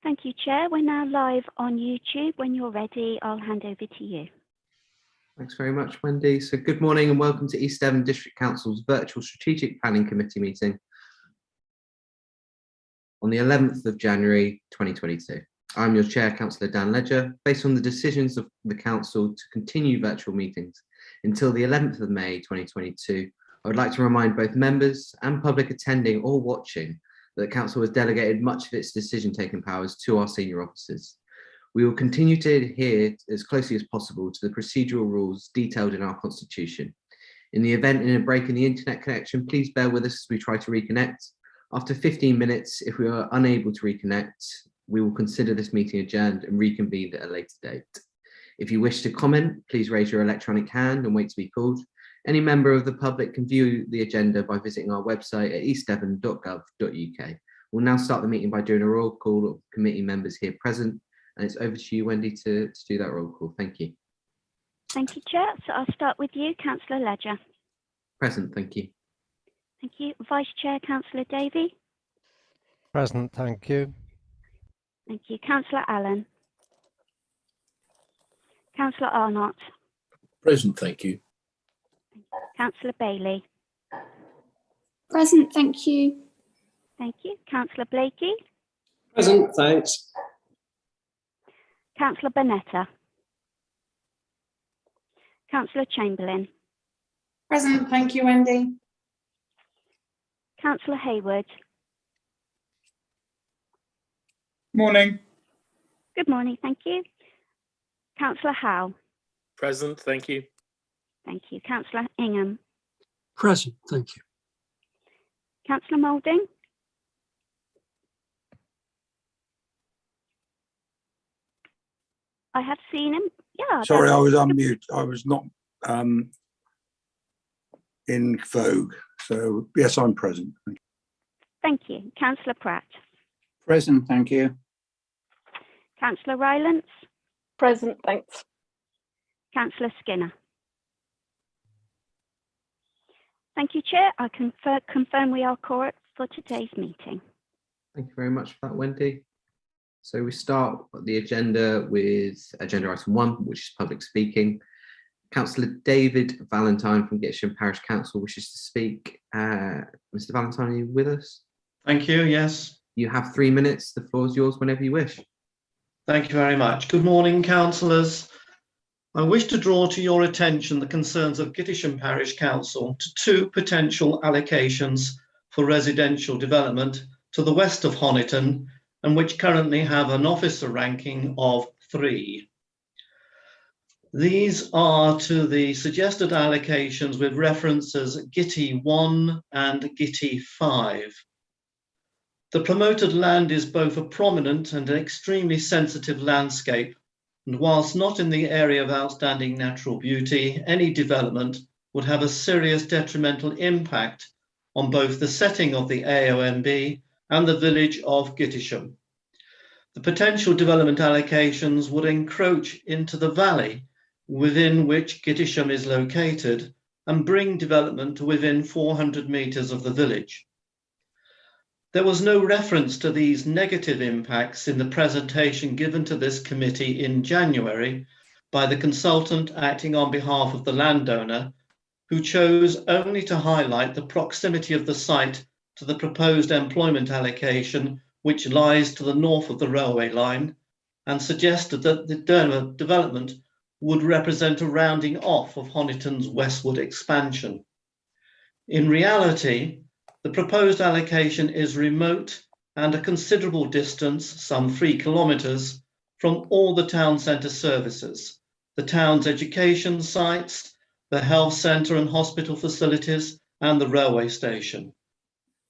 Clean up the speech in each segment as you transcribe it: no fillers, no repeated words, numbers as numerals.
Thank you, Chair. We're now live on YouTube. When you're ready, I'll hand over to you. Thanks very much, Wendy. So good morning and welcome to East Devon District Council's virtual Strategic Planning Committee meeting on the 11th of January 2022. I'm your Chair, Councillor Dan Ledger. Based on the decisions of the Council to continue virtual meetings until the 11th of May 2022, I would like to remind both members and public attending or watching that the Council has delegated much of its decision-taking powers to our senior officers. We will continue to adhere as closely as possible to the procedural rules detailed in our Constitution. In the event of a break in the internet connection, please bear with us as we try to reconnect. After 15 minutes, if we are unable to reconnect, we will consider this meeting adjourned and reconvene at a later date. If you wish to comment, please raise your electronic hand and wait to be called. Any member of the public can view the agenda by visiting our website at eastdevon.gov.uk. We'll now start the meeting by doing a roll call of committee members here present. And it's over to you, Wendy, to do that roll call. Thank you. Thank you, Chair. So I'll start with you, Councillor Ledger. Present, thank you. Thank you. Vice Chair, Councillor Davey. Present, thank you. Thank you. Councillor Allen. Councillor Arnott. Present, thank you. Councillor Bailey. Present, thank you. Thank you. Councillor Blakey. Present, thanks. Councillor Bonetta. Councillor Chamberlain. Present, thank you, Wendy. Councillor Hayward. Morning. Good morning, thank you. Councillor Howe. Present, thank you. Thank you. Councillor Ingham. Present, thank you. Councillor Moulding. I have seen him. Yeah. Sorry, I was on mute. I was not in vogue. So yes, I'm present. Thank you. Councillor Pratt. Present, thank you. Councillor Rylance. Present, thanks. Councillor Skinner. Thank you, Chair. I confirm we are correct for today's meeting. Thank you very much for that, Wendy. So we start the agenda with agenda item 1, which is public speaking. Councillor David Valentine from Gittisham Parish Council wishes to speak. Mr. Valentine, are you with us? Thank you, yes. You have 3 minutes. The floor is yours whenever you wish. Thank you very much. Good morning, councillors. I wish to draw to your attention the concerns of Gittisham Parish Council to 2 potential allocations for residential development to the west of Honiton, and which currently have an officer ranking of 3. These are to the suggested allocations with references Gitty 1 and Gitty 5. The promoted land is both a prominent and an extremely sensitive landscape, and whilst not in the area of outstanding natural beauty, any development would have a serious detrimental impact on both the setting of the AONB and the village of Gittisham. The potential development allocations would encroach into the valley within which Gittisham is located and bring development to within 400 metres of the village. There was no reference to these negative impacts in the presentation given to this committee in January by the consultant acting on behalf of the landowner, who chose only to highlight the proximity of the site to the proposed employment allocation, which lies to the north of the railway line, and suggested that the development would represent a rounding off of Honiton's westward expansion. In reality, the proposed allocation is remote and a considerable distance, some 3 kilometres, from all the town centre services, the town's education sites, the health centre and hospital facilities, and the railway station.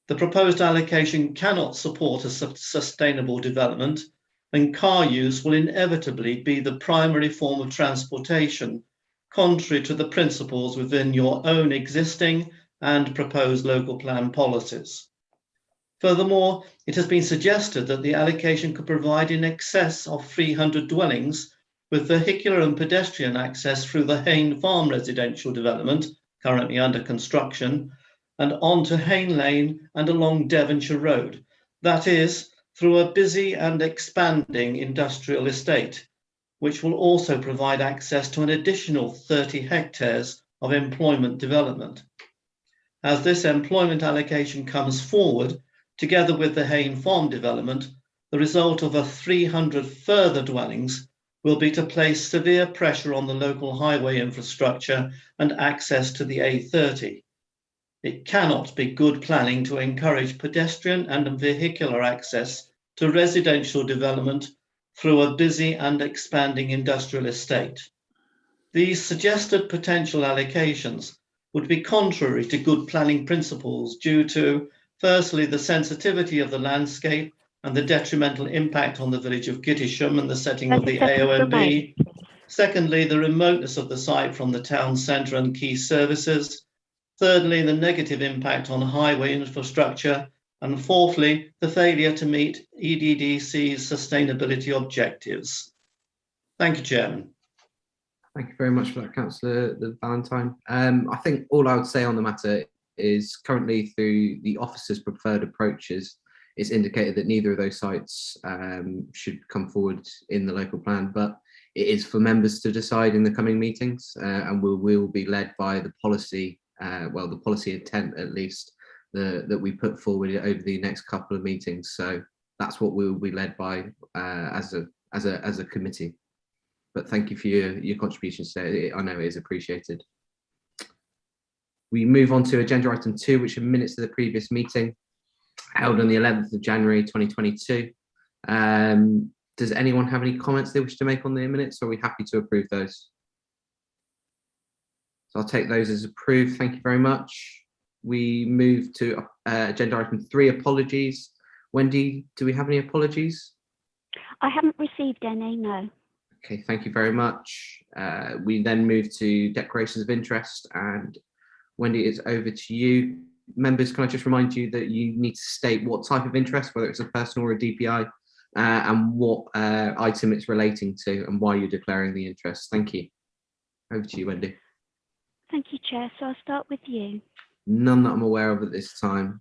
The proposed allocation cannot support a sustainable development, and car use will inevitably be the primary form of transportation, contrary to the principles within your own existing and proposed local plan policies. Furthermore, it has been suggested that the allocation could provide in excess of 300 dwellings with vehicular and pedestrian access through the Hayne Farm residential development, currently under construction, and onto Hayne Lane and along Devonshire Road. That is, through a busy and expanding industrial estate, which will also provide access to an additional 30 hectares of employment development. As this employment allocation comes forward, together with the Hayne Farm development, the result of a 300 further dwellings will be to place severe pressure on the local highway infrastructure and access to the A30. It cannot be good planning to encourage pedestrian and vehicular access to residential development through a busy and expanding industrial estate. These suggested potential allocations would be contrary to good planning principles due to, firstly, the sensitivity of the landscape and the detrimental impact on the village of Gittisham and the setting of the 30 seconds AONB. Secondly, the remoteness of the site from the town centre and key services. Thirdly, the negative impact on highway infrastructure. And fourthly, the failure to meet EDDC's sustainability objectives. Thank you, Chairman. Thank you very much for that, Councillor Valentine. I think all I would say on the matter is currently through the officer's preferred approaches, it's indicated that neither of those sites should come forward in the local plan, but it is for members to decide in the coming meetings, and we'll be led by the policy, the policy intent at least, that we put forward over the next couple of meetings. So that's what we will be led by as a committee. But thank you for your contributions today. I know it is appreciated. We move on to agenda item 2, which are minutes of the previous meeting held on the 11th of January 2022. Does anyone have any comments they wish to make on the minutes, or are we happy to approve those? So I'll take those as approved. Thank you very much. We move to agenda item 3, apologies. Wendy, do we have any apologies? I haven't received any, no. Okay, thank you very much. We then move to declarations of interest, and Wendy, it's over to you. Members, can I just remind you that you need to state what type of interest, whether it's a personal or a DPI, and what item it's relating to and why you're declaring the interest. Thank you. Over to you, Wendy. Thank you, Chair. So I'll start with you. None that I'm aware of at this time.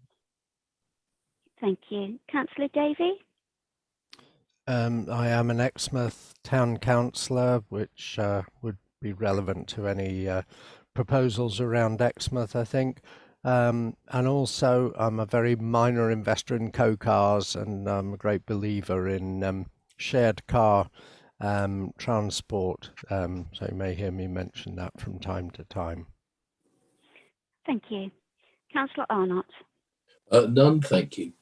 Thank you. Councillor Davey? I am an Exmouth town councillor, which would be relevant to any proposals around Exmouth, I think. And also, I'm a very minor investor in co-cars, and I'm a great believer in shared car transport. So you may hear me mention that from time to time. Thank you. Councillor Arnott? None, thank you.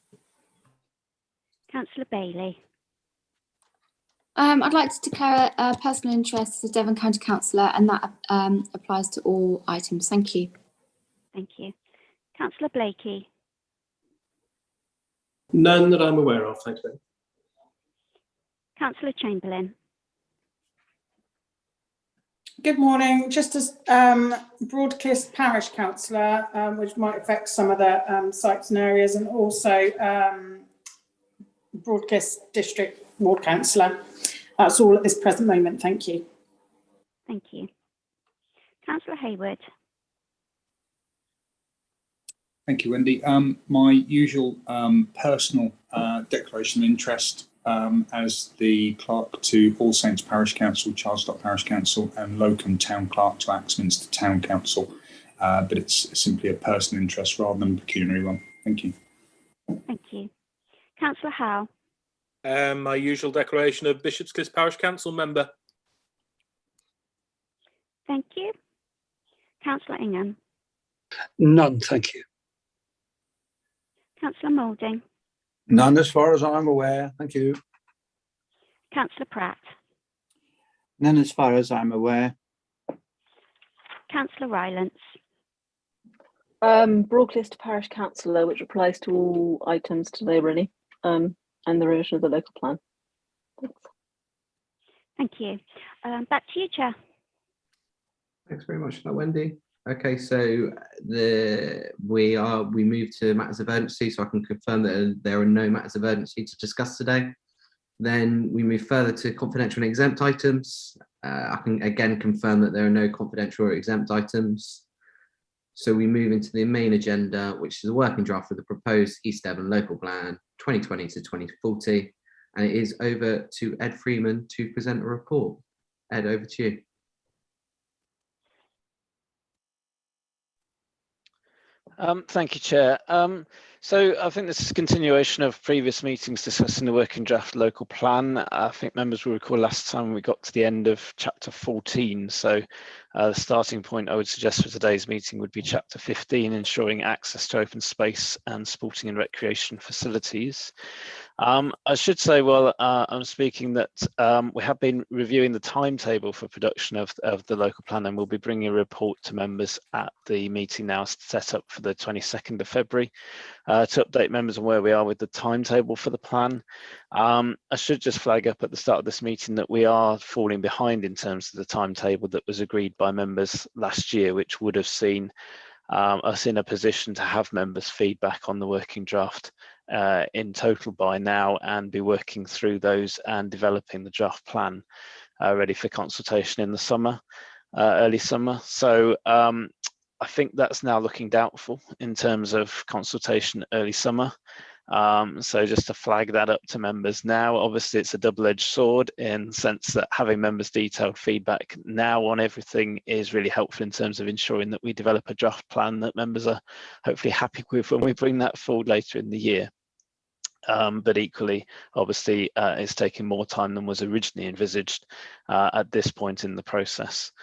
Councillor Bailey? I'd like to declare a personal interest as a Devon County Councillor, and that applies to all items. Thank you. Thank you. Councillor Blakey? None that I'm aware of, thanks, Ben. Councillor Chamberlain? Good morning. Just as Broadcast Parish Councillor, which might affect some of the sites and areas, and also Broadcast District Ward Councillor. That's all at this present moment. Thank you. Thank you. Councillor Hayward? Thank you, Wendy. My usual personal declaration of interest as the clerk to All Saints Parish Council, Charlestown Parish Council, and Locum Town Clerk to Axminster Town Council. But it's simply a personal interest rather than a pecuniary one. Thank you. Thank you. Councillor Howe? My usual declaration of Bishopscliff Parish Council member. Thank you. Councillor Ingham? None, thank you. Councillor Moulding? None as far as I'm aware. Thank you. Councillor Pratt? None as far as I'm aware. Councillor Rylance? Broadcast Parish Councillor, which applies to all items today, really, and the revision of the local plan. Thanks. Thank you. Back to you, Chair. Thanks very much for that, Wendy. Okay, so we move to matters of urgency, so I can confirm that there are no matters of urgency to discuss today. Then we move further to confidential and exempt items. I can again confirm that there are no confidential or exempt items. So we move into the main agenda, which is a working draft of the proposed East Devon Local Plan 2020 to 2040. And it is over to Ed Freeman to present a report. Ed, over to you. Thank you, Chair. So I think this is a continuation of previous meetings discussing the working draft local plan. I think members will recall last time we got to the end of chapter 14. So the starting point I would suggest for today's meeting would be chapter 15, ensuring access to open space and sporting and recreation facilities. I should say, while I'm speaking, that we have been reviewing the timetable for production of the local plan, and we'll be bringing a report to members at the meeting now set up for the 22nd of February to update members on where we are with the timetable for the plan. I should just flag up at the start of this meeting that we are falling behind in terms of the timetable that was agreed by members last year, which would have seen us in a position to have members' feedback on the working draft in total by now, and be working through those and developing the draft plan ready for consultation in the summer, early summer. So I think that's now looking doubtful in terms of consultation early summer. So just to flag that up to members now, obviously it's a double-edged sword in the sense that having members' detailed feedback now on everything is really helpful in terms of ensuring that we develop a draft plan that members are hopefully happy with when we bring that forward later in the year. But equally, obviously, it's taking more time than was originally envisaged at this point in the process.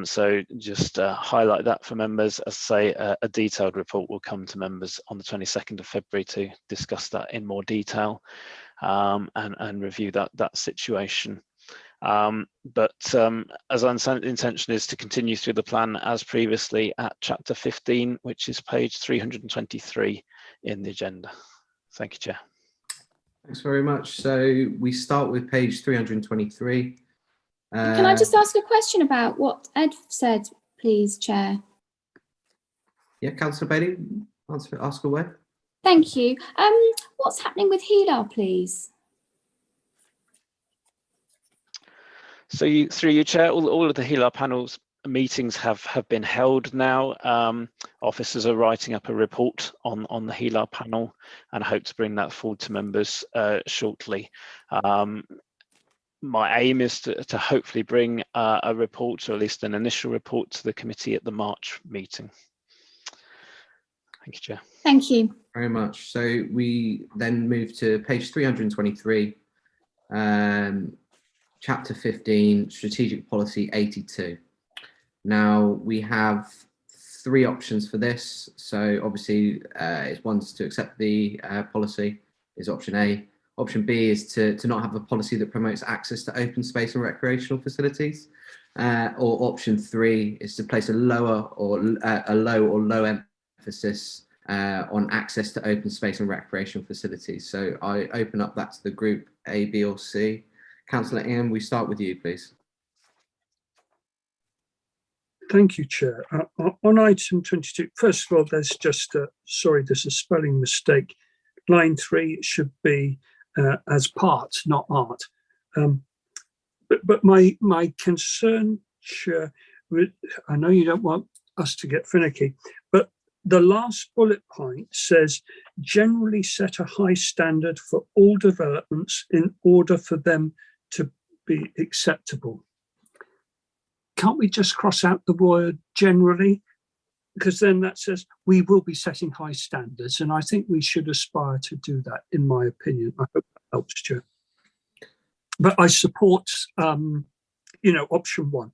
So just highlight that for members. As I say, a detailed report will come to members on the 22nd of February to discuss that in more detail and review that situation. But as I understand, the intention is to continue through the plan as previously at chapter 15, which is page 323 in the agenda. Thank you, Chair. Thanks very much. So we start with page 323. Can I just ask a question about what Ed said, please, Chair? Yeah, Councillor Bailey, ask away. Thank you. What's happening with HELAR, please? So through you, Chair, all of the HELAR panels meetings have been held now. Officers are writing up a report on the HELAR panel, and I hope to bring that forward to members shortly. My aim is to hopefully bring a report, or at least an initial report, to the committee at the March meeting. Thank you, Chair. Thank you. Very much. So we then move to page 323, chapter 15, strategic policy 82. Now we have three options for this. So obviously it's one's to accept the policy is option A. Option B is to not have a policy that promotes access to open space and recreational facilities. Or option 3 is to place a low or low emphasis on access to open space and recreational facilities. So I open up that to the group A, B or C. Councillor Ingham, we start with you, please. Thank you, Chair. On item 22, first of all, there's just there's a spelling mistake. Line 3 should be as part, not art. But my concern, Chair, I know you don't want us to get finicky, but the last bullet point says generally set a high standard for all developments in order for them to be acceptable. Can't we just cross out the word generally? Because then that says we will be setting high standards, and I think we should aspire to do that, in my opinion. I hope that helps, Chair. But I support, option 1.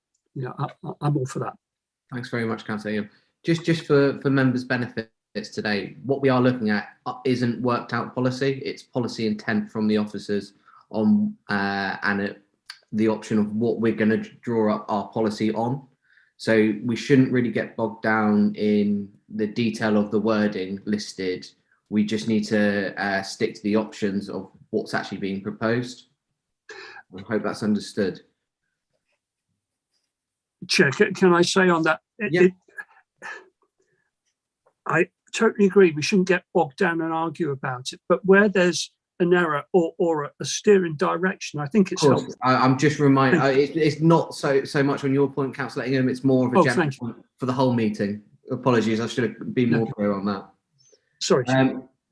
I'm all for that. Thanks very much, Councillor Ingham. Just for members' benefits today, what we are looking at isn't worked out policy. It's policy intent from the officers on the option of what we're going to draw up our policy on. So we shouldn't really get bogged down in the detail of the wording listed. We just need to stick to the options of what's actually being proposed. I hope that's understood. Chair, can I say on that? Yeah. I totally agree. We shouldn't get bogged down and argue about it. But where there's an error or a steering direction, I think it's helpful. I'm just reminding. It's not so much on your point, Councillor Ingham. It's more of a general point for the whole meeting. Apologies, I should have been more clear on that. Sorry.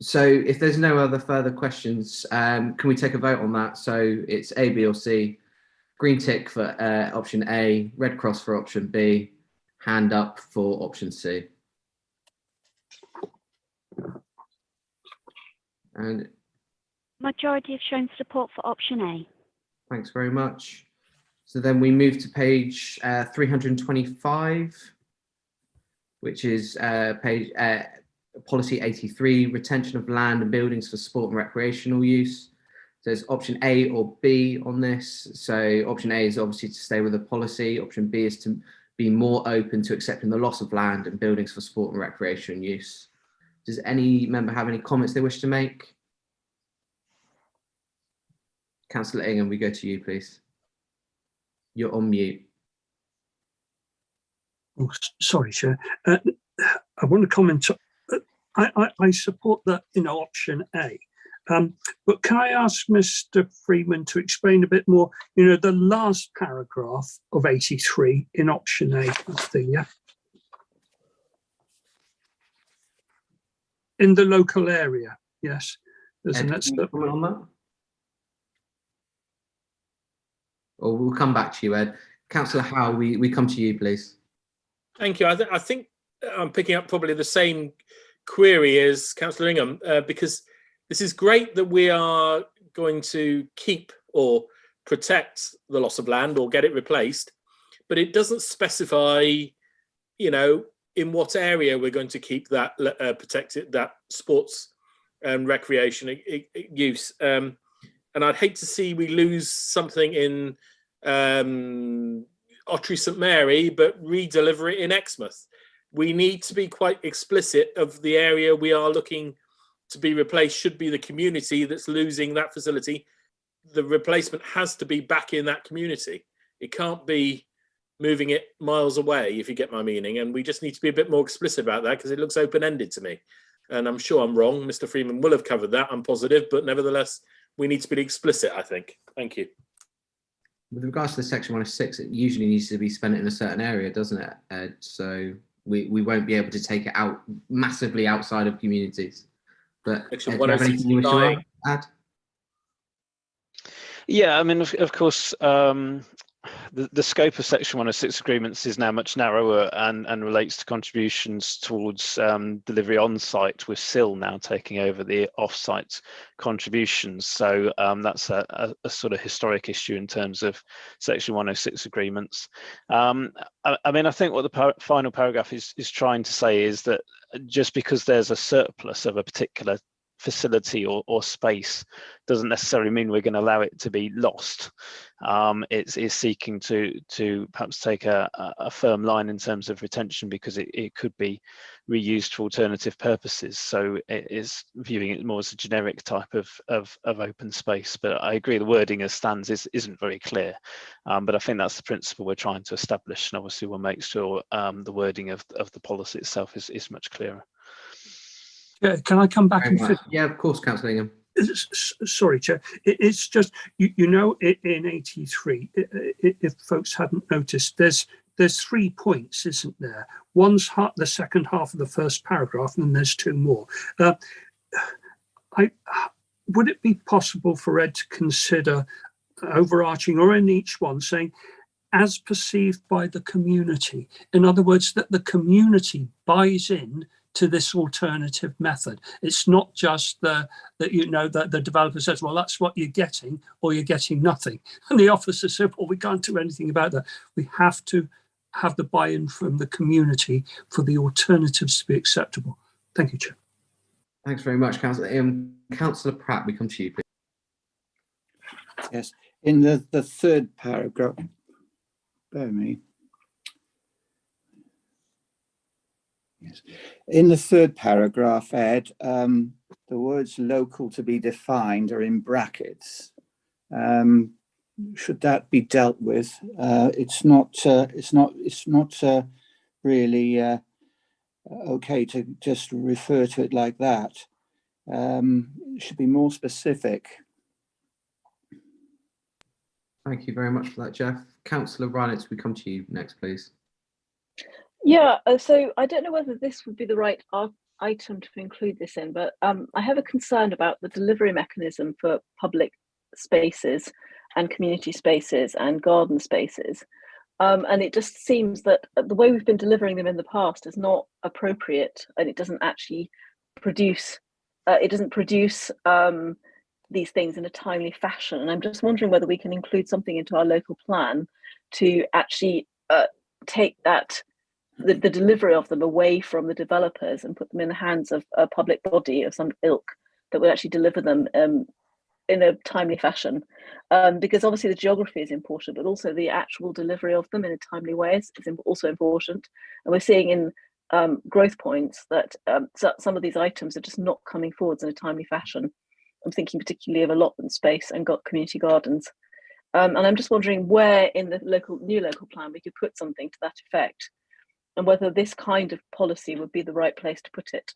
So if there's no other further questions, can we take a vote on that? So it's A, B or C. Green tick for option A, red cross for option B, hand up for option C. And Majority have shown support for option A. thanks very much. So then we move to page 325, which is page policy 83, retention of land and buildings for sport and recreational use. So there's option A or B on this. So option A is obviously to stay with the policy. Option B is to be more open to accepting the loss of land and buildings for sport and recreation use. Does any member have any comments they wish to make? Councillor Ingham, we go to you, please. You're on mute. Oh, sorry, Chair. I want to comment. I support that in option A. But can I ask Mr. Freeman to explain a bit more? You know, the last paragraph of 83 in option A, that's the, yeah. In the local area, yes. There's an comment on that? Or we'll come back to you, Ed. Councillor Howe, we come to you, please. Thank you. I think I'm picking up probably the same query as Councillor Ingham, because this is great that we are going to keep or protect the loss of land or get it replaced, but it doesn't specify, you know, in what area we're going to keep that protected, that sports and recreation use. And I'd hate to see we lose something in Ottery St Mary, but re-deliver it in Exmouth. We need to be quite explicit of the area we are looking to be replaced should be the community that's losing that facility. The replacement has to be back in that community. It can't be moving it miles away, if you get my meaning. And we just need to be a bit more explicit about that because it looks open-ended to me. And I'm sure I'm wrong. Mr. Freeman will have covered that, I'm positive, but nevertheless, we need to be explicit, I think. Thank you. With regards to the section 106, it usually needs to be spent in a certain area, doesn't it, Ed? So we won't be able to take it out massively outside of communities. But Ed, do you have anything you wish to add? Yeah, I mean, of course, the scope of Section 106 agreements is now much narrower and relates to contributions towards delivery on site, with SIL now taking over the off-site contributions. So that's a sort of historic issue in terms of Section 106 agreements. I mean, I think what the final paragraph is trying to say is that just because there's a surplus of a particular facility or space doesn't necessarily mean we're going to allow it to be lost. It's seeking to perhaps take a firm line in terms of retention because it could be reused for alternative purposes. So it is viewing it more as a generic type of open space. But I agree the wording as stands isn't very clear. But I think that's the principle we're trying to establish, and obviously we'll make sure the wording of the policy itself is much clearer. Yeah, can I come back and fit? Yeah, of course, Councillor Ingham. Sorry, Chair. It's just you know, in 83, if folks hadn't noticed, there's 3 points, isn't there? One's the second half of the first paragraph, and then there's 2 more. Would it be possible for Ed to consider overarching, or in each one saying, as perceived by the community? In other words, that the community buys in to this alternative method. It's not just that the developer says, well, that's what you're getting, or you're getting nothing. And the officer said, well, we can't do anything about that. We have to have the buy-in from the community for the alternatives to be acceptable. Thank you, Chair. Thanks very much, Councillor. Councillor Pratt, we come to you, please. Yes, in the third paragraph, bear with me. Yes. In the third paragraph, Ed, the words "local to be defined" are in brackets. Should that be dealt with? It's not really okay to just refer to it like that. It should be more specific. Thank you very much for that, Jeff. Councillor Reinitz, we come to you next, please. Yeah, so I don't know whether this would be the right item to include this in, but I have a concern about the delivery mechanism for public spaces and community spaces and garden spaces. And it just seems that the way we've been delivering them in the past is not appropriate, and it doesn't actually produce, these things in a timely fashion. And I'm just wondering whether we can include something into our local plan to actually take the delivery of them away from the developers and put them in the hands of a public body of some ilk that would actually deliver them in a timely fashion, because obviously the geography is important, but also the actual delivery of them in a timely way is also important. And we're seeing in growth points that some of these items are just not coming forwards in a timely fashion. I'm thinking particularly of allotment space and got community gardens. And I'm just wondering where in the new local plan we could put something to that effect, and whether this kind of policy would be the right place to put it.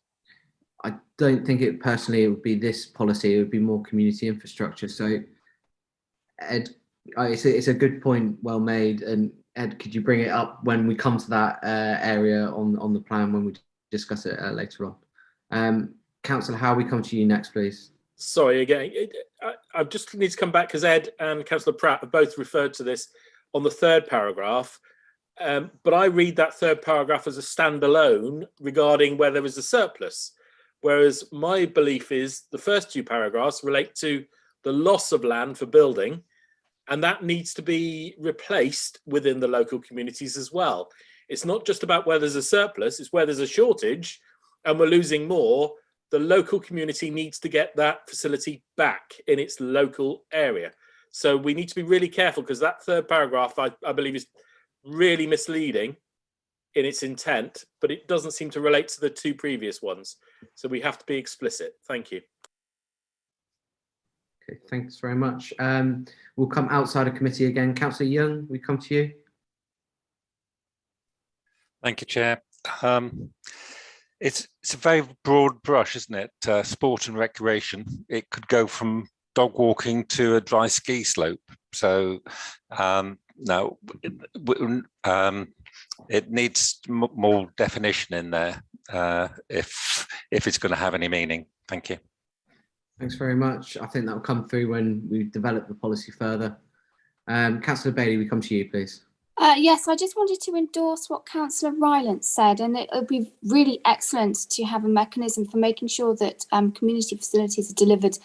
I don't think it would be this policy, it would be more community infrastructure. So Ed, it's a good point, well made. And Ed, could you bring it up when we come to that area on the plan when we discuss it later on? Councillor Howe, we come to you next, please. Sorry, again, I just need to come back because Ed and Councillor Pratt have both referred to this on the third paragraph. But I read that third paragraph as a standalone regarding where there is a surplus. Whereas my belief is the first two paragraphs relate to the loss of land for building, and that needs to be replaced within the local communities as well. It's not just about where there's a surplus, it's where there's a shortage and we're losing more. The local community needs to get that facility back in its local area. So we need to be really careful, because that third paragraph, I believe, is really misleading in its intent, but it doesn't seem to relate to the two previous ones. So we have to be explicit. Thank you. Okay, thanks very much. We'll come outside of committee again. Councillor Young, we come to you. Thank you, Chair. It's a very broad brush, isn't it? Sport and recreation. It could go from dog walking to a dry ski slope. So no, it needs more definition in there if it's going to have any meaning. Thank you. Thanks very much. I think that will come through when we develop the policy further. Councillor Bailey, we come to you, please. Yes, I just wanted to endorse what Councillor Rylance said, and it would be really excellent to have a mechanism for making sure that community facilities are delivered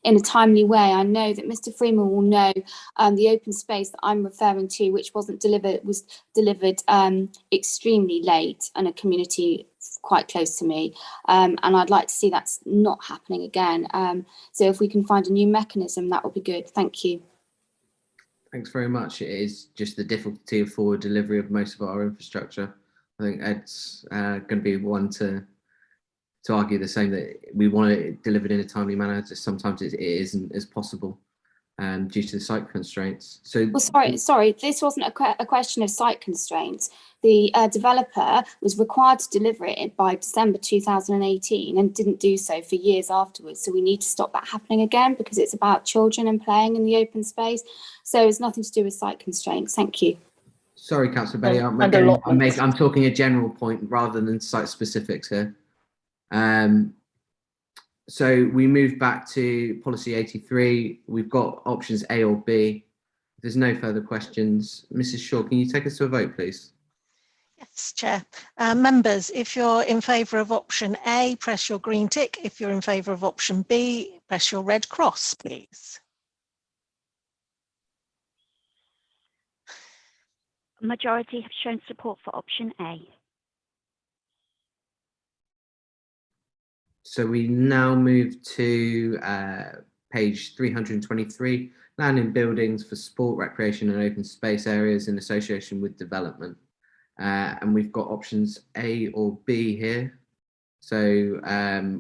in a timely way. I know that Mr. Freeman will know the open space that I'm referring to, which was delivered extremely late, and a community quite close to me, and I'd like to see that's not happening again. So if we can find a new mechanism, that would be good. Thank you. Thanks very much. It is just the difficulty of forward delivery of most of our infrastructure. I think Ed's going to be one to argue the same, that we want it delivered in a timely manner. Just sometimes it isn't as possible due to the site constraints. So, well, sorry, this wasn't a question of site constraints. The developer was required to deliver it by December 2018 and didn't do so for years afterwards. So we need to stop that happening again, because it's about children and playing in the open space. So it's nothing to do with site constraints. Thank you. Sorry, Councillor Bailey, I'm talking a general point rather than site specifics here. So we move back to policy 83. We've got options A or B. If there's no further questions, Mrs. Shaw, can you take us to a vote, please? Yes, Chair. Members, if you're in favour of option A, press your green tick. If you're in favour of option B, press your red cross, please. Majority have shown support for option A. So we now move to page 323, land in buildings for sport, recreation and open space areas in association with development. And we've got options A or B here. So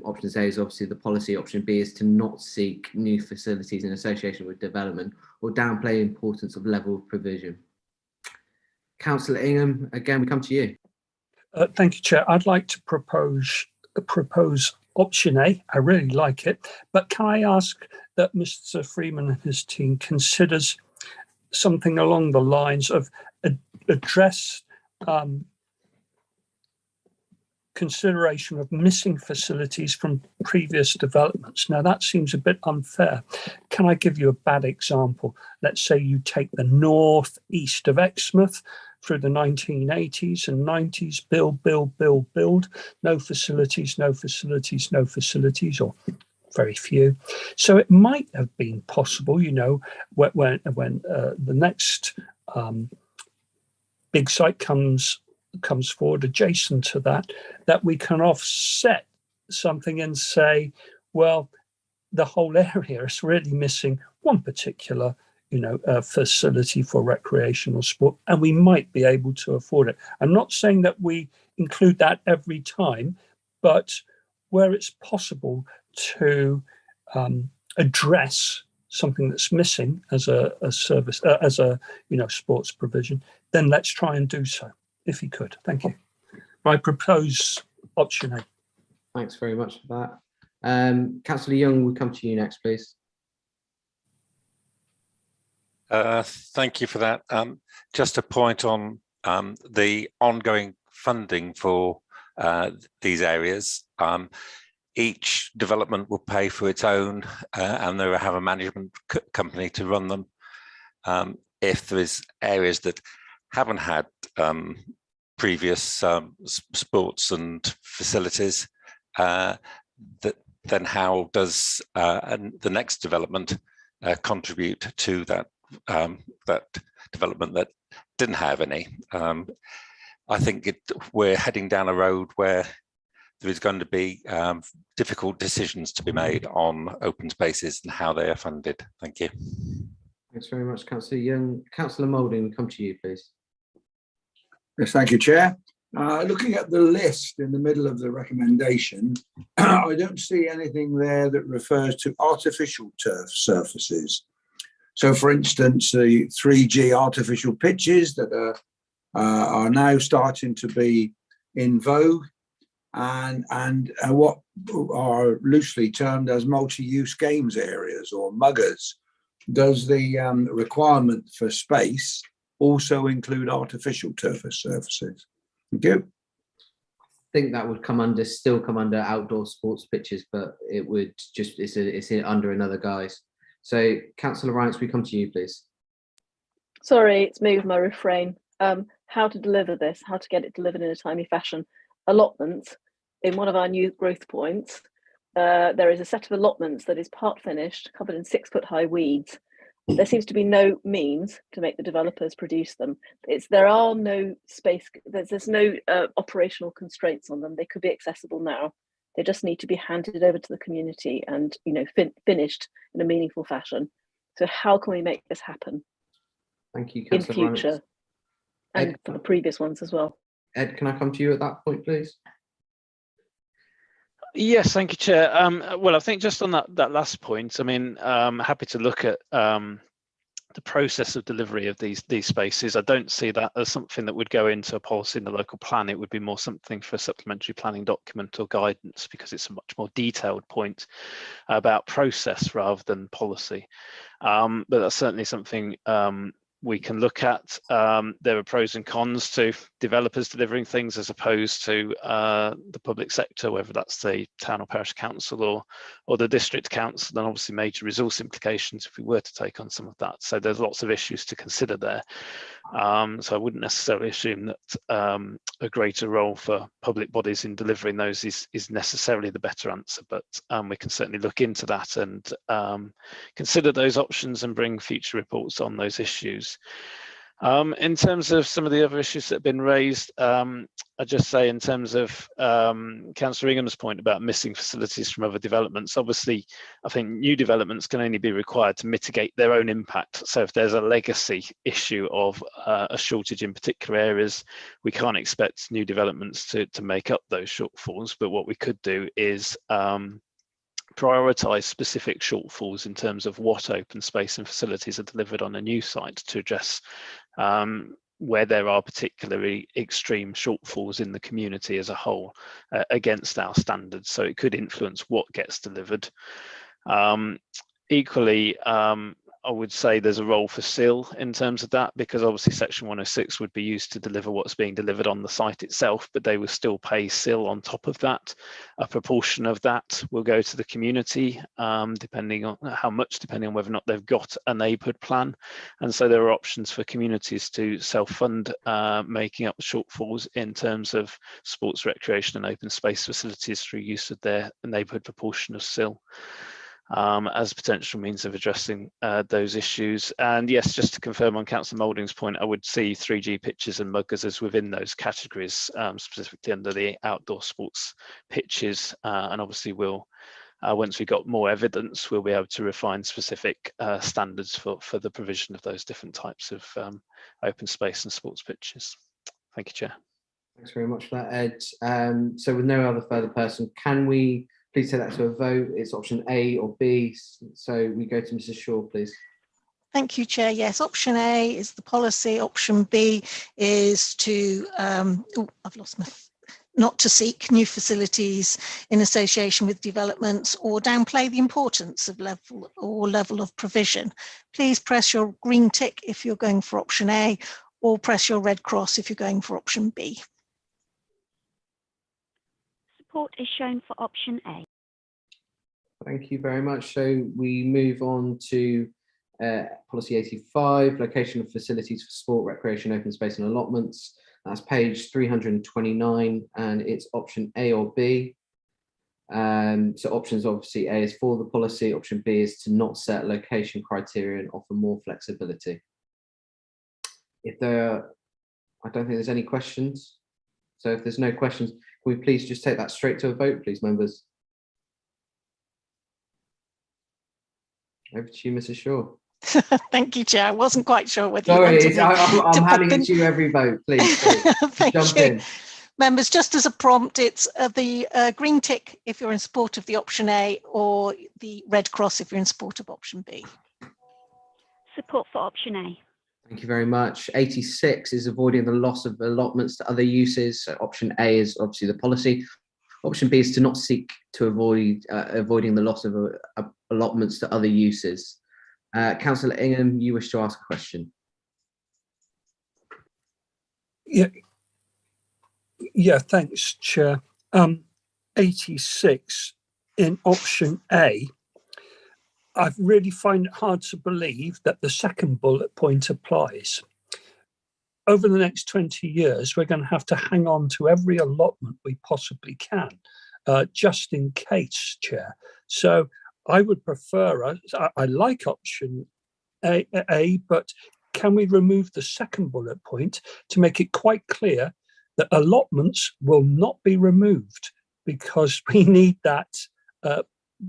options A is obviously the policy. Option B is to not seek new facilities in association with development or downplay the importance of level of provision. Councillor Ingham, again, we come to you. Thank you, Chair. I'd like to propose option A. I really like it, but can I ask that Mr. Freeman and his team considers something along the lines of address consideration of missing facilities from previous developments. Now that seems a bit unfair. Can I give you a bad example? Let's say you take the northeast of Exmouth through the 1980s and 90s, build, no facilities, no facilities, no facilities, or very few. So it might have been possible, you know, when the next big site comes forward adjacent to that, that we can offset something and say, well, the whole area is really missing one particular, you know, facility for recreational sport, and we might be able to afford it. I'm not saying that we include that every time, but where it's possible to address something that's missing as a service, as a, you know, sports provision, then let's try and do so, if you could. Thank you. I propose option A. Thanks very much for that. Councillor Young, we'll come to you next, please. Thank you for that. Just a point on the ongoing funding for these areas. Each development will pay for its own and they will have a management company to run them. If there is areas that haven't had previous sports and facilities, then how does the next development contribute to that that development that didn't have any? I think we're heading down a road where there is going to be difficult decisions to be made on open spaces and how they are funded. Thank you. Thanks very much, Councillor Young. Councillor Moulding, come to you, please. Yes, thank you, Chair. Looking at the list in the middle of the recommendation, I don't see anything there that refers to artificial turf surfaces. So, for instance, the 3G artificial pitches that are now starting to be in vogue, and what are loosely termed as multi-use games areas or muggers. Does the requirement for space also include artificial turf surfaces? Thank you. I think that would still come under outdoor sports pitches, but it would just, it's under another guise. So, Councillor Ryan, we come to you, please. Sorry, it's me with my refrain. How to deliver this, how to get it delivered in a timely fashion. Allotments, in one of our new growth points, there is a set of allotments that is part finished, covered in 6-foot high weeds. There seems to be no means to make the developers produce them. There are no space, there's no operational constraints on them. They could be accessible now. They just need to be handed over to the community and, you know, finished in a meaningful fashion. So how can we make this happen? Thank you, in Councillor future, Ryan. and Ed, for the previous ones as well. Ed, can I come to you at that point, please? Yes, thank you, Chair. Well, I think just on that last point, I mean, happy to look at the process of delivery of these spaces. I don't see that as something that would go into a policy in the local plan. It would be more something for a supplementary planning document or guidance, because it's a much more detailed point about process rather than policy. But that's certainly something we can look at. There are pros and cons to developers delivering things as opposed to the public sector, whether that's the town or parish council or the district council, and obviously major resource implications if we were to take on some of that. So there's lots of issues to consider there. So I wouldn't necessarily assume that a greater role for public bodies in delivering those is necessarily the better answer, but we can certainly look into that and consider those options and bring future reports on those issues. In terms of some of the other issues that have been raised, I'd just say in terms of Councillor Ingham's point about missing facilities from other developments, obviously I think new developments can only be required to mitigate their own impact. So if there's a legacy issue of a shortage in particular areas, we can't expect new developments to make up those shortfalls, but what we could do is prioritise specific shortfalls in terms of what open space and facilities are delivered on a new site to address where there are particularly extreme shortfalls in the community as a whole against our standards. So it could influence what gets delivered. Equally, I would say there's a role for SIL in terms of that, because obviously Section 106 would be used to deliver what's being delivered on the site itself, but they will still pay SIL on top of that. A proportion of that will go to the community, depending on how much, depending on whether or not they've got a neighbourhood plan. And so there are options for communities to self-fund, making up shortfalls in terms of sports, recreation and open space facilities through use of their neighbourhood proportion of SIL. As potential means of addressing those issues. And yes, just to confirm on Councillor Moulding's point, I would see 3G pitches and muggers as within those categories, specifically under the outdoor sports pitches. And obviously we'll, once we've got more evidence, we'll be able to refine specific standards for the provision of those different types of open space and sports pitches. Thank you, Chair. Thanks very much for that, Ed. So with no other further person, can we please take that to a vote? It's option A or B. So we go to Mrs. Shaw, please. Thank you, Chair. Yes, option A is the policy. Option B is to, not to seek new facilities in association with developments or downplay the importance of level of provision. Please press your green tick if you're going for option A, or press your red cross if you're going for option B. Support is shown for option A. Thank you very much. So we move on to policy 85, location of facilities for sport, recreation, open space and allotments. That's page 329 and it's option A or B. So options, obviously A is for the policy, option B is to not set location criteria and offer more flexibility. If there are, I don't think there's any questions. So if there's no questions, can we please just take that straight to a vote, please, members? Over to you, Mrs. Shaw. Thank you, Chair. I wasn't quite sure whether Sorry, you wanted I'm handing it to you every vote, please. Thank Jump you. in. Members, just as a prompt, it's the green tick if you're in support of the option A, or the red cross if you're in support of option B. Support for option A. Thank you very much. 86 is avoiding the loss of allotments to other uses. So option A is obviously the policy. Option B is to not seek to avoid avoiding the loss of allotments to other uses. Councillor Ingham, you wish to ask a question? Yeah, thanks, Chair. 86 in option A, I really find it hard to believe that the second bullet point applies. Over the next 20 years, we're going to have to hang on to every allotment we possibly can, just in case, Chair. So I would prefer, I like option A, but can we remove the second bullet point to make it quite clear that allotments will not be removed, because we need that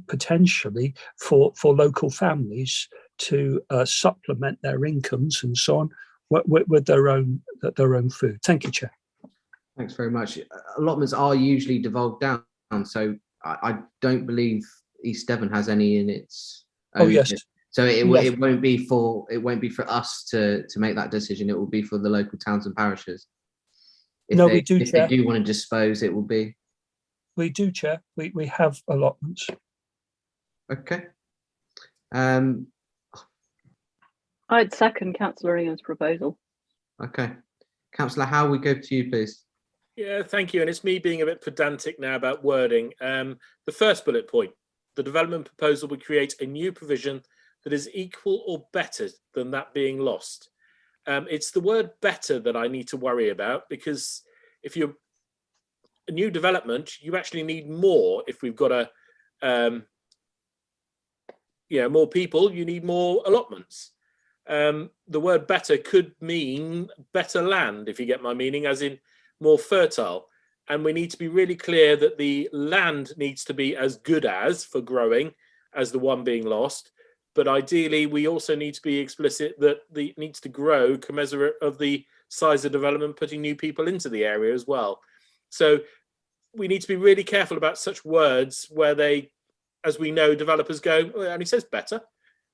potentially for local families to supplement their incomes and so on with their own food. Thank you, Chair. Thanks very much. Allotments are usually devolved down, so I don't believe East Devon has any in its own. Oh yes. So it won't be for us to make that decision. It will be for the local towns and parishes. If no, they, we do, if Chair. they do want to dispose, it will be. We do, Chair. We have allotments. Okay. I'd second Councillor Ingham's proposal. Okay. Councillor Howe, we go to you, please. Yeah, thank you. And it's me being a bit pedantic now about wording. The first bullet point, the development proposal would create a new provision that is equal or better than that being lost. It's the word better that I need to worry about, because if you're a new development, you actually need more. If we've got more people, you need more allotments. The word better could mean better land, if you get my meaning, as in more fertile. And we need to be really clear that the land needs to be as good as, for growing, as the one being lost. But ideally, we also need to be explicit that it needs to grow commensurate of the size of development, putting new people into the area as well. So we need to be really careful about such words where they, as we know, developers go, oh, it only says better.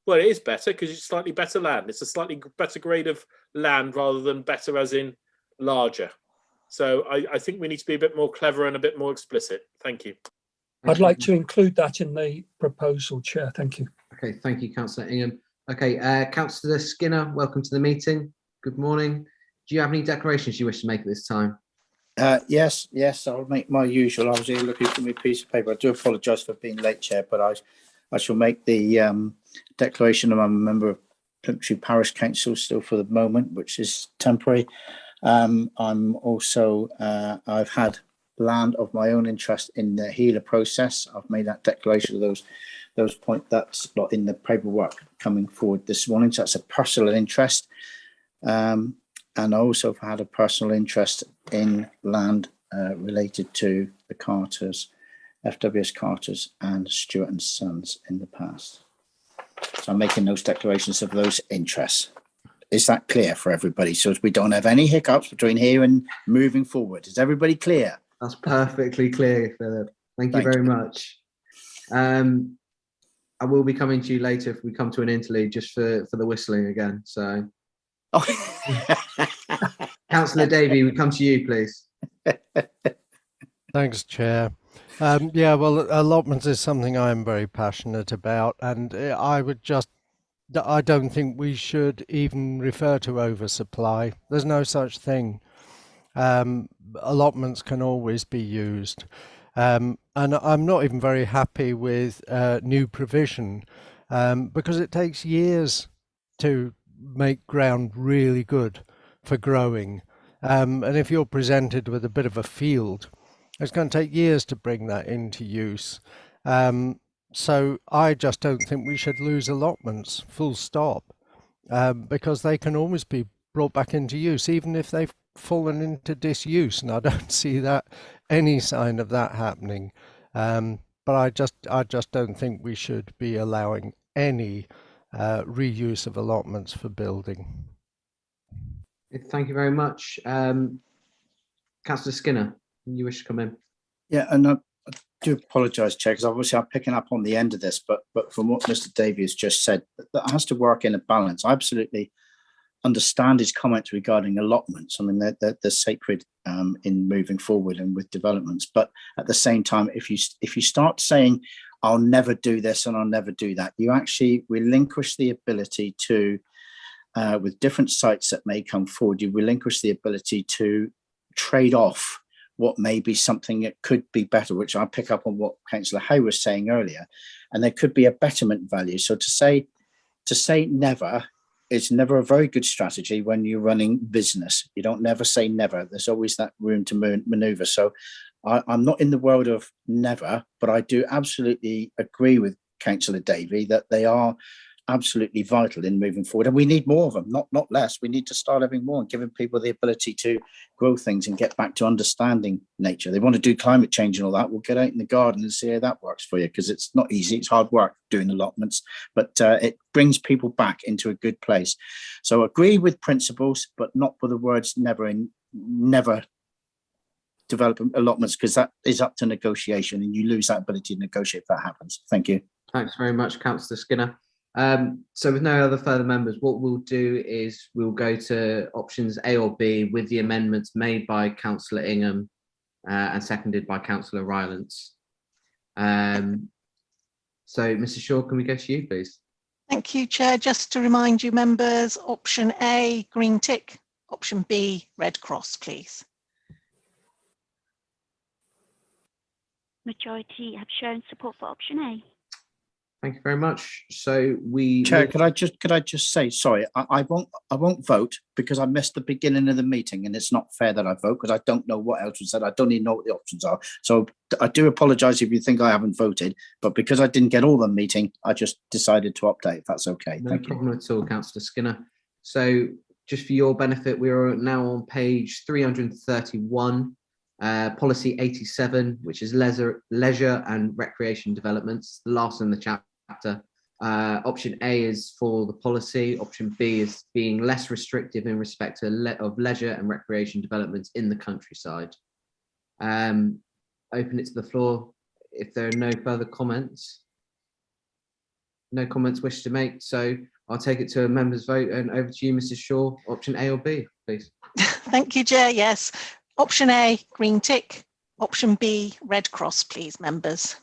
Well, it is better because it's slightly better land. It's a slightly better grade of land rather than better as in larger. So I think we need to be a bit more clever and a bit more explicit. Thank you. I'd like to include that in the proposal, Chair. Thank you. Okay, thank you, Councillor Ingham. Okay, Councillor Skinner, welcome to the meeting. Good morning. Do you have any declarations you wish to make at this time? Yes, I'll make my usual. I was here looking for my piece of paper. I do apologise for being late, Chair, but I shall make the declaration. I'm a member of Plymouth Parish Council still for the moment, which is temporary. I'm also, I've had land of my own interest in the healer process. I've made that declaration of those points. That's not in the paperwork coming forward this morning. So that's a personal interest. And I also have had a personal interest in land related to the Carters, FWS Carters and Stewart and Sons in the past. So I'm making those declarations of those interests. Is that clear for everybody? So we don't have any hiccups between here and moving forward. Is everybody clear? That's perfectly clear, Philip. Thank you very much. I will be coming to you later if we come to an interlude just for the whistling again. So, Councillor Davey, we come to you, please. Thanks, Chair. Yeah, well, allotments is something I'm very passionate about, and I don't think we should even refer to oversupply. There's no such thing. Allotments can always be used. And I'm not even very happy with new provision because it takes years to make ground really good for growing. And if you're presented with a bit of a field, it's going to take years to bring that into use. So I just don't think we should lose allotments, full stop, because they can always be brought back into use, even if they've fallen into disuse. And I don't see that any sign of that happening. But I just don't think we should be allowing any reuse of allotments for building. Thank you very much. Councillor Skinner, you wish to come in? Yeah, and I do apologise, Chair, because obviously I'm picking up on the end of this, but from what Mr. Davies just said, that has to work in a balance. I absolutely understand his comments regarding allotments. I mean, they're sacred in moving forward and with developments. But at the same time, if you start saying, I'll never do this and I'll never do that, you actually relinquish the ability to, with different sites that may come forward, you relinquish the ability to trade off what may be something that could be better, which I pick up on what Councillor Hay was saying earlier, and there could be a betterment value. So to say never is never a very good strategy when you're running business. You don't never say never. There's always that room to maneuver. So I'm not in the world of never, but I do absolutely agree with Councillor Davey that they are absolutely vital in moving forward, and we need more of them, not less. We need to start having more and giving people the ability to grow things and get back to understanding nature. They want to do climate change and all that, we'll get out in the garden and see how that works for you, because it's not easy. It's hard work doing allotments, but it brings people back into a good place. So agree with principles, but not with the words never develop allotments, because that is up to negotiation and you lose that ability to negotiate if that happens. Thank you. Thanks very much, Councillor Skinner. So with no other further members, what we'll do is we'll go to options A or B with the amendments made by Councillor Ingham and seconded by Councillor Rylance. So Mrs. Shaw, can we go to you, please? Thank you, Chair. Just to remind you members, option A, green tick, option B, red cross, please. Majority have shown support for option A. Thank you very much. So we Chair, could I just say, sorry, I won't vote because I missed the beginning of the meeting, and it's not fair that I vote because I don't know what else was said. I don't even know what the options are. So I do apologise if you think I haven't voted, but because I didn't get all the meeting, I just decided to opt out, if that's okay. No problem at all, Councillor Skinner. So just for your benefit, we are now on page 331, policy 87, which is leisure and recreation developments, the last in the chapter. Option A is for the policy. Option B is being less restrictive in respect of leisure and recreation developments in the countryside. Open it to the floor if there are no further comments. No comments wish to make, so I'll take it to a member's vote, and over to you, Mrs. Shaw. Option A or B, please. Thank you, Chair. Yes. Option A, green tick. Option B, red cross, please, members.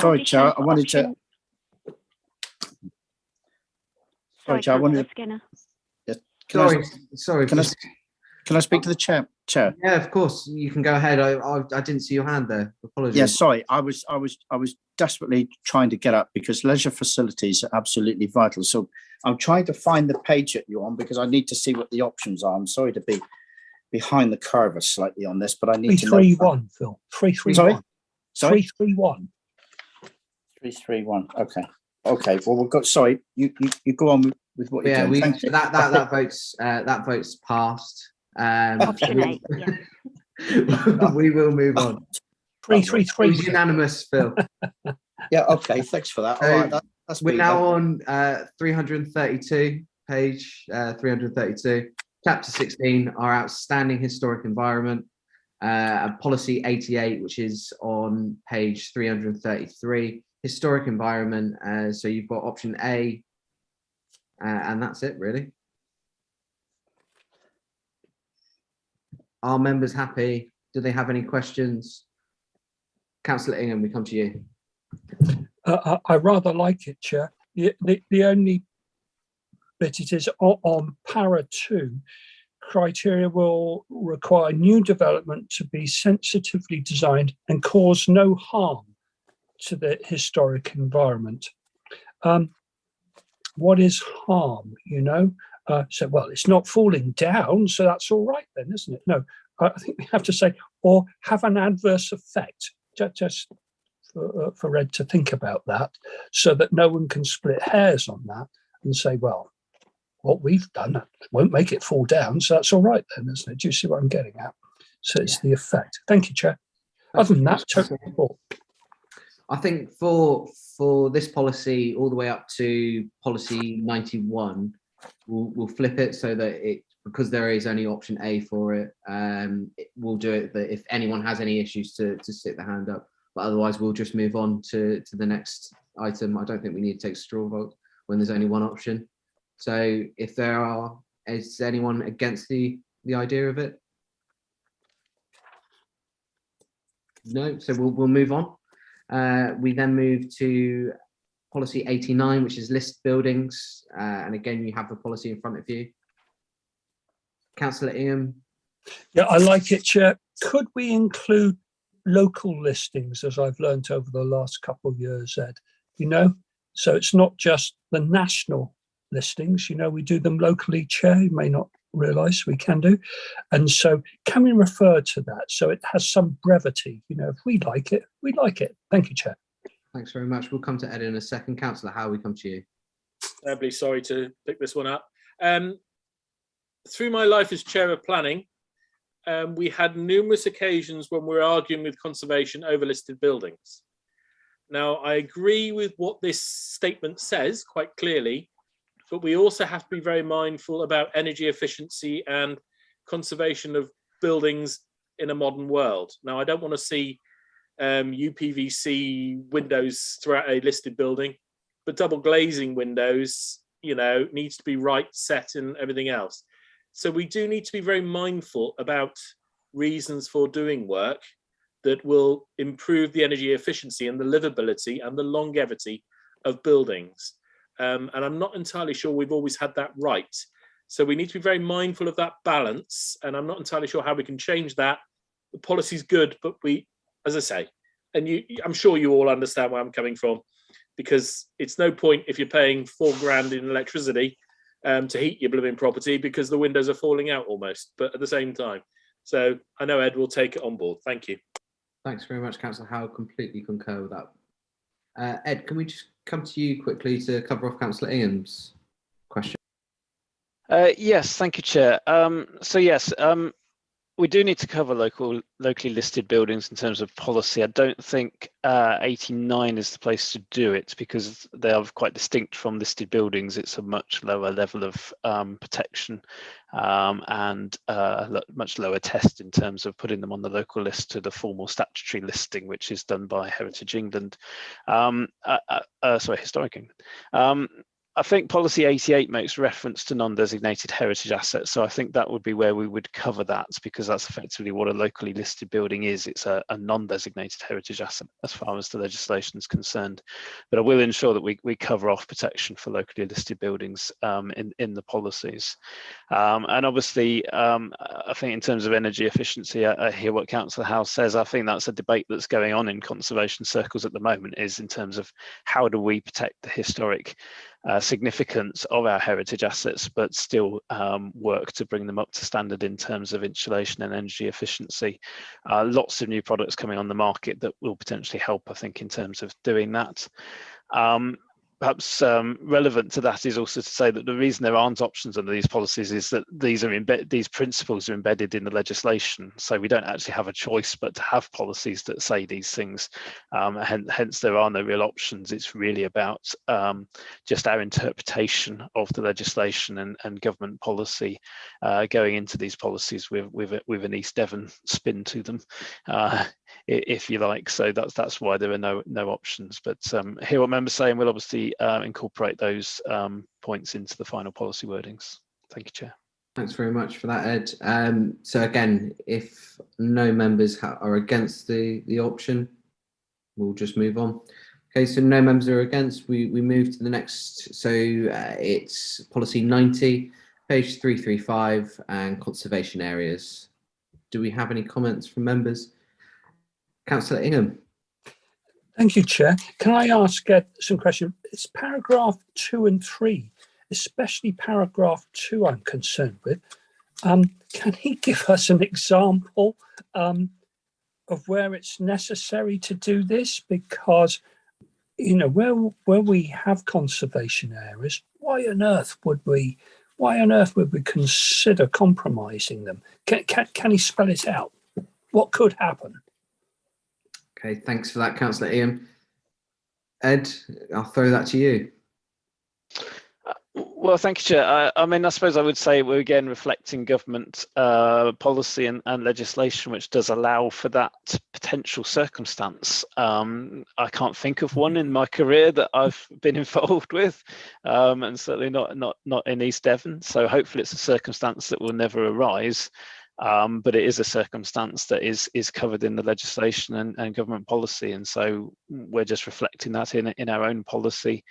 sorry, Chair, I wanted to. Sorry, Chair, I wanted to. Skinner. Yeah, Sorry. Can I speak to the chair? Yeah, of course. You can go ahead. I didn't see your hand there. Apologies. Yeah, sorry. I was desperately trying to get up because leisure facilities are absolutely vital. So I'm trying to find the page that you're on because I need to see what the options are. I'm sorry to be behind the curve slightly on this, but I need to know. 331, Phil. 331. Sorry? 331. 331. Okay. Okay. Well, we've got. Sorry, you go on with what you're doing. Thank you. That vote's passed. Option A. Yeah. We will move on. 333. It was unanimous, Phil. Yeah. Okay. Thanks for that. All right. That's we're now on 332, page 332, chapter 16, our outstanding historic environment, policy 88, which is on page 333, historic environment. So you've got option A, and that's it, really. Are members happy? Do they have any questions? Councillor Ingham, we come to you. I rather like it, Chair. The only bit it is on para 2, criteria will require new development to be sensitively designed and cause no harm to the historic environment. What is harm, you know? So, well, it's not falling down, so that's all right then, isn't it? No, I think we have to say, or have an adverse effect, just for Ed to think about that, so that no one can split hairs on that and say, well, what we've done won't make it fall down, so that's all right then, isn't it? Do you see what I'm getting at? So it's the effect. Thank you, Chair. Other than that, totally support. I think for this policy all the way up to policy 91, we'll flip it so that because there is only option A for it, we'll do it that if anyone has any issues to stick the hand up, but otherwise we'll just move on to the next item. I don't think we need to take straw vote when there's only one option. So if is anyone against the idea of it? No, so we'll move on. We then move to policy 89, which is list buildings. And again, you have the policy in front of you. Councillor Ingham. Yeah, I like it, Chair. Could we include local listings, as I've learned over the last couple of years, Ed? You know, so it's not just the national listings, you know, we do them locally, Chair. You may not realise we can do. And so can we refer to that so it has some brevity? You know, if we like it, we like it. Thank you, Chair. Thanks very much. We'll come to Ed in a second. Councillor Howe, we come to you. Terribly sorry to pick this one up. Through my life as chair of planning, we had numerous occasions when we were arguing with conservation over listed buildings. Now, I agree with what this statement says quite clearly, but we also have to be very mindful about energy efficiency and conservation of buildings in a modern world. Now, I don't want to see UPVC windows throughout a listed building, but double glazing windows, you know, needs to be right set and everything else. So we do need to be very mindful about reasons for doing work that will improve the energy efficiency and the livability and the longevity of buildings. And I'm not entirely sure we've always had that right. So we need to be very mindful of that balance. And I'm not entirely sure how we can change that. The policy's good, but we, as I say, and I'm sure you all understand where I'm coming from, because it's no point if you're paying £4,000 in electricity to heat your blooming property because the windows are falling out almost, but at the same time. So I know Ed will take it on board. Thank you. Thanks very much, Councillor Howe. Completely concur with that. Ed, can we just come to you quickly to cover off Councillor Ingham's question? Yes, thank you, Chair. So yes, we do need to cover locally listed buildings in terms of policy. I don't think 89 is the place to do it because they are quite distinct from listed buildings. It's a much lower level of protection and a much lower test in terms of putting them on the local list to the formal statutory listing, which is done by Heritage England, sorry, Historic England. I think policy 88 makes reference to non-designated heritage assets. So I think that would be where we would cover that, because that's effectively what a locally listed building is. It's a non-designated heritage asset as far as the legislation is concerned. But I will ensure that we cover off protection for locally listed buildings in the policies. And obviously, I think in terms of energy efficiency, I hear what Councillor Howe says. I think that's a debate that's going on in conservation circles at the moment, is in terms of how do we protect the historic significance of our heritage assets, but still work to bring them up to standard in terms of insulation and energy efficiency. Lots of new products coming on the market that will potentially help, I think, in terms of doing that. Perhaps relevant to that is also to say that the reason there aren't options under these policies is that these principles are embedded in the legislation. So we don't actually have a choice but to have policies that say these things. Hence, there are no real options. It's really about just our interpretation of the legislation and government policy going into these policies with an East Devon spin to them, if you like. So that's why there are no options. But hear what members say, and we'll obviously incorporate those points into the final policy wordings. Thank you, Chair. Thanks very much for that, Ed. So again, if no members are against the option, we'll just move on. Okay, so no members are against. We move to the next. So it's policy 90, page 335, and conservation areas. Do we have any comments from members? Councillor Ingham. Thank you, Chair. Can I ask some questions? It's paragraph 2 and 3, especially paragraph 2 I'm concerned with. Can he give us an example of where it's necessary to do this? Because, you know, where we have conservation areas, why on earth would we consider compromising them? Can he spell it out? What could happen? Okay, thanks for that, Councillor Ian. Ed, I'll throw that to you. Well, thank you, Chair. I mean, I suppose I would say we're again reflecting government policy and legislation which does allow for that potential circumstance. I can't think of one in my career that I've been involved with, and certainly not in East Devon. So hopefully it's a circumstance that will never arise. But it is a circumstance that is covered in the legislation and government policy, and so we're just reflecting that in our own policy,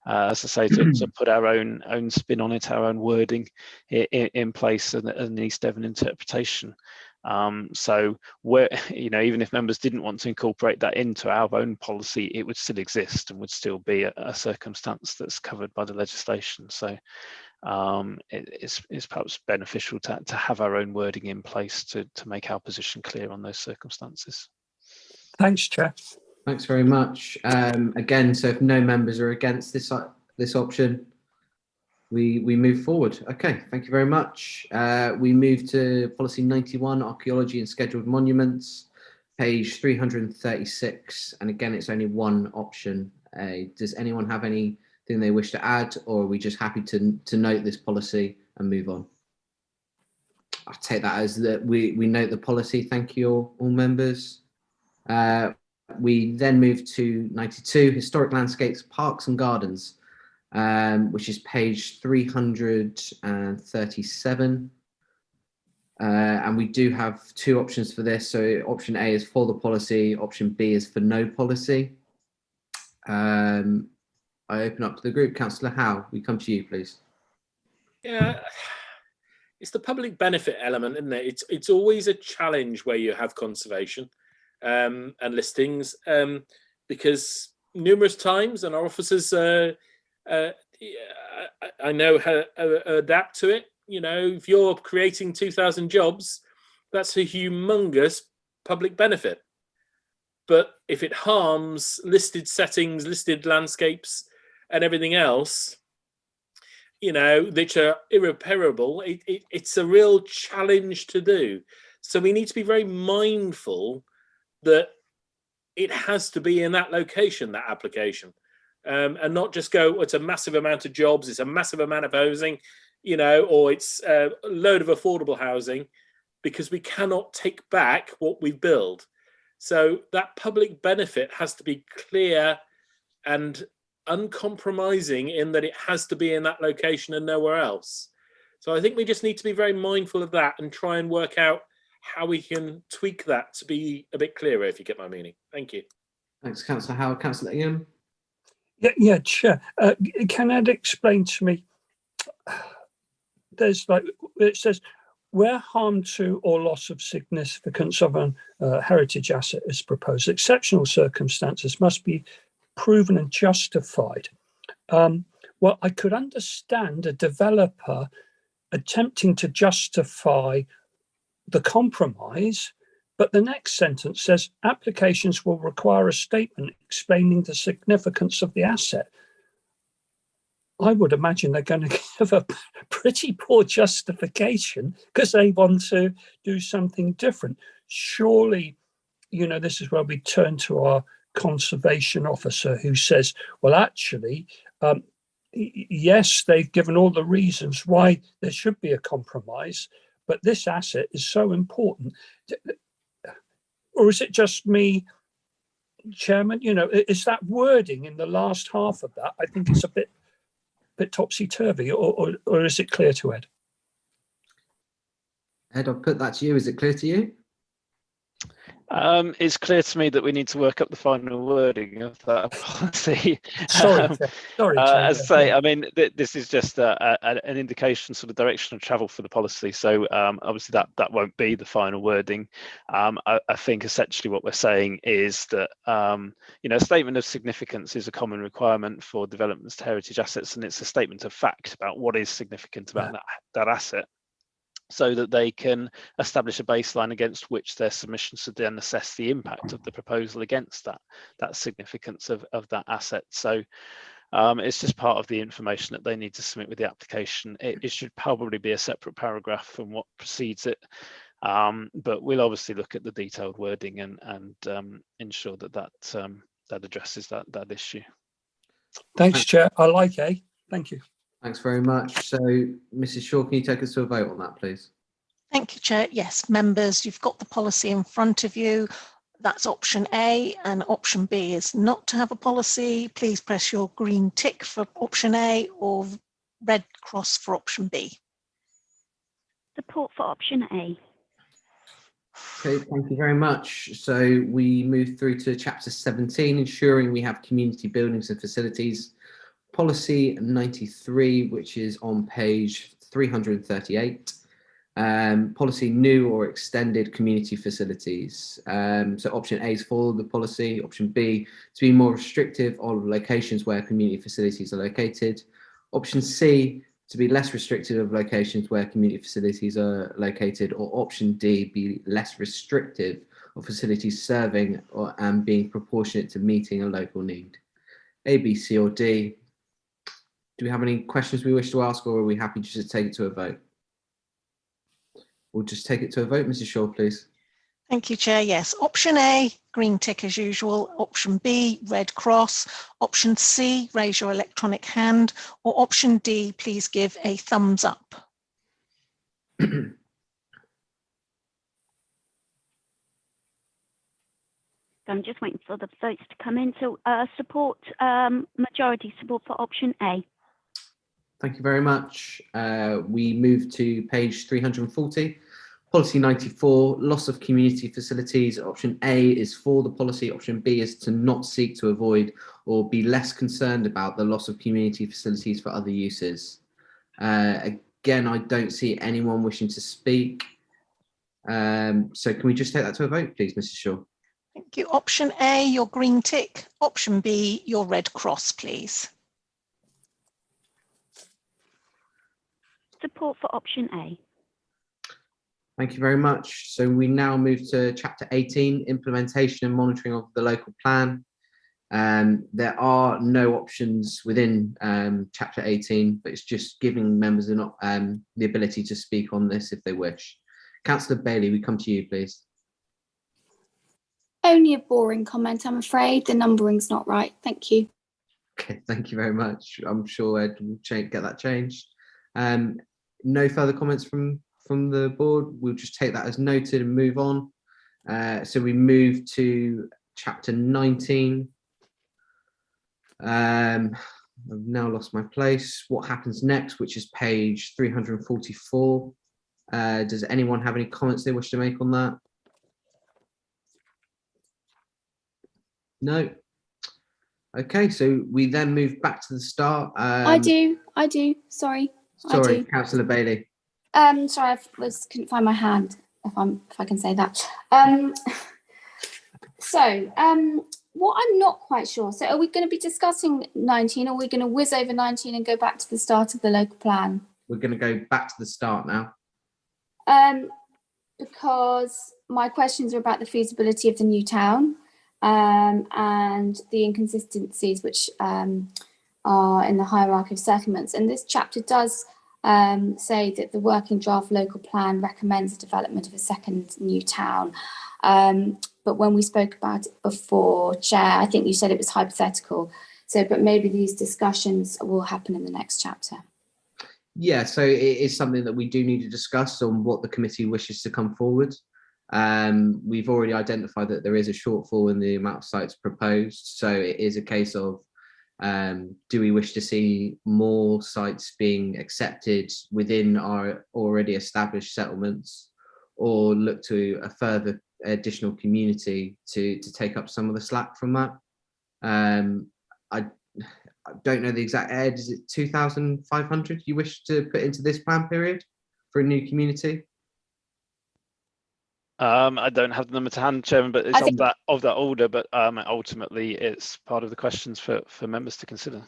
as I say, to put our own spin on it, our own wording in place, and an East Devon interpretation. So where, you know, even if members didn't want to incorporate that into our own policy, it would still exist and would still be a circumstance that's covered by the legislation. So it's perhaps beneficial to have our own wording in place to make our position clear on those circumstances. Thanks, Chair. Thanks very much. Again, so if no members are against this option, we move forward. Okay, thank you very much. We move to policy 91, archaeology and scheduled monuments, page 336. And again, it's only one option. Does anyone have anything they wish to add, or are we just happy to note this policy and move on? I'll take that as that we note the policy. Thank you all members. We then move to 92, historic landscapes, parks and gardens, which is page 337. And we do have two options for this. So option A is for the policy, option B is for no policy. I open up to the group. Councillor Howe, we come to you, please. Yeah, it's the public benefit element, isn't it? It's always a challenge where you have conservation and listings, because numerous times, and our officers, I know how adapt to it. You know, if you're creating 2,000 jobs, that's a humongous public benefit. But if it harms listed settings, listed landscapes, and everything else, you know, which are irreparable, it's a real challenge to do. So we need to be very mindful that it has to be in that location, that application, and not just go, it's a massive amount of jobs, it's a massive amount of housing, you know, or it's a load of affordable housing, because we cannot take back what we build. So that public benefit has to be clear and uncompromising in that it has to be in that location and nowhere else. So I think we just need to be very mindful of that and try and work out how we can tweak that to be a bit clearer, if you get my meaning. Thank you. Thanks, Councillor Howard. Councillor Ingham. Yeah, Chair. Can Ed explain to me? There's like it says, where harm to or loss of significance of an heritage asset is proposed, exceptional circumstances must be proven and justified. Well, I could understand a developer attempting to justify the compromise, but the next sentence says applications will require a statement explaining the significance of the asset. I would imagine they're going to give a pretty poor justification because they want to do something different. Surely, you know, this is where we turn to our conservation officer who says, well, actually, yes, they've given all the reasons why there should be a compromise, but this asset is so important. Or is it just me, Chairman? You know, is that wording in the last half of that? I think it's a bit topsy-turvy, or is it clear to Ed? Ed, I'll put that to you. Is it clear to you? It's clear to me that we need to work up the final wording of that policy. Sorry, as I say, I mean, this is just an indication, sort of direction of travel for the policy. So obviously that won't be the final wording. I think essentially what we're saying is that you know, a statement of significance is a common requirement for developments to heritage assets, and it's a statement of fact about what is significant about that asset, so that they can establish a baseline against which their submissions should then assess the impact of the proposal against that significance of that asset. So it's just part of the information that they need to submit with the application. It should probably be a separate paragraph from what precedes it, but we'll obviously look at the detailed wording and ensure that addresses that issue. Thanks, Chair. I like A. Thank you. Thanks very much. So, Mrs. Shaw, can you take us to a vote on that, please? Thank you, Chair. Yes, members, you've got the policy in front of you. That's option A, and option B is not to have a policy. Please press your green tick for option A or red cross for option B. Support for option A. Okay, thank you very much. So we move through to chapter 17, ensuring we have community buildings and facilities. Policy 93, which is on page 338. Policy new or extended community facilities. So option A is follow the policy. Option B, to be more restrictive on locations where community facilities are located. Option C, to be less restrictive of locations where community facilities are located. Or option D, be less restrictive of facilities serving and being proportionate to meeting a local need. A, B, C, or D. Do we have any questions we wish to ask, or are we happy just to take it to a vote? We'll just take it to a vote. Mrs. Shaw, please. Thank you, Chair. Yes, option A, green tick as usual. Option B, red cross. Option C, raise your electronic hand. Or option D, please give a thumbs up. I'm just waiting for the votes to come in. So majority support for option A. Thank you very much. We move to page 340. Policy 94, loss of community facilities. Option A is for the policy. Option B is to not seek to avoid or be less concerned about the loss of community facilities for other uses. Again, I don't see anyone wishing to speak. So can we just take that to a vote, please, Mrs. Shaw? Thank you. Option A, your green tick. Option B, your red cross, please. Support for option A. Thank you very much. So we now move to chapter 18, implementation and monitoring of the local plan. There are no options within chapter 18, but it's just giving members the ability to speak on this if they wish. Councillor Bailey, we come to you, please. Only a boring comment, I'm afraid. The numbering's not right. Thank you. Okay, thank you very much. I'm sure Ed will get that changed. No further comments from the board. We'll just take that as noted and move on. So we move to chapter 19. I've now lost my place. What happens next, which is page 344. Does anyone have any comments they wish to make on that? No. Okay, so we then move back to the start. I do. Sorry. Sorry, Councillor Bailey. Sorry, couldn't find my hand. If I can say that. What I'm not quite sure. So, are we going to be discussing 19, or are we going to whiz over 19 and go back to the start of the local plan? We're going to go back to the start now. Because my questions are about the feasibility of the new town, and the inconsistencies which are in the hierarchy of settlements. And this chapter does say that the working draft local plan recommends the development of a second new town. But when we spoke about it before, Chair, I think you said it was hypothetical. So, but maybe these discussions will happen in the next chapter. Yeah, so it is something that we do need to discuss on what the committee wishes to come forward. We've already identified that there is a shortfall in the amount of sites proposed. So it is a case of, do we wish to see more sites being accepted within our already established settlements, or look to a further additional community to take up some of the slack from that? I don't know the exact, Ed, is it 2,500 you wish to put into this plan period for a new community? I don't have the number to hand, Chairman, but it's of that order. But ultimately, it's part of the questions for members to consider.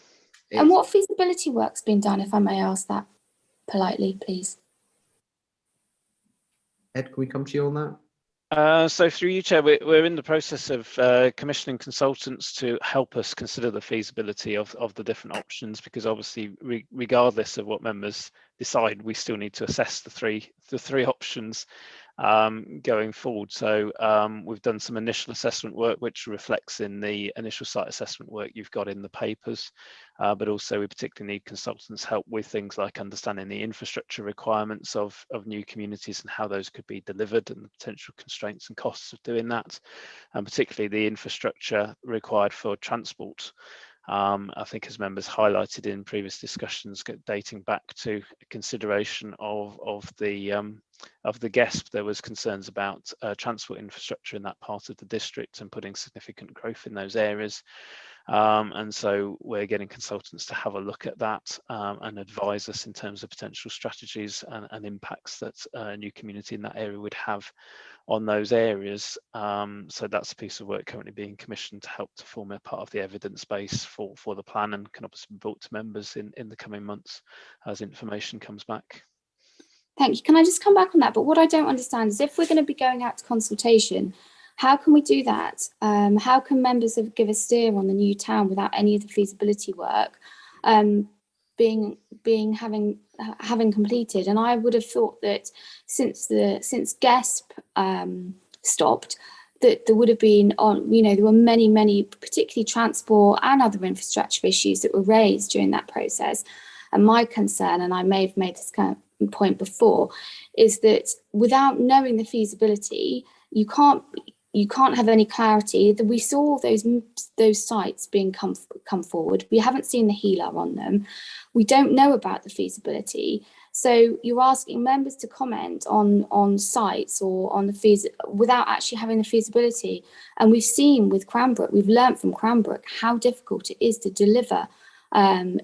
And what feasibility work's been done, if I may ask that politely, please? Ed, can we come to you on that? So through you, Chair, we're in the process of commissioning consultants to help us consider the feasibility of the different options, because obviously, regardless of what members decide, we still need to assess the three options going forward. So we've done some initial assessment work, which reflects in the initial site assessment work you've got in the papers, but also we particularly need consultants' help with things like understanding the infrastructure requirements of new communities and how those could be delivered, and the potential constraints and costs of doing that, and particularly the infrastructure required for transport. I think, as members highlighted in previous discussions dating back to consideration of the GESP, there was concerns about transport infrastructure in that part of the district and putting significant growth in those areas. And so we're getting consultants to have a look at that and advise us in terms of potential strategies and impacts that a new community in that area would have on those areas. So that's a piece of work currently being commissioned to help to form a part of the evidence base for the plan, and can obviously be brought to members in the coming months as information comes back. Thank you. Can I just come back on that? But what I don't understand is, if we're going to be going out to consultation, how can we do that? How can members give a steer on the new town without any of the feasibility work having completed? And I would have thought that since GESP stopped, that there would have been there were many, particularly transport and other infrastructure issues that were raised during that process. And my concern, and I may have made this kind of point before, is that without knowing the feasibility, you can't have any clarity. That we saw those sites being come forward. We haven't seen the HELA on them. We don't know about the feasibility. So you're asking members to comment on sites or on the fees without actually having the feasibility. And we've seen with Cranbrook, we've learned from Cranbrook how difficult it is to deliver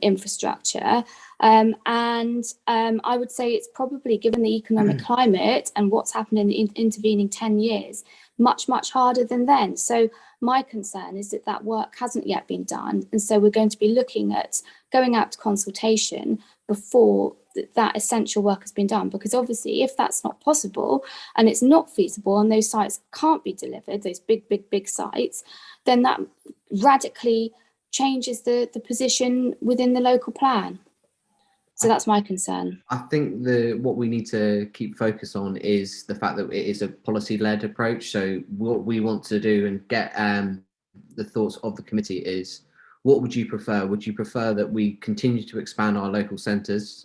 infrastructure. And I would say it's probably, given the economic climate and what's happened in the intervening 10 years, much harder than then. So my concern is that work hasn't yet been done. And so we're going to be looking at going out to consultation before that essential work has been done. Because obviously, if that's not possible and it's not feasible and those sites can't be delivered, those big sites, then that radically changes the position within the local plan. So that's my concern. I think what we need to keep focus on is the fact that it is a policy-led approach. So what we want to do and get the thoughts of the committee is, what would you prefer? Would you prefer that we continue to expand our local centres,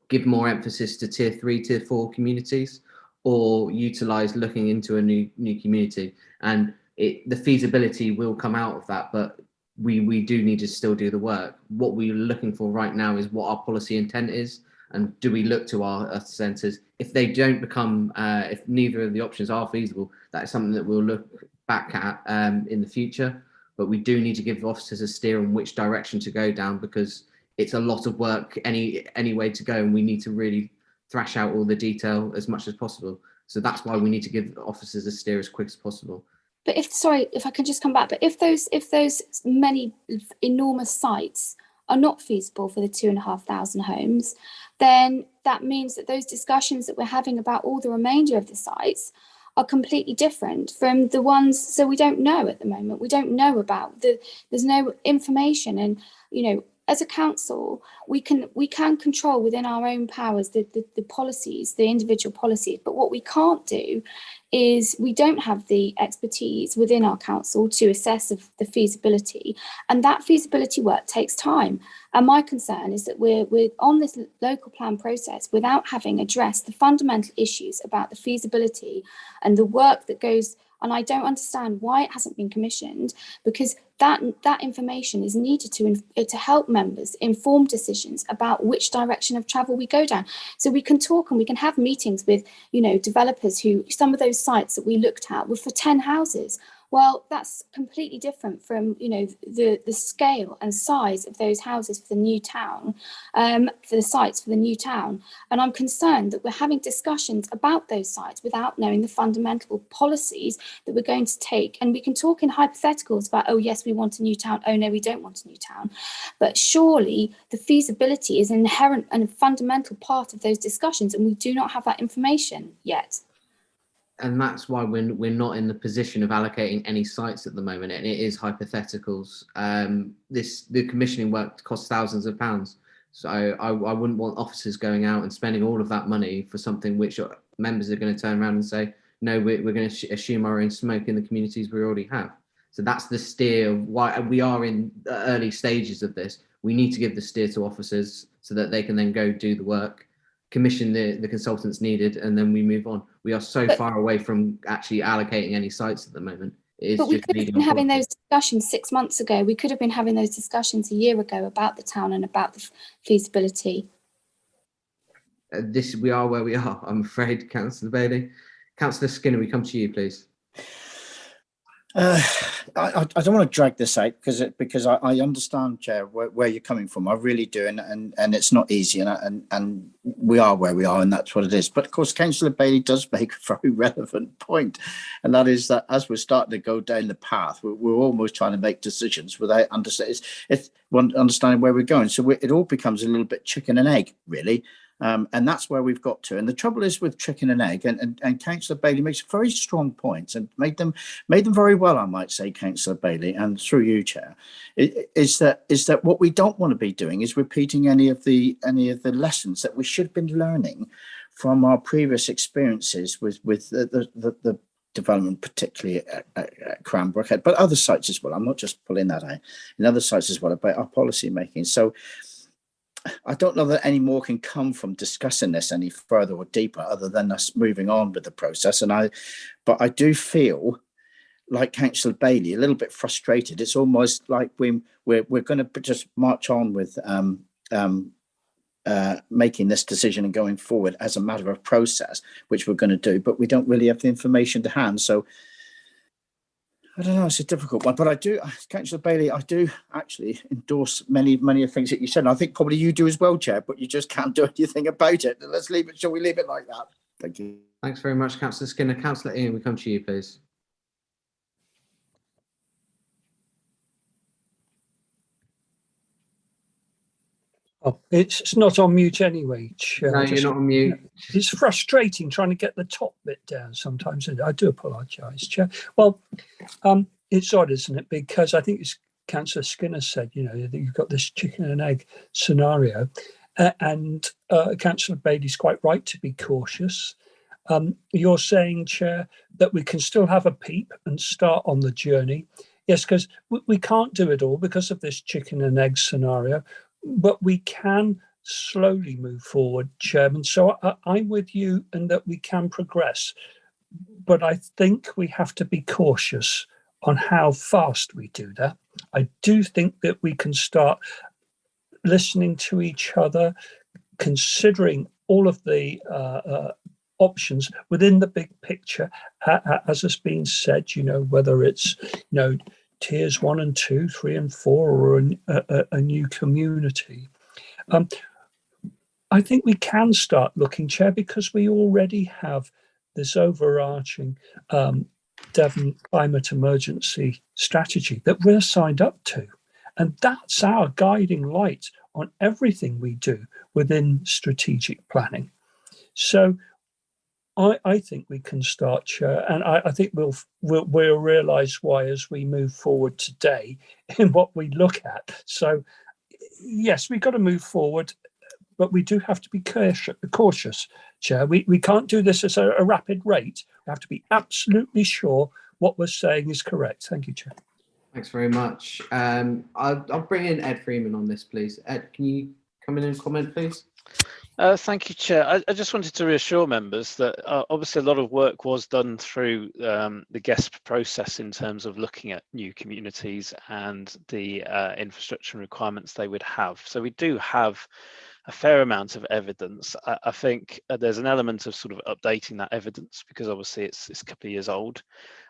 give more emphasis to tier 3, tier 4 communities, or utilise looking into a new community? And the feasibility will come out of that, but we do need to still do the work. What we're looking for right now is what our policy intent is, and do we look to our centres? If they don't become, if neither of the options are feasible, that is something that we'll look back at in the future. But we do need to give officers a steer on which direction to go down, because it's a lot of work any way to go, and we need to really thrash out all the detail as much as possible. So that's why we need to give officers a steer as quick as possible. But if I can just come back, but if those many enormous sites are not feasible for the 2,500 homes, then that means that those discussions that we're having about all the remainder of the sites are completely different from the ones. So we don't know at the moment. We don't know about there's no information, and as a council, we can control within our own powers the policies, the individual policies. But what we can't do is we don't have the expertise within our council to assess the feasibility, and that feasibility work takes time. And my concern is that we're on this local plan process without having addressed the fundamental issues about the feasibility and the work that goes. And I don't understand why it hasn't been commissioned, because that information is needed to help members inform decisions about which direction of travel we go down. So we can talk and we can have meetings with, developers who, some of those sites that we looked at were for 10 houses. Well, that's completely different from, the scale and size of those houses for the new town, for the sites for the new town. And I'm concerned that we're having discussions about those sites without knowing the fundamental policies that we're going to take. And we can talk in hypotheticals about, oh, yes, we want a new town. Oh, no, we don't want a new town. But surely the feasibility is an inherent and a fundamental part of those discussions, and we do not have that information yet. And that's why we're not in the position of allocating any sites at the moment, and it is hypotheticals. The commissioning work costs thousands of pounds, so I wouldn't want officers going out and spending all of that money for something which members are going to turn around and say, no, we're going to assume our own smoke in the communities we already have. So that's the steer of why we are in the early stages of this. We need to give the steer to officers so that they can then go do the work, commission the consultants needed, and then we move on. We are so far away from actually allocating any sites at the moment. But we could have been having those discussions 6 months ago. We could have been having those discussions a year ago about the town and about the feasibility. We are where we are, I'm afraid, Councillor Bailey. Councillor Skinner, we come to you, please. I don't want to drag this out because I understand, Chair, where you're coming from. I really do, and it's not easy, and we are where we are, and that's what it is. But of course, Councillor Bailey does make a very relevant point, and that is that as we're starting to go down the path, we're almost trying to make decisions without understanding where we're going. So it all becomes a little bit chicken and egg, really. And that's where we've got to. And the trouble is with chicken and egg, and Councillor Bailey makes very strong points and made them very well, I might say, Councillor Bailey, and through you, Chair, is that what we don't want to be doing is repeating any of the lessons that we should have been learning from our previous experiences with the development, particularly at Cranbrook, but other sites as well. I'm not just pulling that out, in other sites as well, about our policy making. So I don't know that any more can come from discussing this any further or deeper, other than us moving on with the process. But I do feel, like Councillor Bailey, a little bit frustrated. It's almost like we're going to just march on with making this decision and going forward as a matter of process, which we're going to do, but we don't really have the information to hand. So I don't know, it's a difficult one, but I do, Councillor Bailey, I do actually endorse many of the things that you said. And I think probably you do as well, Chair, but you just can't do anything about it. Let's leave it. Shall we leave it like that? Thank you. Thanks very much, Councillor Skinner. Councillor Ian, we come to you, please. Oh, it's not on mute anyway, Chair. No, you're not on mute. It's frustrating trying to get the top bit down sometimes. I do apologise, Chair. Well, it's odd, isn't it? Because I think it's Councillor Skinner said, that you've got this chicken and egg scenario, and Councillor Bailey's quite right to be cautious. You're saying, Chair, that we can still have a peep and start on the journey. Yes, because we can't do it all because of this chicken and egg scenario. But we can slowly move forward, Chairman. So I'm with you in that we can progress. But I think we have to be cautious on how fast we do that. I do think that we can start listening to each other, considering all of the options within the big picture, as has been said, whether it's, tiers 1 and 2, 3 and 4, or a new community. I think we can start looking, Chair, because we already have this overarching Devon climate emergency strategy that we're signed up to. And that's our guiding light on everything we do within strategic planning. So I think we can start, Chair, and I think we'll realise why as we move forward today in what we look at. So yes, we've got to move forward, but we do have to be cautious, Chair. We can't do this at a rapid rate. We have to be absolutely sure what we're saying is correct. Thank you, Chair. Thanks very much. I'll bring in Ed Freeman on this, please. Ed, can you come in and comment, please? Thank you, Chair. I just wanted to reassure members that obviously a lot of work was done through the GESP process in terms of looking at new communities and the infrastructure requirements they would have. So we do have a fair amount of evidence. I think there's an element of sort of updating that evidence because obviously it's a couple of years old,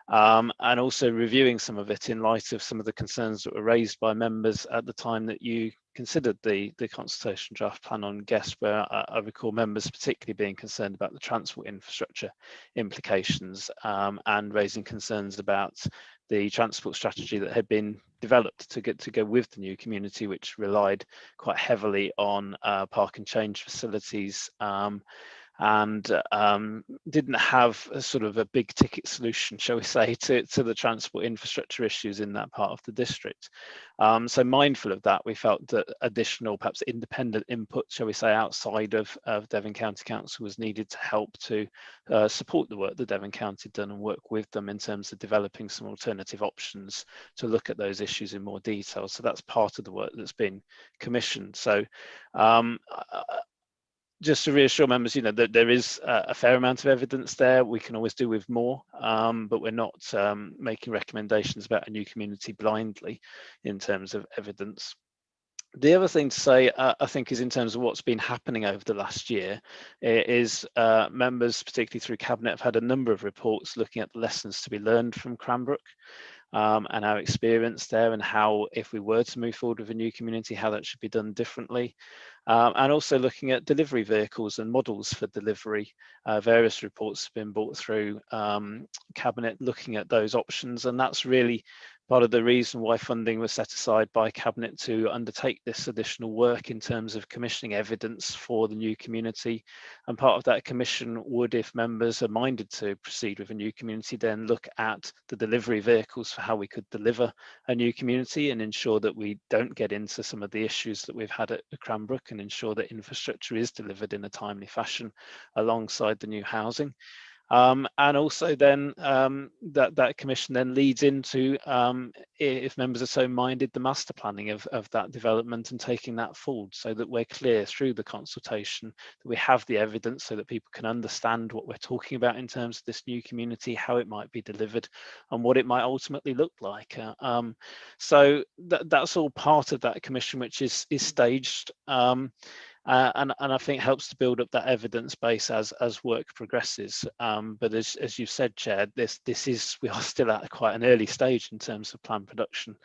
and also reviewing some of it in light of some of the concerns that were raised by members at the time that you considered the consultation draft plan on GESP, where I recall members particularly being concerned about the transport infrastructure implications and raising concerns about the transport strategy that had been developed to go with the new community, which relied quite heavily on park and change facilities and didn't have a sort of a big ticket solution, shall we say, to the transport infrastructure issues in that part of the district. So mindful of that, we felt that additional, perhaps independent input, shall we say, outside of Devon County Council was needed to help to support the work that Devon County had done and work with them in terms of developing some alternative options to look at those issues in more detail. So that's part of the work that's been commissioned. So just to reassure members, that there is a fair amount of evidence there. We can always do with more, but we're not making recommendations about a new community blindly in terms of evidence. The other thing to say, I think, is in terms of what's been happening over the last year, is members, particularly through Cabinet, have had a number of reports looking at the lessons to be learned from Cranbrook. And our experience there, and how, if we were to move forward with a new community, how that should be done differently. And also looking at delivery vehicles and models for delivery. Various reports have been brought through Cabinet looking at those options, and that's really part of the reason why funding was set aside by Cabinet to undertake this additional work in terms of commissioning evidence for the new community. And part of that commission would, if members are minded to proceed with a new community, then look at the delivery vehicles for how we could deliver a new community and ensure that we don't get into some of the issues that we've had at Cranbrook, and ensure that infrastructure is delivered in a timely fashion alongside the new housing. And also then that commission then leads into, if members are so minded, the master planning of that development and taking that forward, so that we're clear through the consultation that we have the evidence so that people can understand what we're talking about in terms of this new community, how it might be delivered and what it might ultimately look like. So that's all part of that commission, which is staged. And I think helps to build up that evidence base as work progresses. But as you've said, Chair, we are still at quite an early stage in terms of plan production,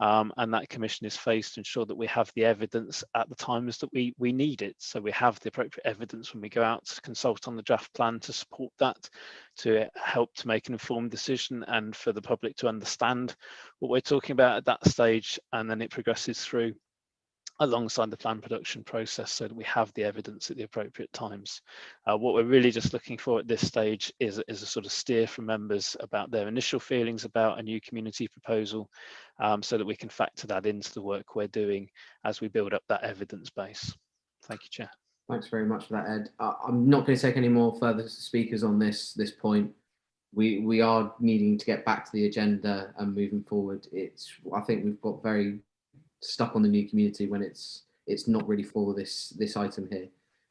and that commission is phased to ensure that we have the evidence at the times that we need it. So we have the appropriate evidence when we go out to consult on the draft plan to support that, to help to make an informed decision, and for the public to understand what we're talking about at that stage, and then it progresses through alongside the plan production process, so that we have the evidence at the appropriate times. What we're really just looking for at this stage is a sort of steer from members about their initial feelings about a new community proposal, so that we can factor that into the work we're doing as we build up that evidence base. Thank you, Chair. Thanks very much for that, Ed. I'm not going to take any more further speakers on this point. We are needing to get back to the agenda and moving forward. I think we've got very stuck on the new community when it's not really for this item here.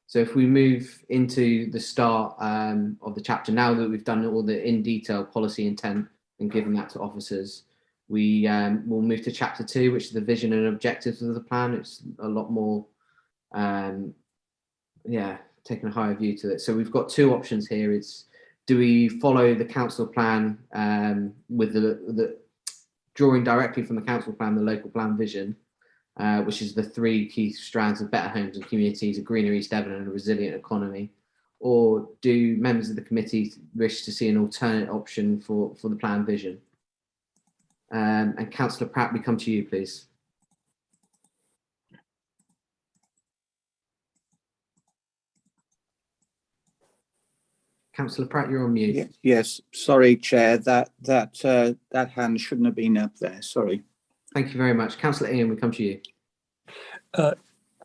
So if we move into the start of the chapter, now that we've done all the in detail policy intent and given that to officers. We will move to chapter 2, which is the vision and objectives of the plan. It's a lot more, taking a higher view to it. So we've got two options here. It's, do we follow the council plan with the drawing directly from the council plan, the local plan vision, which is the three key strands of better homes and communities, a greener East Devon and a resilient economy? Or do members of the committee wish to see an alternate option for the plan vision? And Councillor Pratt, we come to you, please. Councillor Pratt, you're on mute. Yes, sorry, Chair, that hand shouldn't have been up there. Sorry. Thank you very much. Councillor Ian, we come to you.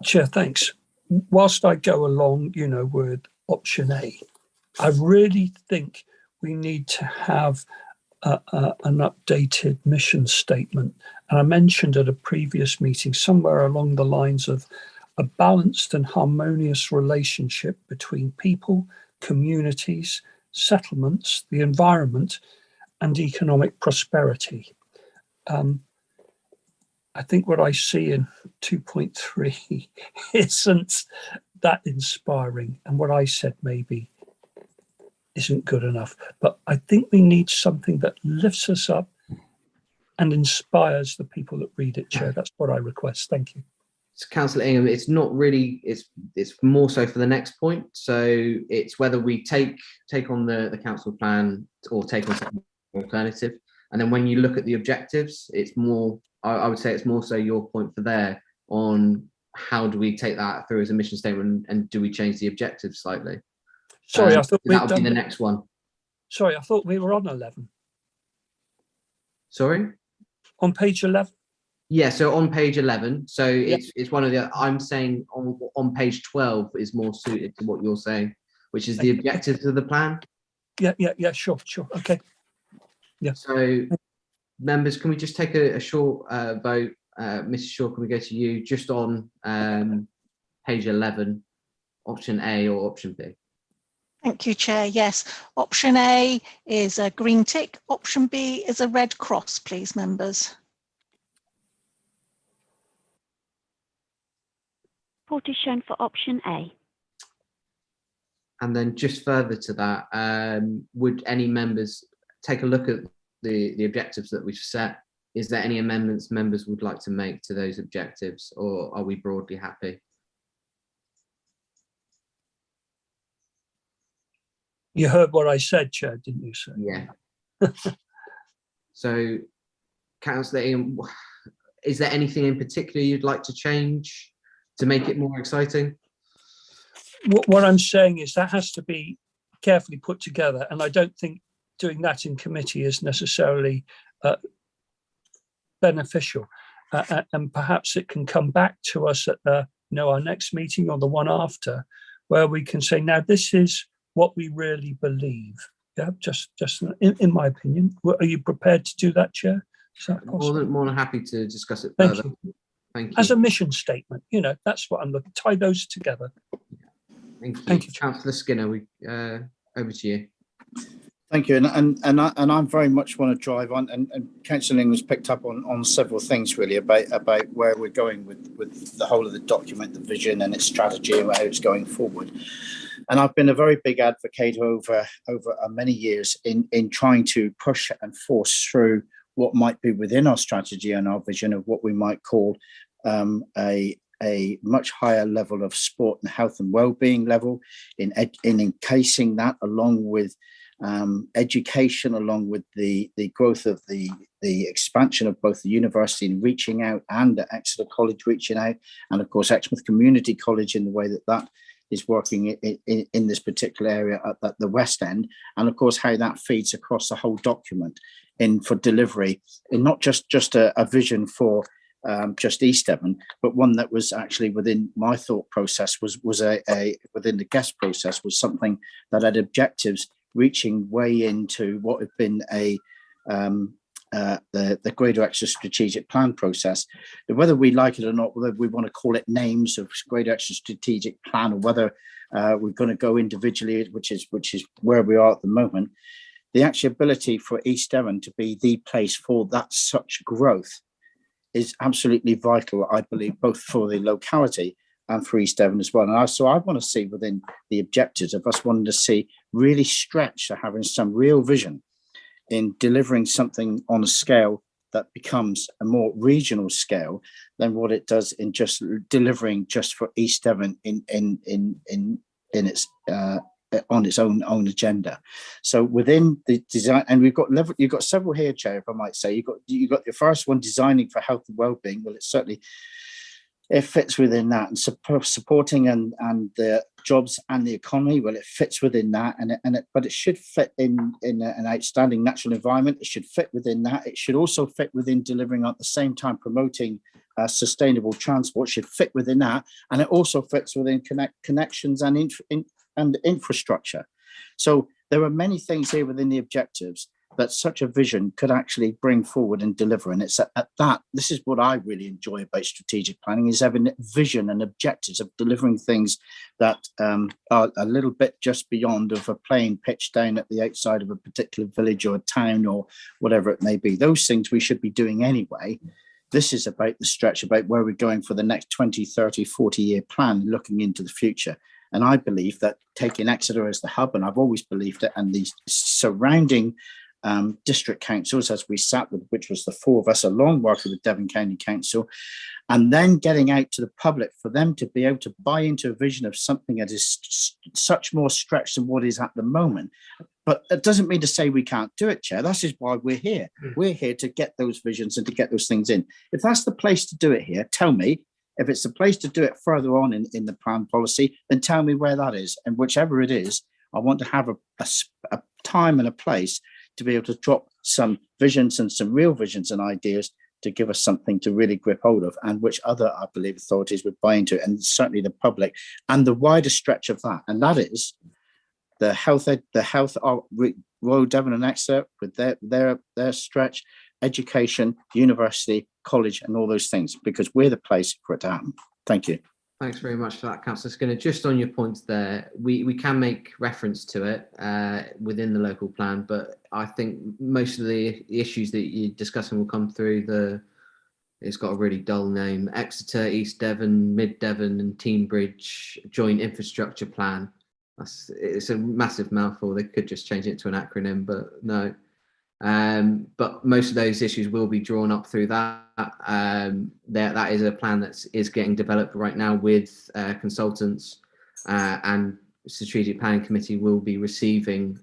Chair, thanks. Whilst I go along, with option A, I really think we need to have an updated mission statement. And I mentioned at a previous meeting somewhere along the lines of a balanced and harmonious relationship between people, communities, settlements, the environment, and economic prosperity. I think what I see in 2.3 isn't that inspiring, and what I said maybe isn't good enough. But I think we need something that lifts us up and inspires the people that read it, Chair. That's what I request. Thank you. So, Councillor Ingham, it's not really, it's more so for the next point. So it's whether we take on the council plan or take on something alternative. And then when you look at the objectives, it's more, I would say it's more so your point for there on how do we take that through as a mission statement, and do we change the objectives slightly? Sorry, I thought that would be the next one. Sorry, I thought we were on 11. Sorry? On page 11? Yeah, so on page 11. So it's one of the, I'm saying on page 12 is more suited to what you're saying, which is the objectives of the plan. Yeah, sure. Okay. Yeah. So members, can we just take a short vote? Mrs. Shaw, can we go to you just on page 11, option A or option B? Thank you, Chair. Yes, option A is a green tick. Option B is a red cross, please, members. Support is shown for option A. And then just further to that, would any members take a look at the objectives that we've set? Is there any amendments members would like to make to those objectives, or are we broadly happy? You heard what I said, Chair, didn't you, sir? Yeah. So, Councillor Ian, is there anything in particular you'd like to change to make it more exciting? What I'm saying is that has to be carefully put together, and I don't think doing that in committee is necessarily beneficial. And perhaps it can come back to us at our next meeting or the one after, where we can say, now this is what we really believe. Yeah, just in my opinion. Are you prepared to do that, Chair? Is that possible? More than happy to discuss it further. Thank you. As a mission statement, that's what I'm looking. Tie those together. Thank you. Councillor Skinner, over to you. Thank you, and I very much want to drive on, and Councillor Ling has picked up on several things really about where we're going with the whole of the document, the vision and its strategy and how it's going forward. And I've been a very big advocate over many years in trying to push and force through what might be within our strategy and our vision of what we might call a much higher level of sport and health and well-being level, in encasing that along with education, along with the growth of the expansion of both the university and reaching out, and Exeter College reaching out, and of course Exmouth Community College in the way that is working in this particular area at the West End, and of course how that feeds across the whole document for delivery, and not just a vision for just East Devon, but one that was actually within my thought process, was within the guest process, was something that had objectives reaching way into what had been the Greater Exeter Strategic Plan process. Whether we like it or not, whether we want to call it names of Greater Exeter Strategic Plan, or whether we're going to go individually, which is where we are at the moment, the actual ability for East Devon to be the place for that such growth is absolutely vital, I believe, both for the locality and for East Devon as well. And so I want to see within the objectives of us wanting to see really stretch to having some real vision in delivering something on a scale that becomes a more regional scale than what it does in just delivering just for East Devon in its on its own agenda. So within the design, and you've got several here, Chair, if I might say. You've got your first one, designing for health and well-being. Well, it fits within that, and supporting and the jobs and the economy. Well, it fits within that, but it should fit in an outstanding natural environment. It should fit within that. It should also fit within delivering at the same time promoting sustainable transport. It should fit within that, and it also fits within connections and infrastructure. So there are many things here within the objectives that such a vision could actually bring forward and deliver. And it's at that, this is what I really enjoy about strategic planning, is having vision and objectives of delivering things that are a little bit just beyond of a playing pitch down at the outside of a particular village or a town or whatever it may be. Those things we should be doing anyway. This is about the stretch, about where we're going for the next 20, 30, 40-year plan, looking into the future. And I believe that taking Exeter as the hub, and I've always believed it, and the surrounding district councils, as we sat with, which was the four of us, along working with Devon County Council, and then getting out to the public for them to be able to buy into a vision of something that is such more stretched than what is at the moment. But it doesn't mean to say we can't do it, Chair. That is why we're here. We're here to get those visions and to get those things in. If that's the place to do it here, tell me. If it's the place to do it further on in the plan policy, then tell me where that is. And whichever it is, I want to have a time and a place to be able to drop some visions and some real visions and ideas to give us something to really grip hold of, and which other, I believe, authorities would buy into, and certainly the public, and the wider stretch of that. And that is the health Royal Devon and Exeter with their stretch, education, university, college, and all those things, because we're the place for it to happen. Thank you. Thanks very much for that, Councillor Skinner. Just on your points there, we can make reference to it within the local plan, but I think most of the issues that you're discussing will come through it's got a really dull name, Exeter, East Devon, Mid Devon and Teambridge Joint Infrastructure Plan. It's a massive mouthful. They could just change it to an acronym, but no. But most of those issues will be drawn up through that. That is a plan that is getting developed right now with consultants, and Strategic Planning Committee will be receiving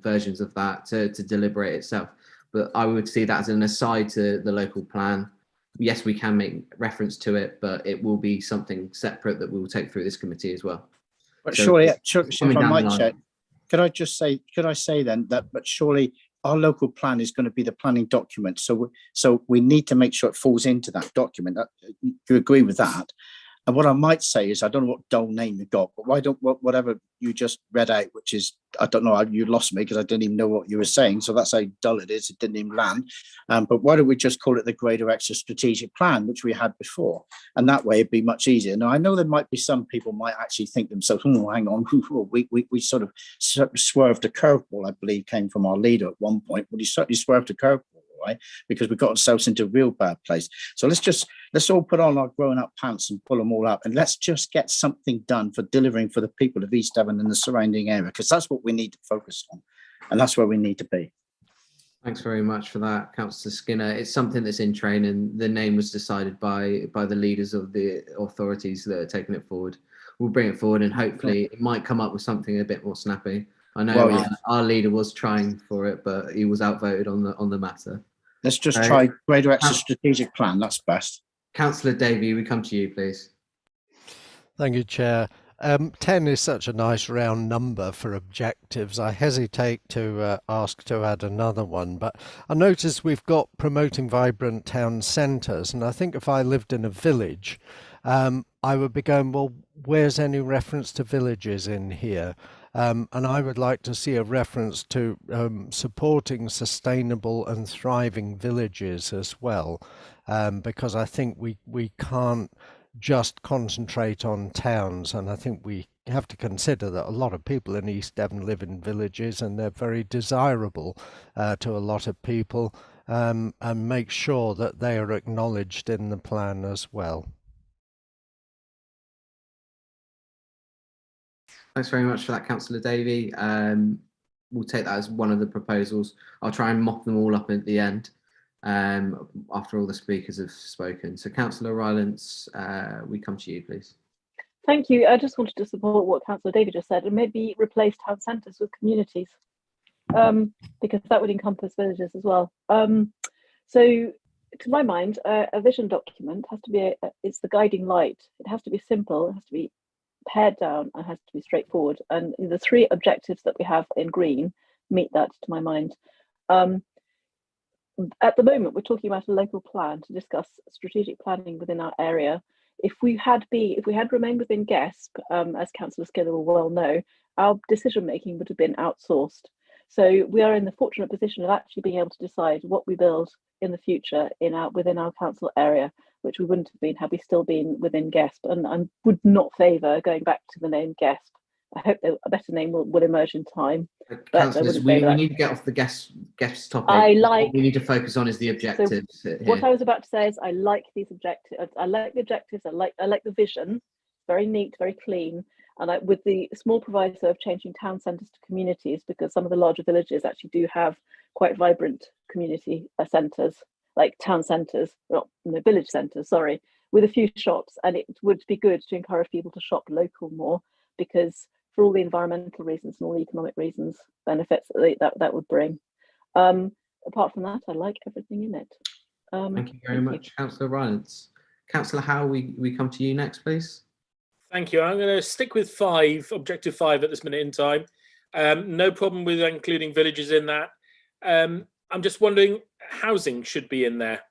versions of that to deliberate itself. But I would see that as an aside to the local plan. Yes, we can make reference to it, but it will be something separate that we will take through this committee as well. But so surely, if I might check, could I say then that, but surely our local plan is going to be the planning document. So we need to make sure it falls into that document. You agree with that? And what I might say is, I don't know what dull name you got, but why don't whatever you just read out, which is, I don't know, you lost me because I didn't even know what you were saying. So that's how dull it is. It didn't even land. But why don't we just call it the Greater Exeter Strategic Plan, which we had before? And that way it'd be much easier. Now, I know there might be some people might actually think themselves, oh, hang on, we sort of swerved a curveball, I believe, came from our leader at one point, but he certainly swerved a curveball. Right? Because we got ourselves into a real bad place. So let's all put on our grown up pants and pull them all up, and let's just get something done for delivering for the people of East Devon and the surrounding area, because that's what we need to focus on, and that's where we need to be. Thanks very much for that, Councillor Skinner. It's something that's in train, and the name was decided by the leaders of the authorities that are taking it forward. We'll bring it forward, and hopefully it might come up with something a bit more snappy. I know our leader was trying for it, but he was outvoted on the matter. Let's just try Greater Exeter Strategic Plan. That's best. Councillor Davey, we come to you, please. Thank you, Chair. 10 is such a nice round number for objectives. I hesitate to ask to add another one, but I notice we've got promoting vibrant town centres, and I think if I lived in a village, I would be going, well, where's any reference to villages in here? And I would like to see a reference to supporting sustainable and thriving villages as well, because I think we can't just concentrate on towns. And I think we have to consider that a lot of people in East Devon live in villages, and they're very desirable to a lot of people, and make sure that they are acknowledged in the plan as well. Thanks very much for that, Councillor Davey. We'll take that as one of the proposals. I'll try and mop them all up at the end after all the speakers have spoken. So Councillor Rylance, we come to you, please. Thank you. I just wanted to support what Councillor Davey just said and maybe replace town centres with communities, because that would encompass villages as well. So to my mind, a vision document has to be, it's the guiding light. It has to be simple, it has to be pared down, and has to be straightforward. And the 3 objectives that we have in green meet that, to my mind. At the moment, we're talking about a local plan to discuss strategic planning within our area. If we had remained within GESP, as Councillor Skinner will well know, our decision making would have been outsourced. So we are in the fortunate position of actually being able to decide what we build in the future within our council area, which we wouldn't have been had we still been within GESP, and would not favour going back to the name GESP. I hope a better name will emerge in time. Councillors, we need to get off the GESP topic. What we need to focus on is the objectives. So what I was about to say is I like these objectives. I like the objectives. I like the vision. Very neat, very clean. And with the small proviso of changing town centres to communities, because some of the larger villages actually do have quite vibrant community centres, like town centres, village centres, sorry, with a few shops. And it would be good to encourage people to shop local more, because for all the environmental reasons and all the economic reasons, benefits that would bring. Apart from that, I like everything in it. Thank you very much, Councillor Rylance. Councillor Howe, we come to you next, please. Thank you. I'm going to stick with objective 5 at this minute in time. No problem with including villages in that. I'm just wondering, housing should be in there,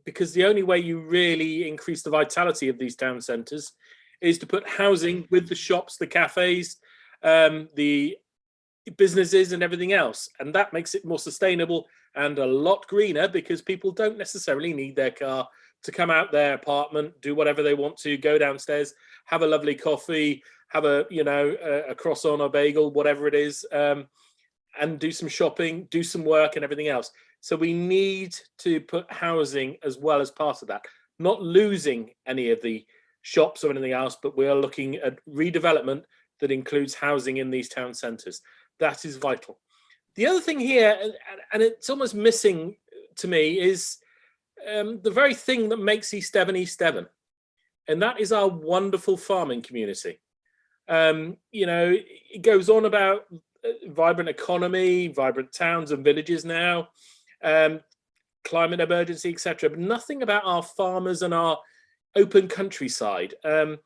because the only way you really increase the vitality of these town centres is to put housing with the shops, the cafes, the businesses and everything else. And that makes it more sustainable and a lot greener, because people don't necessarily need their car to come out their apartment, do whatever they want to, go downstairs, have a lovely coffee, have a croissant or bagel, whatever it is, and do some shopping, do some work and everything else. So we need to put housing as well as part of that, not losing any of the shops or anything else, but we are looking at redevelopment that includes housing in these town centres. That is vital. The other thing here, and it's almost missing to me, is the very thing that makes East Devon East Devon, and that is our wonderful farming community. It goes on about vibrant economy, vibrant towns and villages now, climate emergency, etc., but nothing about our farmers and our open countryside. And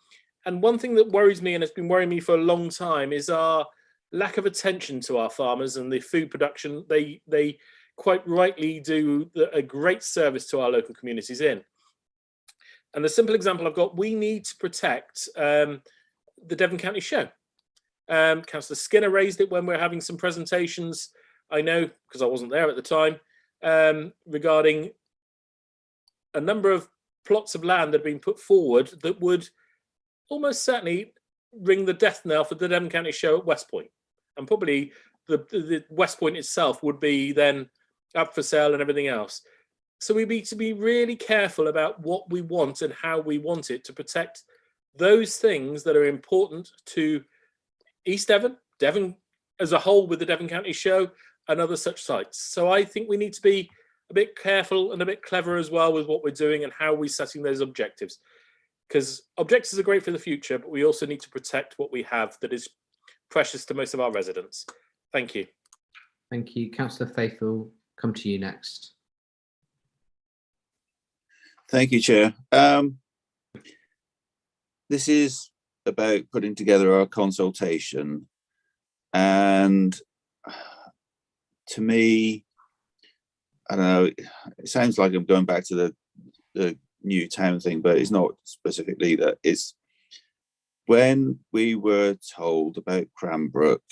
one thing that worries me, and has been worrying me for a long time, is our lack of attention to our farmers and the food production they quite rightly do a great service to our local communities in. And the simple example I've got, we need to protect the Devon County Show. Councillor Skinner raised it when we were having some presentations, I know, because I wasn't there at the time, regarding a number of plots of land that have been put forward that would almost certainly ring the death knell for the Devon County Show at West Point. And probably the West Point itself would be then up for sale and everything else. So we need to be really careful about what we want and how we want it to protect those things that are important to East Devon, Devon as a whole with the Devon County Show and other such sites. So I think we need to be a bit careful and a bit clever as well with what we're doing and how we're setting those objectives. Because objectives are great for the future, but we also need to protect what we have that is precious to most of our residents. Thank you. Thank you. Councillor Faithful, come to you next. Thank you, Chair. This is about putting together our consultation, and to me, I don't know, it sounds like I'm going back to the new town thing, but it's not specifically that. It's when we were told about Cranbrook,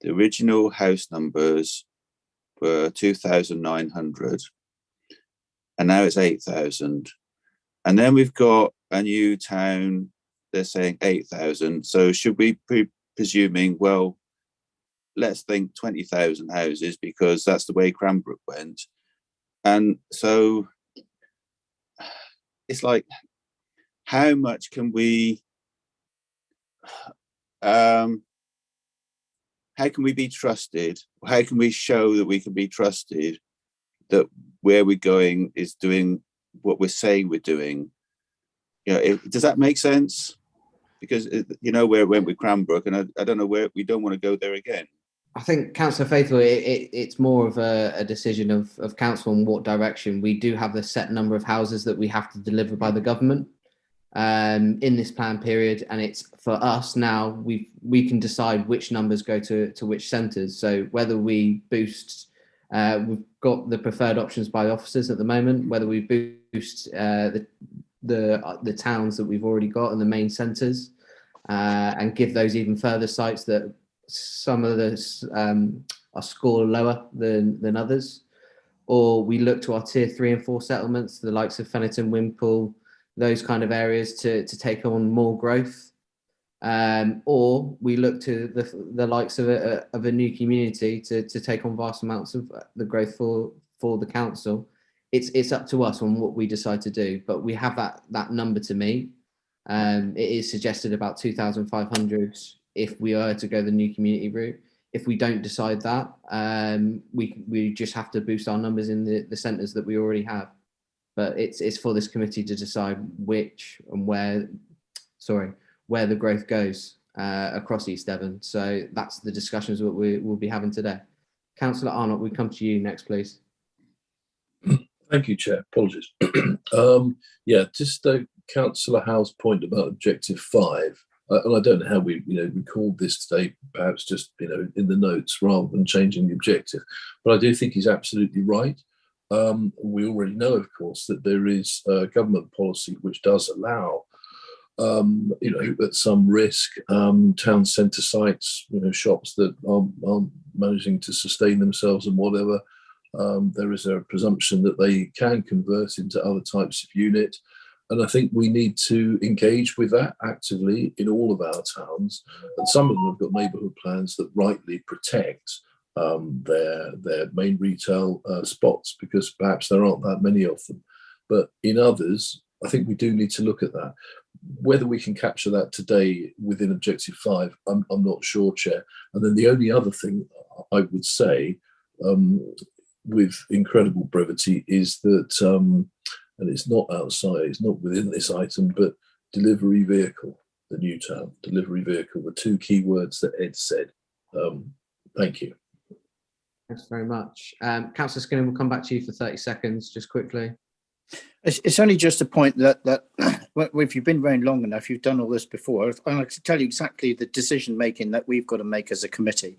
the original house numbers were 2,900 and now it's 8,000. And then we've got a new town, they're saying 8,000. So should we be presuming, well, let's think 20,000 houses because that's the way Cranbrook went. And so it's like, how much can we, how can we be trusted? How can we show that we can be trusted, that where we're going is doing what we're saying we're doing? You know, does that make sense? Because you know where it went with Cranbrook, and I don't know where we don't want to go there again. I think Councillor Faithful, it's more of a decision of council on what direction. We do have a set number of houses that we have to deliver by the government in this plan period, and it's for us now. We can decide which numbers go to which centres. So whether we boost, we've got the preferred options by officers at the moment. Whether we boost the towns that we've already got and the main centres, and give those even further sites that some of those are score lower than others, or we look to our tier 3 and 4 settlements, the likes of Fennerton, Wimpole, those kind of areas to take on more growth, or we look to the likes of a new community to take on vast amounts of the growth for the council. It's up to us on what we decide to do, but we have that number to meet. It is suggested about 2,500 if we are to go the new community route. If we don't decide that, we just have to boost our numbers in the centres that we already have. But it's for this committee to decide which and where the growth goes across East Devon. So that's the discussions that we'll be having today. Councillor Arnott, we come to you next, please. Thank you, Chair. Apologies. Yeah, just Councillor Howe's point about Objective 5, and I don't know how we recalled this today, perhaps just in the notes rather than changing the objective, but I do think he's absolutely right. We already know, of course, that there is a government policy which does allow, at some risk, town centre sites, shops that aren't managing to sustain themselves and whatever. There is a presumption that they can convert into other types of unit. And I think we need to engage with that actively in all of our towns. And some of them have got neighbourhood plans that rightly protect their main retail spots, because perhaps there aren't that many of them. But in others, I think we do need to look at that. Whether we can capture that today within Objective 5, I'm not sure, Chair. And then the only other thing I would say, with incredible brevity, is that, and it's not outside, it's not within this item, but delivery vehicle, the new town, delivery vehicle, the two key words that Ed said. Thank you. Thanks very much. Councillor Skinner, we'll come back to you for 30 seconds, just quickly. It's only just a point that if you've been around long enough, you've done all this before. I'd like to tell you exactly the decision making that we've got to make as a committee.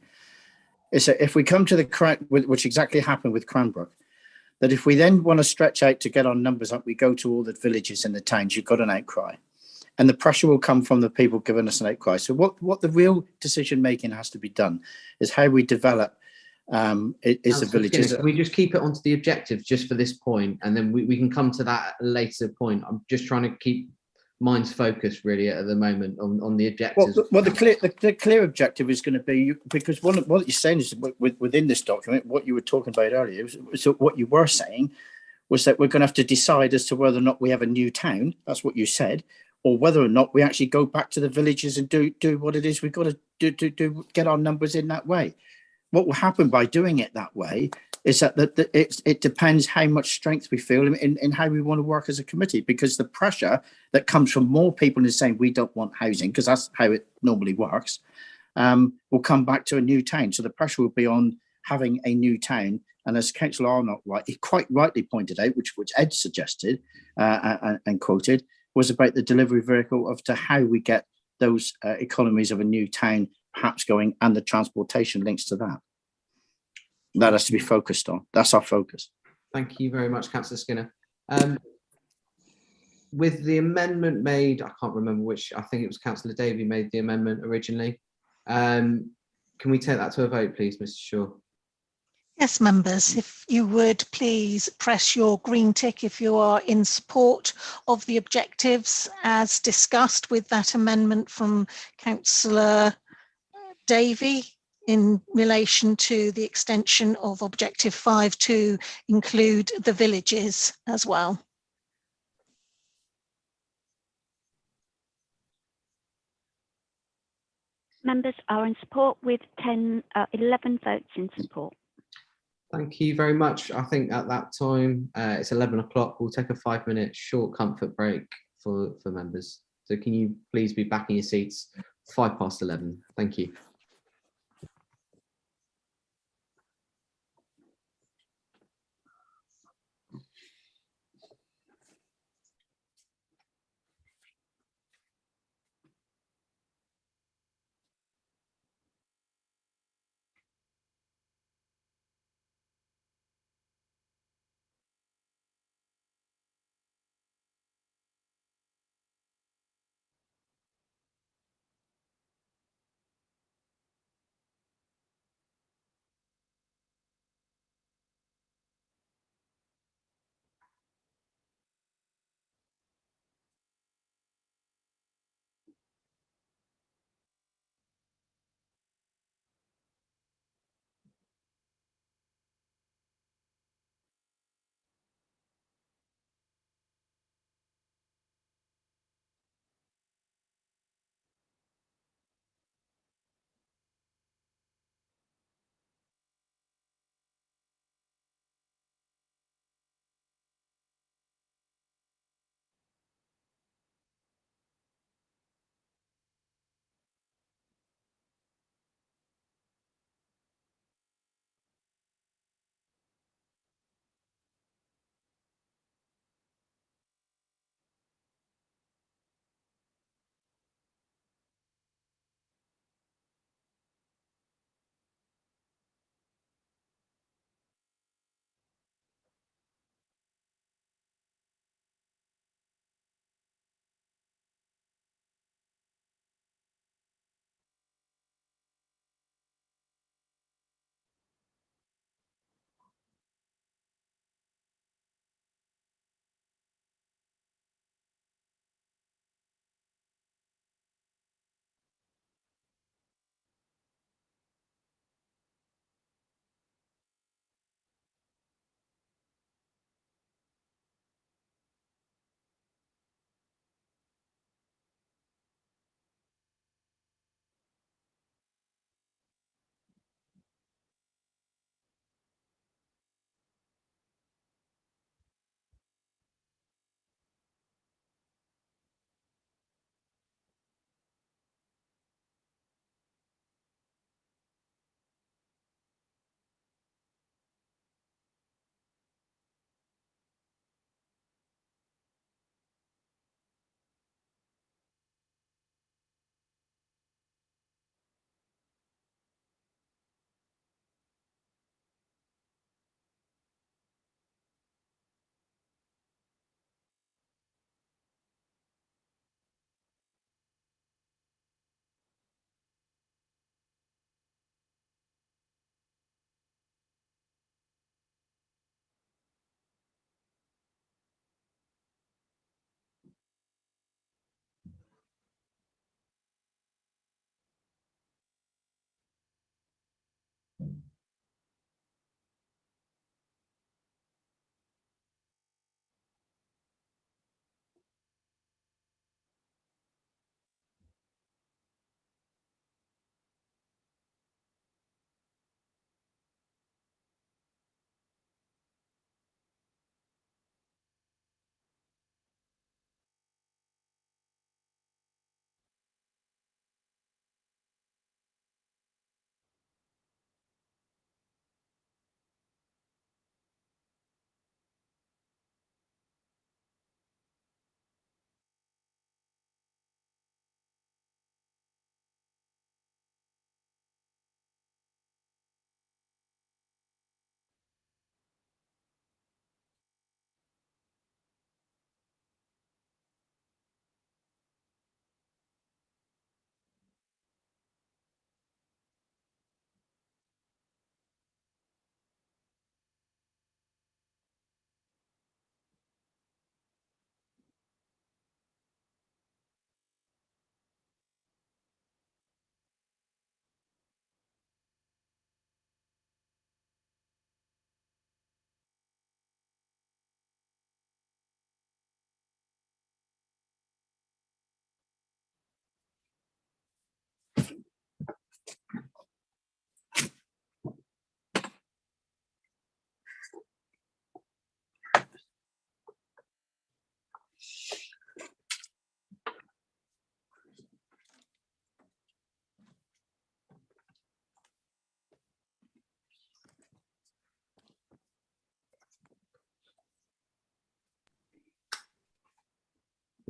Is that if we come to the correct, which exactly happened with Cranbrook, that if we then want to stretch out to get our numbers up, we go to all the villages and the towns, you've got an outcry. And the pressure will come from the people giving us an outcry. So what the real decision making has to be done is how we develop is the villages. Skinner, can we just keep it onto the objectives just for this point, and then we can come to that at a later point? I'm just trying to keep minds focused really at the moment on the objectives. Well, the clear objective is going to be, because what you're saying is within this document, what you were talking about earlier, so what you were saying was that we're going to have to decide as to whether or not we have a new town. That's what you said, or whether or not we actually go back to the villages and do what it is we've got to do, get our numbers in that way. What will happen by doing it that way is that it depends how much strength we feel in how we want to work as a committee, because the pressure that comes from more people in saying we don't want housing, because that's how it normally works, will come back to a new town. So the pressure will be on having a new town. And as Councillor Arnott quite rightly pointed out, which Ed suggested and quoted, was about the delivery vehicle of to how we get those economies of a new town perhaps going, and the transportation links to that. That has to be focused on. That's our focus. Thank you very much, Councillor Skinner. With the amendment made, I can't remember which, I think it was Councillor Davey made the amendment originally. Can we take that to a vote, please, Mr. Shaw? Yes, members, if you would please press your green tick if you are in support of the objectives as discussed with that amendment from Councillor Davey in relation to the extension of objective 5 to include the villages as well. Members are in support with 11 votes in support. Thank you very much. I think at that time, it's 11 o'clock. We'll take a 5-minute short comfort break for members. So can you please be back in your seats 11:05. Thank you.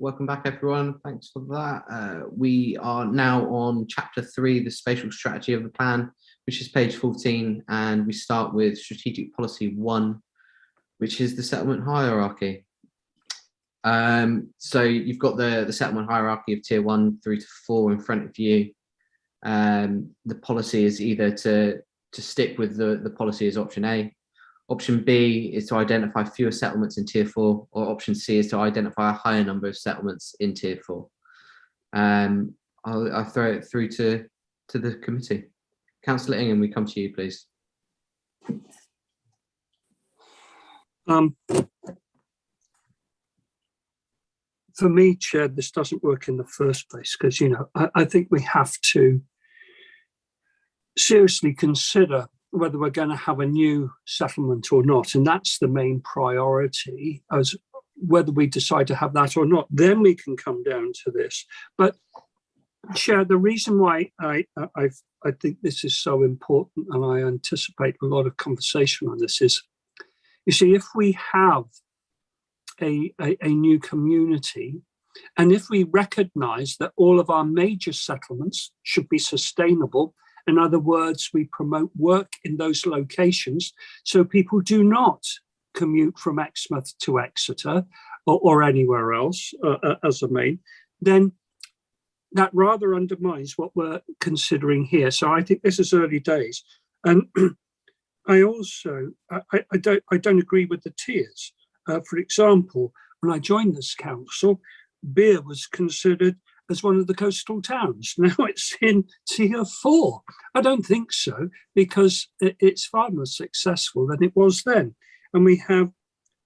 Welcome back, everyone. Thanks for that. We are now on chapter 3, the spatial strategy of the plan, which is page 14, and we start with strategic policy 1, which is the settlement hierarchy. So you've got the settlement hierarchy of tier 1 through to 4 in front of you. The policy is either to stick with the policy as option A. Option B is to identify fewer settlements in tier 4, or option C is to identify a higher number of settlements in tier 4. I'll throw it through to the committee. Councillor Ingham, we come to you, please. For me, Chair, this doesn't work in the first place because, I think we have to seriously consider whether we're going to have a new settlement or not. And that's the main priority, as whether we decide to have that or not. Then we can come down to this. But Chair, the reason why I think this is so important, and I anticipate a lot of conversation on this, is, you see, if we have a new community, and if we recognise that all of our major settlements should be sustainable, in other words, we promote work in those locations so people do not commute from Exmouth to Exeter or anywhere else as a main, then that rather undermines what we're considering here. So I think this is early days. And I also, I don't agree with the tiers. For example, when I joined this council, Beer was considered as one of the coastal towns. Now it's in tier 4. I don't think so, because it's far more successful than it was then. And we have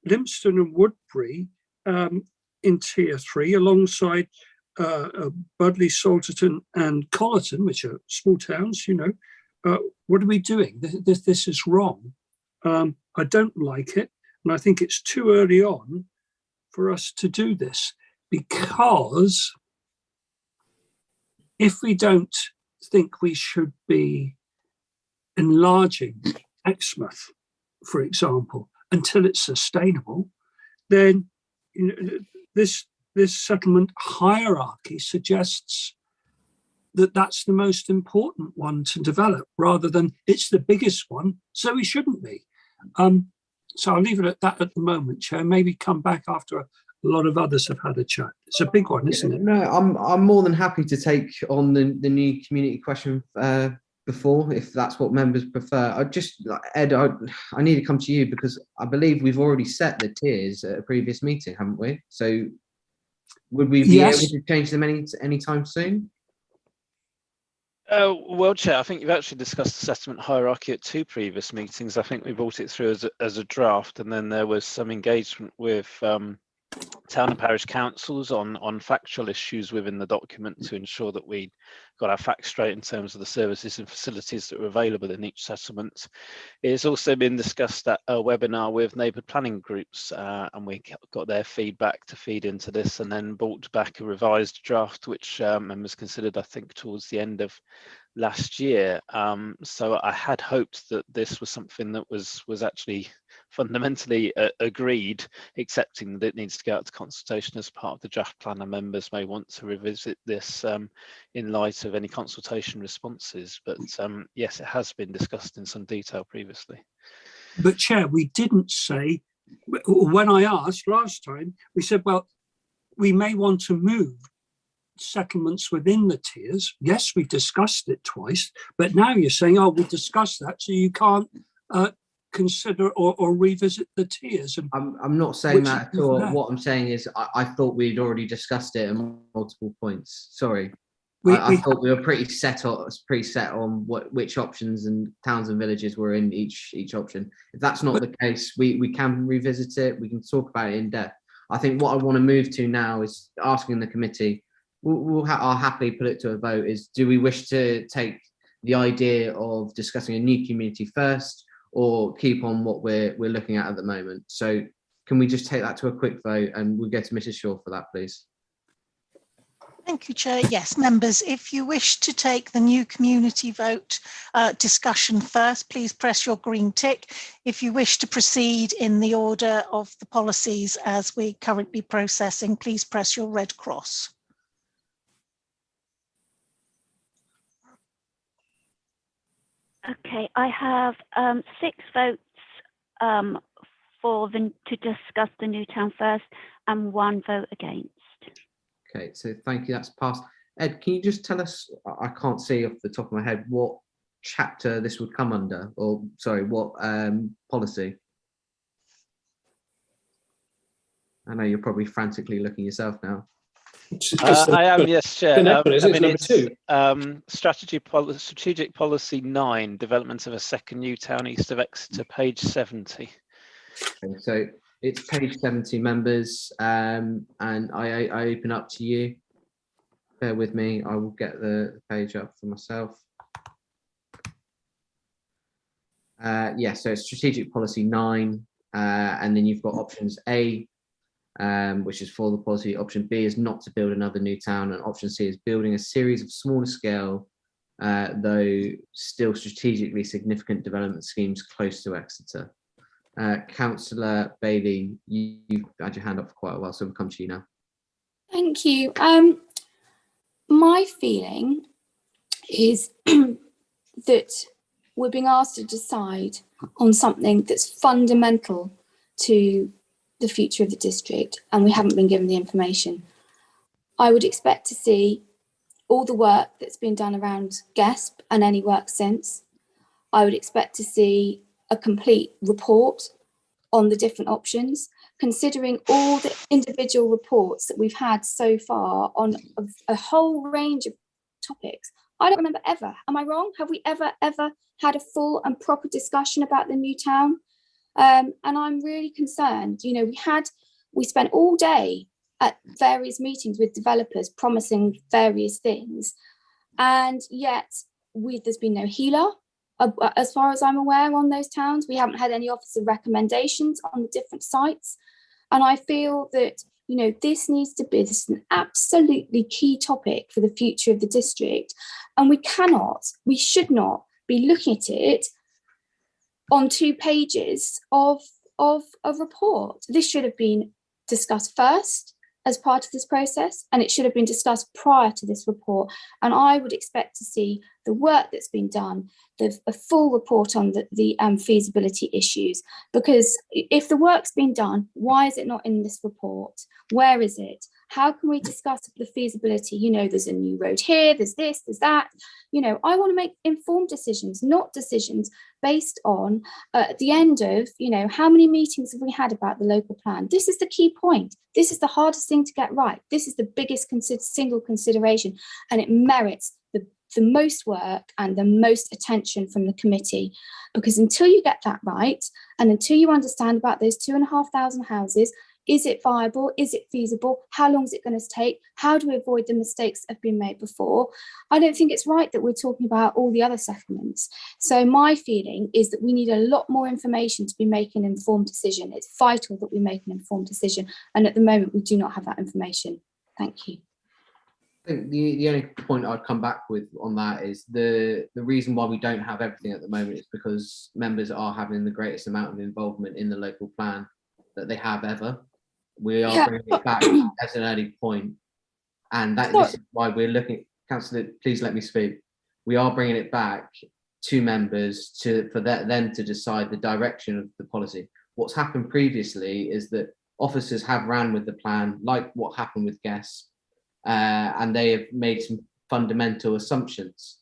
Lympstone and Woodbury in tier 3, alongside Budley, Salterton and Collerton, which are small towns. What are we doing? This is wrong. I don't like it. And I think it's too early on for us to do this, because if we don't think we should be enlarging Exmouth, for example, until it's sustainable, then this settlement hierarchy suggests that that's the most important one to develop, rather than it's the biggest one, so we shouldn't be. So I'll leave it at that at the moment, Chair. Maybe come back after a lot of others have had a chat. It's a big one, isn't it? No, I'm more than happy to take on the new community question before, if that's what members prefer. Ed, I need to come to you, because I believe we've already set the tiers at a previous meeting, haven't we? So would we be able to change them anytime soon? Well, Chair, I think you've actually discussed the settlement hierarchy at 2 previous meetings. I think we brought it through as a draft, and then there was some engagement with town and parish councils on factual issues within the document to ensure that we got our facts straight in terms of the services and facilities that were available in each settlement. It's also been discussed at a webinar with neighbourhood planning groups, and we got their feedback to feed into this, and then brought back a revised draft, which members considered, I think, towards the end of last year. So I had hoped that this was something that was actually fundamentally agreed, accepting that it needs to go out to consultation as part of the draft plan, and members may want to revisit this in light of any consultation responses. But yes, it has been discussed in some detail previously. But Chair, we didn't say, when I asked last time, we said, well, we may want to move settlements within the tiers. Yes, we discussed it twice, but now you're saying, oh, we discussed that, so you can't consider or revisit the tiers. And I'm not saying that at all. What I'm saying is I thought we'd already discussed it on multiple points. Sorry. I thought we were pretty set on which options and towns and villages were in each option. If that's not the case, we can revisit it. We can talk about it in depth. I think what I want to move to now is asking the committee, I'll happily put it to a vote, is do we wish to take the idea of discussing a new community first, or keep on what we're looking at the moment? So can we just take that to a quick vote, and we'll go to Mrs. Shaw for that, please? Thank you, Chair. Yes, members, if you wish to take the new community vote discussion first, please press your green tick. If you wish to proceed in the order of the policies as we're currently processing, please press your red cross. Okay, I have 6 votes to discuss the new town first and 1 vote against. Okay, so thank you, that's passed. Ed, can you just tell us, I can't see off the top of my head, what chapter this would come under, or sorry, what policy? I know you're probably frantically looking yourself now. I am, yes, Chair. Number 2. Strategic Policy 9, Development of a Second New Town East of Exeter, page 70. Okay, so it's page 70, members, and I open up to you. Bear with me, I will get the page up for myself. Yeah, so it's Strategic Policy 9, and then you've got options A, which is for the policy. Option B is not to build another new town, and option C is building a series of smaller scale, though still strategically significant development schemes close to Exeter. Councillor Bailey, you've had your hand up for quite a while, so we'll come to you now. Thank you. My feeling is that we're being asked to decide on something that's fundamental to the future of the district, and we haven't been given the information. I would expect to see all the work that's been done around GESP and any work since. I would expect to see a complete report on the different options, considering all the individual reports that we've had so far on a whole range of topics. I don't remember ever, am I wrong? Have we ever had a full and proper discussion about the new town? And I'm really concerned. You know, we spent all day at various meetings with developers promising various things, and yet there's been no healer. As far as I'm aware, on those towns, we haven't had any officer recommendations on the different sites. And I feel that, you know, this is an absolutely key topic for the future of the district. And we should not be looking at it on 2 pages of a report. This should have been discussed first as part of this process, and it should have been discussed prior to this report. And I would expect to see the work that's been done, a full report on the feasibility issues, because if the work's been done, why is it not in this report? Where is it? How can we discuss the feasibility? You know, there's a new road here, there's this, there's that. You know, I want to make informed decisions, not decisions based on at the end of, you know, how many meetings have we had about the local plan? This is the key point. This is the hardest thing to get right. This is the biggest single consideration, and it merits the most work and the most attention from the committee, because until you get that right, and until you understand about those 2,500 houses, is it viable? Is it feasible? How long is it going to take? How do we avoid the mistakes that have been made before? I don't think it's right that we're talking about all the other settlements. So my feeling is that we need a lot more information to be making an informed decision. It's vital that we make an informed decision. And at the moment, we do not have that information. Thank you. I think the only point I'd come back with on that is the reason why we don't have everything at the moment is because members are having the greatest amount of involvement in the local plan that they have ever. We are bringing it back as an early point, and this is why we're looking. Councillor, please let me speak. We are bringing it back to members for them to decide the direction of the policy. What's happened previously is that officers have ran with the plan, like what happened with guests, and they have made some fundamental assumptions.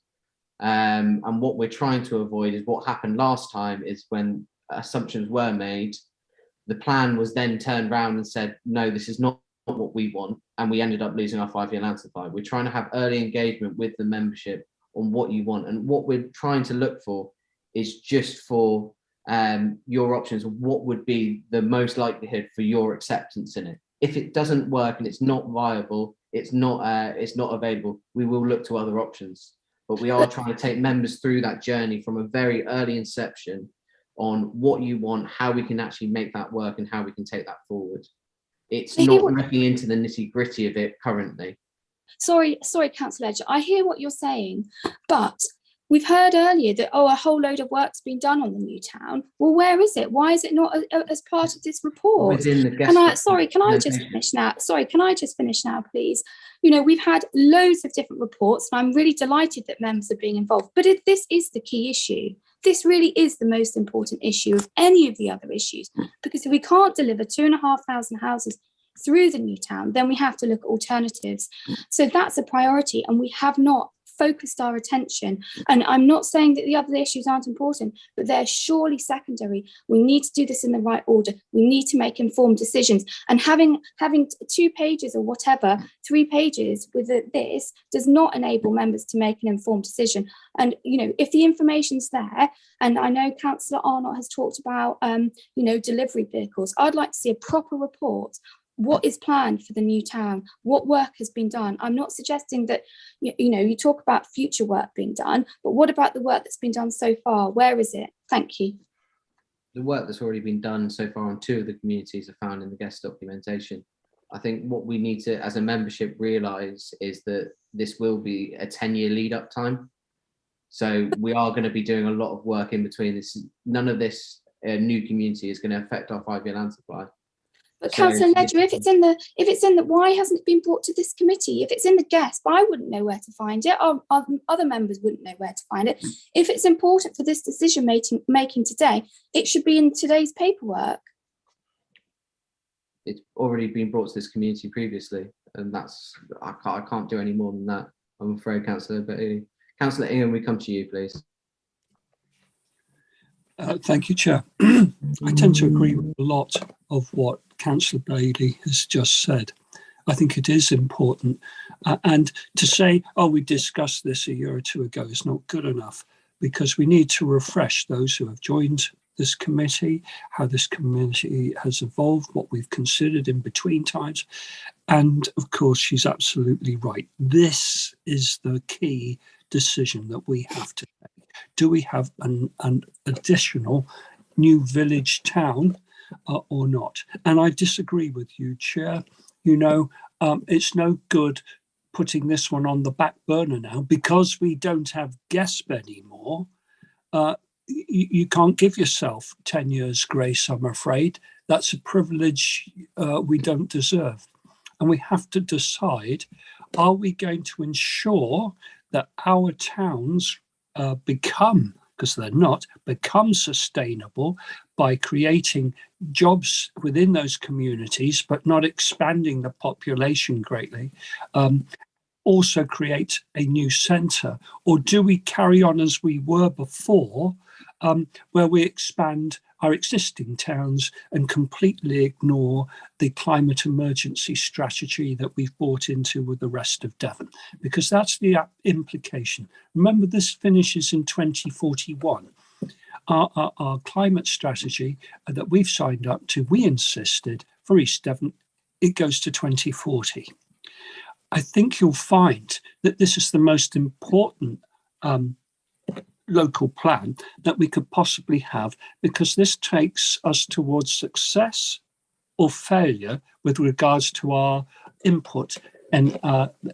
And what we're trying to avoid is what happened last time, is when assumptions were made, the plan was then turned around and said, no, this is not what we want, and we ended up losing our 5-year land supply. We're trying to have early engagement with the membership on what you want, and what we're trying to look for is just for your options of what would be the most likelihood for your acceptance in it. If it doesn't work and it's not viable, it's not available, we will look to other options. But we are trying to take members through that journey from a very early inception on what you want, how we can actually make that work, and how we can take that forward. It's not looking into the nitty-gritty of it currently. Sorry, Councillor Ledger, I hear what you're saying, but we've heard earlier that, oh, a whole load of work's been done on the new town. Well, where is it? Why is it not as part of this report? Within the guest Can I just finish now? Sorry, can I just finish now, please? You know, we've had loads of different reports, and I'm really delighted that members are being involved, but this is the key issue. This really is the most important issue of any of the other issues, because if we can't deliver 2,500 houses through the new town, then we have to look at alternatives. So that's a priority, and we have not focused our attention. And I'm not saying that the other issues aren't important, but they're surely secondary. We need to do this in the right order. We need to make informed decisions. And having 2 pages or whatever, 3 pages with this does not enable members to make an informed decision. And, you know, if the information's there, and I know Councillor Arnott has talked about, you know, delivery vehicles, I'd like to see a proper report. What is planned for the new town? What work has been done? I'm not suggesting that, you know, you talk about future work being done, but what about the work that's been done so far? Where is it? Thank you. The work that's already been done so far on 2 of the communities are found in the guest documentation. I think what we need to, as a membership, realise is that this will be a 10-year lead-up time. So we are going to be doing a lot of work in between this. None of this new community is going to affect our 5-year land supply. But Councillor Ledger, if it's in the, why hasn't it been brought to this committee? If it's in the guest, I wouldn't know where to find it. Or other members wouldn't know where to find it. If it's important for this decision making today, it should be in today's paperwork. It's already been brought to this community previously, and that's I can't do any more than that, I'm afraid, Councillor. But Councillor Ingham, we come to you, please. Thank you, Chair. I tend to agree with a lot of what Councillor Bailey has just said. I think it is important. And to say, oh, we discussed this a year or 2 ago is not good enough, because we need to refresh those who have joined this committee, how this committee has evolved, what we've considered in between times. And of course, she's absolutely right. This is the key decision that we have to make. Do we have an additional new village town or not? And I disagree with you, Chair. You know, it's no good putting this one on the back burner now because we don't have GESP anymore. You can't give yourself 10 years grace, I'm afraid. That's a privilege we don't deserve. And we have to decide, are we going to ensure that our towns become, because they're not, become sustainable by creating jobs within those communities, but not expanding the population greatly, also create a new centre? Or do we carry on as we were before, where we expand our existing towns and completely ignore the climate emergency strategy that we've bought into with the rest of Devon? Because that's the implication. Remember, this finishes in 2041. Our climate strategy that we've signed up to, we insisted for East Devon, it goes to 2040. I think you'll find that this is the most important local plan that we could possibly have, because this takes us towards success or failure with regards to our input and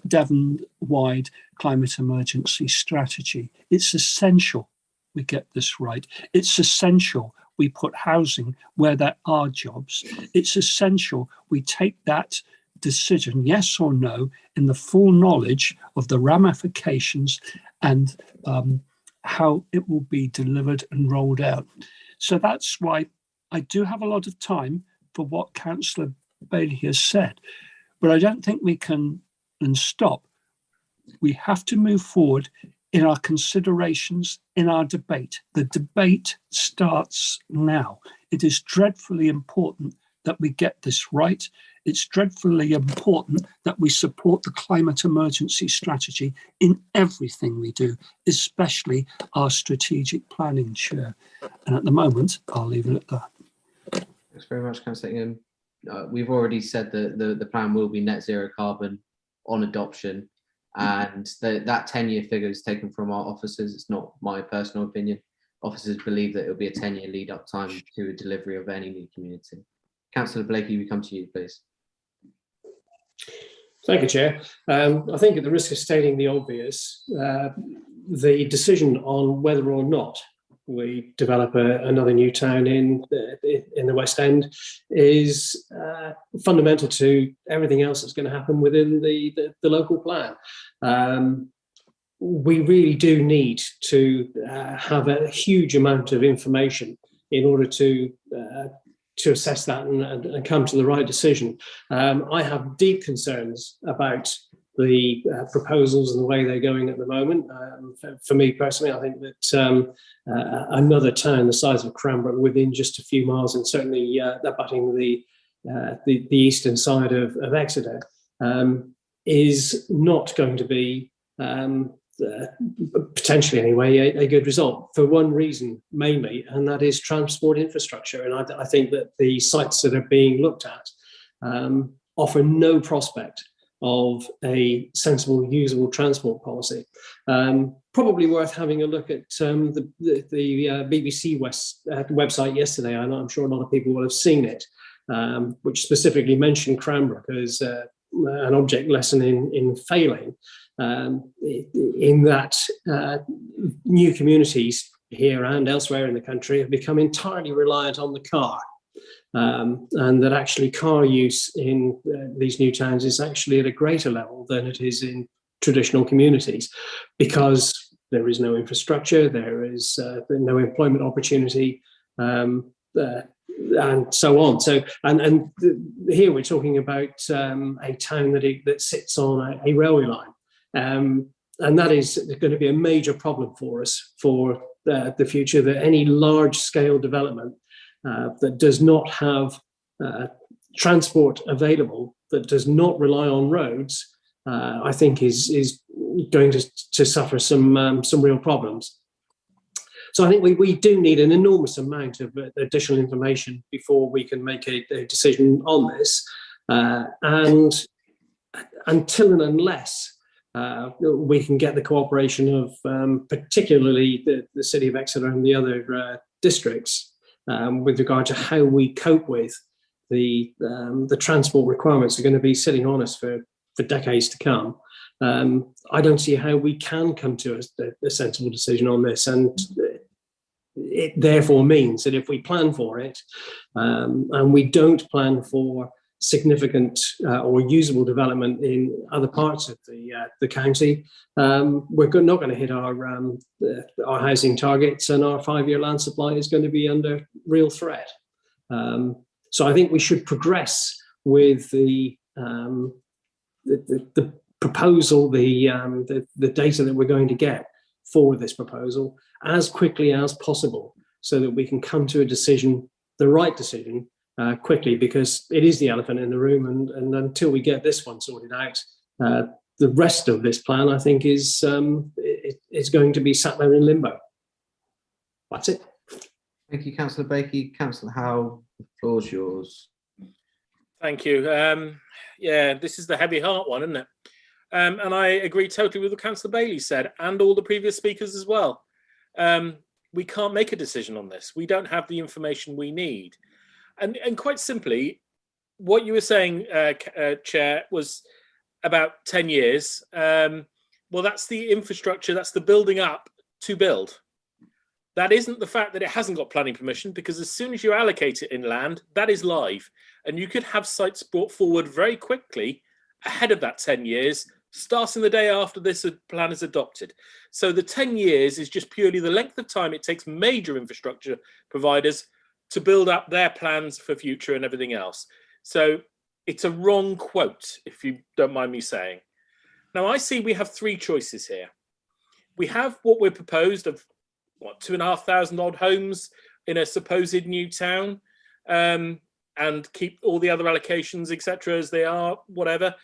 Devon-wide climate emergency strategy. It's essential we get this right. It's essential we put housing where there are jobs. It's essential we take that decision, yes or no, in the full knowledge of the ramifications and how it will be delivered and rolled out. So that's why I do have a lot of time for what Councillor Bailey has said, but I don't think we can stop. We have to move forward in our considerations, in our debate. The debate starts now. It is dreadfully important that we get this right. It's dreadfully important that we support the climate emergency strategy in everything we do, especially our strategic planning, Chair. And at the moment, I'll leave it at that. Thanks very much, Councillor Ingham. We've already said that the plan will be net zero carbon on adoption, and that 10-year figure is taken from our officers. It's not my personal opinion. Officers believe that it will be a 10-year lead up time to a delivery of any new community. Councillor Blakey, we come to you, please. Thank you, Chair. I think at the risk of stating the obvious, the decision on whether or not we develop another new town in the West End is fundamental to everything else that's going to happen within the local plan. We really do need to have a huge amount of information in order to assess that and come to the right decision. I have deep concerns about the proposals and the way they're going at the moment. For me personally, I think that another town the size of Cranbrook within just a few miles, and certainly abutting the eastern side of Exeter, is not going to be potentially anyway a good result for one reason mainly, and that is transport infrastructure. And I think that the sites that are being looked at offer no prospect of a sensible, usable transport policy. Probably worth having a look at the BBC website yesterday. I'm sure a lot of people will have seen it, which specifically mentioned Cranbrook as an object lesson in failing, in that new communities here and elsewhere in the country have become entirely reliant on the car. And that actually car use in these new towns is actually at a greater level than it is in traditional communities, because there is no infrastructure, there is no employment opportunity, and so on. So, and here we're talking about a town that sits on a railway line, and that is going to be a major problem for us for the future. That any large-scale development that does not have transport available, that does not rely on roads, I think is going to suffer some real problems. So I think we do need an enormous amount of additional information before we can make a decision on this. And until and unless we can get the cooperation of particularly the City of Exeter and the other districts, with regard to how we cope with the transport requirements that are going to be sitting on us for decades to come, I don't see how we can come to a sensible decision on this. And it therefore means that if we plan for it, and we don't plan for significant or usable development in other parts of the county, we're not going to hit our housing targets, and our 5-year land supply is going to be under real threat. So I think we should progress with the proposal, the data that we're going to get for this proposal as quickly as possible, so that we can come to a decision, the right decision, quickly, because it is the elephant in the room, and until we get this one sorted out, the rest of this plan, I think, is going to be sat there in limbo. That's it. Thank you, Councillor Bakey. Councillor Howe, the floor's yours. Thank you. Yeah, this is the heavy heart one, isn't it? And I agree totally with what Councillor Bailey said, and all the previous speakers as well. We can't make a decision on this. We don't have the information we need. And quite simply, what you were saying, Chair, was about 10 years. Well, that's the infrastructure, that's the building up to build. That isn't the fact that it hasn't got planning permission, because as soon as you allocate it in land, that is live. And you could have sites brought forward very quickly ahead of that 10 years, starting the day after this plan is adopted. So the 10 years is just purely the length of time it takes major infrastructure providers to build up their plans for future and everything else. So it's a wrong quote, if you don't mind me saying. Now, I see we have three choices here. We have what we're proposed of, 2,500 odd homes in a supposed new town, and keep all the other allocations, etc., as they are, whatever.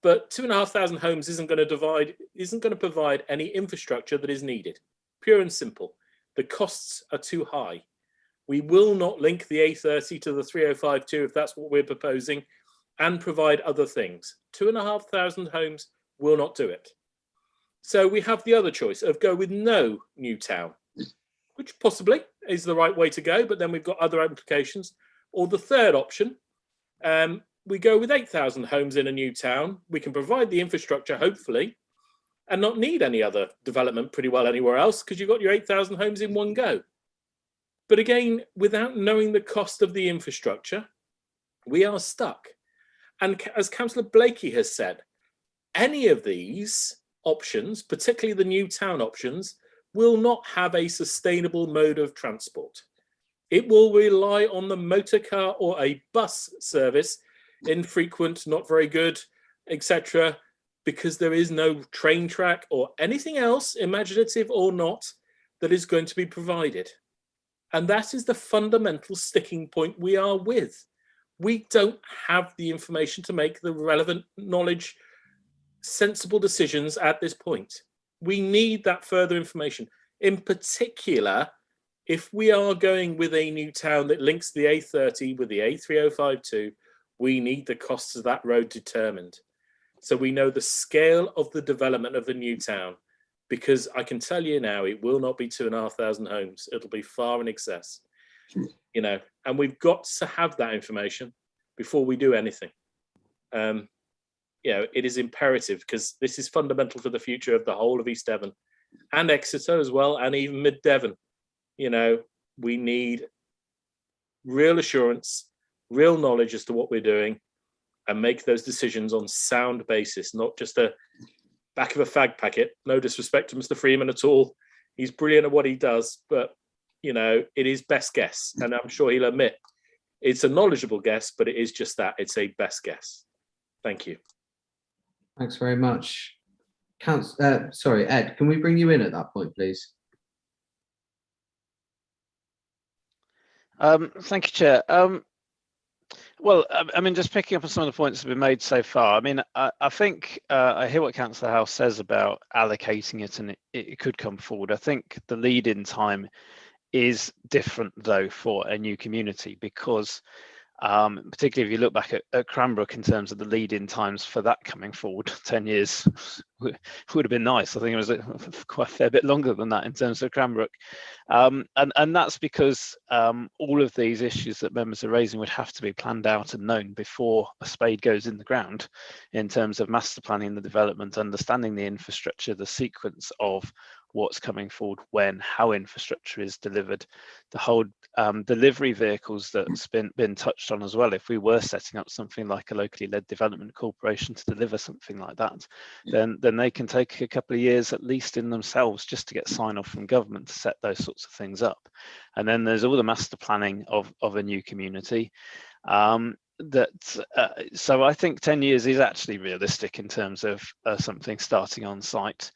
But 2,500 homes isn't going to provide any infrastructure that is needed. Pure and simple. The costs are too high. We will not link the A30 to the 3052 if that's what we're proposing, and provide other things. 2,500 homes will not do it. So we have the other choice of go with no new town, which possibly is the right way to go, but then we've got other implications. Or the third option, we go with 8,000 homes in a new town. We can provide the infrastructure, hopefully, and not need any other development pretty well anywhere else, because you've got your 8,000 homes in one go. But again, without knowing the cost of the infrastructure, we are stuck. And as Councillor Blakey has said, any of these options, particularly the new town options, will not have a sustainable mode of transport. It will rely on the motor car or a bus service, infrequent, not very good, etc., because there is no train track or anything else, imaginative or not, that is going to be provided. And that is the fundamental sticking point we are with. We don't have the information to make the relevant knowledge, sensible decisions at this point. We need that further information. In particular, if we are going with a new town that links the A30 with the A3052, we need the costs of that road determined. So we know the scale of the development of the new town, because I can tell you now, it will not be 2,500 homes. It'll be far in excess, you know, and we've got to have that information before we do anything. You know, it is imperative, because this is fundamental for the future of the whole of East Devon and Exeter as well, and even Mid Devon. You know, we need real assurance, real knowledge as to what we're doing, and make those decisions on sound basis, not just a back of a fag packet. No disrespect to Mr. Freeman at all. He's brilliant at what he does, but, you know, it is best guess. And I'm sure he'll admit it's a knowledgeable guess, but it is just that. It's a best guess. Thank you. Thanks very much. Sorry, Ed, can we bring you in at that point, please? Thank you, Chair. Well, I mean, just picking up on some of the points that have been made so far, I mean, I think I hear what Councillor House says about allocating it, and it could come forward. I think the lead-in time is different, though, for a new community, because particularly if you look back at Cranbrook in terms of the lead-in times for that coming forward, 10 years would have been nice. I think it was quite a fair bit longer than that in terms of Cranbrook. And that's because all of these issues that members are raising would have to be planned out and known before a spade goes in the ground, in terms of master planning the development, understanding the infrastructure, the sequence of what's coming forward, when, how infrastructure is delivered, the whole delivery vehicles that's been touched on as well. If we were setting up something like a locally led development corporation to deliver something like that, then they can take a couple of years at least in themselves just to get sign off from government to set those sorts of things up. And then there's all the master planning of a new community. So I think 10 years is actually realistic in terms of something starting on site.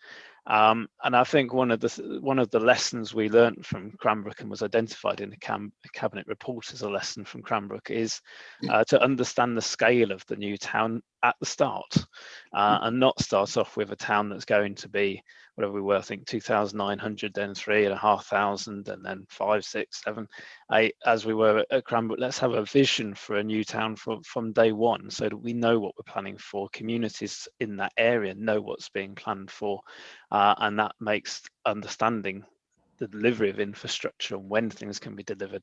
And I think one of the lessons we learned from Cranbrook and was identified in the cabinet report as a lesson from Cranbrook is to understand the scale of the new town at the start, and not start off with a town that's going to be whatever we were, I think 2,900, then 3,500, and then 5, 6, 7, 8, as we were at Cranbrook. Let's have a vision for a new town from day one, so that we know what we're planning for. Communities in that area know what's being planned for, and that makes understanding the delivery of infrastructure and when things can be delivered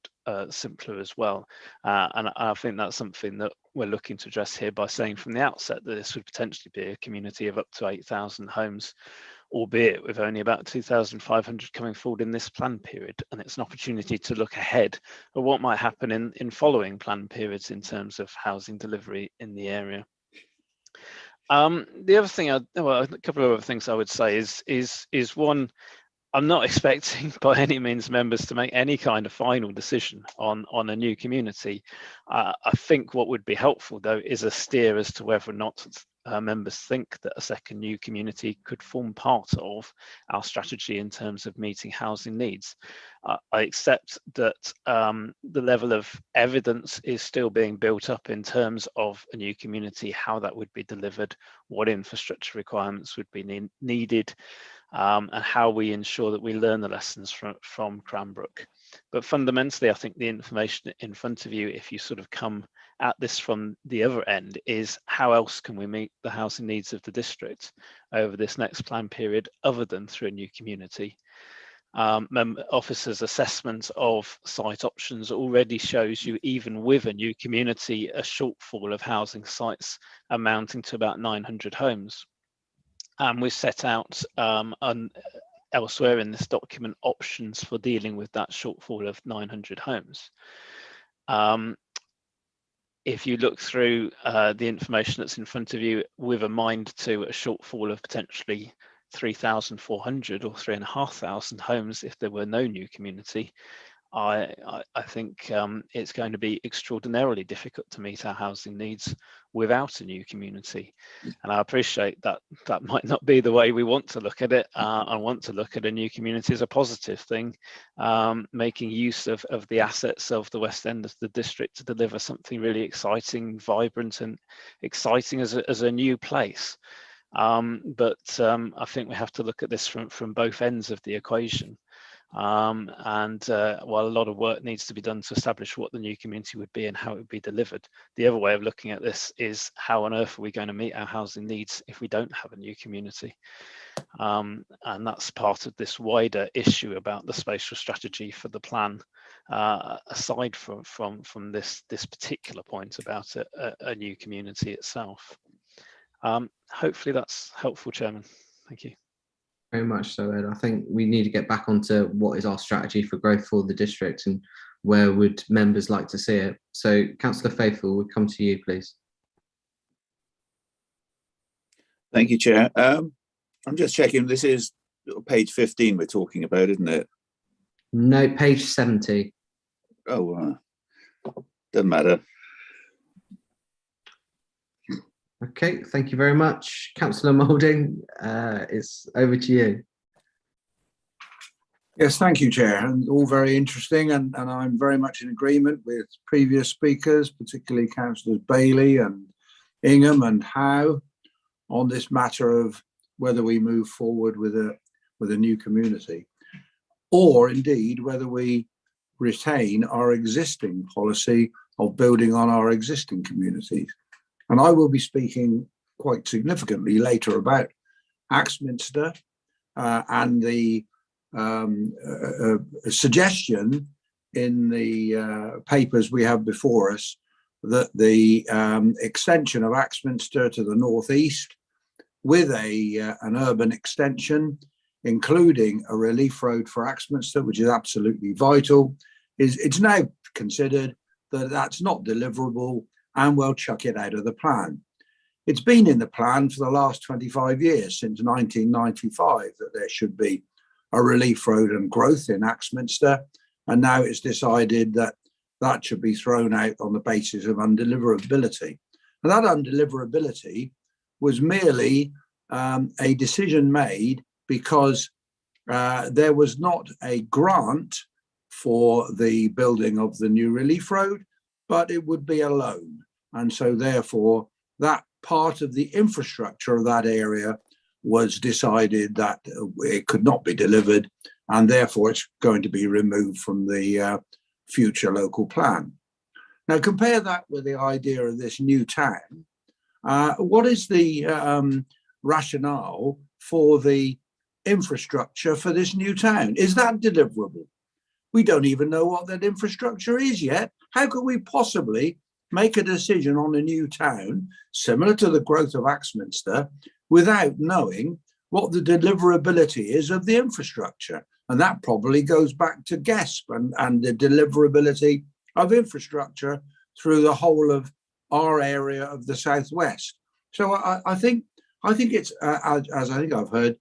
simpler as well. And I think that's something that we're looking to address here by saying from the outset that this would potentially be a community of up to 8,000 homes, albeit with only about 2,500 coming forward in this plan period. And it's an opportunity to look ahead at what might happen in following plan periods in terms of housing delivery in the area. The other thing, a couple of other things I would say is one, I'm not expecting by any means members to make any kind of final decision on a new community. I think what would be helpful, though, is a steer as to whether or not members think that a second new community could form part of our strategy in terms of meeting housing needs. I accept that the level of evidence is still being built up in terms of a new community, how that would be delivered, what infrastructure requirements would be needed, and how we ensure that we learn the lessons from Cranbrook. But fundamentally, I think the information in front of you, if you sort of come at this from the other end, is how else can we meet the housing needs of the district over this next plan period other than through a new community? officers' assessment of site options already shows you, even with a new community, a shortfall of housing sites amounting to about 900 homes. And we've set out elsewhere in this document options for dealing with that shortfall of 900 homes. If you look through the information that's in front of you with a mind to a shortfall of potentially 3,400 or 3,500 homes if there were no new community, I think it's going to be extraordinarily difficult to meet our housing needs without a new community. And I appreciate that that might not be the way we want to look at it. I want to look at a new community as a positive thing, making use of the assets of the West End of the district to deliver something really exciting, vibrant and exciting as a new place. But I think we have to look at this from both ends of the equation. While a lot of work needs to be done to establish what the new community would be and how it would be delivered, the other way of looking at this is how on earth are we going to meet our housing needs if we don't have a new community? And that's part of this wider issue about the spatial strategy for the plan, aside from this particular point about a new community itself. Hopefully that's helpful, Chairman. Thank you. Very much so, Ed. I think we need to get back onto what is our strategy for growth for the district and where would members like to see it. So, Councillor Faithful, we'll come to you, please. Thank you, Chair. I'm just checking, this is page 15 we're talking about, isn't it? No, page 70. Oh, doesn't matter. Okay, thank you very much. Councillor Moulding, it's over to you. Yes, thank you, Chair, and all very interesting, and I'm very much in agreement with previous speakers, particularly Councillors Bailey and Ingham and Howe, on this matter of whether we move forward with a new community, or indeed whether we retain our existing policy of building on our existing communities. And I will be speaking quite significantly later about Axminster and the suggestion in the papers we have before us that the extension of Axminster to the northeast with an urban extension, including a relief road for Axminster, which is absolutely vital, it's now considered that that's not deliverable and we'll chuck it out of the plan. It's been in the plan for the last 25 years, since 1995, that there should be a relief road and growth in Axminster, and now it's decided that that should be thrown out on the basis of undeliverability. And that undeliverability was merely a decision made because there was not a grant for the building of the new relief road, but it would be a loan. And so therefore that part of the infrastructure of that area was decided that it could not be delivered, and therefore it's going to be removed from the future local plan. Now compare that with the idea of this new town. What is the rationale for the infrastructure for this new town? Is that deliverable? We don't even know what that infrastructure is yet. How could we possibly make a decision on a new town similar to the growth of Axminster without knowing what the deliverability is of the infrastructure? And that probably goes back to GESP and the deliverability of infrastructure through the whole of our area of the southwest. So I think it's as I think I've heard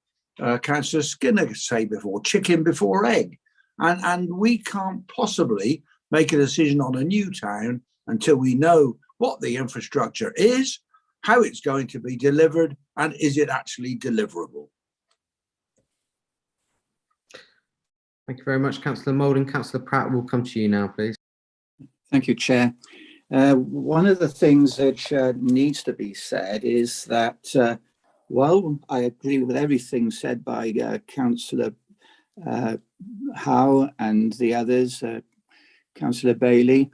Councillor Skinner say before, chicken before egg, and we can't possibly make a decision on a new town until we know what the infrastructure is, how it's going to be delivered, and is it actually deliverable. Thank you very much, Councillor Moulding. Councillor Pratt, will come to you now, please. Thank you, Chair. One of the things that needs to be said is that while I agree with everything said by Councillor Howe and the others, Councillor Bailey,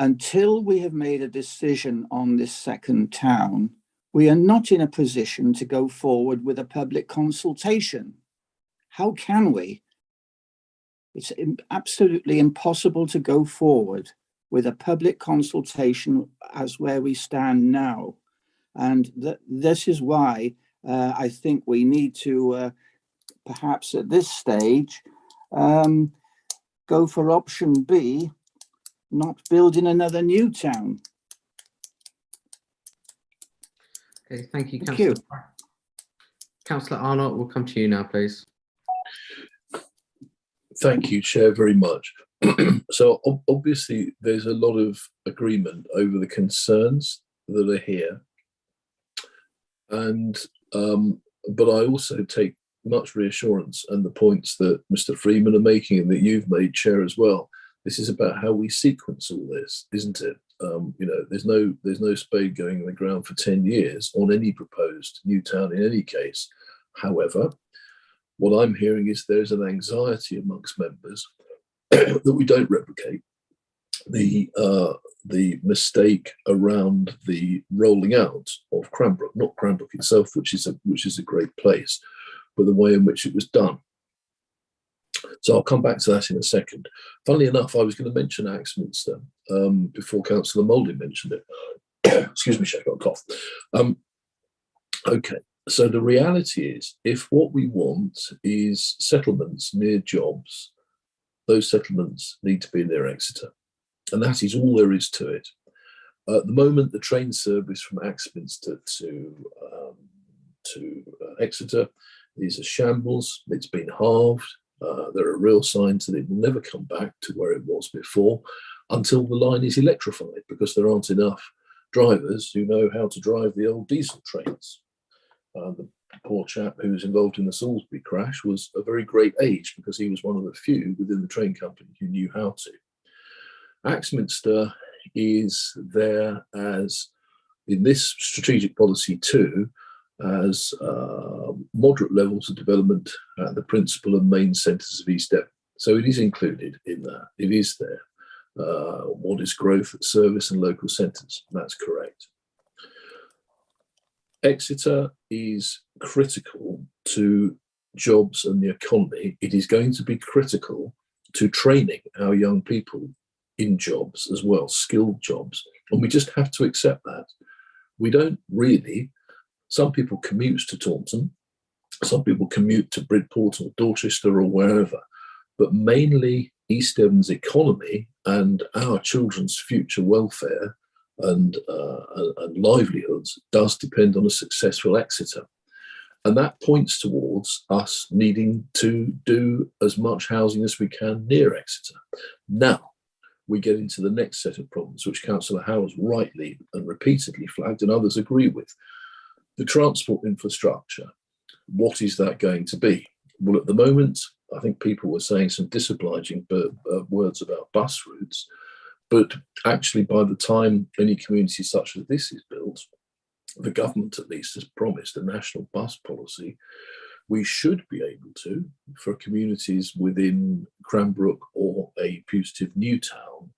until we have made a decision on this second town, we are not in a position to go forward with a public consultation. how can we? It's absolutely impossible to go forward with a public consultation as where we stand now. And this is why I think we need to perhaps at this stage go for option B, not building another new town. Okay, thank you, Thank you. Councillor Arnott, we'll come to you now, please. Thank you, Chair, very much. So obviously there's a lot of agreement over the concerns that are here. And but I also take much reassurance and the points that Mr. Freeman are making and that you've made, Chair, as well. This is about how we sequence all this, isn't it? You know, there's no spade going in the ground for 10 years on any proposed new town in any case. However, what I'm hearing is there's an anxiety amongst members that we don't replicate the mistake around the rolling out of Cranbrook, not Cranbrook itself, which is a great place, but the way in which it was done. So I'll come back to that in a second. Funnily enough, I was going to mention Axminster before Councillor Moulding mentioned it. Excuse me, I've got a cough. Okay, so the reality is, if what we want is settlements near jobs, those settlements need to be near Exeter. And that is all there is to it. At the moment, the train service from Axminster to Exeter is a shambles. It's been halved. There are real signs that it will never come back to where it was before until the line is electrified, because there aren't enough drivers who know how to drive the old diesel trains. The poor chap who was involved in the Salisbury crash was a very great age, because he was one of the few within the train company who knew how to. Axminster is there as, in this strategic policy too, as moderate levels of development at the principal and main centres of East Devon. So it is included in that. It is there. What is growth at service and local centres? That's correct. Exeter is critical to jobs and the economy. It is going to be critical to training our young people in jobs as well, skilled jobs. And we just have to accept that. We don't really, some people commute to Taunton, some people commute to Bridport or Dorchester or wherever, but mainly East Devon's economy and our children's future welfare and livelihoods does depend on a successful Exeter. And that points towards us needing to do as much housing as we can near Exeter. Now, we get into the next set of problems, which Councillor Howes rightly and repeatedly flagged, and others agree with. The transport infrastructure, what is that going to be? Well, at the moment, I think people were saying some disobliging words about bus routes, but actually by the time any community such as this is built, the government at least has promised a national bus policy. We should be able to, for communities within Cranbrook or a putative new town,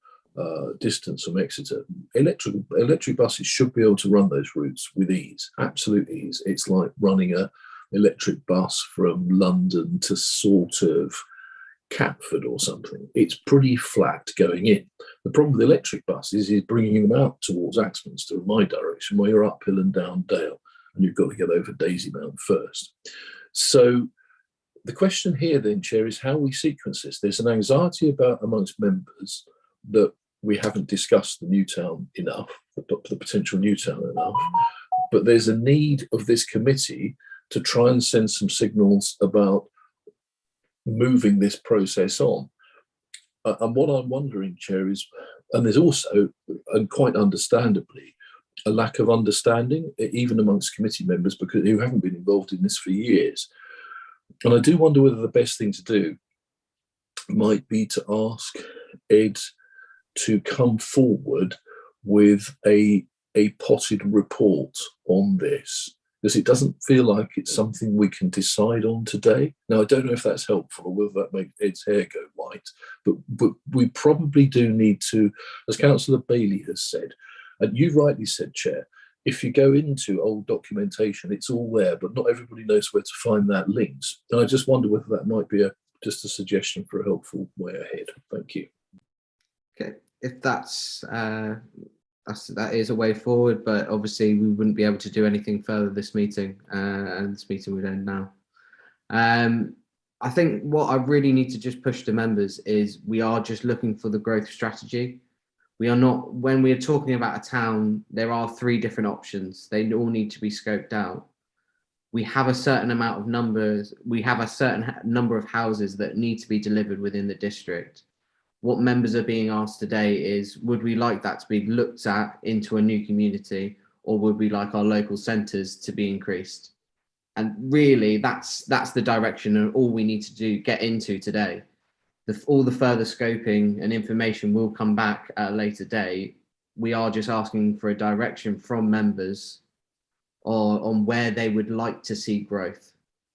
distance from Exeter, electric buses should be able to run those routes with ease, absolute ease. It's like running an electric bus from London to sort of Catford or something. It's pretty flat going in. The problem with electric buses is bringing them out towards Axminster in my direction, where you're uphill and down Dale, and you've got to get over Daisy Mount first. So the question here then, Chair, is how we sequence this. There's an anxiety about amongst members that we haven't discussed the new town enough, the potential new town enough, but there's a need of this committee to try and send some signals about moving this process on. And what I'm wondering, Chair, is, and there's also, and quite understandably, a lack of understanding, even amongst committee members because who haven't been involved in this for years. And I do wonder whether the best thing to do might be to ask Ed to come forward with a potted report on this, because it doesn't feel like it's something we can decide on today. Now, I don't know if that's helpful or whether that makes Ed's hair go white, but we probably do need to, as Councillor Bailey has said, and you rightly said, Chair, if you go into old documentation, it's all there, but not everybody knows where to find that links. And I just wonder whether that might be just a suggestion for a helpful way ahead. Thank you. Okay, if that is a way forward, but obviously we wouldn't be able to do anything further this meeting, and this meeting would end now. I think what I really need to just push to members is we are just looking for the growth strategy. We are not, when we are talking about a town, there are 3 different options. They all need to be scoped out. We have a certain amount of numbers, we have a certain number of houses that need to be delivered within the district. What members are being asked today is, would we like that to be looked at into a new community, or would we like our local centres to be increased? And really, that's the direction and all we need to get into today. All the further scoping and information will come back at a later date. We are just asking for a direction from members on where they would like to see growth.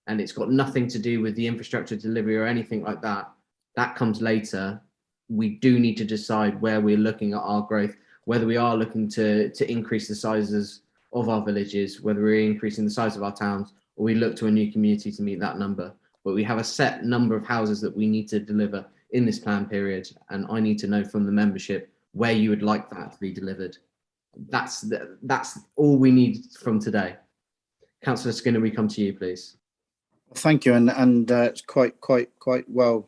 And it's got nothing to do with the infrastructure delivery or anything like that. That comes later. We do need to decide where we're looking at our growth, whether we are looking to increase the sizes of our villages, whether we're increasing the size of our towns, or we look to a new community to meet that number. But we have a set number of houses that we need to deliver in this plan period, and I need to know from the membership where you would like that to be delivered. That's all we need from today. Councillor Skinner, we come to you, please. Thank you, and it's quite well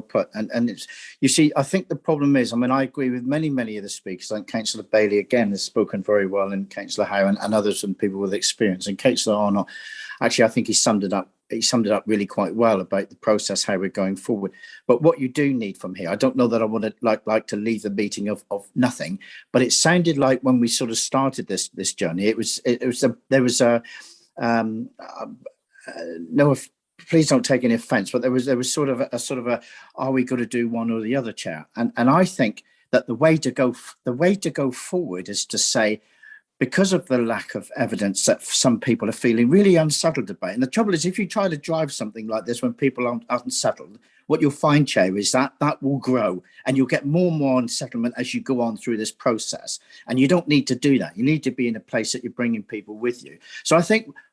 put. And it's, you see, I think the problem is, I mean, I agree with many of the speakers. I think Councillor Bailey again has spoken very well, and Councillor Howe and others and people with experience. And Councillor Arnott, actually, I think he summed it up. He summed it up really quite well about the process, how we're going forward. But what you do need from here, I don't know that I would like to leave the meeting of nothing, but it sounded like when we sort of started this journey, there was a no, please don't take any offence, but there was sort of a are we going to do one or the other, Chair? And I think that the way to go forward is to say, because of the lack of evidence that some people are feeling really unsettled about. And the trouble is, if you try to drive something like this when people aren't unsettled, what you'll find, Chair, is that will grow, and you'll get more and more unsettlement as you go on through this process. And you don't need to do that. You need to be in a place that you're bringing people with you. So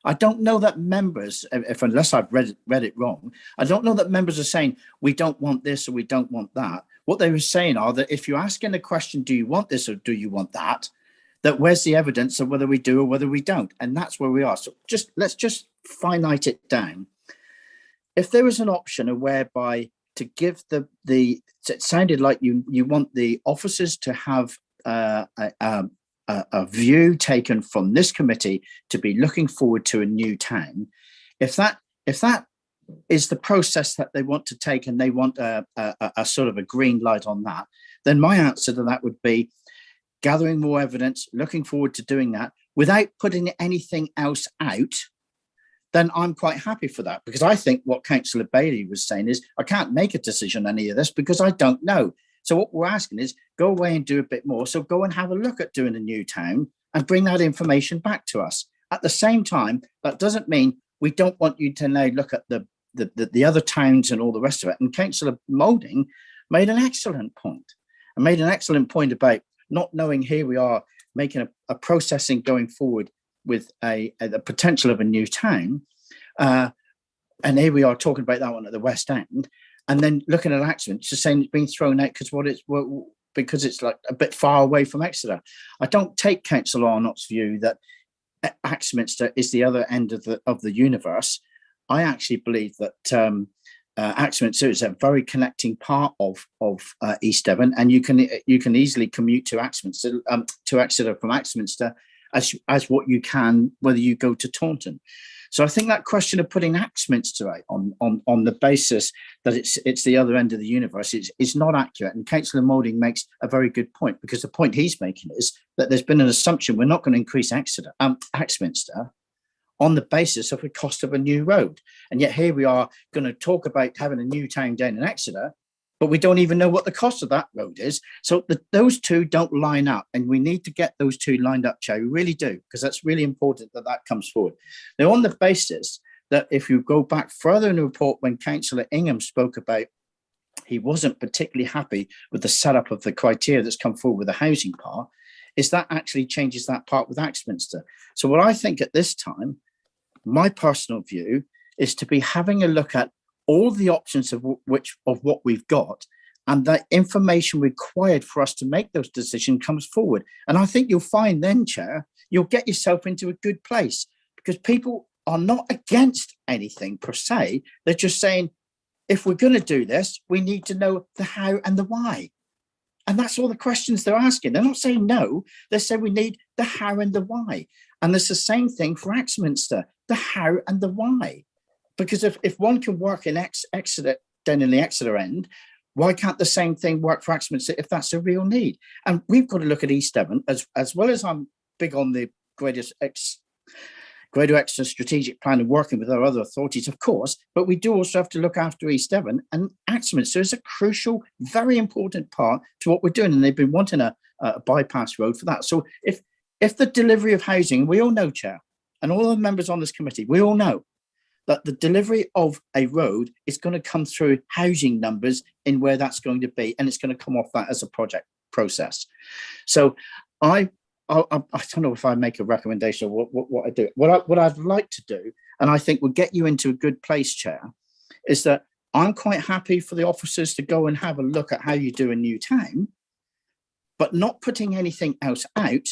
I don't know that members, unless I've read it wrong, I don't know that members are saying, we don't want this or we don't want that. What they were saying are that if you're asking the question, do you want this or do you want that, that where's the evidence of whether we do or whether we don't? And that's where we are. So let's just finite it down. If there is an option whereby to give it sounded like you want the officers to have a view taken from this committee to be looking forward to a new town. If that is the process that they want to take, and they want a sort of a green light on that, then my answer to that would be gathering more evidence, looking forward to doing that without putting anything else out. Then I'm quite happy for that, because I think what Councillor Bailey was saying is, I can't make a decision on any of this because I don't know. So what we're asking is, go away and do a bit more. So go and have a look at doing a new town and bring that information back to us. At the same time, that doesn't mean we don't want you to now look at the other towns and all the rest of it. And Councillor Moulding made an excellent point, and made an excellent point about not knowing. Here we are making a processing going forward with the potential of a new town, and here we are talking about that one at the West End, and then looking at Axminster, just saying it's being thrown out because it's like a bit far away from Exeter. I don't take Councillor Arnott's view that Axminster is the other end of the universe. I actually believe that Axminster is a very connecting part of East Devon, and you can easily commute to Axminster to Exeter from Axminster as what you can whether you go to Taunton. So I think that question of putting Axminster out on the basis that it's the other end of the universe is not accurate. And Councillor Moulding makes a very good point, because the point he's making is that there's been an assumption we're not going to increase Axminster on the basis of the cost of a new road. And yet here we are going to talk about having a new town down in Exeter, but we don't even know what the cost of that road is. So those two don't line up, and we need to get those two lined up, Chair. We really do, because that's really important that comes forward. Now, on the basis that if you go back further in the report, when Councillor Ingham spoke about he wasn't particularly happy with the setup of the criteria that's come forward with the housing part, is that actually changes that part with Axminster. So what I think at this time, my personal view is to be having a look at all the options of what we've got, and the information required for us to make those decisions comes forward. And I think you'll find then, Chair, you'll get yourself into a good place, because people are not against anything per se. They're just saying, if we're going to do this, we need to know the how and the why. And that's all the questions they're asking. They're not saying no, they're saying we need the how and the why. And there's the same thing for Axminster, the how and the why. Because if one can work in Exeter, down in the Exeter end, why can't the same thing work for Axminster if that's a real need? And we've got to look at East Devon, as well as I'm big on the Greater Exeter strategic plan and working with our other authorities, of course, but we do also have to look after East Devon, and Axminster is a crucial, very important part to what we're doing. And they've been wanting a bypass road for that. So if the delivery of housing, we all know, Chair, and all the members on this committee, we all know that the delivery of a road is going to come through housing numbers in where that's going to be, and it's going to come off that as a project process. So I don't know if I make a recommendation or what I do. What I'd like to do, and I think will get you into a good place, Chair, is that I'm quite happy for the officers to go and have a look at how you do in Newtown, but not putting anything else out.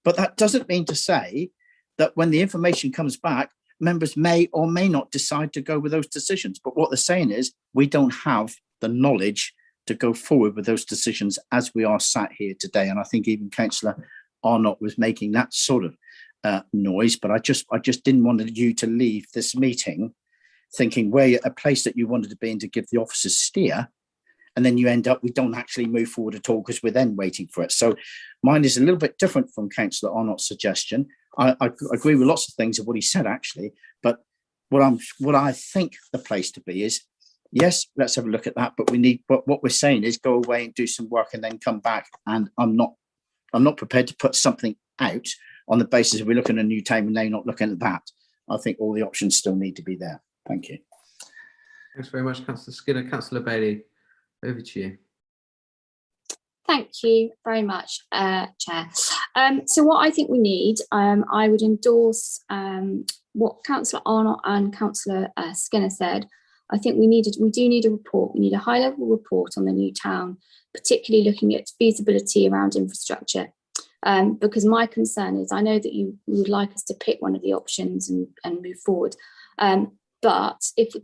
But that doesn't mean to say that when the information comes back, members may or may not decide to go with those decisions. But what they're saying is we don't have the knowledge to go forward with those decisions as we are sat here today. And I think even Councillor Arnott was making that sort of noise, but I just didn't want you to leave this meeting thinking where a place that you wanted to be in to give the officers steer, and then you end up, we don't actually move forward at all because we're then waiting for it. So mine is a little bit different from Councillor Arnott's suggestion. I agree with lots of things of what he said, actually, but what I think the place to be is, yes, let's have a look at that, but what we're saying is go away and do some work and then come back. And I'm not prepared to put something out on the basis of we're looking at a new time and they're not looking at that. I think all the options still need to be there. Thank you. Thanks very much, Councillor Skinner. Councillor Bailey, over to you. Thank you very much, Chair. So what I think we need, I would endorse what Councillor Arnott and Councillor Skinner said. I think we do need a report. We need a high-level report on the new town, particularly looking at feasibility around infrastructure. Because my concern is, I know that you would like us to pick one of the options and move forward. But if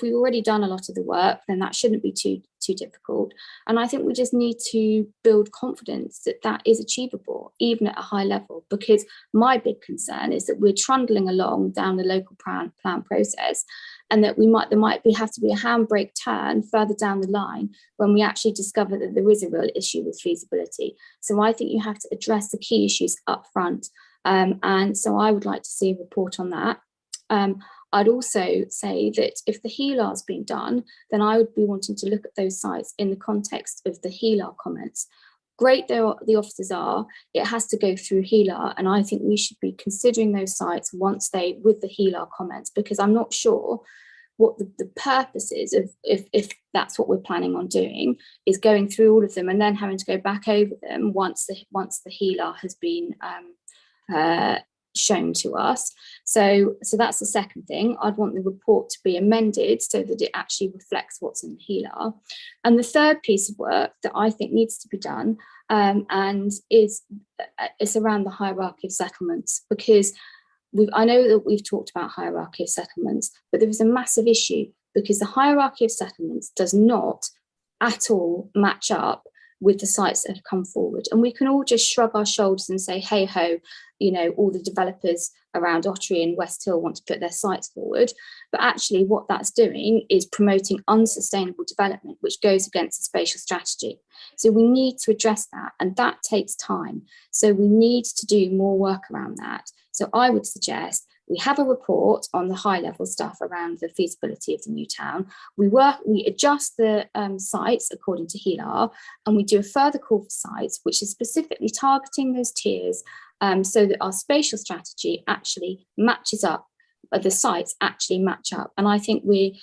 we've already done a lot of the work, then that shouldn't be too difficult. And I think we just need to build confidence that that is achievable, even at a high level. Because my big concern is that we're trundling along down the local plan process, and that there might have to be a handbrake turn further down the line when we actually discover that there is a real issue with feasibility. So I think you have to address the key issues up front. And so I would like to see a report on that. I'd also say that if the HELAR is being done, then I would be wanting to look at those sites in the context of the HELAR comments. Great though the officers are, it has to go through HELAR, and I think we should be considering those sites with the HELAR comments, because I'm not sure what the purpose is of, if that's what we're planning on doing, is going through all of them and then having to go back over them once the HELAR has been shown to us. So that's the second thing. I'd want the report to be amended so that it actually reflects what's in the HELAR. And the third piece of work that I think needs to be done and is around the hierarchy of settlements, because I know that we've talked about hierarchy of settlements, but there is a massive issue because the hierarchy of settlements does not at all match up with the sites that have come forward. And we can all just shrug our shoulders and say, hey ho, all the developers around Ottery and West Hill want to put their sites forward. But actually what that's doing is promoting unsustainable development, which goes against the spatial strategy. So we need to address that, and that takes time. So we need to do more work around that. So I would suggest we have a report on the high level stuff around the feasibility of the new town. We adjust the sites according to HELAR, and we do a further call for sites, which is specifically targeting those tiers so that our spatial strategy actually matches up, the sites actually match up. And I think we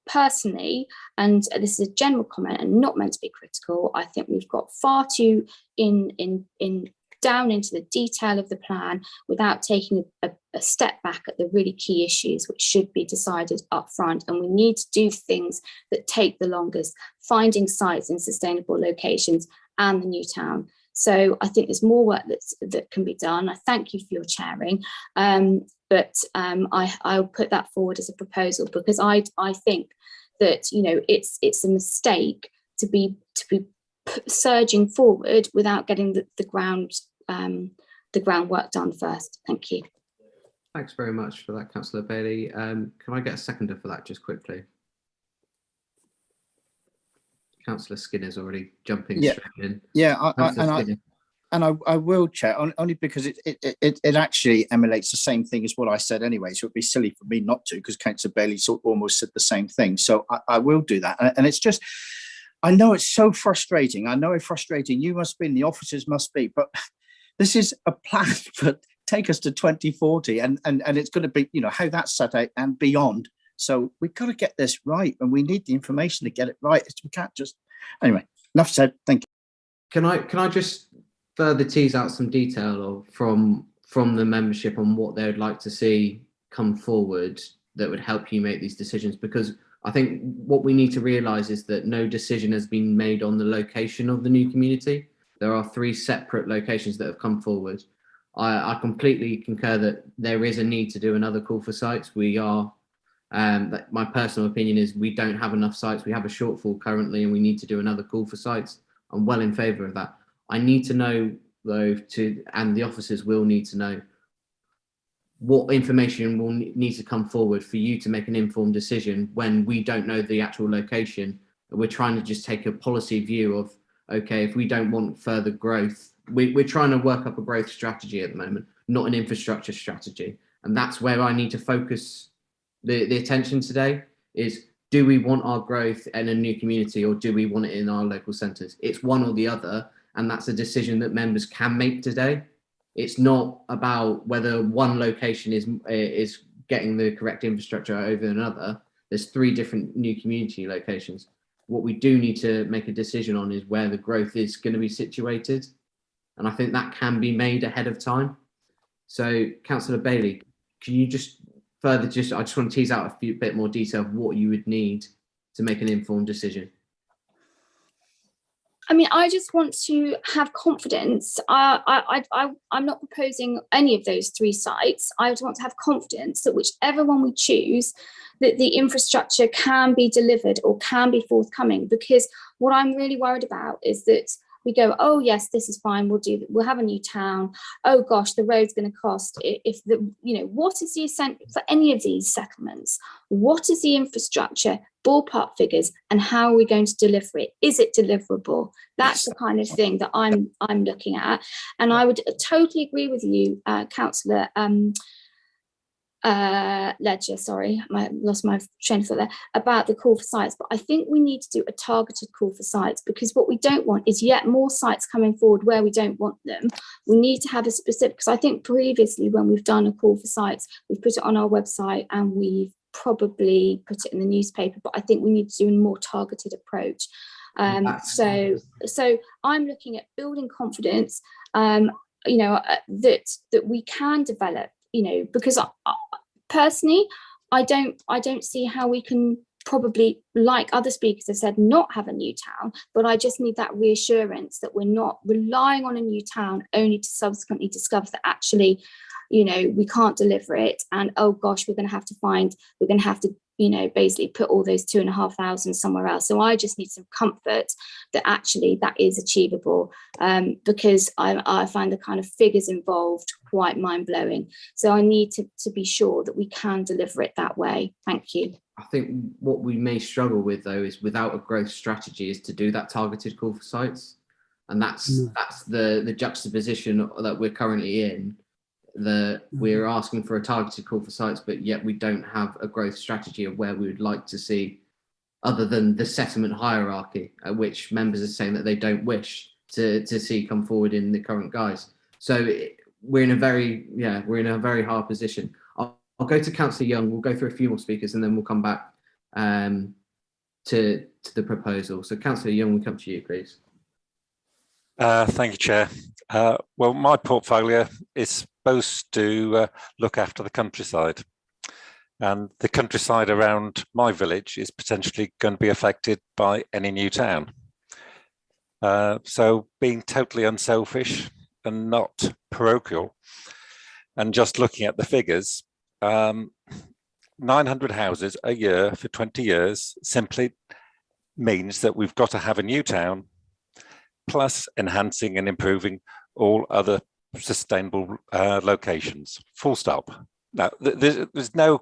personally, and this is a general comment and not meant to be critical, I think we've got far too in down into the detail of the plan without taking a step back at the really key issues which should be decided up front. And we need to do things that take the longest, finding sites in sustainable locations and the new town. So I think there's more work that can be done. I thank you for your chairing, but I'll put that forward as a proposal, because I think that, you know, it's a mistake to be surging forward without getting the groundwork done first. Thank you. Thanks very much for that, Councillor Bailey. Can I get a seconder for that just quickly? Councillor Skinner's already jumping straight in. Yeah, I will, Chair, only because it actually emulates the same thing as what I said anyway. So it'd be silly for me not to, because Councillor Bailey almost said the same thing. So I will do that. And it's just, I know it's so frustrating. I know how frustrating you must be and the officers must be, but this is a plan for take us to 2040, and it's going to be, you know, how that's set out and beyond. So we've got to get this right, and we need the information to get it right. We can't just, anyway, enough said. Thank you. Can I just further tease out some detail from the membership on what they would like to see come forward that would help you make these decisions? Because I think what we need to realise is that no decision has been made on the location of the new community. There are 3 separate locations that have come forward. I completely concur that there is a need to do another call for sites. We are, my personal opinion is we don't have enough sites. We have a shortfall currently, and we need to do another call for sites. I'm well in favour of that. I need to know, though, and the officers will need to know, what information will need to come forward for you to make an informed decision when we don't know the actual location. We're trying to just take a policy view of, okay, if we don't want further growth, we're trying to work up a growth strategy at the moment, not an infrastructure strategy. And that's where I need to focus the attention today is, do we want our growth in a new community, or do we want it in our local centres? It's one or the other, and that's a decision that members can make today. It's not about whether one location is getting the correct infrastructure over another. There's 3 different new community locations. What we do need to make a decision on is where the growth is going to be situated. And I think that can be made ahead of time. So, Councillor Bailey, can you just further, I just want to tease out a bit more detail of what you would need to make an informed decision. I mean, I just want to have confidence. I'm not proposing any of those 3 sites. I just want to have confidence that whichever one we choose, that the infrastructure can be delivered or can be forthcoming. Because what I'm really worried about is that we go, oh yes, this is fine, we'll have a new town. Oh gosh, the road's going to cost, if the, you know, what is the ascent for any of these settlements? What is the infrastructure, ballpark figures, and how are we going to deliver it? Is it deliverable? That's the kind of thing that I'm looking at. And I would totally agree with you, Councillor Ledger, sorry, I lost my train of thought there, about the call for sites. But I think we need to do a targeted call for sites, because what we don't want is yet more sites coming forward where we don't want them. We need to have a specific, because I think previously when we've done a call for sites, we've put it on our website and we've probably put it in the newspaper, but I think we need to do a more targeted approach. So I'm looking at building confidence, you know, that we can develop, you know, because personally, I don't see how we can, probably, like other speakers have said, not have a new town, but I just need that reassurance that we're not relying on a new town only to subsequently discover that actually, you know, we can't deliver it, and oh gosh, we're going to have to, you know, basically put all those 2,500 somewhere else. So I just need some comfort that actually that is achievable, because I find the kind of figures involved quite mind-blowing. So I need to be sure that we can deliver it that way. Thank you. I think what we may struggle with, though, is without a growth strategy, is to do that targeted call for sites. And that's the juxtaposition that we're currently in. We're asking for a targeted call for sites, but yet we don't have a growth strategy of where we would like to see, other than the settlement hierarchy, which members are saying that they don't wish to see come forward in the current guise. So we're in a very hard position. I'll go to Councillor Young. We'll go through a few more speakers and then we'll come back to the proposal. So Councillor Young, we'll come to you, please. Thank you, Chair. Well, my portfolio is supposed to look after the countryside, and the countryside around my village is potentially going to be affected by any new town. So being totally unselfish and not parochial, and just looking at the figures, 900 houses a year for 20 years simply means that we've got to have a new town, plus enhancing and improving all other sustainable locations, full stop. Now, there's no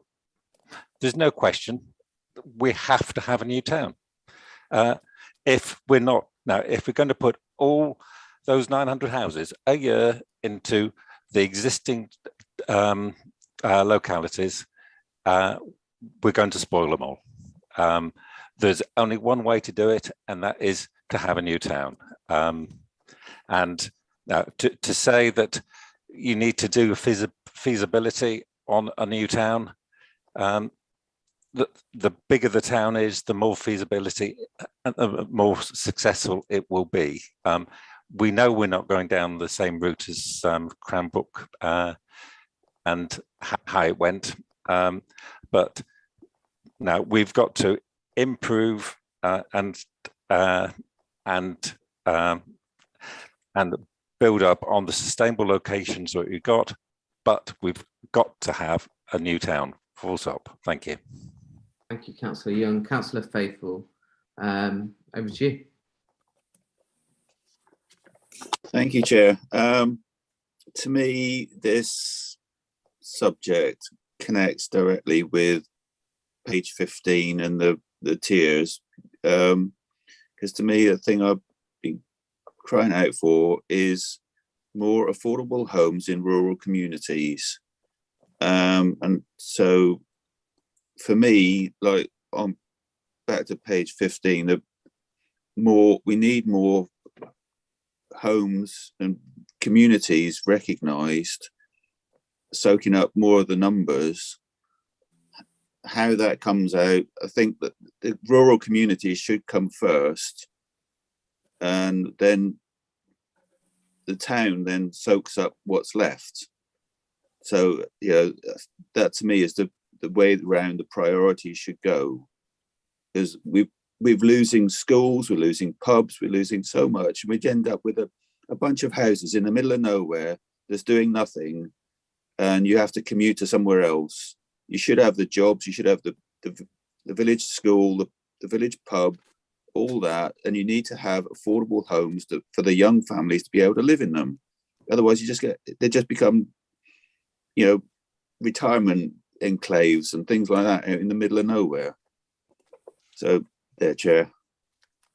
question, we have to have a new town. If we're going to put all those 900 houses a year into the existing localities, we're going to spoil them all. There's only one way to do it, and that is to have a new town. And to say that you need to do a feasibility on a new town, the bigger the town is, the more feasibility and the more successful it will be. We know we're not going down the same route as Cranbrook and how it went, but now we've got to improve and build up on the sustainable locations that we've got, but we've got to have a new town, full stop. Thank you. Thank you, Councillor Young. Councillor Faithful, over to you. Thank you, Chair. To me, this subject connects directly with page 15 and the tiers, because to me, the thing I've been crying out for is more affordable homes in rural communities. And so for me, like on back to page 15, we need more homes and communities recognised, soaking up more of the numbers. How that comes out, I think that the rural communities should come first, and then the town then soaks up what's left. So, you know, that to me is the way around the priorities should go. Because we're losing schools, we're losing pubs, we're losing so much, and we end up with a bunch of houses in the middle of nowhere that's doing nothing, and you have to commute to somewhere else. You should have the jobs, you should have the village school, the village pub, all that, and you need to have affordable homes for the young families to be able to live in them. Otherwise, they just become, you know, retirement enclaves and things like that out in the middle of nowhere. So, there, Chair.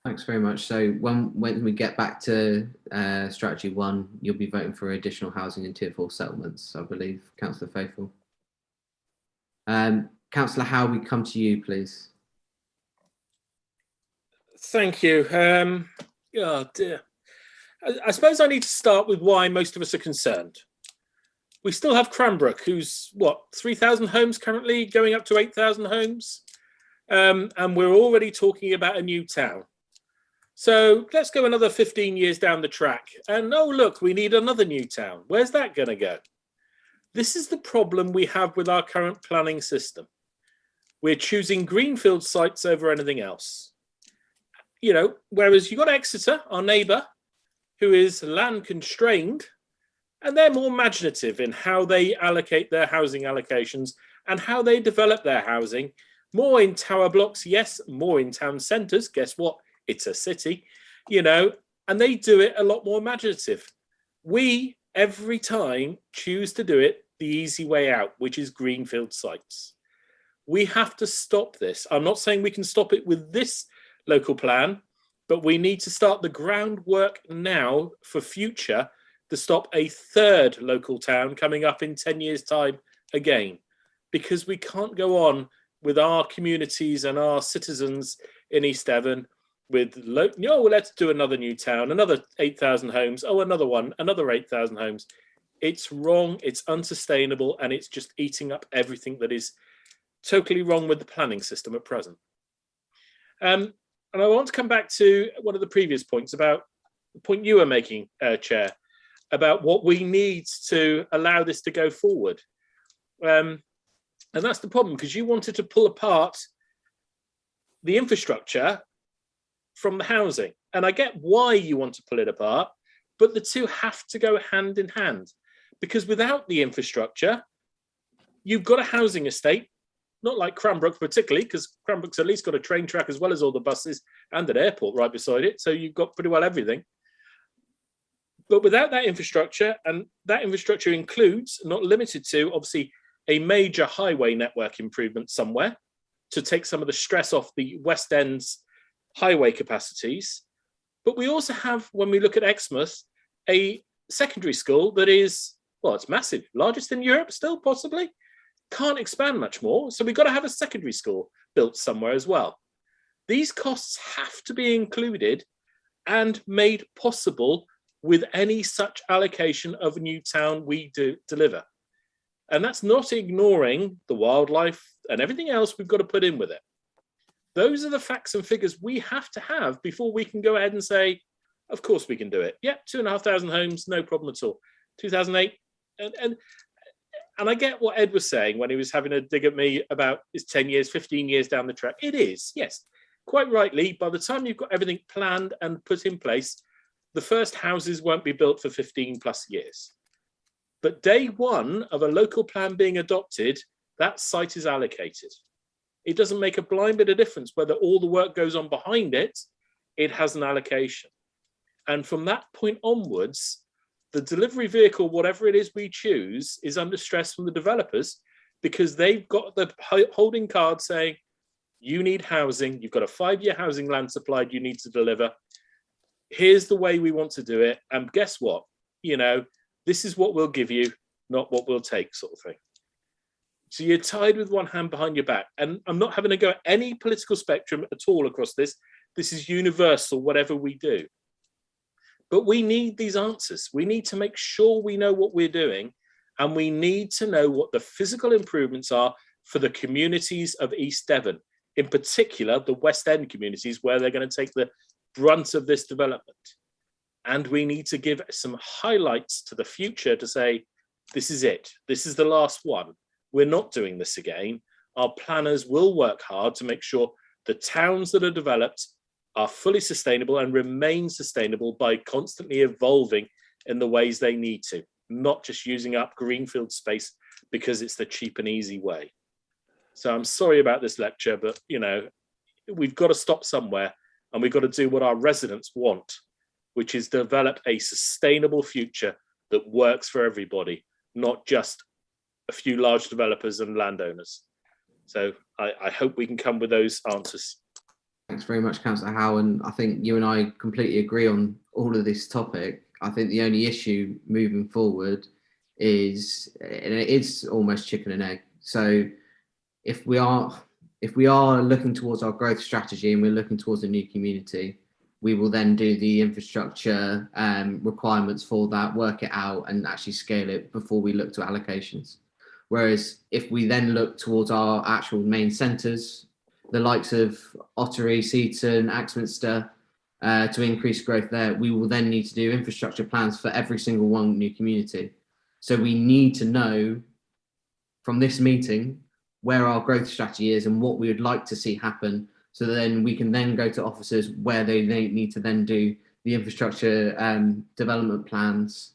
Thanks very much. So when we get back to strategy 1, you'll be voting for additional housing in tier 4 settlements, I believe, Councillor Faithful. Councillor Howe, we come to you, please. Thank you. Oh dear. I suppose I need to start with why most of us are concerned. We still have Cranbrook, who's what, 3,000 homes currently, going up to 8,000 homes, and we're already talking about a new town. So let's go another 15 years down the track, and oh look, we need another new town. Where's that going to go? This is the problem we have with our current planning system. We're choosing greenfield sites over anything else. You know, whereas you've got Exeter, our neighbour, who is land constrained, and they're more imaginative in how they allocate their housing allocations and how they develop their housing. More in tower blocks, yes, more in town centres. Guess what? It's a city, you know, and they do it a lot more imaginative. We, every time, choose to do it the easy way out, which is greenfield sites. We have to stop this. I'm not saying we can stop it with this local plan, but we need to start the groundwork now for future to stop a third local town coming up in 10 years' time again, because we can't go on with our communities and our citizens in East Devon with, let's do another new town, another 8,000 homes, oh, another one, another 8,000 homes. It's wrong, it's unsustainable, and it's just eating up everything that is totally wrong with the planning system at present. And I want to come back to one of the previous points about the point you were making, Chair. about what we need to allow this to go forward. And that's the problem, because you wanted to pull apart the infrastructure from the housing. And I get why you want to pull it apart, but the two have to go hand in hand, because without the infrastructure, you've got a housing estate, not like Cranbrook particularly, because Cranbrook's at least got a train track as well as all the buses and an airport right beside it. So you've got pretty well everything. But without that infrastructure, and that infrastructure includes, not limited to, obviously, a major highway network improvement somewhere to take some of the stress off the West End's highway capacities. But we also have, when we look at Exmouth, a secondary school that is, well, it's massive, largest in Europe still, possibly. Can't expand much more. So we've got to have a secondary school built somewhere as well. These costs have to be included and made possible with any such allocation of a new town we do deliver. And that's not ignoring the wildlife and everything else we've got to put in with it. Those are the facts and figures we have to have before we can go ahead and say, of course we can do it. Yeah, 2,500 homes, no problem at all. 2008, and I get what Ed was saying when he was having a dig at me about it's 10 years, 15 years down the track. It is, yes, quite rightly. By the time you've got everything planned and put in place, the first houses won't be built for 15 plus years. But day one of a local plan being adopted, that site is allocated. It doesn't make a blind bit of difference whether all the work goes on behind it, it has an allocation. And from that point onwards, the delivery vehicle, whatever it is we choose, is under stress from the developers because they've got the holding card saying, you need housing, you've got a 5-year housing land supplied you need to deliver. Here's the way we want to do it. And guess what? You know, this is what we'll give you, not what we'll take, sort of thing. So you're tied with one hand behind your back. And I'm not having to go at any political spectrum at all across this. This is universal, whatever we do. But we need these answers. We need to make sure we know what we're doing, and we need to know what the physical improvements are for the communities of East Devon, in particular, the West End communities where they're going to take the brunt of this development. And we need to give some highlights to the future to say, this is it. This is the last one. We're not doing this again. Our planners will work hard to make sure the towns that are developed are fully sustainable and remain sustainable by constantly evolving in the ways they need to, not just using up greenfield space because it's the cheap and easy way. So I'm sorry about this lecture, but you know, we've got to stop somewhere and we've got to do what our residents want, which is develop a sustainable future that works for everybody, not just a few large developers and landowners. So I hope we can come with those answers. Thanks very much, Councillor Howe. And I think you and I completely agree on all of this topic. I think the only issue moving forward is, and it is almost chicken and egg. So if we are looking towards our growth strategy and we're looking towards a new community, we will then do the infrastructure requirements for that, work it out and actually scale it before we look to allocations. Whereas if we then look towards our actual main centres, the likes of Ottery, Seaton, Axminster, to increase growth there, we will then need to do infrastructure plans for every single one new community. So we need to know from this meeting where our growth strategy is and what we would like to see happen. So then we can then go to officers where they need to then do the infrastructure development plans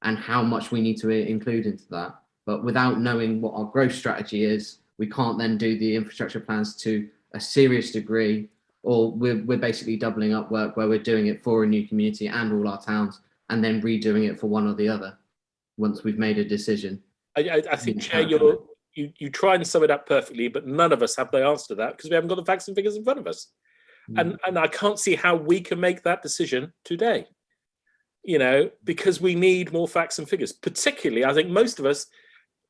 and how much we need to include into that. But without knowing what our growth strategy is, we can't then do the infrastructure plans to a serious degree, or we're basically doubling up work where we're doing it for a new community and all our towns and then redoing it for one or the other once we've made a decision. I think, Chair, you try and sum it up perfectly, but none of us have the answer to that because we haven't got the facts and figures in front of us. And I can't see how we can make that decision today, you know, because we need more facts and figures. Particularly, I think most of us,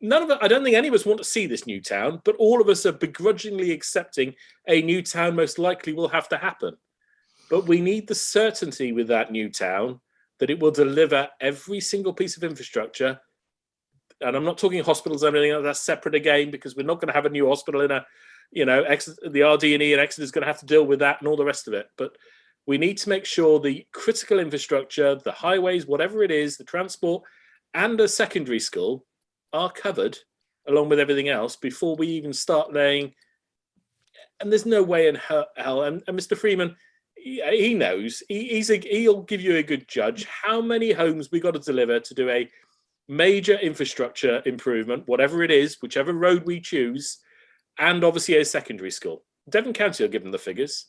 I don't think any of us want to see this new town, but all of us are begrudgingly accepting a new town most likely will have to happen. But we need the certainty with that new town that it will deliver every single piece of infrastructure. And I'm not talking hospitals and everything else, that's separate again, because we're not going to have a new hospital in a, you know, the RD&E and Exeter is going to have to deal with that and all the rest of it. But We need to make sure the critical infrastructure, the highways, whatever it is, the transport and a secondary school are covered along with everything else before we even start laying. And there's no way in hell, and Mr. Freeman, he knows, he'll give you a good judge how many homes we got to deliver to do a major infrastructure improvement, whatever it is, whichever road we choose, and obviously a secondary school. Devon County will give them the figures.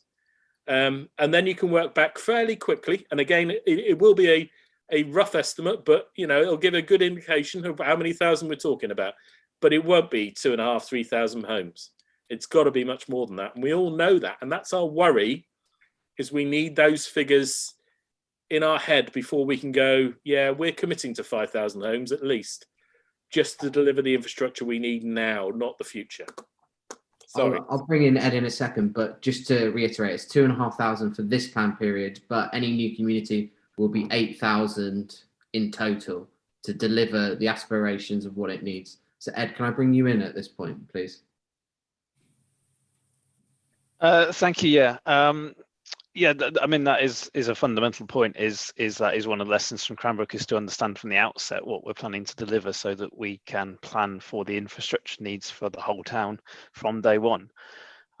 And then you can work back fairly quickly. And again, it will be a rough estimate, but it'll give a good indication of how many thousand we're talking about. But it won't be 2,500, 3,000 homes. It's got to be much more than that. And we all know that. And that's our worry, is we need those figures in our head before we can go, yeah, we're committing to 5,000 homes at least, just to deliver the infrastructure we need now, not the future. Sorry. I'll bring in Ed in a second, but just to reiterate, it's 2,500 for this plan period, but any new community will be 8,000 in total to deliver the aspirations of what it needs. So Ed, can I bring you in at this point, please? Thank you. Yeah. Yeah, I mean, that is a fundamental point, is that is one of the lessons from Cranbrook, is to understand from the outset what we're planning to deliver so that we can plan for the infrastructure needs for the whole town from day one.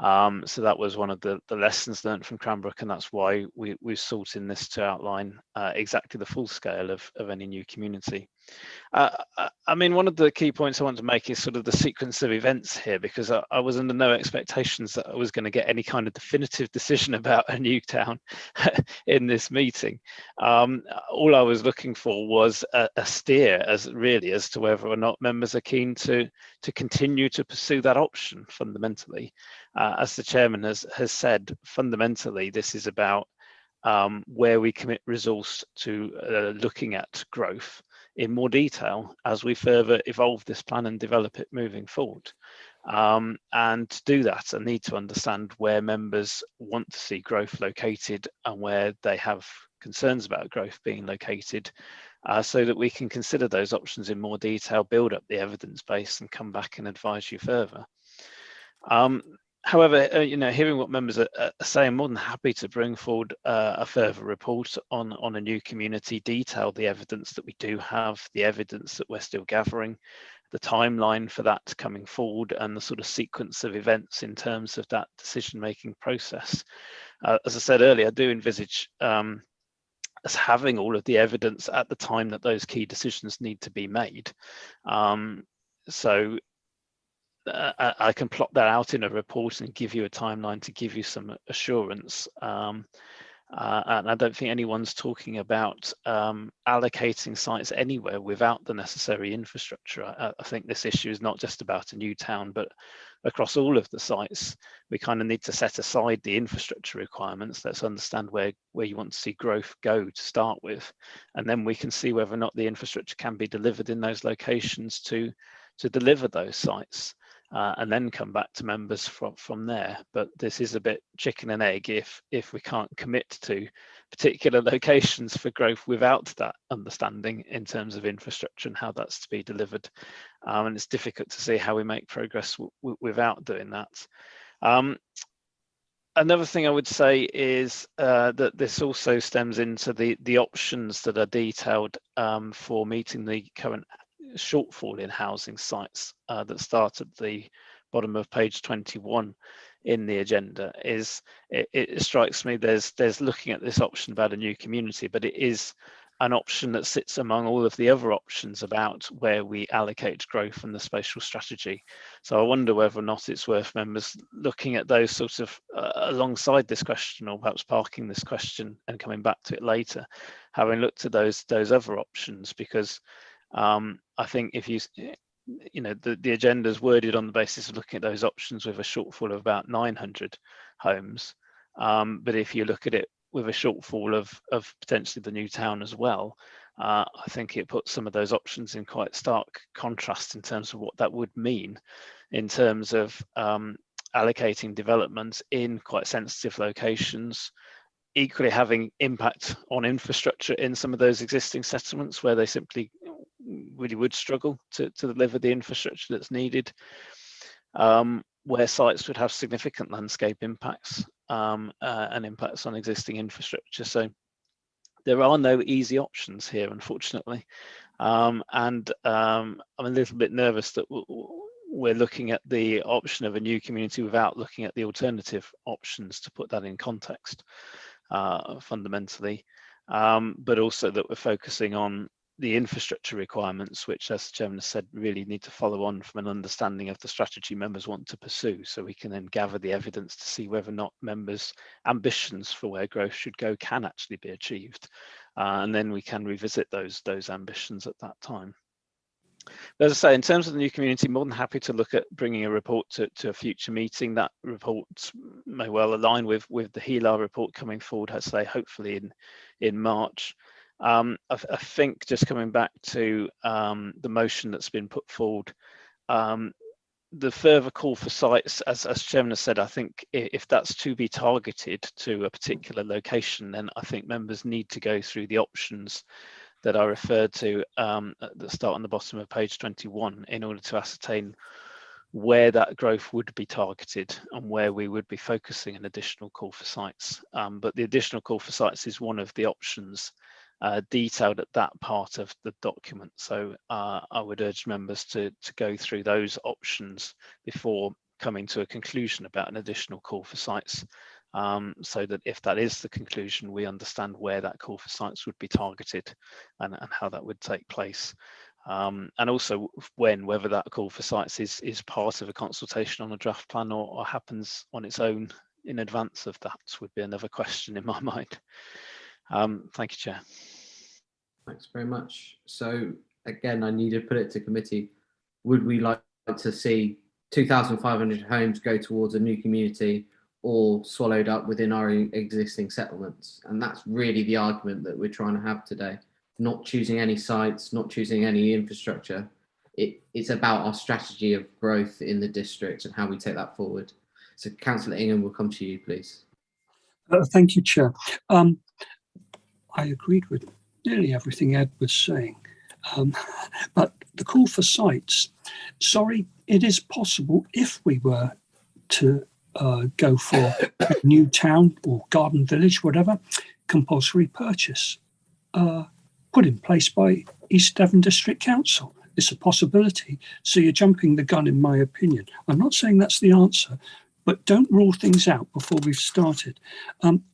So that was one of the lessons learned from Cranbrook, and that's why we've sought in this to outline exactly the full scale of any new community. I mean, one of the key points I want to make is sort of the sequence of events here, because I was under no expectations that I was going to get any kind of definitive decision about a new town in this meeting. All I was looking for was a steer as to whether or not members are keen to continue to pursue that option fundamentally. As the chairman has said, fundamentally, this is about where we commit resource to looking at growth in more detail as we further evolve this plan and develop it moving forward. And to do that, I need to understand where members want to see growth located and where they have concerns about growth being located, so that we can consider those options in more detail, build up the evidence base and come back and advise you further. However, hearing what members are saying, more than happy to bring forward a further report on a new community, detail the evidence that we do have, the evidence that we're still gathering, the timeline for that coming forward, and the sort of sequence of events in terms of that decision-making process. As I said earlier, I do envisage us having all of the evidence at the time that those key decisions need to be made. So I can plot that out in a report and give you a timeline to give you some assurance. And I don't think anyone's talking about allocating sites anywhere without the necessary infrastructure. I think this issue is not just about a new town, but across all of the sites, we kind of need to set aside the infrastructure requirements. Let's understand where you want to see growth go to start with, and then we can see whether or not the infrastructure can be delivered in those locations to deliver those sites. And then come back to members from there. But this is a bit chicken and egg if we can't commit to particular locations for growth without that understanding in terms of infrastructure and how that's to be delivered. And it's difficult to see how we make progress without doing that. Another thing I would say is that this also stems into the options that are detailed for meeting the current shortfall in housing sites that start at the bottom of page 21 in the agenda. It strikes me there's looking at this option about a new community, but it is an option that sits among all of the other options about where we allocate growth and the spatial strategy. So I wonder whether or not it's worth members looking at those sorts of alongside this question, or perhaps parking this question and coming back to it later, having looked at those other options, because I think if the agenda is worded on the basis of looking at those options with a shortfall of about 900 homes, but if you look at it with a shortfall of potentially the new town as well, I think it puts some of those options in quite stark contrast in terms of what that would mean in terms of allocating developments in quite sensitive locations, equally having impact on infrastructure in some of those existing settlements where they simply really would struggle to deliver the infrastructure that's needed, where sites would have significant landscape impacts, and impacts on existing infrastructure. So there are no easy options here, unfortunately. And I'm a little bit nervous that we're looking at the option of a new community without looking at the alternative options, to put that in context, fundamentally, but also that we're focusing on the infrastructure requirements, which, as the Chairman has said, really need to follow on from an understanding of the strategy members want to pursue, so we can then gather the evidence to see whether or not members' ambitions for where growth should go can actually be achieved, and then we can revisit those ambitions at that time. But as I say, in terms of the new community, more than happy to look at bringing a report to a future meeting. That report may well align with the HELAR report coming forward, I'd say, hopefully in March. I think, just coming back to the motion that's been put forward, the further call for sites, as Chairman has said, I think if that's to be targeted to a particular location, then I think members need to go through the options that I referred to at the start on the bottom of page 21 in order to ascertain where that growth would be targeted and where we would be focusing an additional call for sites. But the additional call for sites is one of the options detailed at that part of the document. So I would urge members to go through those options before coming to a conclusion about an additional call for sites, so that if that is the conclusion, we understand where that call for sites would be targeted and how that would take place. And also whether that call for sites is part of a consultation on a draft plan or happens on its own in advance of that would be another question in my mind. Thank you, Chair. Thanks very much. So again, I need to put it to committee. Would we like to see 2,500 homes go towards a new community or swallowed up within our existing settlements? And that's really the argument that we're trying to have today. Not choosing any sites, not choosing any infrastructure. It's about our strategy of growth in the district and how we take that forward. So Councillor Ingham, will come to you, please. Thank you, Chair. I agreed with nearly everything Ed was saying, but the call for sites, sorry, it is possible if we were to go for a new town or garden village, whatever, compulsory purchase put in place by East Devon District Council. It's a possibility. So you're jumping the gun, in my opinion. I'm not saying that's the answer, but don't rule things out before we've started.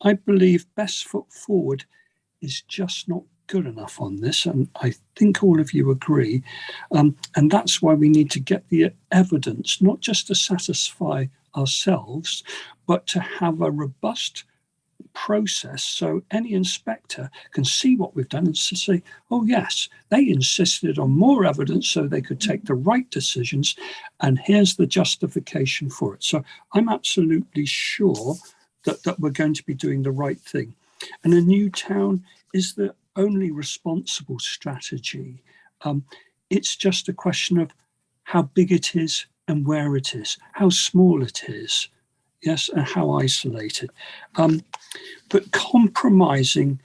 I believe best foot forward is just not good enough on this, and I think all of you agree, and that's why we need to get the evidence, not just to satisfy ourselves, but to have a robust process so any inspector can see what we've done and say, oh yes, they insisted on more evidence so they could take the right decisions, and here's the justification for it. So I'm absolutely sure that we're going to be doing the right thing. And a new town is the only responsible strategy. It's just a question of how big it is and where it is, how small it is, yes, and how isolated. But compromising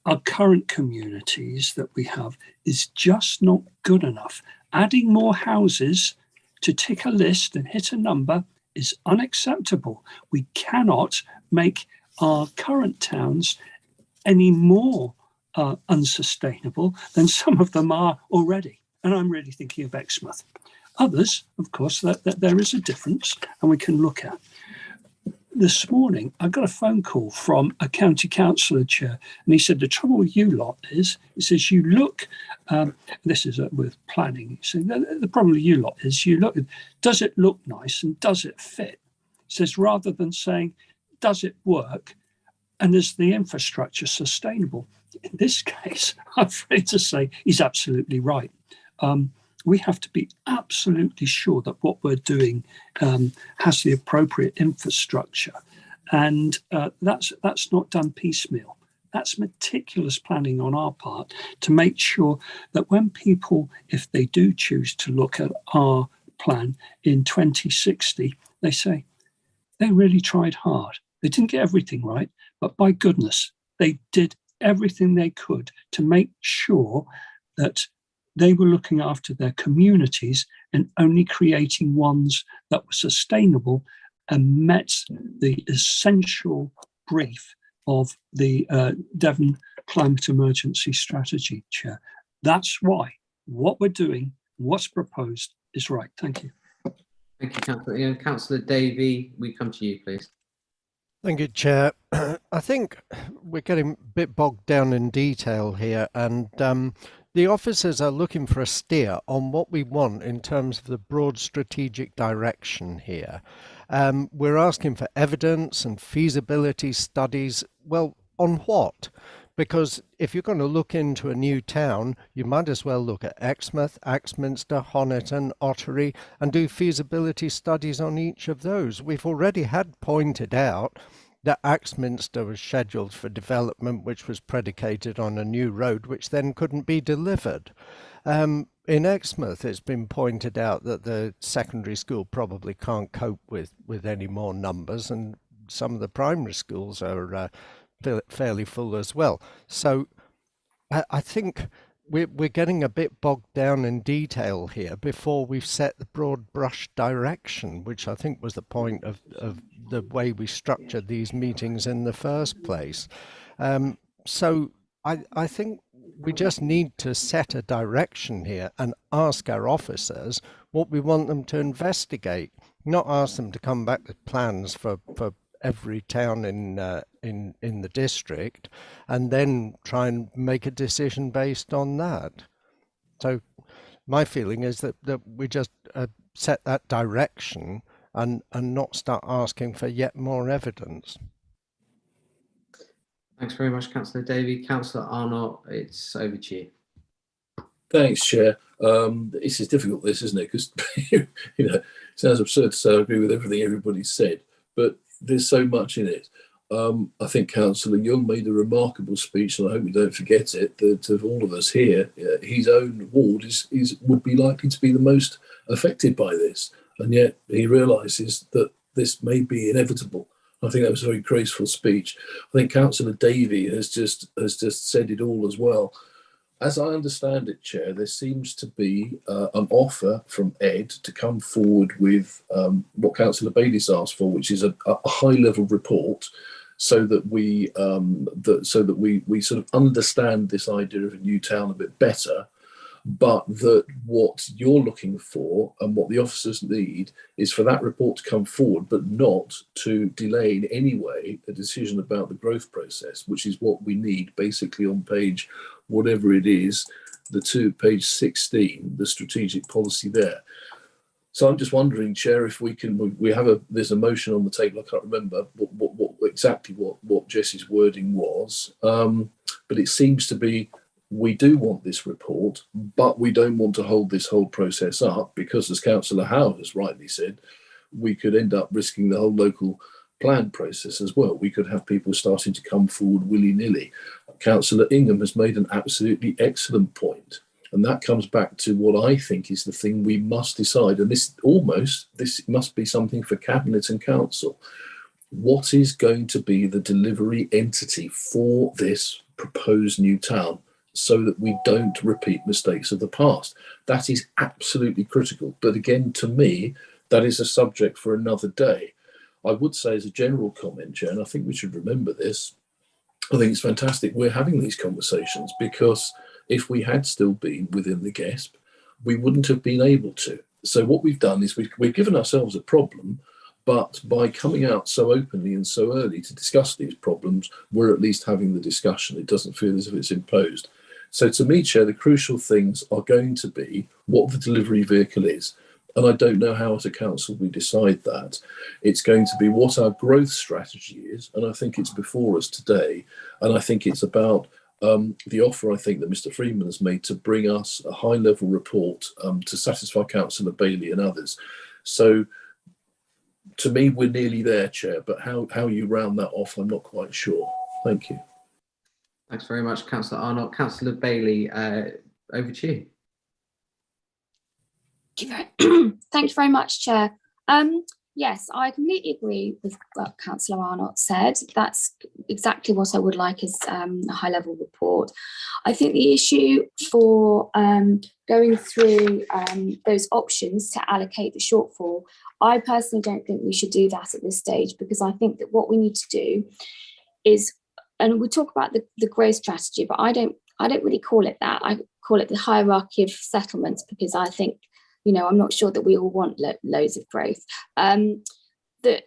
our current communities that we have is just not good enough. Adding more houses to tick a list and hit a number is unacceptable. We cannot make our current towns any more unsustainable than some of them are already. And I'm really thinking of Exmouth. Others, of course, that there is a difference and we can look at. This morning, I got a phone call from a county councillor, Chair, and he said, the trouble with you lot is, he says, you look, this is with planning, he said, the problem with you lot is you look, does it look nice and does it fit? He says, rather than saying, does it work and is the infrastructure sustainable? In this case, I'm afraid to say he's absolutely right. We have to be absolutely sure that what we're doing has the appropriate infrastructure, and that's not done piecemeal. That's meticulous planning on our part to make sure that when people, if they do choose to look at our plan in 2060, they say they really tried hard. They didn't get everything right, but by goodness, they did everything they could to make sure that they were looking after their communities and only creating ones that were sustainable and met the essential brief of the Devon Climate Emergency Strategy, Chair. That's why what we're doing, what's proposed is right. Thank you. Thank you, Councillor Ian. Councillor Davey, we come to you, please. Thank you, Chair. I think we're getting a bit bogged down in detail here, and the officers are looking for a steer on what we want in terms of the broad strategic direction here. We're asking for evidence and feasibility studies. Well, on what? Because if you're going to look into a new town, you might as well look at Exmouth, Axminster, Honiton, Ottery, and do feasibility studies on each of those. We've already had pointed out that Axminster was scheduled for development, which was predicated on a new road, which then couldn't be delivered. In Exmouth, it's been pointed out that the secondary school probably can't cope with any more numbers, and some of the primary schools are fairly full as well. So I think we're getting a bit bogged down in detail here before we've set the broad brush direction, which I think was the point of the way we structured these meetings in the first place. So I think we just need to set a direction here and ask our officers what we want them to investigate, not ask them to come back with plans for every town in the district, and then try and make a decision based on that. So my feeling is that we just set that direction and not start asking for yet more evidence. Thanks very much, Councillor Davey. Councillor Arnott, it's over to you. Thanks, Chair. This is difficult, this, isn't it? Because it sounds absurd to say I agree with everything everybody said, but there's so much in it. I think Councillor Young made a remarkable speech, and I hope we don't forget it, that of all of us here, his own ward would be likely to be the most affected by this. And yet he realises that this may be inevitable. I think that was a very graceful speech. I think Councillor Davey has just said it all as well. As I understand it, Chair, there seems to be an offer from Ed to come forward with what Councillor Bailey's asked for, which is a high-level report, so that we sort of understand this idea of a new town a bit better, but that what you're looking for and what the officers need is for that report to come forward, but not to delay in any way a decision about the growth process, which is what we need basically on page whatever it is, page 16, the strategic policy there. So I'm just wondering, Chair, if there's a motion on the table. I can't remember exactly what Jessie's wording was, but it seems to be we do want this report, but we don't want to hold this whole process up because, as Councillor Howe has rightly said, we could end up risking the whole local plan process as well. We could have people starting to come forward willy-nilly. Councillor Ingham has made an absolutely excellent point, and that comes back to what I think is the thing we must decide, and this must be something for Cabinet and Council. What is going to be the delivery entity for this proposed new town, so that we don't repeat mistakes of the past? That is absolutely critical. But again, to me, that is a subject for another day. I would say as a general comment, Chair, and I think we should remember this, I think it's fantastic we're having these conversations, because if we had still been within the GESP, we wouldn't have been able to. So what we've done is we've given ourselves a problem, but by coming out so openly and so early to discuss these problems, we're at least having the discussion. It doesn't feel as if it's imposed. So to me, Chair, the crucial things are going to be what the delivery vehicle is. And I don't know how as a council we decide that. It's going to be what our growth strategy is. And I think it's before us today. And I think it's about the offer, I think, that Mr. Freeman has made to bring us a high-level report to satisfy Councillor Bailey and others. So to me, we're nearly there, Chair. But how you round that off, I'm not quite sure. Thank you. Thanks very much, Councillor Arnott. Councillor Bailey, over to you. Thank you very much, Chair. Yes, I completely agree with what Councillor Arnott said. That's exactly what I would like as a high-level report. I think the issue for going through those options to allocate the shortfall, I personally don't think we should do that at this stage, because I think that what we need to do is, and we talk about the growth strategy, but I don't really call it that. I call it the hierarchy of settlements, because I think, you know, I'm not sure that we all want loads of growth. That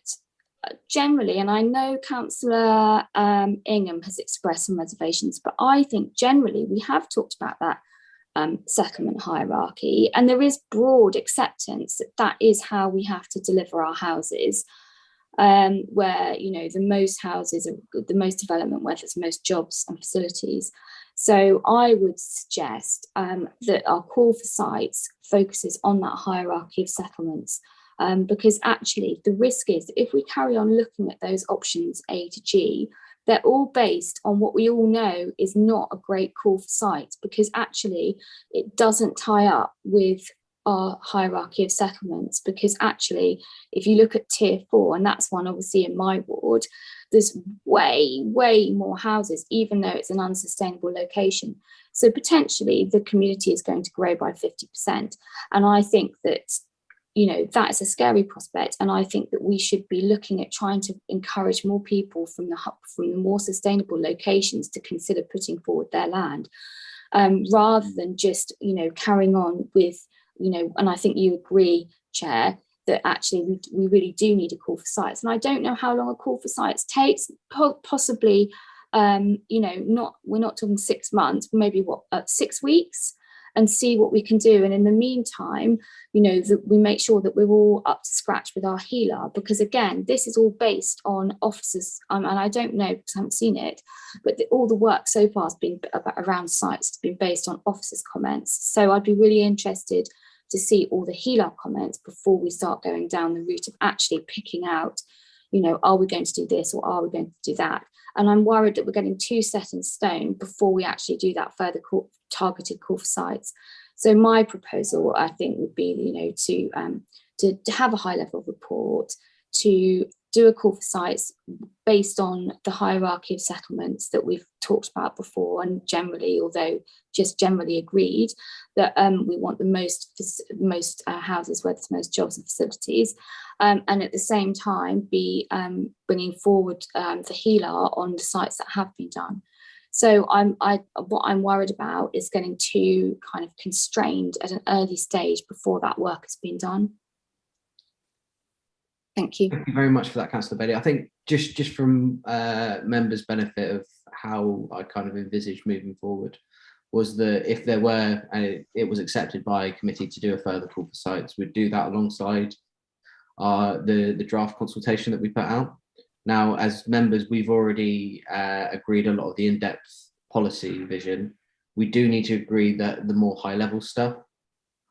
generally, and I know Councillor Ingham has expressed some reservations, but I think generally we have talked about that settlement hierarchy, and there is broad acceptance that that is how we have to deliver our houses, where, you know, the most houses are the most development, where there's most jobs and facilities. So I would suggest that our call for sites focuses on that hierarchy of settlements, because actually the risk is that if we carry on looking at those options A to G, they're all based on what we all know is not a great call for sites, because actually it doesn't tie up with our hierarchy of settlements. Because actually, if you look at tier 4, and that's one obviously in my ward, there's way more houses, even though it's an unsustainable location. So potentially the community is going to grow by 50%. And I think that, you know, that is a scary prospect. And I think that we should be looking at trying to encourage more people from the more sustainable locations to consider putting forward their land, rather than just, you know, carrying on with, you know, and I think you agree, Chair, that actually we really do need a call for sites. And I don't know how long a call for sites takes, possibly, you know, we're not talking 6 months, maybe 6 weeks, and see what we can do. And in the meantime, you know, that we make sure that we're all up to scratch with our HELA, because again, this is all based on officers, and I don't know because I haven't seen it, but all the work so far has been around sites, has been based on officers' comments. So I'd be really interested to see all the HELA comments before we start going down the route of actually picking out, you know, are we going to do this or are we going to do that? And I'm worried that we're getting too set in stone before we actually do that further targeted call for sites. So my proposal, I think, would be, you know, to have a high level report, to do a call for sites based on the hierarchy of settlements that we've talked about before, and generally, although just generally agreed, that we want the most houses where there's most jobs and facilities, and at the same time be bringing forward the HELA on the sites that have been done. So what I'm worried about is getting too kind of constrained at an early stage before that work has been done. Thank you. Thank you very much for that, Councillor Bailey. I think just from members' benefit of how I kind of envisaged moving forward was that if there were, and it was accepted by committee to do a further call for sites, we'd do that alongside the draft consultation that we put out. Now, as members, we've already agreed a lot of the in-depth policy vision. We do need to agree that the more high-level stuff.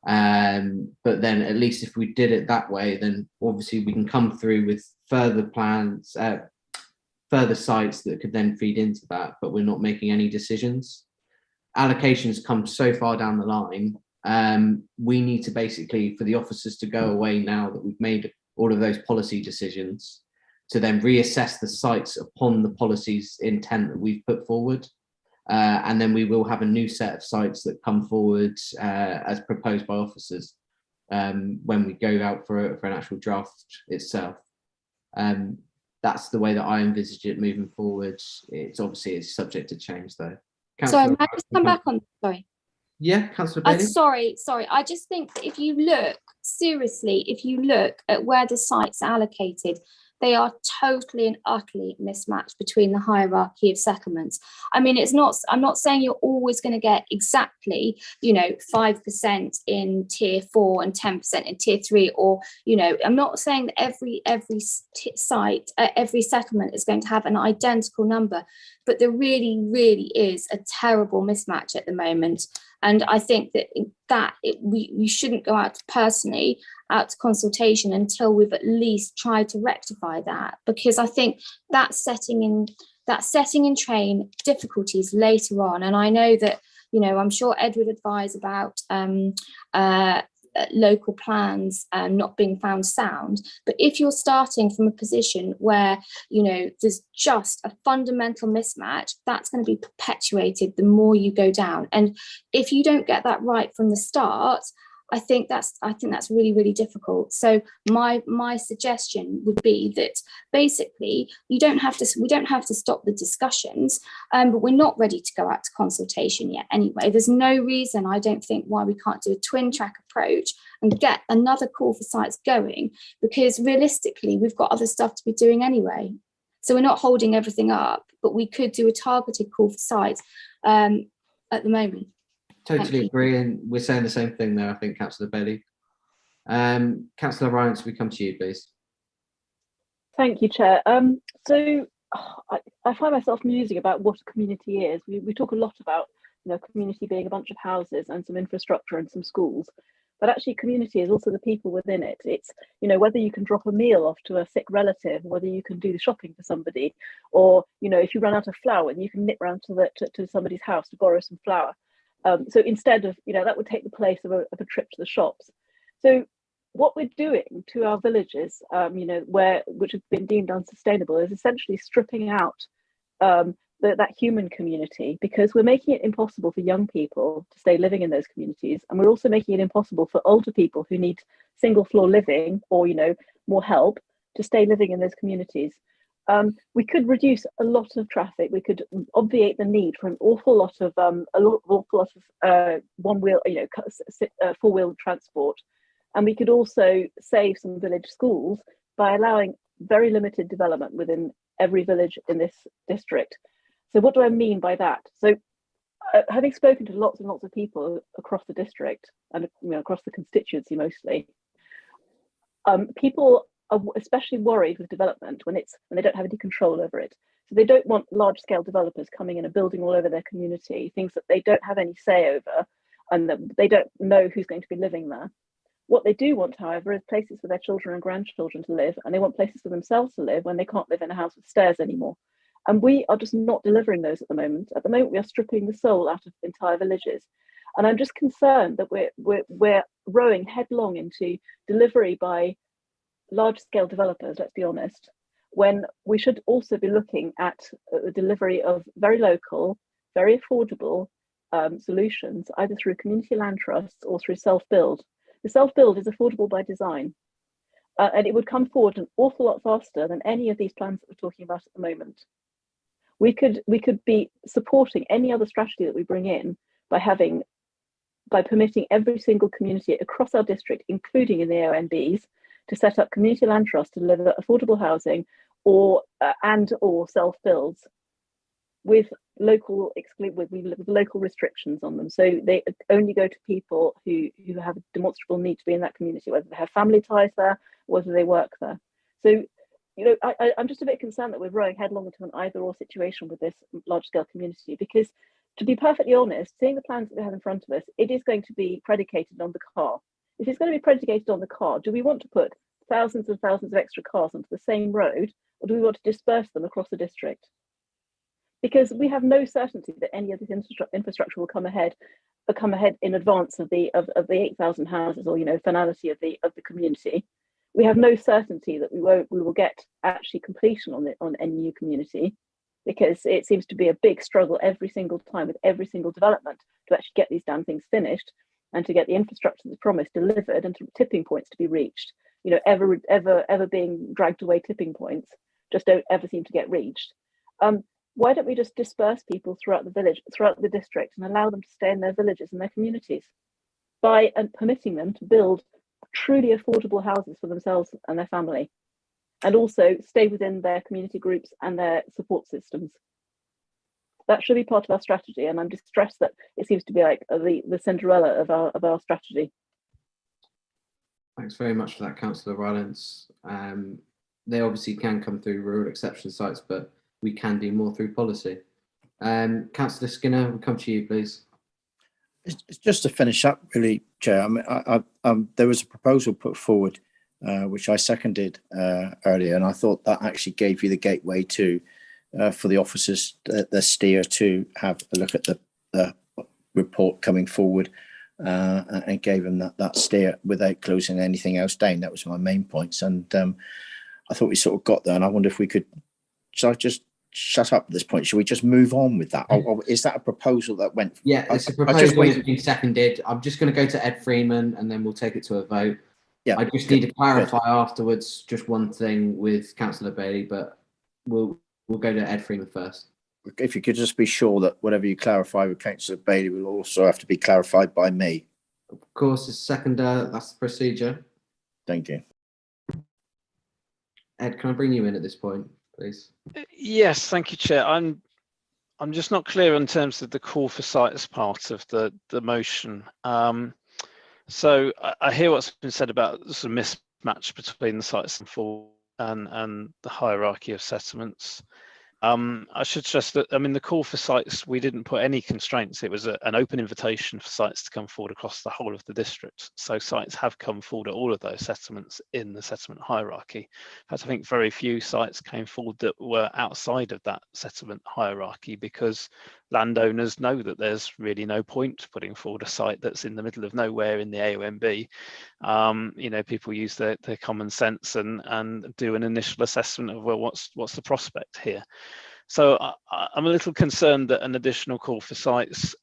But then at least if we did it that way, then obviously we can come through with further plans, further sites that could then feed into that, but we're not making any decisions. Allocations come so far down the line. We need to basically, for the officers to go away now that we've made all of those policy decisions, to then reassess the sites upon the policy's intent that we've put forward. And then we will have a new set of sites that come forward as proposed by officers when we go out for an actual draft itself. That's the way that I envisage it moving forward. It's obviously subject to change though. Sorry, may I just come back on? Sorry. Yeah, Councillor Bailey. Sorry. I just think that if you look seriously, if you look at where the sites are allocated, they are totally and utterly mismatched between the hierarchy of settlements. I mean, I'm not saying you're always going to get exactly, 5% in tier 4 and 10% in tier 3, or, I'm not saying that every site, every settlement is going to have an identical number, but there really, really is a terrible mismatch at the moment. And I think that we shouldn't go out to consultation until we've at least tried to rectify that, because I think that's setting in train difficulties later on. And I know that, I'm sure Ed would advise about local plans not being found sound. But if you're starting from a position where, you know, there's just a fundamental mismatch, that's going to be perpetuated the more you go down. And if you don't get that right from the start, I think that's really, really difficult. So my suggestion would be that basically we don't have to stop the discussions, but we're not ready to go out to consultation yet anyway. There's no reason, I don't think, why we can't do a twin track approach and get another call for sites going, because realistically we've got other stuff to be doing anyway. So we're not holding everything up, but we could do a targeted call for sites at the moment. Totally agree, and we're saying the same thing there, I think, Councillor Bailey. Councillor Ryan, we come to you, please. Thank you, Chair. So I find myself musing about what a community is. We talk a lot about, you know, community being a bunch of houses and some infrastructure and some schools, but actually community is also the people within it. It's, you know, whether you can drop a meal off to a sick relative, whether you can do the shopping for somebody, or, you know, if you run out of flour, you can nip round to somebody's house to borrow some flour. So instead of, you know, that would take the place of a trip to the shops. So what we're doing to our villages, you know, which have been deemed unsustainable, is essentially stripping out that human community, because we're making it impossible for young people to stay living in those communities, and we're also making it impossible for older people who need single floor living or, you know, more help to stay living in those communities. We could reduce a lot of traffic. We could obviate the need for an awful lot of one-wheel, you know, four-wheel transport, and we could also save some village schools by allowing very limited development within every village in this district. So what do I mean by that? So having spoken to lots and lots of people across the district and, you know, across the constituency mostly, people are especially worried with development when they don't have any control over it. So they don't want large scale developers coming in and building all over their community, things that they don't have any say over and that they don't know who's going to be living there. What they do want, however, is places for their children and grandchildren to live, and they want places for themselves to live when they can't live in a house with stairs anymore. And we are just not delivering those at the moment. At the moment, we are stripping the soul out of entire villages. And I'm just concerned that we're rowing headlong into delivery by large-scale developers, let's be honest, when we should also be looking at the delivery of very local, very affordable solutions, either through community land trusts or through self-build. The self-build is affordable by design, and it would come forward an awful lot faster than any of these plans that we're talking about at the moment. We could be supporting any other strategy that we bring in by permitting every single community across our district, including in the ONBs, to set up community land trusts to deliver affordable housing or self-builds with local restrictions on them. So they only go to people who have a demonstrable need to be in that community, whether they have family ties there, whether they work there. So, you know, I'm just a bit concerned that we're rowing headlong into an either-or situation with this large-scale community, because, to be perfectly honest, seeing the plans that we have in front of us, it is going to be predicated on the car. If it's going to be predicated on the car, do we want to put thousands and thousands of extra cars onto the same road, or do we want to disperse them across the district? Because we have no certainty that any of this infrastructure will come ahead in advance of the 8,000 houses, or, you know, finality of the community. We have no certainty that we will get actually completion on any new community, because it seems to be a big struggle every single time with every single development to actually get these damn things finished and to get the infrastructure that's promised delivered and to tipping points to be reached. You know, ever being dragged away tipping points just don't ever seem to get reached. Why don't we just disperse people throughout the village, throughout the district, and allow them to stay in their villages and their communities by permitting them to build truly affordable houses for themselves and their family, and also stay within their community groups and their support systems. That should be part of our strategy, and I'm distressed that it seems to be like the Cinderella of our strategy. Thanks very much for that, Councillor Rylance. They obviously can come through rural exception sites, but we can do more through policy. Councillor Skinner, we'll come to you, please. It's just to finish up, really, Chair. I mean, there was a proposal put forward, which I seconded earlier, and I thought that actually gave you the gateway to for the officers, the steer, to have a look at the report coming forward and gave them that steer without closing anything else down. That was my main points, and I thought we sort of got there. And I wonder if we could. So I just shut up at this point. Should we just move on with that, or is that a proposal that went? Yeah, it's a proposal that's been seconded. I'm just going to go to Ed Freeman, and then we'll take it to a vote. Yeah, I just need to clarify afterwards just one thing with Councillor Bailey, but we'll go to Ed Freeman first. If you could just be sure that whatever you clarify with Councillor Bailey will also have to be clarified by me. Of course, as seconder, that's the procedure. Thank you. Ed, can I bring you in at this point, please? Yes, thank you, Chair. I'm just not clear in terms of the call for sites part of the motion. So I hear what's been said about the sort of mismatch between the sites and the hierarchy of settlements. I should stress that, I mean, the call for sites, we didn't put any constraints. It was an open invitation for sites to come forward across the whole of the district. So sites have come forward at all of those settlements in the settlement hierarchy. In fact, I think very few sites came forward that were outside of that settlement hierarchy, because landowners know that there's really no point putting forward a site that's in the middle of nowhere in the AONB. You know, people use their common sense and do an initial assessment of, well, what's the prospect here? So I'm a little concerned that an additional call for sites,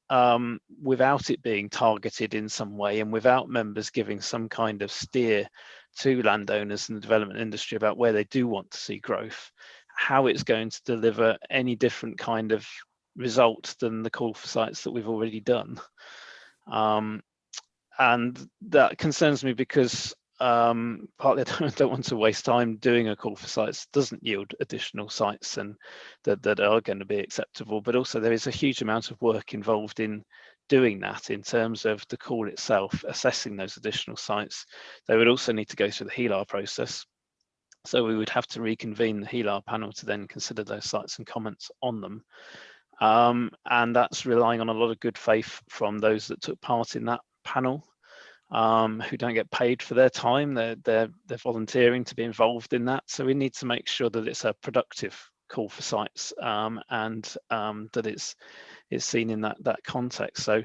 without it being targeted in some way and without members giving some kind of steer to landowners in the development industry about where they do want to see growth, how it's going to deliver any different kind of result than the call for sites that we've already done. And that concerns me because partly I don't want to waste time doing a call for sites that doesn't yield additional sites and that are going to be acceptable, but also there is a huge amount of work involved in doing that in terms of the call itself, assessing those additional sites. They would also need to go through the HELAR process. So we would have to reconvene the HELAR panel to then consider those sites and comments on them. And that's relying on a lot of good faith from those that took part in that panel, who don't get paid for their time. They're volunteering to be involved in that. So we need to make sure that it's a productive call for sites, and that it's seen in that context. So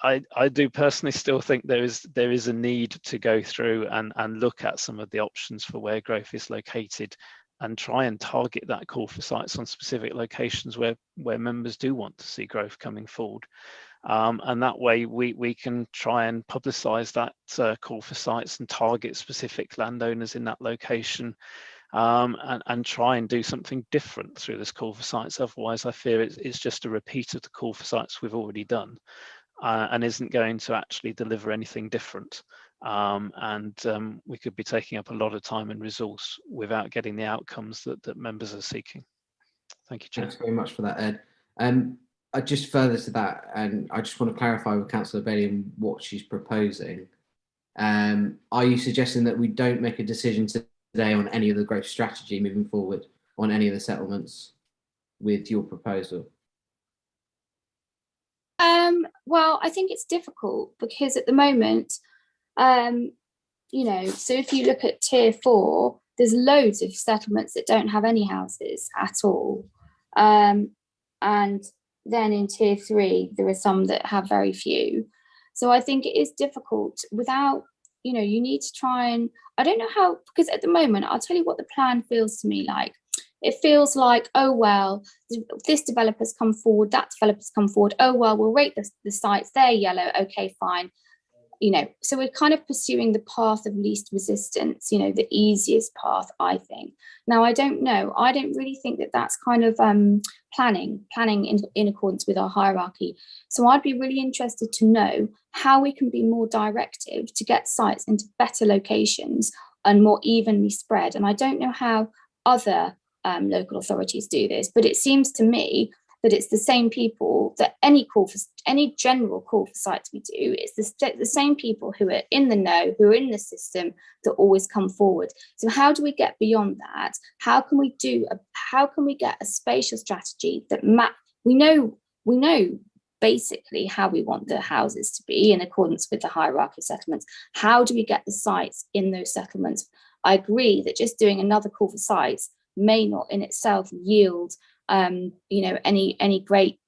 I do personally still think there is a need to go through and look at some of the options for where growth is located, and try and target that call for sites on specific locations where members do want to see growth coming forward. And that way we can try and publicise that call for sites and target specific landowners in that location, and try and do something different through this call for sites. Otherwise, I fear it's just a repeat of the call for sites we've already done, and isn't going to actually deliver anything different. We could be taking up a lot of time and resource without getting the outcomes that members are seeking. Thank you, Chair. Thanks very much for that, Ed. I just further to that, and I just want to clarify with Councillor Bailey what she's proposing. Are you suggesting that we don't make a decision today on any of the growth strategy moving forward on any of the settlements with your proposal? Well, I think it's difficult because at the moment, you know, so if you look at tier 4, there's loads of settlements that don't have any houses at all. And then in tier 3, there are some that have very few. So I think it is difficult without, you know, you need to try and, I don't know how, because at the moment, I'll tell you what the plan feels to me like. It feels like, oh, well, this developer's come forward, that developer's come forward. Oh, well, we'll rate the sites, they're yellow. Okay, fine. You know, so we're kind of pursuing the path of least resistance, you know, the easiest path, I think. Now, I don't know. I don't really think that that's kind of planning in accordance with our hierarchy. So I'd be really interested to know how we can be more directive to get sites into better locations and more evenly spread. And I don't know how other local authorities do this, but it seems to me that it's the same people that any general call for sites we do, it's the same people who are in the know, who are in the system, that always come forward. So how do we get beyond that? How can we get a spatial strategy that we know basically how we want the houses to be in accordance with the hierarchy of settlements. How do we get the sites in those settlements? I agree that just doing another call for sites may not in itself yield you know, any great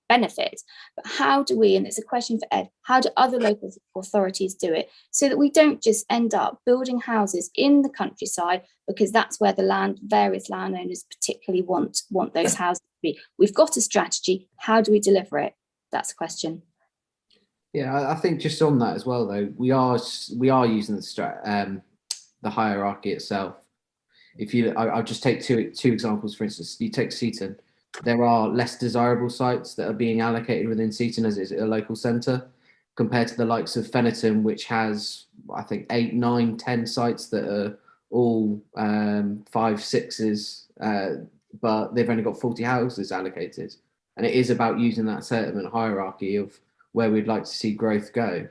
benefit. But how do we, and it's a question for Ed, how do other local authorities do it so that we don't just end up building houses in the countryside because that's where the various landowners particularly want those houses to be? We've got a strategy. How do we deliver it? That's the question. Yeah, I think just on that as well, though, we are using the hierarchy itself. If I'll just take two examples. For instance, you take Seaton. There are less desirable sites that are being allocated within Seaton as it's a local centre, compared to the likes of Fennerton, which has, I think, 8, 9, 10 sites that are all 5, 6s, but they've only got 40 houses allocated. And it is about using that settlement hierarchy of where we'd like to see growth go.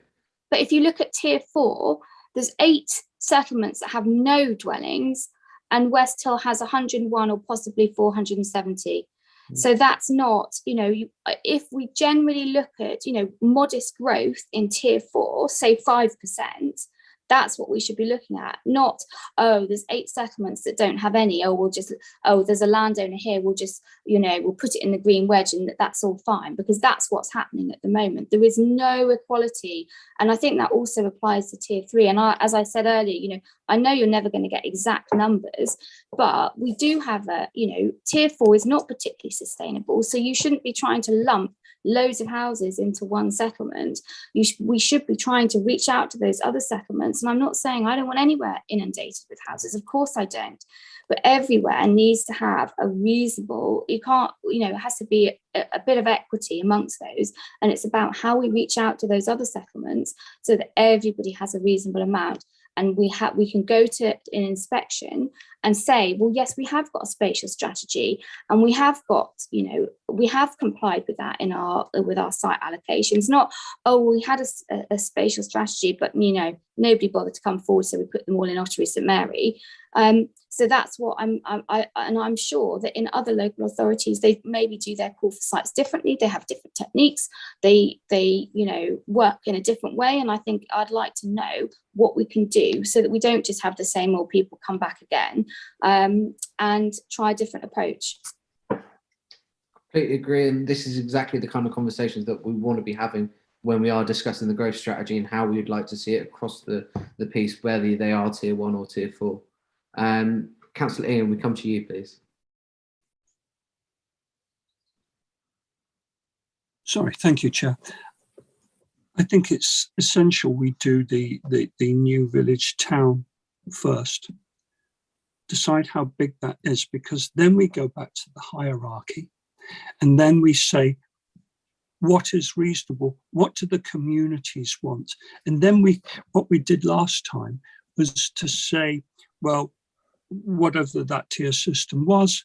But if you look at tier 4, there's 8 settlements that have no dwellings, and West Hill has 101 or possibly 470. So that's not, if we generally look at, modest growth in tier 4, say 5%, that's what we should be looking at. Not, oh, there's 8 settlements that don't have any. There's a landowner here. We'll just, we'll put it in the green wedge and that's all fine, because that's what's happening at the moment. There is no equality. And I think that also applies to tier 3. And as I said earlier, I know you're never going to get exact numbers, but we do have tier 4 is not particularly sustainable. So you shouldn't be trying to lump loads of houses into one settlement. We should be trying to reach out to those other settlements. And I'm not saying I don't want anywhere inundated with houses. Of course I don't. But everywhere needs to have a reasonable, it has to be a bit of equity amongst those. And it's about how we reach out to those other settlements so that everybody has a reasonable amount. And we can go to an inspection and say, well, yes, we have got a spatial strategy, and we have got, we have complied with that with our site allocations. Not, oh, we had a spatial strategy, but nobody bothered to come forward, so we put them all in Ottery St Mary. So that's what I'm sure that in other local authorities, they maybe do their call for sites differently. They have different techniques. They work in a different way. And I think I'd like to know what we can do so that we don't just have the same old people come back again, and try a different approach. Completely agree. And this is exactly the kind of conversations that we want to be having when we are discussing the growth strategy and how we would like to see it across the piece, whether they are tier 1 or tier 4. Councillor Ian, we come to you, please. Sorry, thank you, Chair. I think it's essential we do the new village town first. Decide how big that is, because then we go back to the hierarchy, and then we say, what is reasonable? What do the communities want? And then what we did last time was to say, well, whatever that tier system was,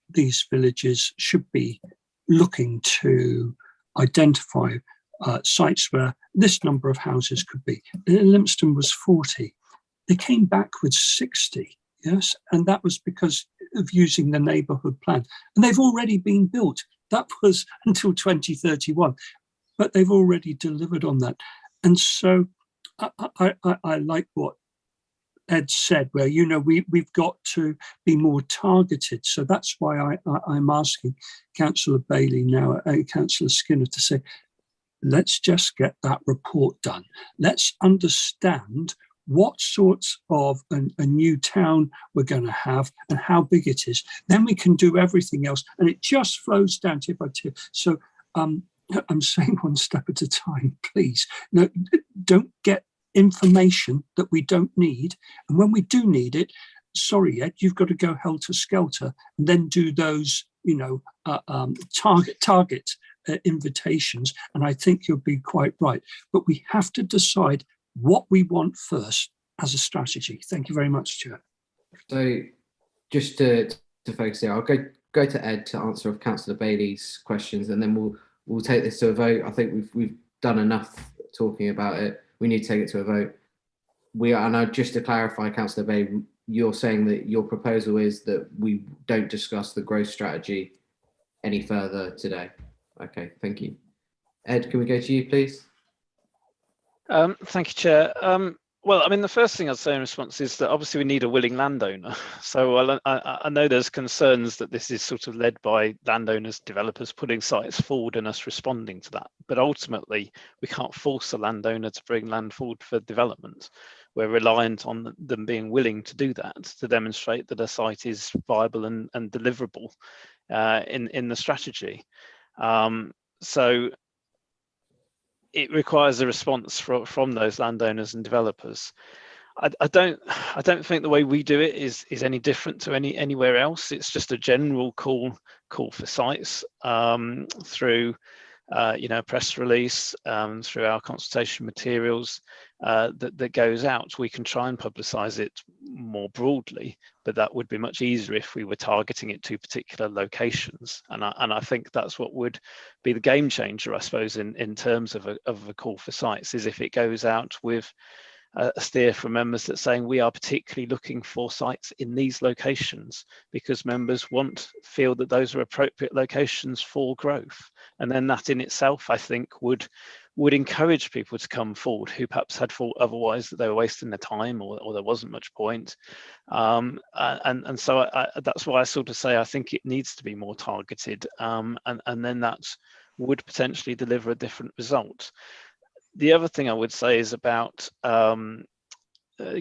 these villages should be looking to identify sites where this number of houses could be. Limpston was 40. They came back with 60, yes? And that was because of using the neighbourhood plan. And they've already been built. That was until 2031, but they've already delivered on that. And so I like what Ed said, where, we've got to be more targeted. So that's why I'm asking Councillor Bailey now and Councillor Skinner to say, let's just get that report done. Let's understand what sorts of a new town we're going to have and how big it is. Then we can do everything else. And it just flows down tier by tier. So I'm saying one step at a time, please. No, don't get information that we don't need. And when we do need it, sorry, Ed, you've got to go helter-skelter and then do those, target invitations. And I think you'll be quite right. But we have to decide what we want first as a strategy. Thank you very much, Chair. So just to focus here, I'll go to Ed to answer of Councillor Bailey's questions, and then we'll take this to a vote. I think we've done enough talking about it. We need to take it to a vote. And just to clarify, Councillor Bailey, you're saying that your proposal is that we don't discuss the growth strategy any further today. Okay, thank you. Ed, can we go to you, please? Thank you, Chair. Well, I mean, the first thing I'd say in response is that obviously we need a willing landowner. So I know there's concerns that this is sort of led by landowners, developers putting sites forward and us responding to that. But ultimately, we can't force a landowner to bring land forward for development. We're reliant on them being willing to do that, to demonstrate that a site is viable and deliverable in the strategy. So it requires a response from those landowners and developers. I don't think the way we do it is any different to anywhere else. It's just a general call for sites through a press release, through our consultation materials that goes out. We can try and publicise it more broadly, but that would be much easier if we were targeting it to particular locations. And I think that's what would be the game changer, I suppose, in terms of a call for sites, is if it goes out with a steer from members that's saying we are particularly looking for sites in these locations because members feel that those are appropriate locations for growth. And then that in itself, I think, would encourage people to come forward who perhaps had thought otherwise that they were wasting their time or there wasn't much point. And so that's why I sort of say I think it needs to be more targeted, and then that would potentially deliver a different result. The other thing I would say is about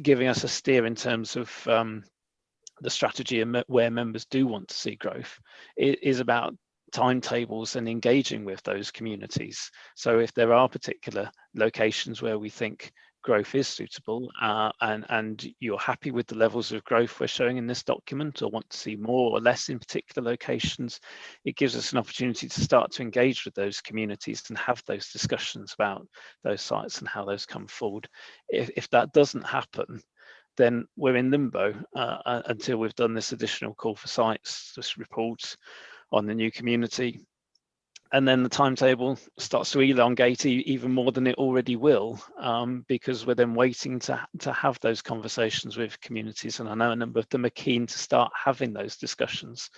giving us a steer in terms of the strategy and where members do want to see growth. It is about timetables and engaging with those communities. So if there are particular locations where we think growth is suitable and you're happy with the levels of growth we're showing in this document or want to see more or less in particular locations, it gives us an opportunity to start to engage with those communities and have those discussions about those sites and how those come forward. If that doesn't happen, then we're in limbo until we've done this additional call for sites, this report on the new community. And then the timetable starts to elongate even more than it already will, because we're then waiting to have those conversations with communities. And I know a number of them are keen to start having those discussions.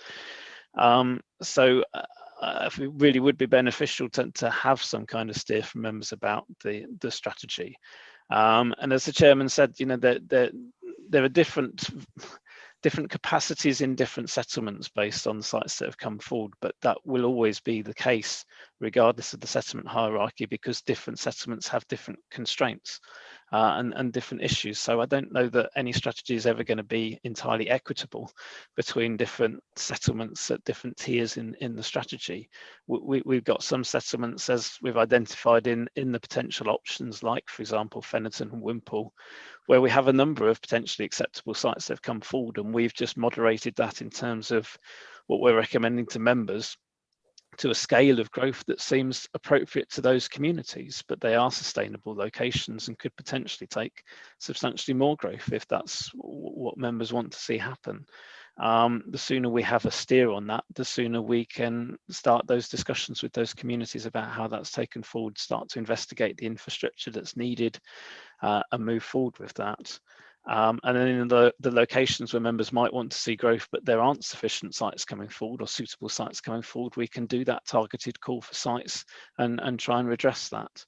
So it really would be beneficial to have some kind of steer from members about the strategy. And as the chairman said, there are different capacities in different settlements based on the sites that have come forward, but that will always be the case regardless of the settlement hierarchy, because different settlements have different constraints and different issues. So I don't know that any strategy is ever going to be entirely equitable between different settlements at different tiers in the strategy. We've got some settlements, as we've identified in the potential options, like, for example, Fennerton and Wimpole, where we have a number of potentially acceptable sites that have come forward, and we've just moderated that in terms of what we're recommending to members to a scale of growth that seems appropriate to those communities, but they are sustainable locations and could potentially take substantially more growth if that's what members want to see happen. The sooner we have a steer on that, the sooner we can start those discussions with those communities about how that's taken forward, start to investigate the infrastructure that's needed, and move forward with that. And then in the locations where members might want to see growth, but there aren't sufficient sites coming forward or suitable sites coming forward, we can do that targeted call for sites and try and redress that.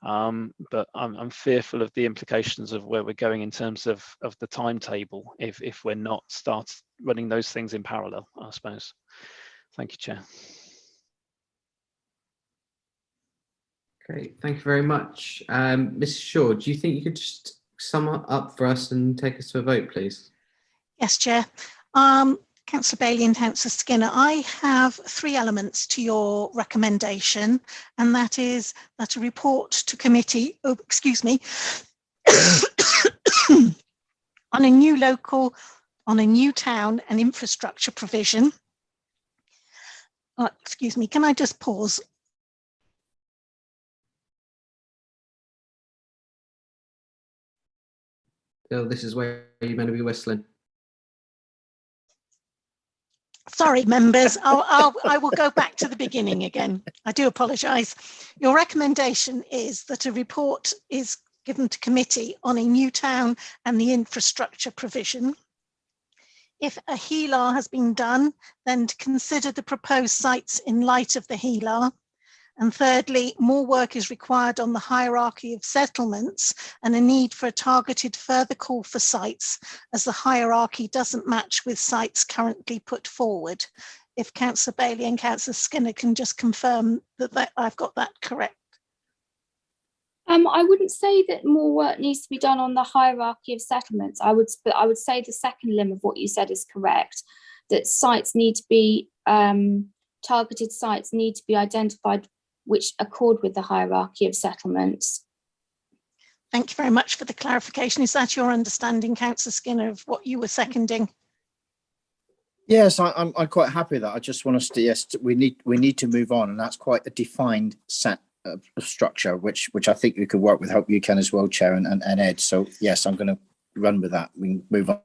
But I'm fearful of the implications of where we're going in terms of the timetable if we're not start running those things in parallel, I suppose. Thank you, Chair. Great, thank you very much. Mrs. Shaw, do you think you could just sum up for us and take us to a vote, please? Yes, Chair. Councillor Bailey and Councillor Skinner, I have 3 elements to your recommendation, and that is that a report to committee, on a new town and infrastructure provision. Excuse me, can I just pause? Bill, this is where you're meant to be whistling. Sorry, members, I will go back to the beginning again. I do apologise. Your recommendation is that a report is given to committee on a new town and the infrastructure provision. If a HELAR has been done, then to consider the proposed sites in light of the HELAR, And thirdly, more work is required on the hierarchy of settlements and a need for a targeted further call for sites as the hierarchy doesn't match with sites currently put forward. If Councillor Bailey and Councillor Skinner can just confirm that I've got that correct. I wouldn't say that more work needs to be done on the hierarchy of settlements. I would say the second limb of what you said is correct, that sites need to be, targeted sites need to be identified which accord with the hierarchy of settlements. Thank you very much for the clarification. Is that your understanding, Councillor Skinner, of what you were seconding? Yes, I'm quite happy with that. I just want us to, yes, we need to move on, and that's quite a defined set of structure, which I think you could work with. Hope you can as well, Chair and Ed. So yes, I'm going to run with that. We can move on.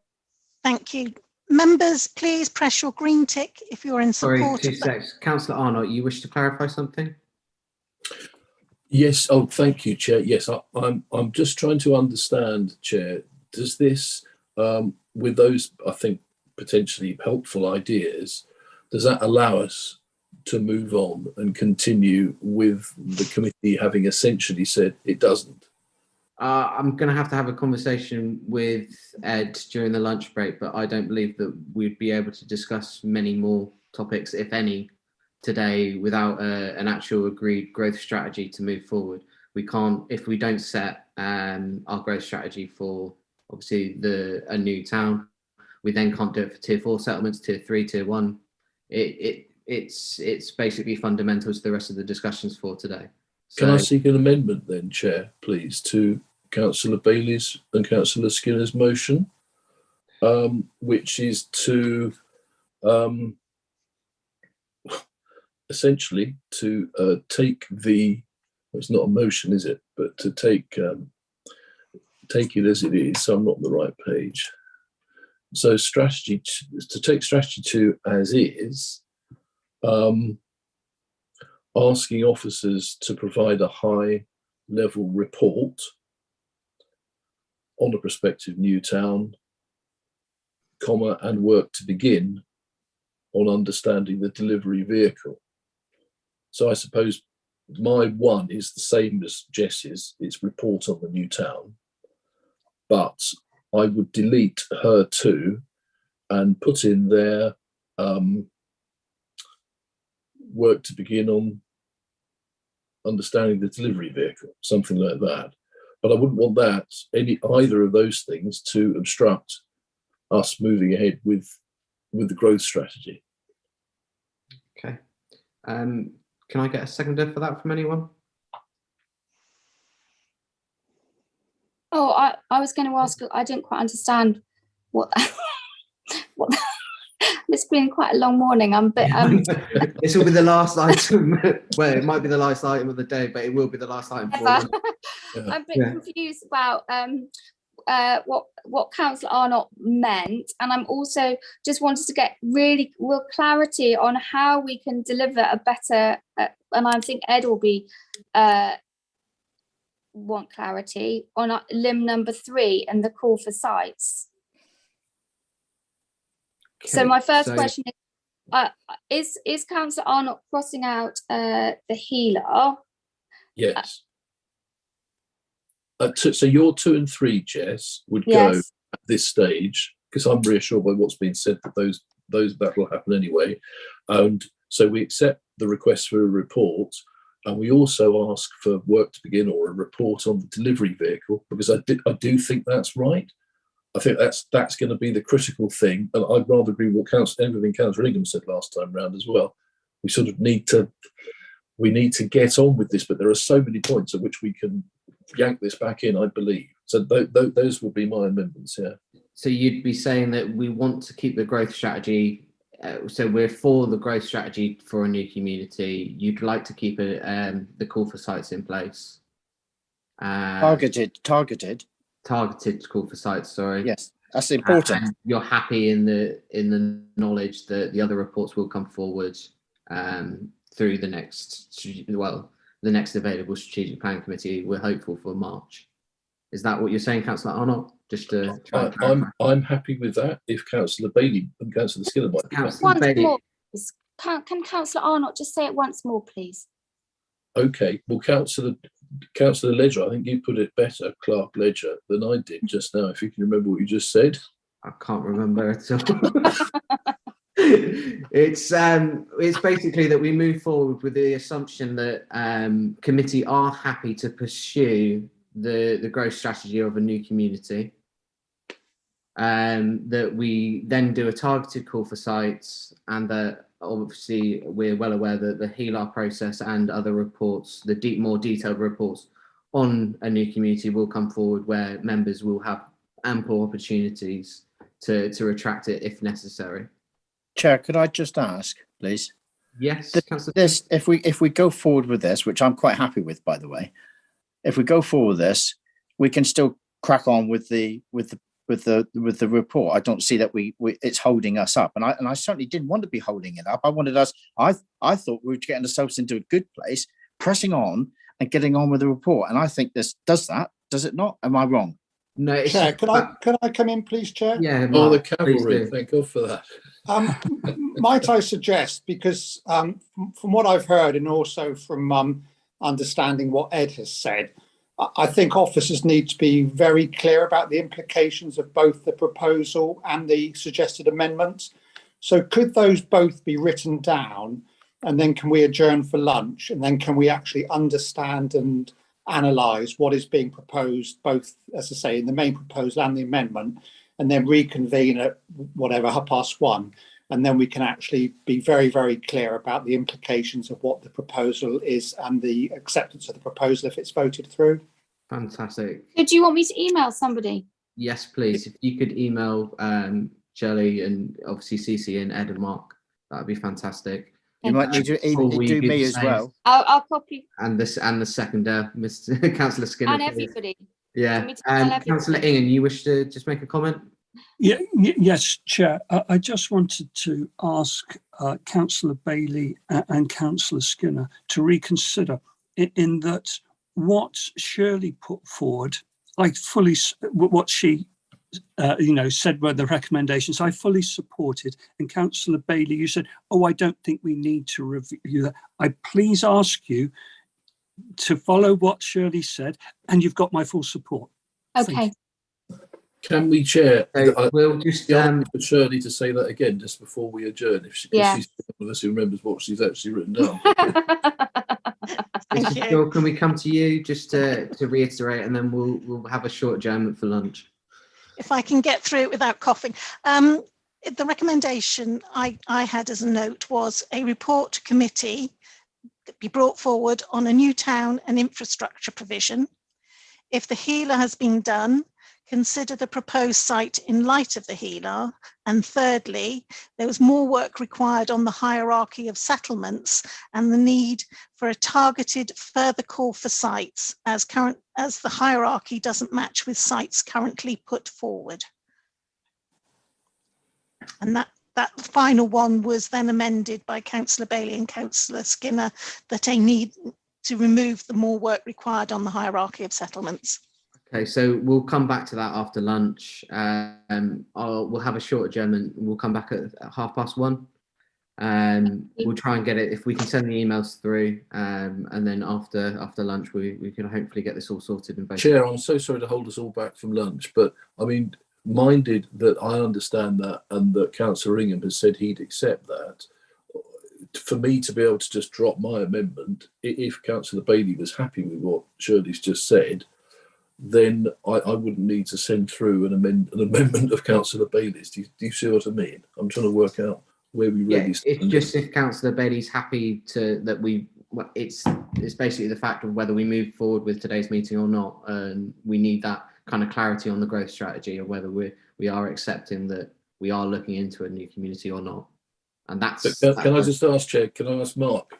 Thank you. Members, please press your green tick if you're in support. Sorry, 2 seconds. Councillor Arnott, you wish to clarify something? Yes. Oh, thank you, Chair. Yes, I'm just trying to understand, Chair. Does this, with those, I think, potentially helpful ideas, does that allow us to move on and continue with the committee having essentially said it doesn't? I'm going to have a conversation with Ed during the lunch break, but I don't believe that we'd be able to discuss many more topics, if any, today without an actual agreed growth strategy to move forward. We can't, if we don't set our growth strategy for obviously a new town, we then can't do it for tier 4 settlements, tier 3, tier 1. It's basically fundamental to the rest of the discussions for today. Can I seek an amendment then, Chair, please, to Councillor Bailey's and Councillor Skinner's motion, which is to essentially to take the, it's not a motion, is it? But to take it as it is. So I'm not on the right page. So strategy to take strategy 2 as is. Asking officers to provide a high-level report on a prospective new town, comma, and work to begin on understanding the delivery vehicle. So I suppose my one is the same as Jess's, it's report on the new town, but I would delete her 2 and put in there work to begin on understanding the delivery vehicle, something like that. But I wouldn't want that, either of those things, to obstruct us moving ahead with the growth strategy. Okay. Can I get a seconder for that from anyone? Oh, I was going to ask, I didn't quite understand what it's been quite a long morning. This will be the last item. Well, it might be the last item of the day, but it will be the last item. I'm a bit confused about what Councillor Arnott meant, and I'm also just wanted to get really real clarity on how we can deliver a better. And I think Ed will be want clarity on limb number 3 and the call for sites. Okay, so my first question is Councillor Arnott crossing out the healer? Yes. So your 2 and 3, Jess, would go at this stage, because I'm reassured by what's been said that that will happen anyway. And so we accept the request for a report, and we also ask for work to begin or a report on the delivery vehicle, because I do think that's right. I think that's going to be the critical thing, and I'd rather agree with everything Councillor Ingham said last time round as well. We sort of need to get on with this, but there are so many points at which we can yank this back in, I believe. So those would be my amendments. Yeah. So you'd be saying that we want to keep the growth strategy. So we're for the growth strategy for a new community. You'd like to keep the call for sites in place. Targeted call for sites. Sorry. Yes, that's important. And you're happy in the knowledge that the other reports will come forward through the next available strategic plan committee. We're hopeful for March. Is that what you're saying, Councillor Arnott? Just to try and clarify. I'm happy with that. If Councillor Bailey and Councillor Skinner might be once more, can Councillor Arnott just say it once more, please? Okay, well, Councillor Ledger, I think you put it better, Clerk Ledger, than I did just now. If you can remember what you just said. I can't remember at all. It's basically that we move forward with the assumption that committee are happy to pursue the growth strategy of a new community. That we then do a targeted call for sites, and that obviously we're well aware that the HELAR process and other reports, the more detailed reports on a new community will come forward, where members will have ample opportunities to retract it if necessary. Chair, could I just ask, please? Yes, this if we go forward with this, which I'm quite happy with, by the way, if we go forward with this, we can still crack on with the report. I don't see that it's holding us up, and I certainly didn't want to be holding it up. I wanted us. I thought we were getting ourselves into a good place, pressing on and getting on with the report. And I think this does that. Does it not? Am I wrong? No, Chair, can I come in, please, Chair? Yeah. Oh, the cavalry. Thank God for that. Might I suggest, because from what I've heard and also from understanding what Ed has said, I think officers need to be very clear about the implications of both the proposal and the suggested amendments. So could those both be written down, and then can we adjourn for lunch, and then can we actually understand and analyse what is being proposed, both, as I say, in the main proposal and the amendment, and then reconvene at whatever, 1:30, and then we can actually be very, very clear about the implications of what the proposal is and the acceptance of the proposal if it's voted through. Fantastic. Do you want me to email somebody? Yes, please. If you could email Shelley and obviously CC and Ed and Mark, that would be fantastic. You might need to do me as well. I'll copy. And the second, Mr. Councillor Skinner. And please. everybody. Yeah. Councillor Ingham, you wish to just make a comment? Yeah, yes, Chair. I just wanted to ask Councillor Bailey and Councillor Skinner to reconsider in that what Shirley put forward, I fully, what she said were the recommendations, I fully supported. And Councillor Bailey, you said, oh, I don't think we need to review that. I please ask you to follow what Shirley said, and you've got my full support. Okay. Can we, Chair? We'll just for Shirley to say that again just before we adjourn, if she's one of us who remembers what she's actually written down. Phil, can we come to you just to reiterate, and then we'll have a short adjournment for lunch. If I can get through it without coughing. The recommendation I had as a note was a report to committee that be brought forward on a new town and infrastructure provision. If the HELAR has been done, consider the proposed site in light of the HELAR. And thirdly, there was more work required on the hierarchy of settlements and the need for a targeted further call for sites as the hierarchy doesn't match with sites currently put forward. And that final one was then amended by Councillor Bailey and Councillor Skinner, that they need to remove the more work required on the hierarchy of settlements. Okay, so we'll come back to that after lunch. We'll have a short adjournment. We'll come back at 1:30. We'll try and get it, if we can send the emails through, and then after lunch we can hopefully get this all sorted. In Chair, I'm so sorry to hold us all back from lunch, but I mean, minded that I understand that and that Councillor Ingham has said he'd accept that, for me to be able to just drop my amendment, if Councillor Bailey was happy with what Shirley's just said, then I wouldn't need to send through an amendment of Councillor Bailey's. Do you see what I mean? I'm trying to work out where we really stand. It's just if Councillor Bailey's happy it's basically the fact of whether we move forward with today's meeting or not, and we need that kind of clarity on the growth strategy of whether we are accepting that we are looking into a new community or not. And that's. Can I just ask, Chair? Can I ask Mark?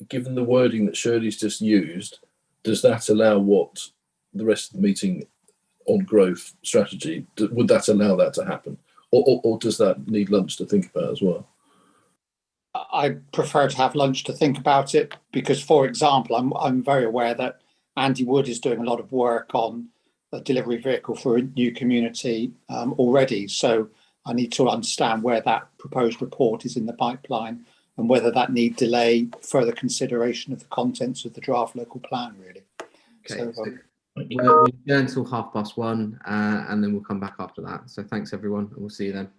Given the wording that Shirley's just used, does that allow what the rest of the meeting on growth strategy? Would that allow that to happen, or does that need lunch to think about as well? I prefer to have lunch to think about it because, for example, I'm very aware that Andy Wood is doing a lot of work on a delivery vehicle for a new community already. So I need to understand where that proposed report is in the pipeline and whether that need delay further consideration of the contents of the draft local plan, really. Okay, So, we'll adjourn until 1:30, and then we'll come back after that. So thanks everyone, and we'll see you then.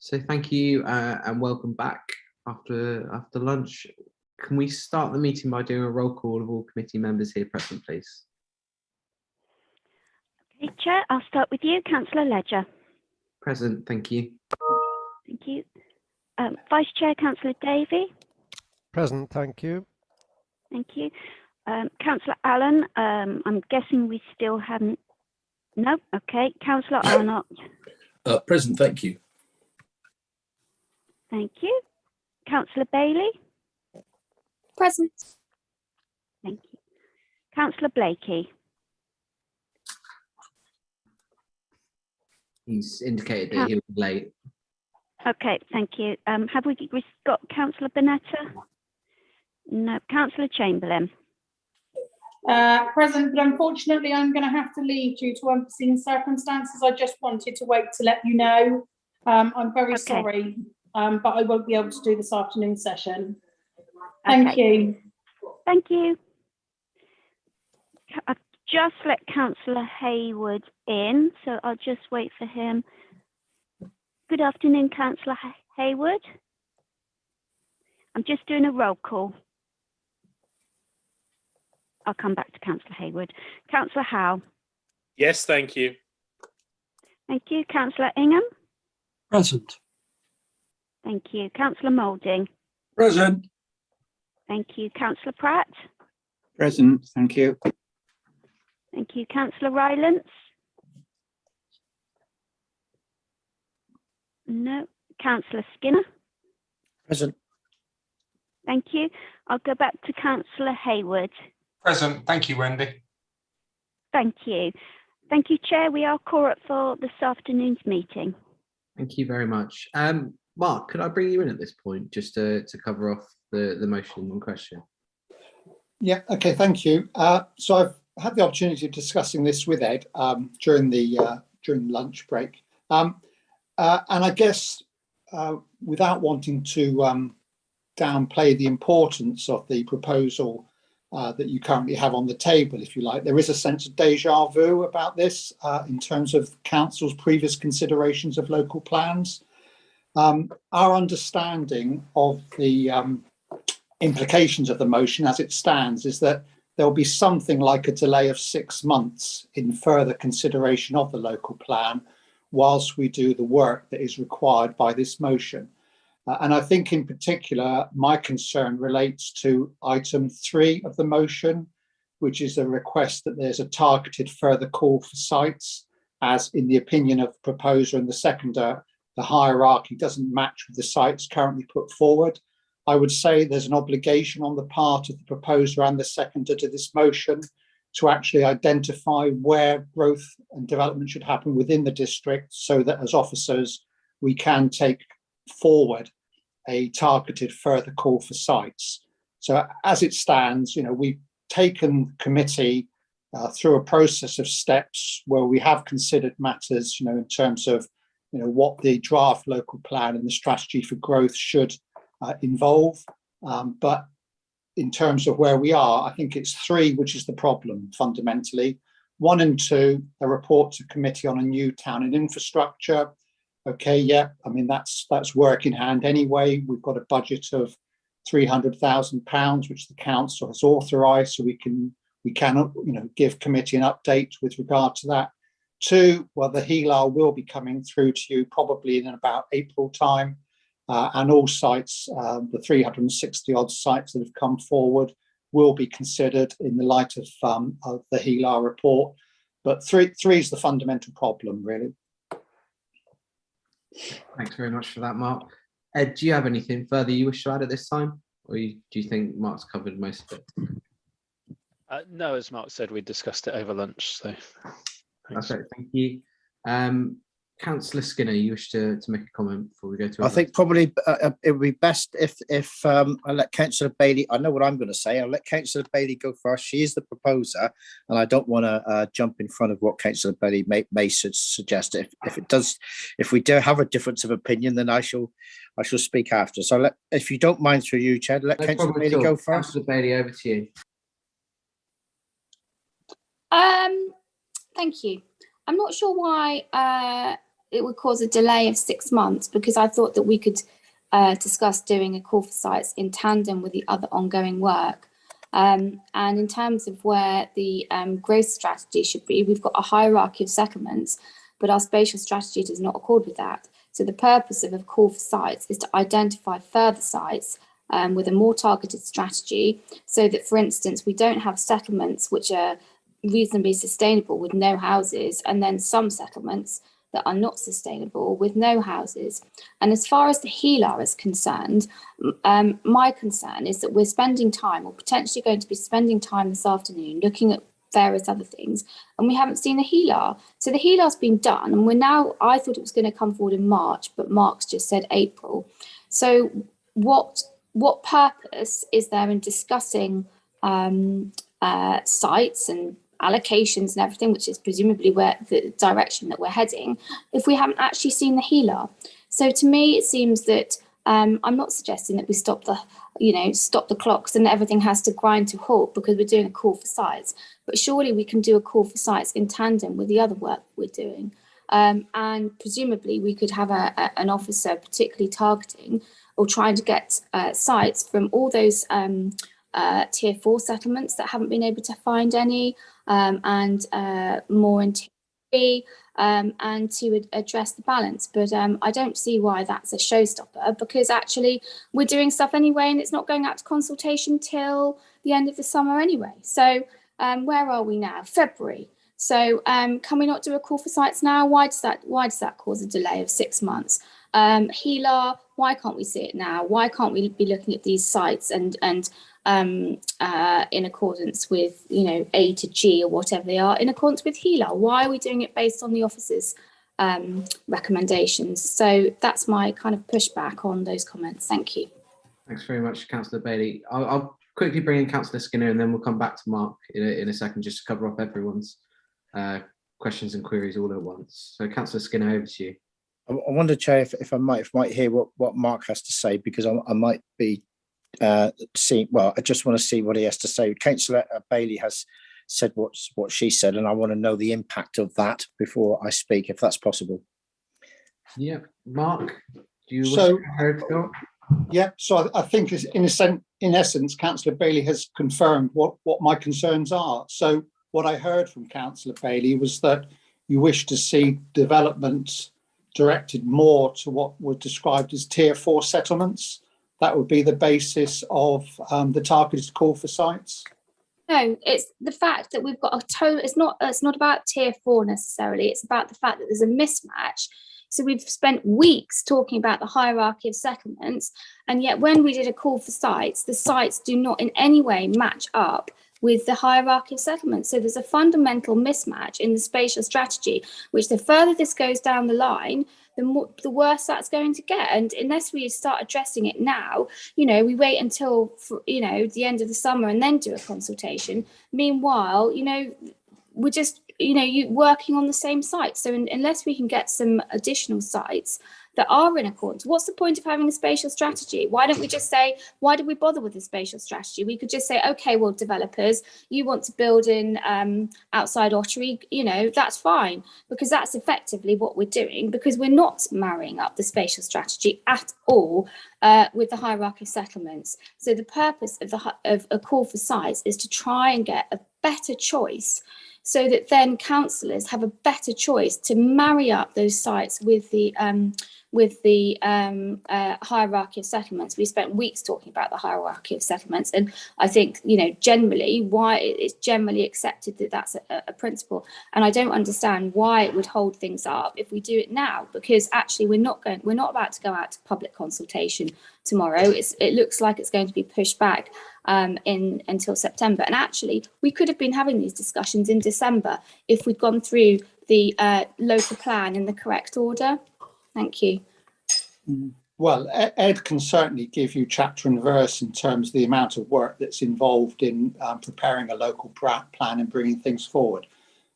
So thank you and welcome back after lunch. Can we start the meeting by doing a roll call of all committee members here present, please? Okay, Chair, I'll start with you, Councillor Ledger. Present, thank you. Thank you. Vice Chair, Councillor Davey. Present, thank you. Thank you. Councillor Allen, I'm guessing we still haven't. No, okay. Councillor Arnott. Present, thank you. Thank you. Councillor Bailey. Present. Thank you. Councillor Blakey. He's indicated that he'll be late. Okay, thank you. Have we got Councillor Bonetta? No. Councillor Chamberlain. Present, but unfortunately I'm going to have to leave due to unforeseen circumstances. I just wanted to wait to let you know. I'm very sorry, but I won't be able to do this afternoon session. Thank you. Thank you. I've just let Councillor Hayward in, so I'll just wait for him. Good afternoon, Councillor Hayward. I'm just doing a roll call. I'll come back to Councillor Hayward. Councillor Howe. Yes, thank you. Thank you. Councillor Ingham. Present. Thank you. Councillor Moulding. Present. Thank you. Councillor Pratt. Present, thank you. Thank you. Councillor Rylance. No. Councillor Skinner. Present. Thank you. I'll go back to Councillor Hayward. Present. Thank you, Wendy. Thank you. Thank you, Chair. We are quorate for this afternoon's meeting. Thank you very much. Mark, could I bring you in at this point just to cover off the motion in question? Yeah, okay, thank you. So I've had the opportunity of discussing this with Ed during the lunch break. And I guess without wanting to downplay the importance of the proposal that you currently have on the table, if you like, there is a sense of deja vu about this in terms of council's previous considerations of local plans. Our understanding of the implications of the motion as it stands is that there'll be something like a delay of 6 months in further consideration of the local plan whilst we do the work that is required by this motion. And I think in particular, my concern relates to item 3 of the motion, which is a request that there's a targeted further call for sites, as in the opinion of the proposer and the seconder, the hierarchy doesn't match with the sites currently put forward. I would say there's an obligation on the part of the proposer and the seconder to this motion to actually identify where growth and development should happen within the district so that as officers, we can take forward a targeted further call for sites. So as it stands, we've taken committee through a process of steps where we have considered matters, in terms of, what the draft local plan and the strategy for growth should involve. But in terms of where we are, I think it's 3, which is the problem fundamentally. 1 and 2, a report to committee on a new town and infrastructure. Okay, yeah, I mean, that's work in hand anyway. We've got a budget of £300,000, which the council has authorised, so we can give committee an update with regard to that. 2, well, the HELAR will be coming through to you probably in about April time, and all sites, the 360 odd sites that have come forward, will be considered in the light of the HELAR report. But 3 is the fundamental problem, really. Thanks very much for that, Mark. Ed, do you have anything further you wish to add at this time? Or do you think Mark's covered most of it? No, as Mark said, we discussed it over lunch. So thanks. Perfect, thank you. Councillor Skinner, you wish to make a comment before we go to? I think probably it would be best if I let Councillor Bailey. I know what I'm going to say. I'll let Councillor Bailey go first. She is the proposer, and I don't want to jump in front of what Councillor Bailey may suggest. If we do have a difference of opinion, then I shall speak after. So if you don't mind, through you, Chad, let Councillor Bailey go first. Councillor Bailey, over to you. Thank you. I'm not sure why it would cause a delay of 6 months, because I thought that we could discuss doing a call for sites in tandem with the other ongoing work. And in terms of where the growth strategy should be, we've got a hierarchy of settlements, but our spatial strategy does not accord with that. So the purpose of a call for sites is to identify further sites with a more targeted strategy, so that, for instance, we don't have settlements which are reasonably sustainable with no houses, and then some settlements that are not sustainable with no houses. And as far as the HELAR is concerned, my concern is that we're spending time, or potentially going to be spending time this afternoon, looking at various other things, and we haven't seen a HELAR. So the HELAR's been done, and I thought it was going to come forward in March, but Mark's just said April. So what purpose is there in discussing sites and allocations and everything, which is presumably where the direction that we're heading, if we haven't actually seen the HELAR? So to me, it seems that I'm not suggesting that we stop the clocks and everything has to grind to halt because we're doing a call for sites, but surely we can do a call for sites in tandem with the other work we're doing. And presumably we could have an officer particularly targeting or trying to get sites from all those tier 4 settlements that haven't been able to find any, and more in tier 3, and to address the balance. But I don't see why that's a showstopper, because actually we're doing stuff anyway, and it's not going out to consultation till the end of the summer anyway. So where are we now? February. So can we not do a call for sites now? Why does that cause a delay of 6 months? HELAR, why can't we see it now? Why can't we be looking at these sites and in accordance with, A to G or whatever they are, in accordance with HELAR? Why are we doing it based on the officer's recommendations? So that's my kind of pushback on those comments. Thank you. Thanks very much, Councillor Bailey. I'll quickly bring in Councillor Skinner, and then we'll come back to Mark in a second, just to cover off everyone's questions and queries all at once. So Councillor Skinner, over to you. I wonder, Chair, if I might hear what Mark has to say, because I might be I just want to see what he has to say. Councillor Bailey has said what she said, and I want to know the impact of that before I speak, if that's possible. Yeah, Mark, do you So, wish to go? Yeah, so I think in essence, Councillor Bailey has confirmed what my concerns are. So what I heard from Councillor Bailey was that you wish to see developments directed more to what were described as tier 4 settlements. That would be the basis of the targeted call for sites. No, it's the fact that we've got a total. It's not about tier 4 necessarily. It's about the fact that there's a mismatch. So we've spent weeks talking about the hierarchy of settlements, and yet when we did a call for sites, the sites do not in any way match up with the hierarchy of settlements. So there's a fundamental mismatch in the spatial strategy, which the further this goes down the line, the worse that's going to get. And unless we start addressing it now, we wait until the end of the summer and then do a consultation. Meanwhile, we're just working on the same site. So unless we can get some additional sites that are in accordance, what's the point of having a spatial strategy? Why don't we just say, why did we bother with the spatial strategy? We could just say, okay, well, developers, you want to build in outside Ottery, that's fine, because that's effectively what we're doing, because we're not marrying up the spatial strategy at all with the hierarchy of settlements. So the purpose of a call for sites is to try and get a better choice, so that then councillors have a better choice to marry up those sites with the hierarchy of settlements. We spent weeks talking about the hierarchy of settlements, and I think generally why it's generally accepted that that's a principle, and I don't understand why it would hold things up if we do it now, because actually we're not about to go out to public consultation tomorrow. It looks like it's going to be pushed back until September, and actually we could have been having these discussions in December if we'd gone through the local plan in the correct order. Thank you. Well, Ed can certainly give you chapter and verse in terms of the amount of work that's involved in preparing a local plan and bringing things forward.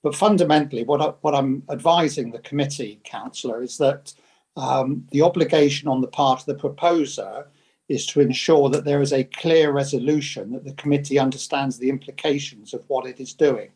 But fundamentally, what I'm advising the committee, councillor, is that the obligation on the part of the proposer is to ensure that there is a clear resolution, that the committee understands the implications of what it is doing.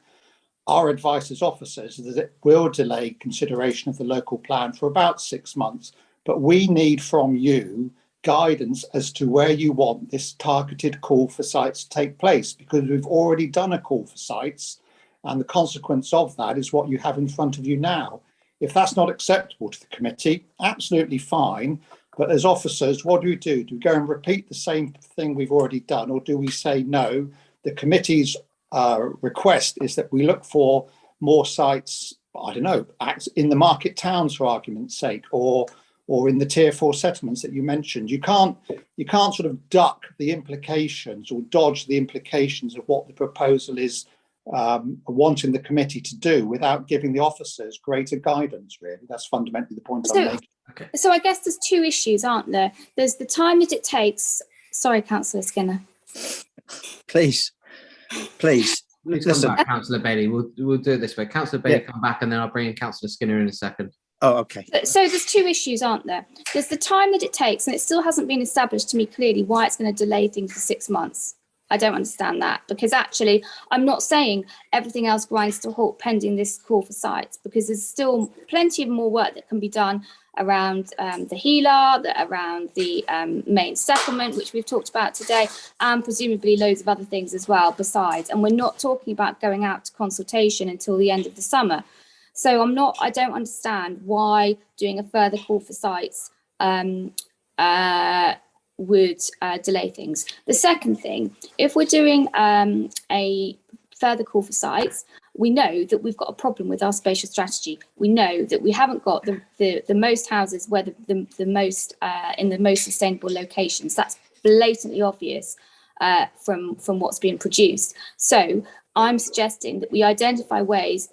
our advice as officers is that it will delay consideration of the local plan for about 6 months, but we need from you guidance as to where you want this targeted call for sites to take place, because we've already done a call for sites, and the consequence of that is what you have in front of you now. If that's not acceptable to the committee, absolutely fine. But as officers, what do? Do we go and repeat the same thing we've already done, or do we say no? The committee's request is that we look for more sites, I don't know, in the market towns for argument's sake, or in the tier 4 settlements that you mentioned. You can't sort of duck the implications or dodge the implications of what the proposal is wanting the committee to do without giving the officers greater guidance, really. That's fundamentally the point I'm making. Okay. So I guess there's two issues, aren't there? There's the time that it takes. Sorry, Councillor Skinner. Please. Please Listen. come back, Councillor Bailey. We'll do it this way. Councillor Bailey, come back, and then I'll bring in Councillor Skinner in a second. Oh, okay. So there's two issues, aren't there? There's the time that it takes, and it still hasn't been established to me clearly why it's going to delay things for 6 months. I don't understand that, because actually I'm not saying everything else grinds to a halt pending this call for sites, because there's still plenty of more work that can be done around the HELA, around the main settlement, which we've talked about today, and presumably loads of other things as well besides. And we're not talking about going out to consultation until the end of the summer. So I don't understand why doing a further call for sites would delay things. The second thing, if we're doing a further call for sites, we know that we've got a problem with our spatial strategy. We know that we haven't got the most houses where the most in the most sustainable locations. That's blatantly obvious from what's being produced. So I'm suggesting that we identify ways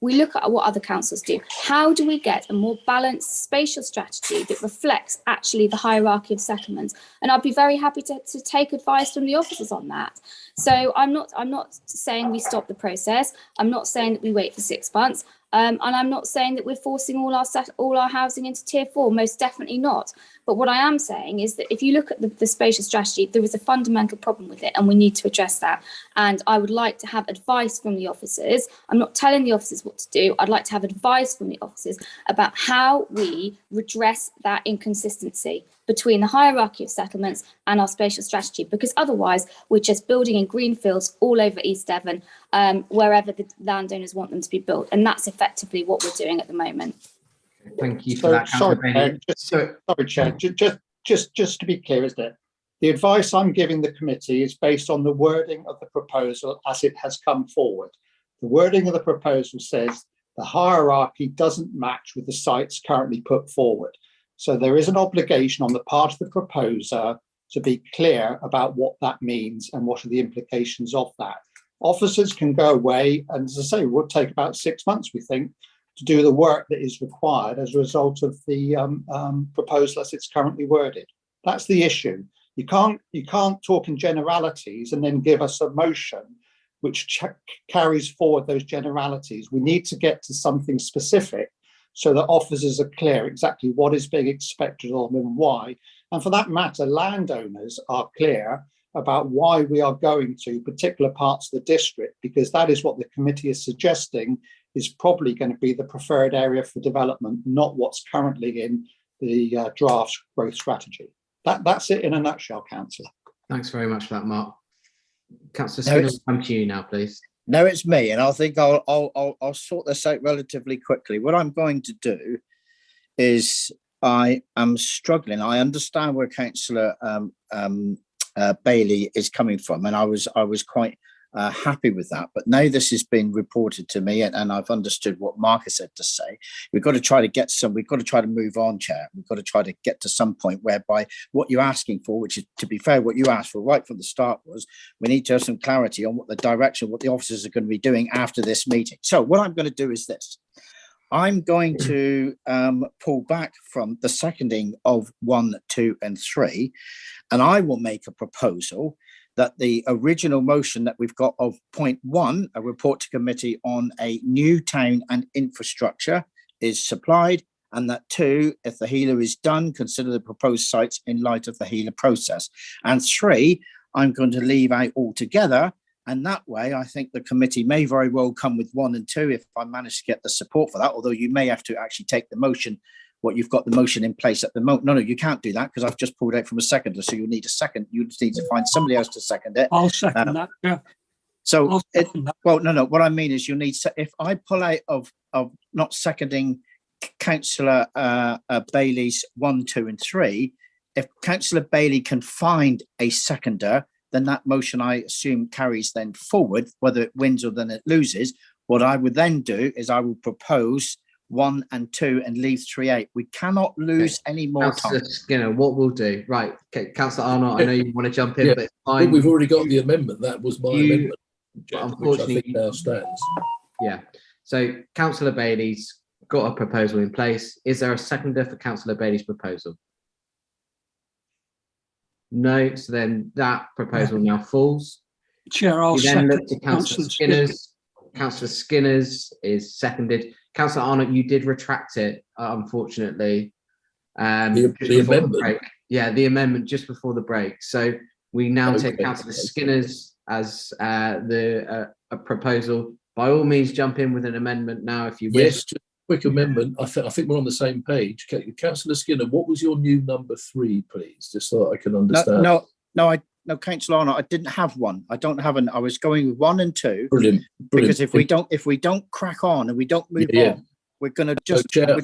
we look at what other councils do. How do we get a more balanced spatial strategy that reflects actually the hierarchy of settlements? And I'd be very happy to take advice from the officers on that. So I'm not saying we stop the process. I'm not saying that we wait for 6 months. And I'm not saying that we're forcing all our housing into tier 4, most definitely not. But what I am saying is that if you look at the spatial strategy, there is a fundamental problem with it, and we need to address that. And I would like to have advice from the officers. I'm not telling the officers what to do. I'd like to have advice from the officers about how we redress that inconsistency between the hierarchy of settlements and our spatial strategy, because otherwise we're just building in greenfields all over East Devon, wherever the landowners want them to be built. And that's effectively what we're doing at the moment. Thank you for that. Sorry, Chair. Just to be clear, isn't it? The advice I'm giving the committee is based on the wording of the proposal as it has come forward. The wording of the proposal says the hierarchy doesn't match with the sites currently put forward. So there is an obligation on the part of the proposer to be clear about what that means and what are the implications of that. Officers can go away, and as I say, it will take about 6 months, we think, to do the work that is required as a result of the proposal as it's currently worded. That's the issue. You can't talk in generalities and then give us a motion which carries forward those generalities. We need to get to something specific so that officers are clear exactly what is being expected of them and why. And for that matter, landowners are clear about why we are going to particular parts of the district, because that is what the committee is suggesting is probably going to be the preferred area for development, not what's currently in the draft growth strategy. That's it in a nutshell, Councillor. Thanks very much for that, Mark. Councillor Skinner, will come to you now, please. No, it's me, and I think I'll sort this out relatively quickly. What I'm going to do is I am struggling. I understand where Councillor Bailey is coming from, and I was quite happy with that. But now this has been reported to me, and I've understood what Mark has said to say. We've got to try to move on, Chair. We've got to try to get to some point whereby what you're asking for, which is, to be fair, what you asked for right from the start, was we need to have some clarity on what the direction, what the officers are going to be doing after this meeting. So what I'm going to do is this. I'm going to pull back from the seconding of 1, 2, and 3, and I will make a proposal that the original motion that we've got of point 1, a report to committee on a new town and infrastructure, is supplied, and that 2, if the HELA is done, consider the proposed sites in light of the HELA process. And 3, I'm going to leave out altogether And that way, I think the committee may very well come with 1 and 2 if I manage to get the support for that, although you may have to actually take the motion, what you've got the motion in place at the moment. No, you can't do that because I've just pulled out from a seconder. So you need a second. You just need to find somebody else to second it. I'll second that. Yeah. So, well, no. What I mean is, you need. If I pull out of not seconding Councillor Bailey's 1, 2, and 3, if Councillor Bailey can find a seconder, then that motion, I assume, carries then forward, whether it wins or then it loses. What I would then do is I will propose 1 and 2 and leave 3 out. We cannot lose any more time. Skinner, what we'll do, right? Okay, Councillor Arnott, I know you want to jump in, Yeah, but it's but fine. we've already got the amendment. That was my amendment, But which I unfortunately, think now stands. Yeah. So Councillor Bailey's got a proposal in place. Is there a seconder for Councillor Bailey's proposal? No. So then that proposal now falls. Chair, I'll We then second look to Councillor Skinner's. Councillor Skinner's is seconded. Councillor Arnott, you did retract it, unfortunately. The amendment. Break. Yeah, the amendment just before the break. So we now take Councillor Skinner's as a proposal. By all means, jump in with an amendment now if you wish. Yes, just a quick amendment. I think we're on the same page. Councillor Skinner, what was your new number 3, please? Just so I can understand. No, Councillor Arnott, I didn't have 1. I don't have an. I was going with 1 and 2. Brilliant. Because if we don't crack on and we don't move on, we're going to just. So, Chair,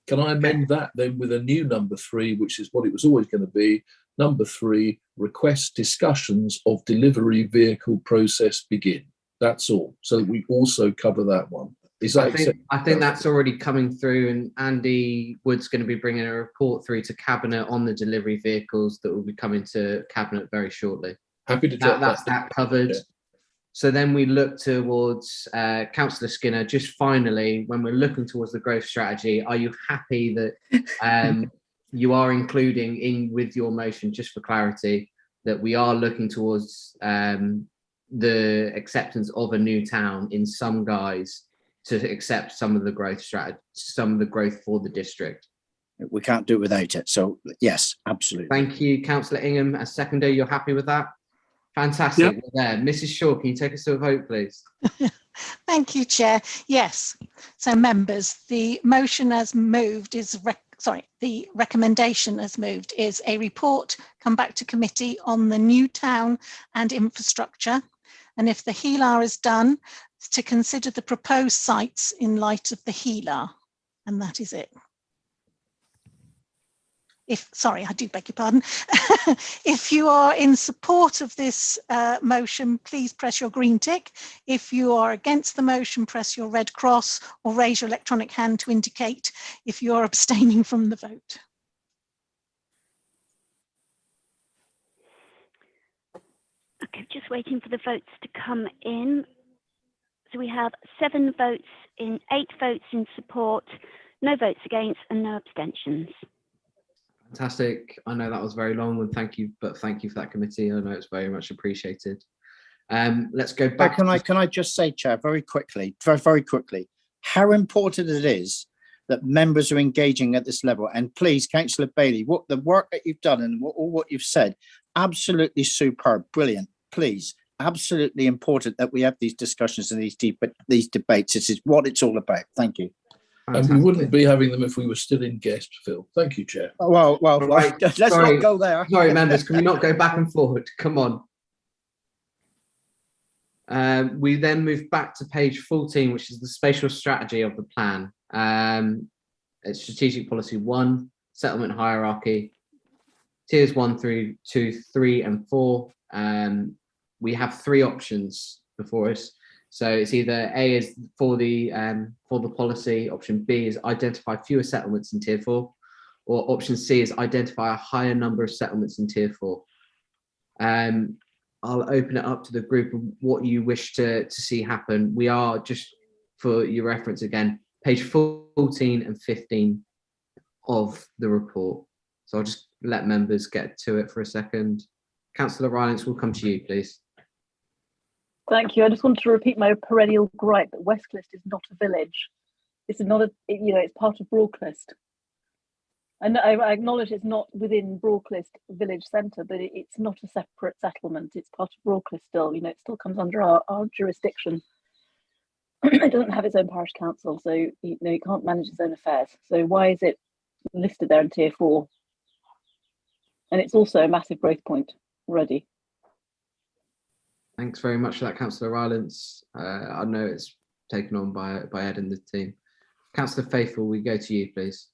can I amend that then with a new number 3, which is what it was always going to be? Number 3, request discussions of delivery vehicle process begin. That's all. So we also cover that one. I think that's already coming through, and Andy Wood's going to be bringing a report through to Cabinet on the delivery vehicles that will be coming to Cabinet very shortly. Happy to drop that covered. Yeah. So then we look towards Councillor Skinner. Just finally, when we're looking towards the growth strategy, are you happy that you are including in with your motion, just for clarity, that we are looking towards the acceptance of a new town in some guise to accept some of the growth strategy, some of the growth for the district? We can't do it without it. So yes, absolutely. Thank you, Councillor Ingham. As seconder, you're happy with that? Fantastic. Yep. We're there. Mrs. Shaw, can you take us to a vote, please? Thank you, Chair. Yes. So members, the motion as moved is, the recommendation as moved is a report come back to committee on the new town and infrastructure. And if the HELAR is done, to consider the proposed sites in light of the HELAR. And that is it. I do beg your pardon. If you are in support of this motion, please press your green tick. If you are against the motion, press your red cross or raise your electronic hand to indicate if you are abstaining from the vote. Okay, just waiting for the votes to come in. So we have 7 votes in, 8 votes in support, no votes against, and no abstentions. Fantastic. I know that was very long, and thank you for that committee. I know it's very much appreciated. Let's go back. Can I just say, Chair, very quickly, how important it is that members are engaging at this level. And please, Councillor Bailey, what the work that you've done and what you've said, absolutely superb, brilliant. Please, absolutely important that we have these discussions and these debates. This is what it's all about. Thank you. And we wouldn't be having them if we were still in guest, Phil. Thank you, Chair. Well, right. Let's not go there. Sorry, members, can we not go back and forward? Come on. We then move back to page 14, which is the spatial strategy of the plan. It's strategic policy 1, settlement hierarchy, tiers 1 through 2, 3, and 4. We have 3 options before us. So it's either A is for the policy, option B is identify fewer settlements in tier 4, or option C is identify a higher number of settlements in tier 4. I'll open it up to the group of what you wish to see happen. We are, just for your reference again, page 14 and 15 of the report. So I'll just let members get to it for a second. Councillor Rylance, we'll come to you, please. Thank you. I just wanted to repeat my perennial gripe that Westclist is not a village. This is not it's part of Broadclist. And I acknowledge it's not within Broadcliffe village centre, but it's not a separate settlement. It's part of Broadcliffe still. It still comes under our jurisdiction. It doesn't have its own parish council, so it can't manage its own affairs. So why is it listed there in Tier 4? And it's also a massive growth point already. Thanks very much for that, Councillor Rylance. I know it's taken on by Ed and the team. Councillor Faithful, we go to you, please.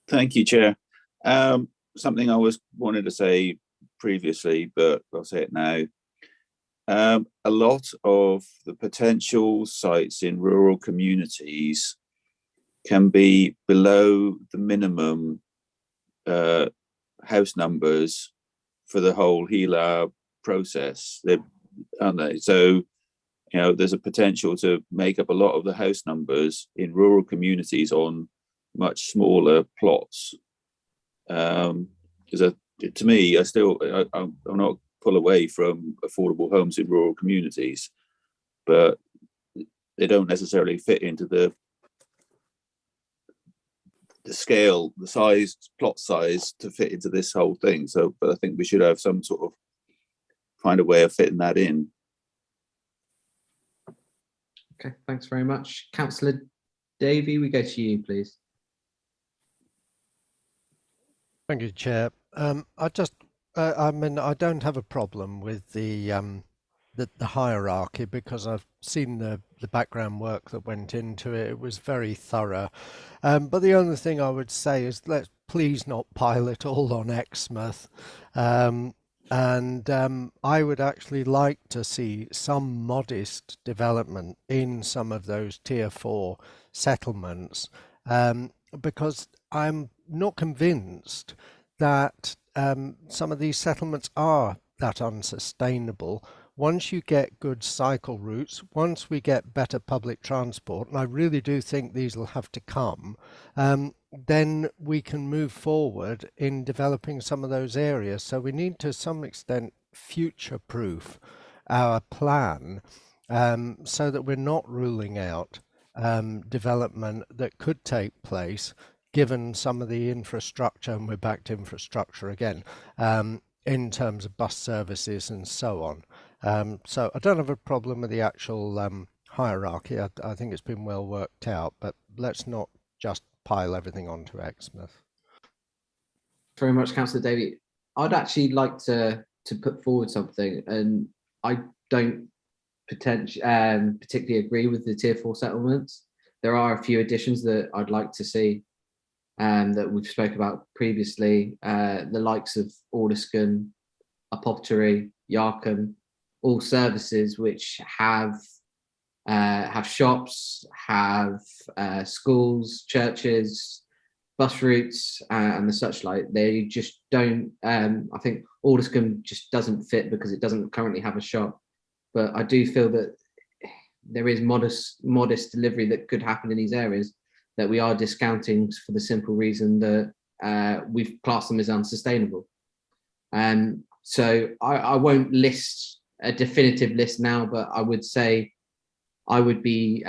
Thank you, Chair. Something I wanted to say previously, but I'll say it now. A lot of the potential sites in rural communities can be below the minimum house numbers for the whole HELA process, aren't they? So, there's a potential to make up a lot of the house numbers in rural communities on much smaller plots. Because to me, I'm not pull away from affordable homes in rural communities, but they don't necessarily fit into the scale, the size, plot size to fit into this whole thing. So, but I think we should have some sort of find a way of fitting that in. Okay, thanks very much. Councillor Davey, we go to you, please. Thank you, Chair. I don't have a problem with the hierarchy, because I've seen the background work that went into it. It was very thorough. But the only thing I would say is, let's please not pile it all on Exmouth. I would actually like to see some modest development in some of those Tier 4 settlements, because I'm not convinced that some of these settlements are that unsustainable. Once you get good cycle routes, once we get better public transport, and I really do think these will have to come, then we can move forward in developing some of those areas. So we need to some extent future-proof our plan, so that we're not ruling out development that could take place, given some of the infrastructure, and we're back to infrastructure again, in terms of bus services and so on. So I don't have a problem with the actual hierarchy. I think it's been well worked out, but let's not just pile everything onto Exmouth. Very much, Councillor Davey. I'd actually like to put forward something, and I don't particularly agree with the Tier 4 settlements. There are a few additions that I'd like to see, that we've spoke about previously, the likes of Alderscombe, Apothecary, Yarkham, all services which have shops, have schools, churches, bus routes, and the such like. They just don't. I think Alderscombe just doesn't fit because it doesn't currently have a shop. But I do feel that there is modest delivery that could happen in these areas that we are discounting for the simple reason that we've classed them as unsustainable. So I won't list a definitive list now, but I would say I would be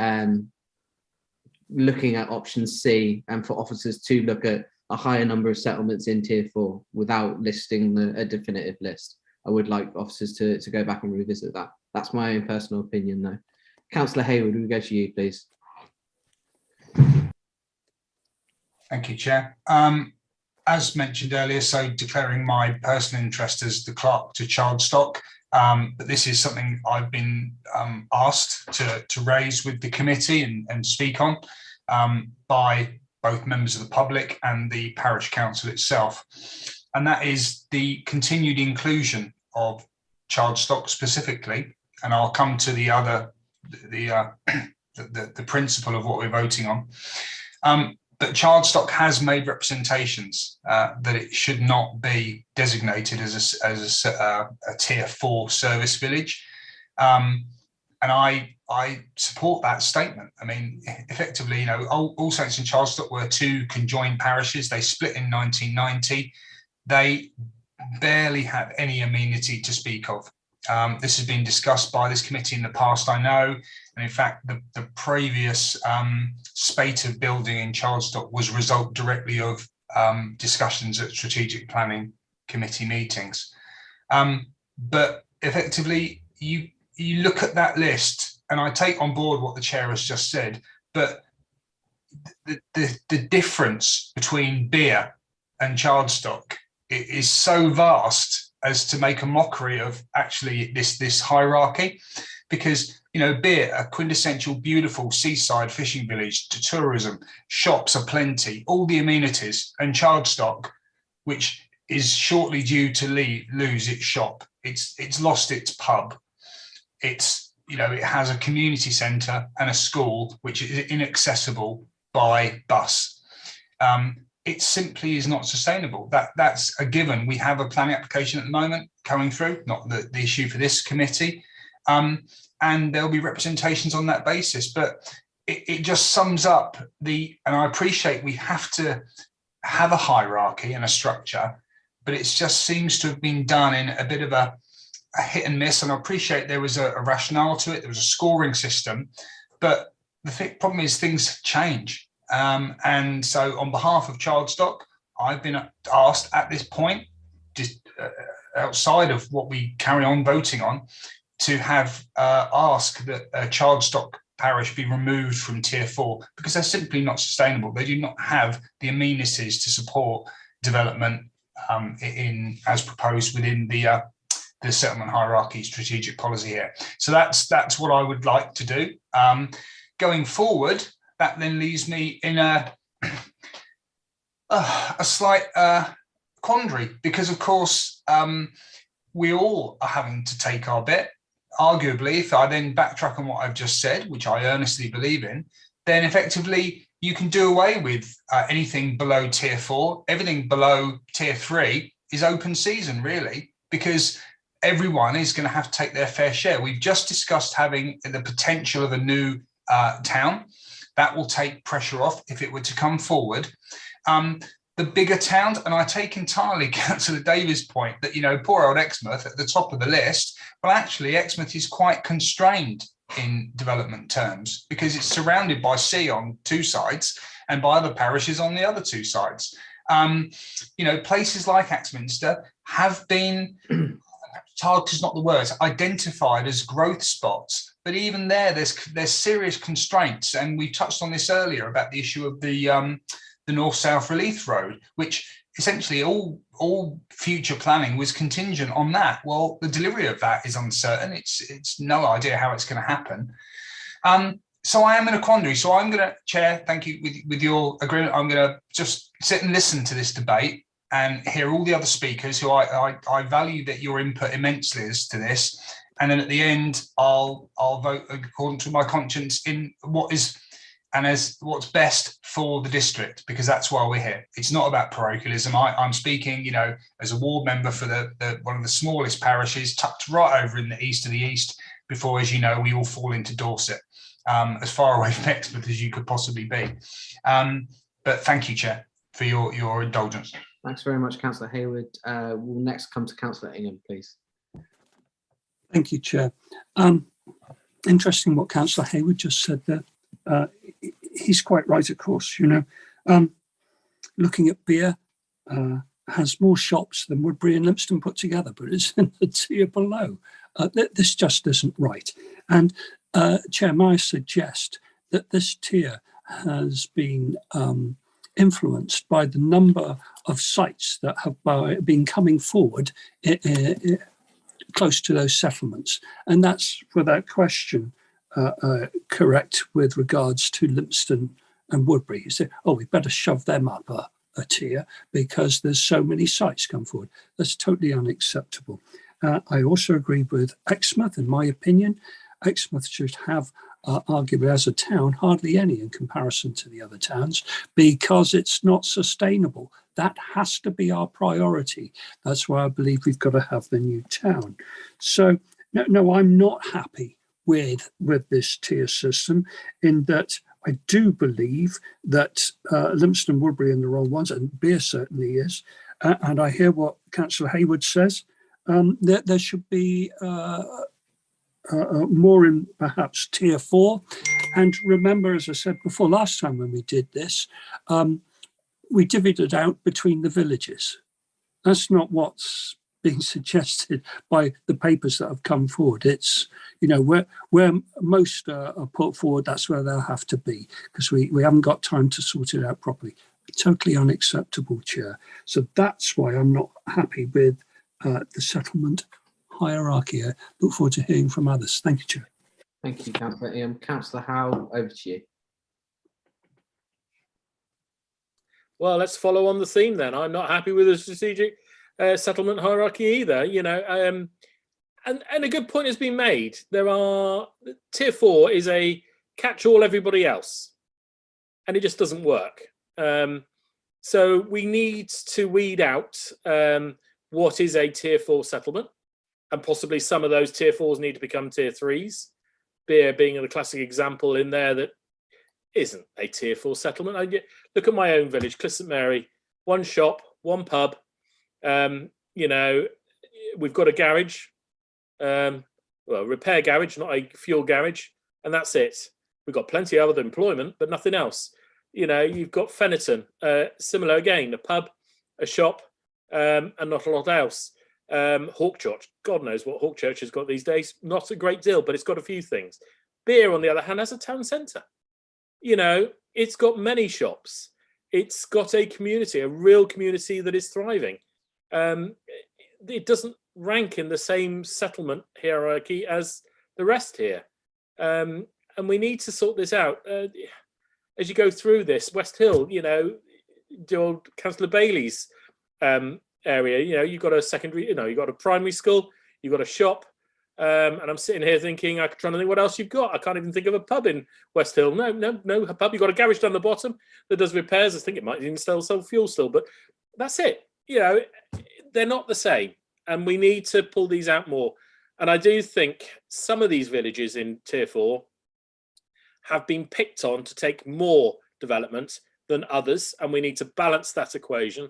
looking at option C, and for officers to look at a higher number of settlements in Tier 4 without listing a definitive list. I would like officers to go back and revisit that. That's my own personal opinion, though. Councillor Hayward, we go to you, please. Thank you, Chair. As mentioned earlier, so declaring my personal interest as the clerk to child stock, but this is something I've been asked to raise with the committee and speak on by both members of the public and the parish council itself, and that is the continued inclusion of child stock specifically. And I'll come to the other, the principle of what we're voting on. But child stock has made representations that it should not be designated as a Tier 4 service village, and I support that statement. I mean, effectively, All Saints and Charlestock were two conjoined parishes. They split in 1990. They barely have any amenity to speak of. This has been discussed by this committee in the past, I know. And in fact, the previous spate of building in Charlestock was a result directly of discussions at strategic planning committee meetings. But effectively, you look at that list, and I take on board what the chair has just said, but the difference between Beer and Charlestock is so vast as to make a mockery of actually this hierarchy, because Beer, a quintessential beautiful seaside fishing village to tourism, shops are plenty, all the amenities, and Charlestock, which is shortly due to lose its shop, it's lost its pub, it has a community centre and a school which is inaccessible by bus. It simply is not sustainable. That's a given. We have a planning application at the moment coming through, not the issue for this committee, and there'll be representations on that basis. But it just sums up and I appreciate we have to have a hierarchy and a structure, but it just seems to have been done in a bit of a hit and miss. And I appreciate there was a rationale to it. There was a scoring system, but the problem is things change. And so on behalf of Charlestock, I've been asked at this point, just outside of what we carry on voting on, to have ask that Charlestock parish be removed from tier 4 because they're simply not sustainable. They do not have the amenities to support development as proposed within the settlement hierarchy strategic policy here. So that's what I would like to do. Going forward, that then leaves me in a slight quandary, because of course we all are having to take our bit. Arguably, if I then backtrack on what I've just said, which I earnestly believe in, then effectively you can do away with anything below tier 4. Everything below tier 3 is open season, really, because everyone is going to have to take their fair share. We've just discussed having the potential of a new town. That will take pressure off if it were to come forward. The bigger towns, and I take entirely Councillor Davies' point that, poor old Exmouth at the top of the list, well, actually, Exmouth is quite constrained in development terms because it's surrounded by sea on 2 sides and by other parishes on the other 2 sides. Places like Axminster have been, target is not the word, identified as growth spots. But even there's serious constraints, and we touched on this earlier about the issue of the North-South Relief Road, which essentially all future planning was contingent on that. Well, the delivery of that is uncertain. It's no idea how it's going to happen. So I am in a quandary. So I'm going to, Chair, thank you, with your agreement, I'm going to just sit and listen to this debate and hear all the other speakers who I value that your input immensely as to this. And then at the end, I'll vote according to my conscience in what's best for the district, because that's why we're here. It's not about parochialism. I'm speaking, as a ward member for the one of the smallest parishes, tucked right over in the east of the east, before, as you know, we all fall into Dorset, as far away from Exmouth as you could possibly be. But thank you, Chair, for your indulgence. Thanks very much, Councillor Hayward. We'll next come to Councillor Ingham, please. Thank you, Chair. Interesting what Councillor Hayward just said there. He's quite right, of course. Looking at Beer has more shops than Woodbury and Lympstone put together, but it's in the tier below. This just isn't right. And Chair, may I suggest that this tier has been influenced by the number of sites that have been coming forward close to those settlements. And that's without question correct with regards to Lympstone and Woodbury. You say, oh, we better shove them up a tier because there's so many sites come forward. That's totally unacceptable. I also agree with Exmouth. In my opinion, Exmouth should have arguably as a town hardly any in comparison to the other towns, because it's not sustainable. That has to be our priority. That's why I believe we've got to have the new town. So no, I'm not happy with this tier system, in that I do believe that Lympstone and Woodbury are the wrong ones, and Beer certainly is. And I hear what Councillor Hayward says. there should be more in perhaps tier 4. And remember, as I said before, last time when we did this, we divvied it out between the villages. That's not what's being suggested by the papers that have come forward. It's, you know, where most are put forward, that's where they'll have to be, because we haven't got time to sort it out properly. Totally unacceptable, Chair. So that's why I'm not happy with the settlement hierarchy. I look forward to hearing from others. Thank you, Chair. Thank you, Councillor. Councillor Howe, over to you. Well, let's follow on the theme then. I'm not happy with the strategic settlement hierarchy either. You know, and a good point has been made. There are tier 4 is a catch-all everybody else, and it just doesn't work. So we need to weed out what is a tier 4 settlement, and possibly some of those tier 4s need to become tier 3s. Beer being the classic example in there that isn't a tier 4 settlement. Look at my own village, Cliff St Mary, one shop, one pub. You know, we've got a garage, well, repair garage, not a fuel garage, and that's it. We've got plenty of other employment, but nothing else. You know, you've got Fennerton, similar again, a pub, a shop, and not a lot else. Hawkchurch, God knows what Hawkchurch has got these days. Not a great deal, but it's got a few things. Beer, on the other hand, has a town centre. You know, it's got many shops. It's got a community, a real community that is thriving. It doesn't rank in the same settlement hierarchy as the rest here. And we need to sort this out. As you go through this, West Hill, you know, the old Councillor Bailey's area, you know, you've got a secondary, you know, you've got a primary school, you've got a shop, and I'm sitting here thinking, I'm trying to think what else you've got. I can't even think of a pub in West Hill. No pub. You've got a garage down the bottom that does repairs. I think it might even sell fuel still, but that's it. You know, they're not the same, and we need to pull these out more. And I do think some of these villages in tier 4 have been picked on to take more development than others, and we need to balance that equation.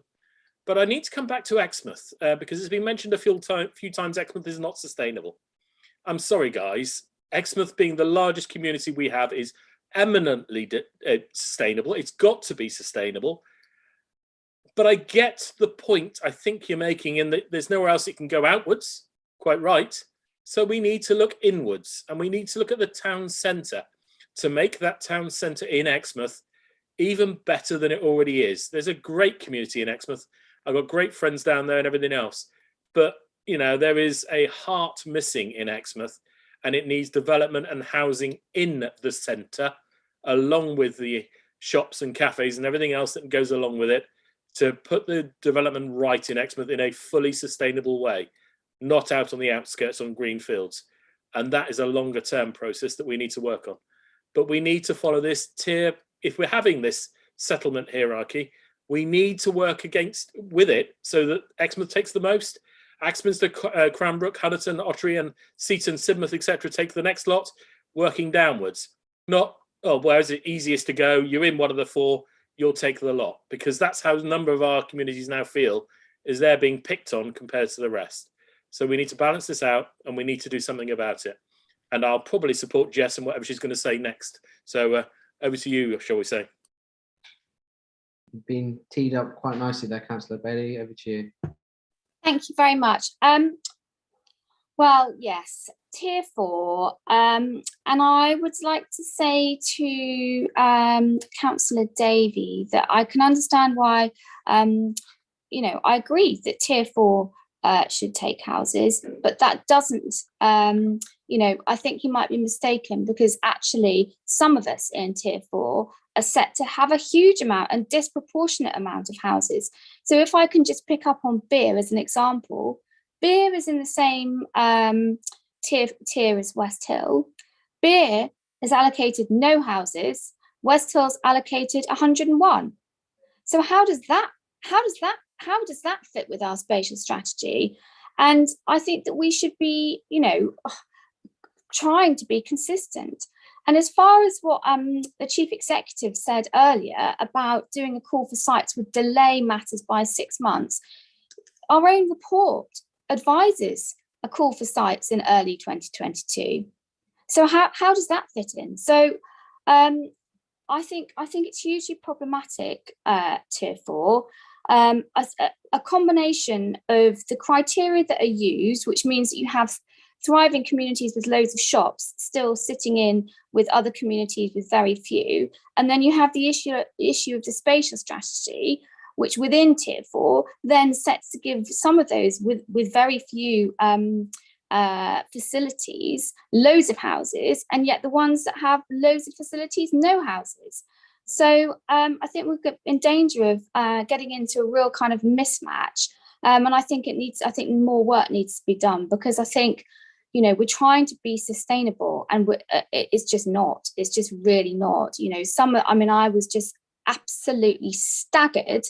But I need to come back to Exmouth because it's been mentioned a few times Exmouth is not sustainable. I'm sorry, guys. Exmouth, being the largest community we have, is eminently sustainable. It's got to be sustainable. But I get the point I think you're making in that there's nowhere else it can go outwards. Quite right. So we need to look inwards, and we need to look at the town centre to make that town centre in Exmouth even better than it already is. There's a great community in Exmouth. I've got great friends down there and everything else. But, you know, there is a heart missing in Exmouth, and it needs development and housing in the centre, along with the shops and cafes and everything else that goes along with it, to put the development right in Exmouth in a fully sustainable way, not out on the outskirts on green fields. And that is a longer term process that we need to work on. But we need to follow this tier. If we're having this settlement hierarchy, we need to work with it so that Exmouth takes the most. Axminster, Cranbrook, Hudderston, Ottery and Seaton, Sidmouth, etc. take the next lot, working downwards. Not, oh, where is it easiest to go? You're in one of the 4, you'll take the lot. Because that's how a number of our communities now feel, is they're being picked on compared to the rest. So we need to balance this out, and we need to do something about it. And I'll probably support Jess and whatever she's going to say next. So over to you, shall we say. You've been teed up quite nicely there, Councillor Bailey. Over to you. Thank you very much. Well, yes, tier 4. And I would like to say to Councillor Davey that I can understand why, you know, I agree that tier 4 should take houses, but that doesn't, you know, I think you might be mistaken, because actually some of us in tier 4 are set to have a huge amount and disproportionate amount of houses. So if I can just pick up on Beer as an example, Beer is in the same tier as West Hill. Beer is allocated no houses. West Hill's allocated 101. So how does that fit with our spatial strategy? And I think that we should be, you know, trying to be consistent. And as far as what the chief executive said earlier about doing a call for sites would delay matters by 6 months, our own report advises a call for sites in early 2022. So how does that fit in? So I think it's hugely problematic, Tier 4. A combination of the criteria that are used, which means that you have thriving communities with loads of shops still sitting in with other communities with very few. And then you have the issue of the spatial strategy, which within Tier 4 then sets to give some of those with very few facilities, loads of houses, and yet the ones that have loads of facilities, no houses. So I think we're in danger of getting into a real kind of mismatch. And I think more work needs to be done, because I think, you know, we're trying to be sustainable and it's just not, it's just really not, you know, I was just absolutely staggered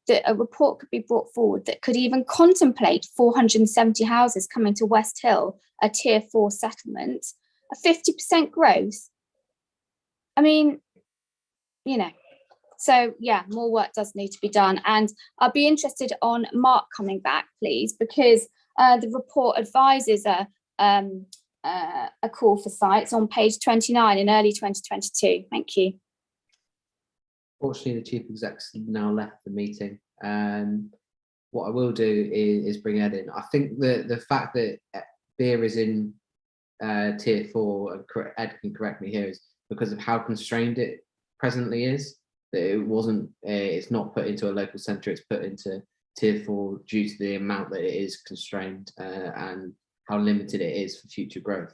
that a report could be brought forward that could even contemplate 470 houses coming to West Hill, a Tier 4 settlement, a 50% growth. I mean, you know, so yeah, more work does need to be done. And I'll be interested on Mark coming back, please, because the report advises a call for sites on page 29 in early 2022. Thank you. Fortunately, the chief exec's now left the meeting. What I will do is bring Ed in. I think the fact that beer is in Tier 4, and Ed can correct me here, is because of how constrained it presently is. That it wasn't, it's not put into a local centre, it's put into Tier 4 due to the amount that it is constrained and how limited it is for future growth.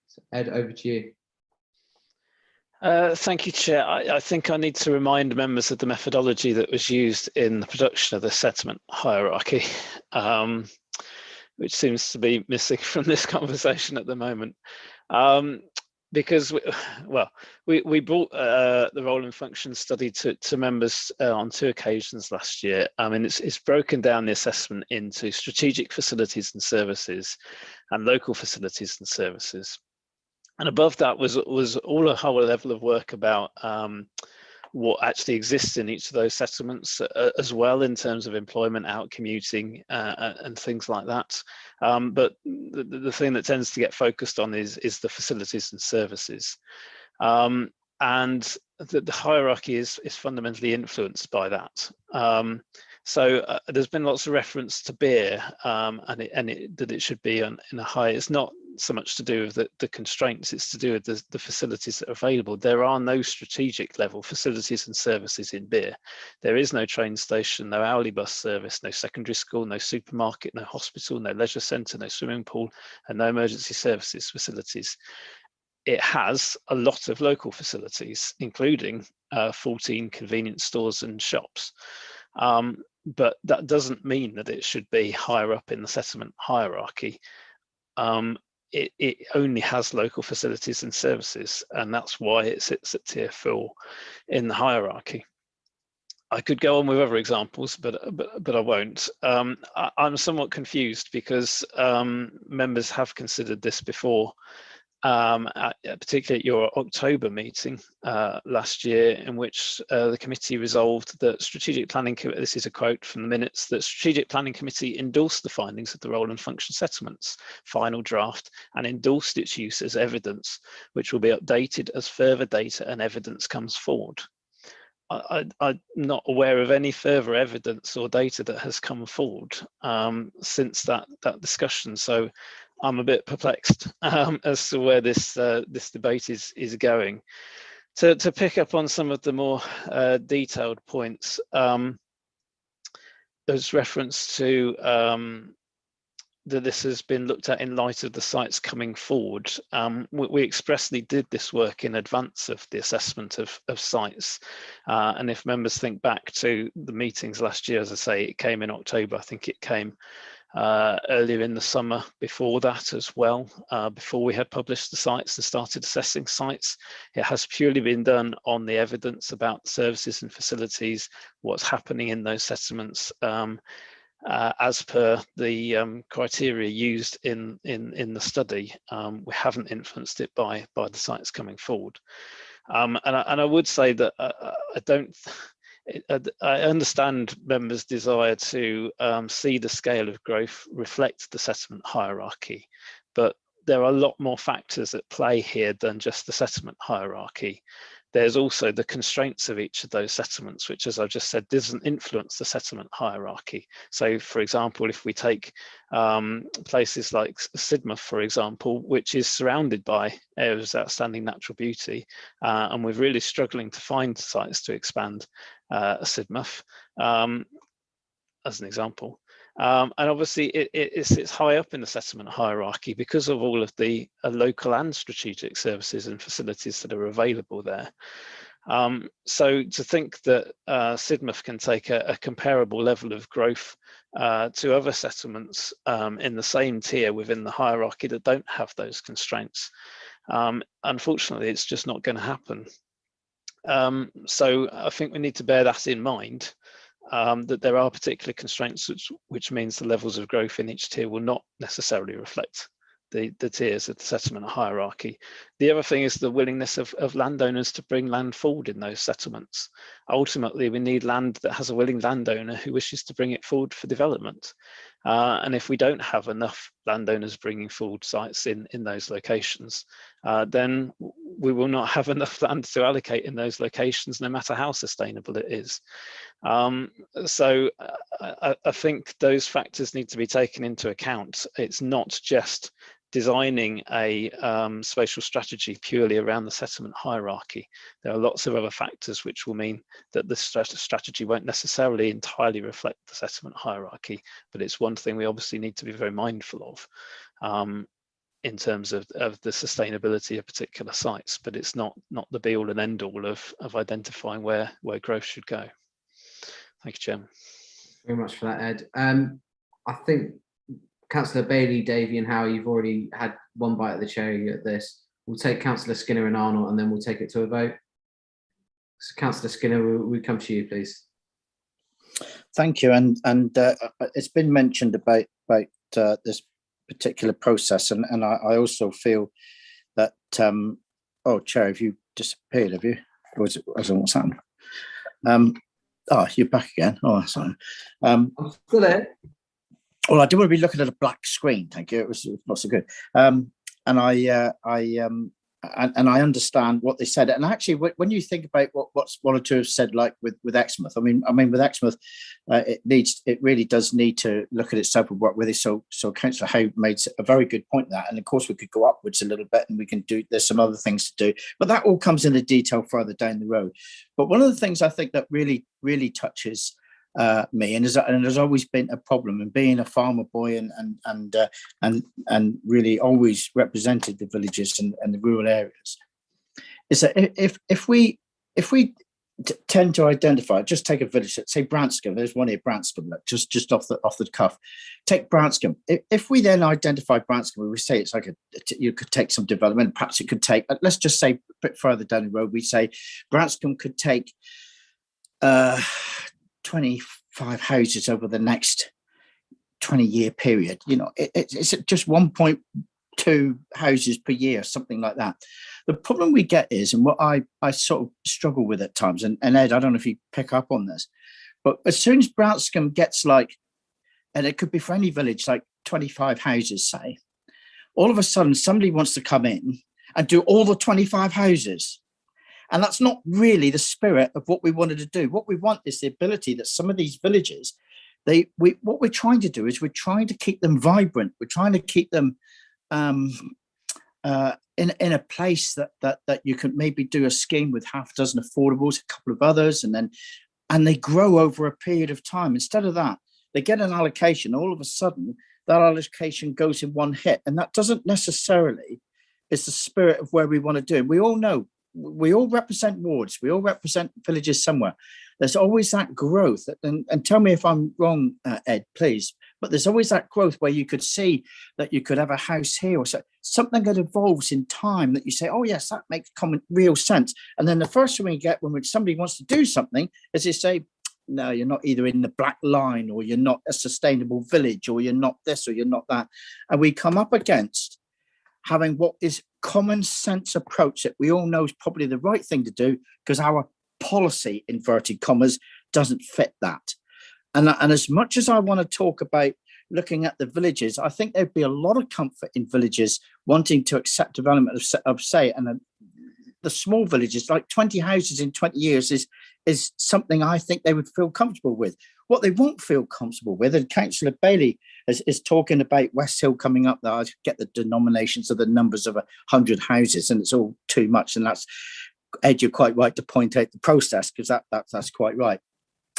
So Ed, over to you. Thank you, Chair. I think I need to remind members of the methodology that was used in the production of the settlement hierarchy, which seems to be missing from this conversation at the moment. Because we brought the role and function study to members on 2 occasions last year. I mean, it's broken down the assessment into strategic facilities and services and local facilities and services. And above that was all a whole level of work about what actually exists in each of those settlements as well, in terms of employment, out commuting and things like that. But the thing that tends to get focused on is the facilities and services. And the hierarchy is fundamentally influenced by that. So there's been lots of reference to beer that it should be in a high. It's not so much to do with the constraints, it's to do with the facilities that are available. There are no strategic level facilities and services in beer. There is no train station, no hourly bus service, no secondary school, no supermarket, no hospital, no leisure centre, no swimming pool, and no emergency services facilities. It has a lot of local facilities, including 14 convenience stores and shops. But that doesn't mean that it should be higher up in the settlement hierarchy. It only has local facilities and services, and that's why it sits at Tier 4 in the hierarchy. I could go on with other examples, but I won't. I'm somewhat confused because members have considered this before, particularly at your October meeting last year, in which the committee resolved that strategic planning, this is a quote from the minutes, that strategic planning committee endorsed the findings of the role and function settlements final draft and endorsed its use as evidence, which will be updated as further data and evidence comes forward. I'm not aware of any further evidence or data that has come forward since that discussion, so I'm a bit perplexed as to where this debate is going. To pick up on some of the more detailed points, there's reference to that this has been looked at in light of the sites coming forward. We expressly did this work in advance of the assessment of sites. And if members think back to the meetings last year, as I say, it came in October. I think it came earlier in the summer before that as well, before we had published the sites and started assessing sites. It has purely been done on the evidence about services and facilities, what's happening in those settlements, as per the criteria used in the study. We haven't influenced it by the sites coming forward. And I would say that I don't, I understand members' desire to see the scale of growth reflect the settlement hierarchy, but there are a lot more factors at play here than just the settlement hierarchy. There's also the constraints of each of those settlements, which, as I've just said, doesn't influence the settlement hierarchy. So, for example, if we take places like Sidmouth, for example, which is surrounded by areas of outstanding natural beauty, and we're really struggling to find sites to expand Sidmouth, as an example. And obviously it sits high up in the settlement hierarchy because of all of the local and strategic services and facilities that are available there. So to think that Sidmouth can take a comparable level of growth to other settlements in the same tier within the hierarchy that don't have those constraints, unfortunately, it's just not going to happen. So I think we need to bear that in mind. That there are particular constraints, which means the levels of growth in each tier will not necessarily reflect the tiers of the settlement hierarchy. The other thing is the willingness of landowners to bring land forward in those settlements. Ultimately, we need land that has a willing landowner who wishes to bring it forward for development. And if we don't have enough landowners bringing forward sites in those locations, then we will not have enough land to allocate in those locations, no matter how sustainable it is. So I think those factors need to be taken into account. It's not just designing a spatial strategy purely around the settlement hierarchy. There are lots of other factors which will mean that the strategy won't necessarily entirely reflect the settlement hierarchy, but it's one thing we obviously need to be very mindful of in terms of the sustainability of particular sites, but it's not the be all and end all of identifying where growth should go. Thank you, Chairman. Very much for that, Ed. I think Councillor Bailey, Davey and Howe, you've already had one bite at the cherry at this. We'll take Councillor Skinner and Arnold and then we'll take it to a vote. So Councillor Skinner, we come to you, please. Thank you. And it's been mentioned about this particular process, and I also feel that oh, Chair, have you disappeared? Have you? Or was it? What's happened? Oh, you're back again. Oh, sorry. I'm still there. Well, I didn't want to be looking at a black screen. Thank you. It was not so good. And I understand what they said. And actually, when you think about what's one or two have said, like with Exmouth, I mean, with Exmouth, it really does need to look at itself and work with it. So Councillor Howe made a very good point of that. And of course, we could go upwards a little bit, and we can do. There's some other things to do, but that all comes into detail further down the road. But one of the things I think that really touches me, and there's always been a problem, and being a farmer boy and really always represented the villages and the rural areas, is that if we tend to identify, just take a village, say Branscombe, there's one here, Branscombe, just off the cuff, take Branscombe. If we then identify Branscombe, we say it's like you could take some development, perhaps it could take, let's just say a bit further down the road, we say Branscombe could take 25 houses over the next 20-year period. You know, it's just 1.2 houses per year, something like that. The problem we get is, and what I sort of struggle with at times, and Ed, I don't know if you pick up on this, but as soon as Branscombe gets like, and it could be for any village, like 25 houses, say, all of a sudden somebody wants to come in and do all the 25 houses. And that's not really the spirit of what we wanted to do. What we want is the ability that some of these villages, what we're trying to do is we're trying to keep them vibrant. We're trying to keep them in a place that you can maybe do a scheme with half a dozen affordables, a couple of others, and they grow over a period of time. Instead of that, they get an allocation. All of a sudden, that allocation goes in one hit, and that doesn't necessarily is the spirit of where we want to do it. We all know. We all represent wards. We all represent villages somewhere. There's always that growth. And tell me if I'm wrong, Ed, please. But there's always that growth where you could see that you could have a house here or something that evolves in time that you say, oh, yes, that makes real sense. And then the first thing we get when somebody wants to do something is they say, no, you're not either in the black line, or you're not a sustainable village, or you're not this, or you're not that. And we come up against having what is common sense approach that we all know is probably the right thing to do, because our policy, inverted commas, doesn't fit that. And as much as I want to talk about looking at the villages, I think there'd be a lot of comfort in villages wanting to accept development of say, and the small villages, like 20 houses in 20 years is something I think they would feel comfortable with. What they won't feel comfortable with, and Councillor Bailey is talking about West Hill coming up there. I get the denominations of the numbers of 100 houses, and it's all too much. And that's, Ed, you're quite right to point out the process, because that's quite right.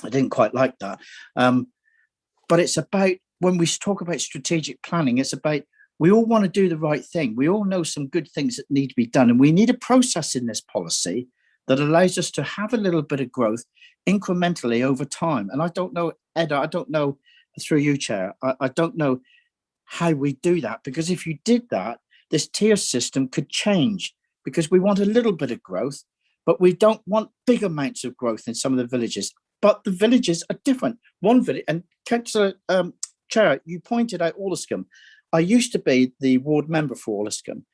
I didn't quite like that. But it's about, when we talk about strategic planning, it's about, we all want to do the right thing. We all know some good things that need to be done. And we need a process in this policy that allows us to have a little bit of growth incrementally over time. And I don't know, Ed, I don't know, through you, Chair, I don't know how we do that, because if you did that, this tier system could change, because we want a little bit of growth, but we don't want big amounts of growth in some of the villages. But the villages are different. One village, and Councillor Chair, you pointed out Alliscombe. I used to be the ward member for Alliscombe,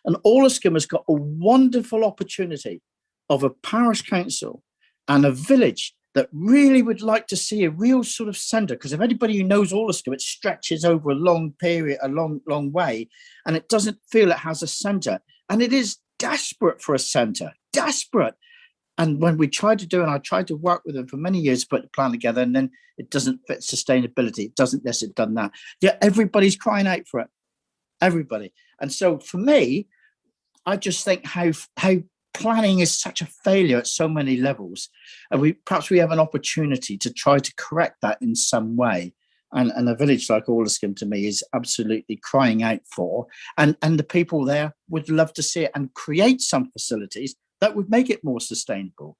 and Alliscombe has got a wonderful opportunity of a parish council and a village that really would like to see a real sort of centre, because if anybody who knows Alliscombe, it stretches over a long period, a long way, and it doesn't feel it has a centre. And it is desperate for a centre, desperate. And when we tried to do, and I tried to work with them for many years to put the plan together, and then it doesn't fit sustainability. It doesn't this, it done that. Yeah, everybody's crying out for it. Everybody. And so for me, I just think how planning is such a failure at so many levels. And perhaps we have an opportunity to try to correct that in some way. And a village like Alliscombe, to me, is absolutely crying out for. And the people there would love to see it and create some facilities that would make it more sustainable.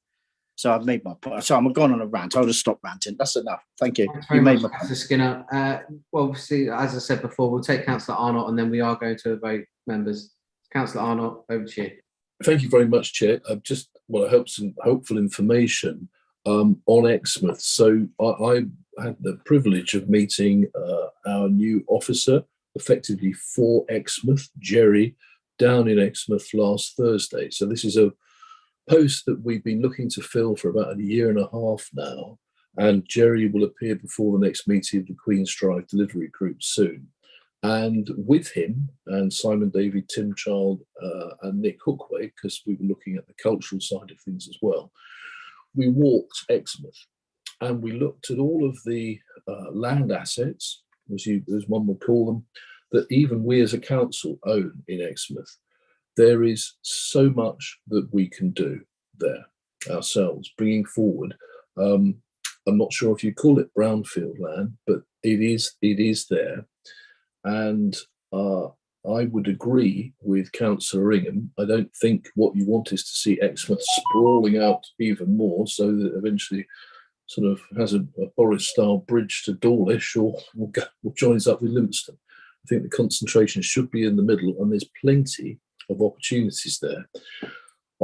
So I've made my point. So I'm going on a rant. I'll just stop ranting. That's enough. Thank you. You made my point. Councillor Skinner. Well, obviously, as I said before, we'll take Councillor Arnott, and then we are going to vote members. Councillor Arnott, over to you. Thank you very much, Chair. I've just want to help some hopeful information on Exmouth. So I had the privilege of meeting our new officer, effectively for Exmouth, Jerry, down in Exmouth last Thursday. So this is a post that we've been looking to fill for about a year and a half now, and Jerry will appear before the next meeting of the Queen's Drive Delivery Group soon. And with him and Simon David, Tim Child and Nick Hookway, because we were looking at the cultural side of things as well, we walked Exmouth and we looked at all of the land assets, as one would call them, that even we as a council own in Exmouth. There is so much that we can do there ourselves, bringing forward. I'm not sure if you call it brownfield land, but it is there. And I would agree with Councillor Ingham. I don't think what you want is to see Exmouth sprawling out even more, so that eventually sort of has a Boris-style bridge to Dawlish or joins up with Livingston. I think the concentration should be in the middle, and there's plenty of opportunities there.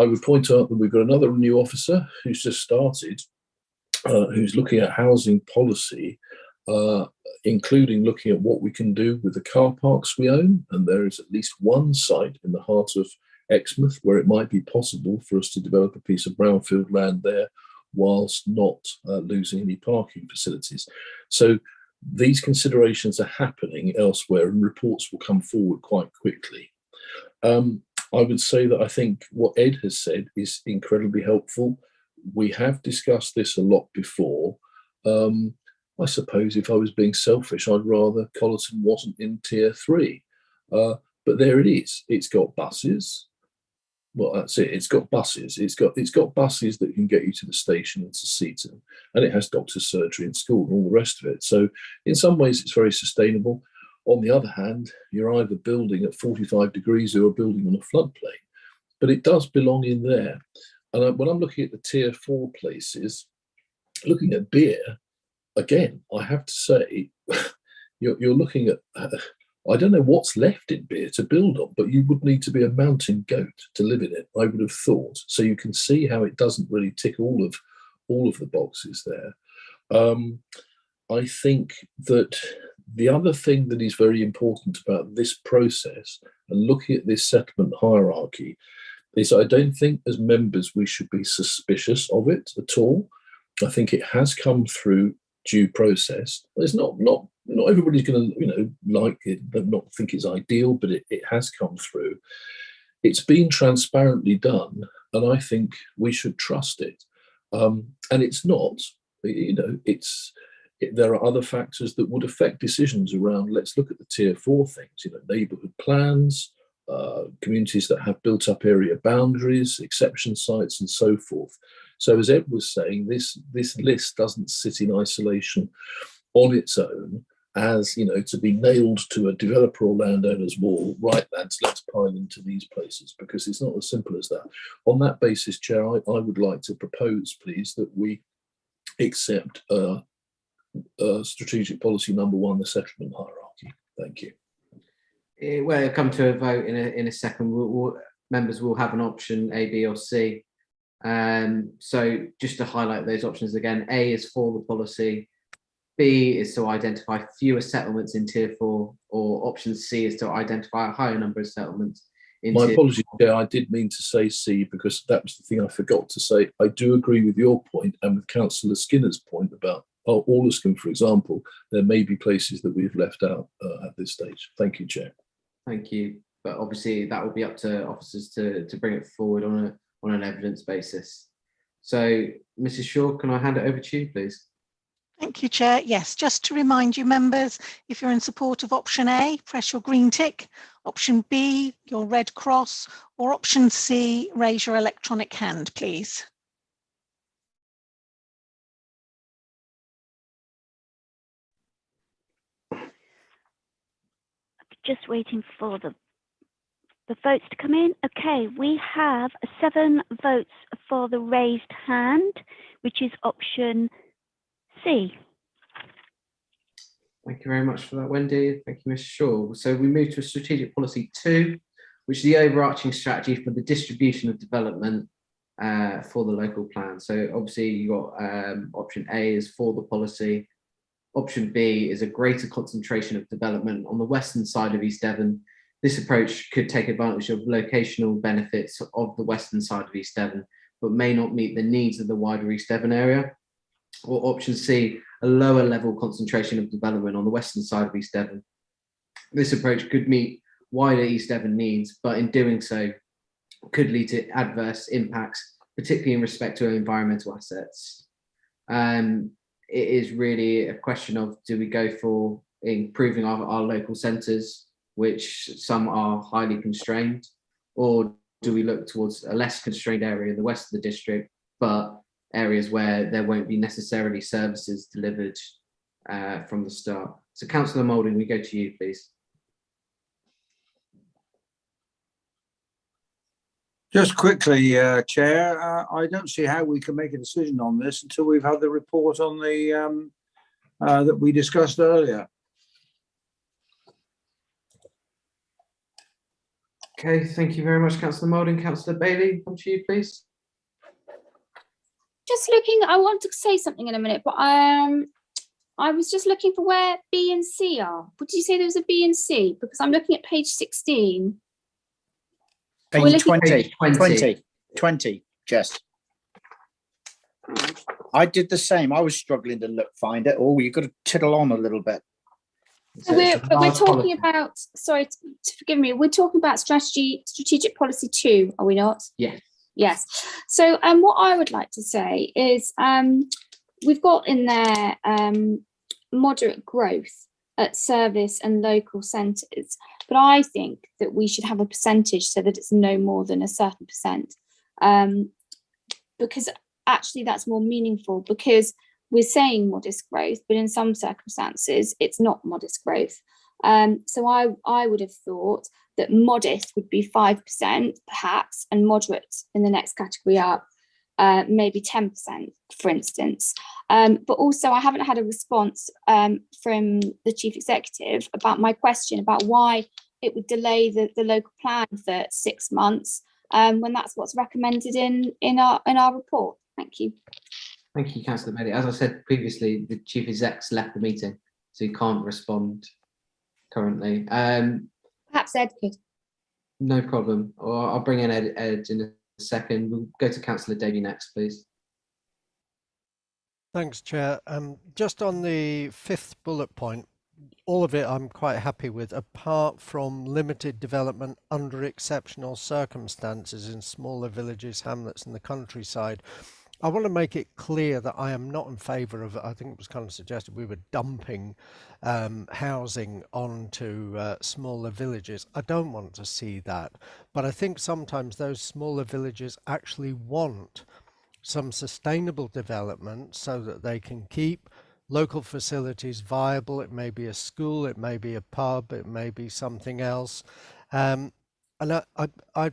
I would point out that we've got another new officer who's just started, who's looking at housing policy, including looking at what we can do with the car parks we own. And there is at least one site in the heart of Exmouth where it might be possible for us to develop a piece of brownfield land there whilst not losing any parking facilities. So these considerations are happening elsewhere, and reports will come forward quite quickly. I would say that I think what Ed has said is incredibly helpful. We have discussed this a lot before. I suppose if I was being selfish, I'd rather Collerton wasn't in tier 3. But there it is. It's got buses. Well, that's it. It's got buses. It's got buses that can get you to the station and to Seaton, and it has doctor's surgery and school and all the rest of it. So in some ways, it's very sustainable. On the other hand, you're either building at 45 degrees or building on a floodplain, but it does belong in there. And when I'm looking at the tier 4 places, looking at beer, again, I have to say, you're looking at, I don't know what's left in beer to build on, but you would need to be a mountain goat to live in it, I would have thought. So you can see how it doesn't really tick all of the boxes there. I think that the other thing that is very important about this process and looking at this settlement hierarchy is I don't think as members we should be suspicious of it at all. I think it has come through due process. It's not everybody's going to like it, not think it's ideal, but it has come through. It's been transparently done, and I think we should trust it. And it's not, there are other factors that would affect decisions around. Let's look at the tier 4 things. Neighbourhood plans, communities that have built up area boundaries, exception sites, and so forth. So as Ed was saying, this list doesn't sit in isolation on its own as, to be nailed to a developer or landowner's wall. Right, lads, let's pile into these places, because it's not as simple as that. On that basis, Chair, I would like to propose, please, that we accept strategic policy number 1, the settlement hierarchy. Thank you. Well, it'll come to a vote in a second. Members will have an option A, B, or C. So just to highlight those options again, A is for the policy, B is to identify fewer settlements in tier 4, or option C is to identify a higher number of settlements. My apologies, Chair, I did mean to say C, because that was the thing I forgot to say. I do agree with your point and with Councillor Skinner's point about Orliscombe, for example. There may be places that we've left out at this stage. Thank you, Chair. Thank you. But obviously that will be up to officers to bring it forward on an evidence basis. So, Mrs. Shaw, can I hand it over to you, please? Thank you, Chair. Yes, just to remind you members, if you're in support of option A, press your green tick, option B, your red cross, or option C, raise your electronic hand, please. Just waiting for the votes to come in. Okay, we have 7 votes for the raised hand, which is option C. Thank you very much for that, Wendy. Thank you, Ms. Shaw. So we move to strategic policy 2, which is the overarching strategy for the distribution of development for the local plan. So obviously you got option A is for the policy. Option B is a greater concentration of development on the western side of East Devon. This approach could take advantage of locational benefits of the western side of East Devon, but may not meet the needs of the wider East Devon area. Or option C, a lower level concentration of development on the western side of East Devon. This approach could meet wider East Devon needs, but in doing so could lead to adverse impacts, particularly in respect to environmental assets. It is really a question of, do we go for improving our local centres, which some are highly constrained, or do we look towards a less constrained area in the west of the district, but areas where there won't be necessarily services delivered from the start? So Councillor Moulding, we go to you, please. Just quickly, Chair, I don't see how we can make a decision on this until we've had the report on the that we discussed earlier. Okay, thank you very much, Councillor Moulding. Councillor Bailey, come to you, please. Just looking, I want to say something in a minute, but I was just looking for where B and C are. Did you say there was a B and C? Because I'm looking at page 16. Page 20, Jess. I did the same. I was struggling to find it. Oh, you've got to tittle on a little bit. So we're talking about, sorry to forgive me, we're talking about strategic policy 2, are we not? Yes. Yes. So what I would like to say is we've got in there moderate growth at service and local centres, but I think that we should have a percentage so that it's no more than a certain percent, because actually that's more meaningful, because we're saying modest growth, but in some circumstances it's not modest growth. So I would have thought that modest would be 5% perhaps, and moderate in the next category up, maybe 10%, for instance. But also I haven't had a response from the Chief Executive about my question about why it would delay the local plan for 6 months when that's what's recommended in our report. Thank you. Thank you, Councillor Bailey. As I said previously, the Chief Exec's left the meeting, so he can't respond currently. Perhaps Ed could. No problem. Or I'll bring in Ed in a second. We'll go to Councillor Davey next, please. Thanks, Chair. Just on the 5th bullet point, all of it I'm quite happy with, apart from limited development under exceptional circumstances in smaller villages, hamlets and the countryside. I want to make it clear that I am not in favour of, I think it was kind of suggested we were dumping housing onto smaller villages. I don't want to see that, but I think sometimes those smaller villages actually want some sustainable development so that they can keep local facilities viable. It may be a school, it may be a pub, it may be something else. And I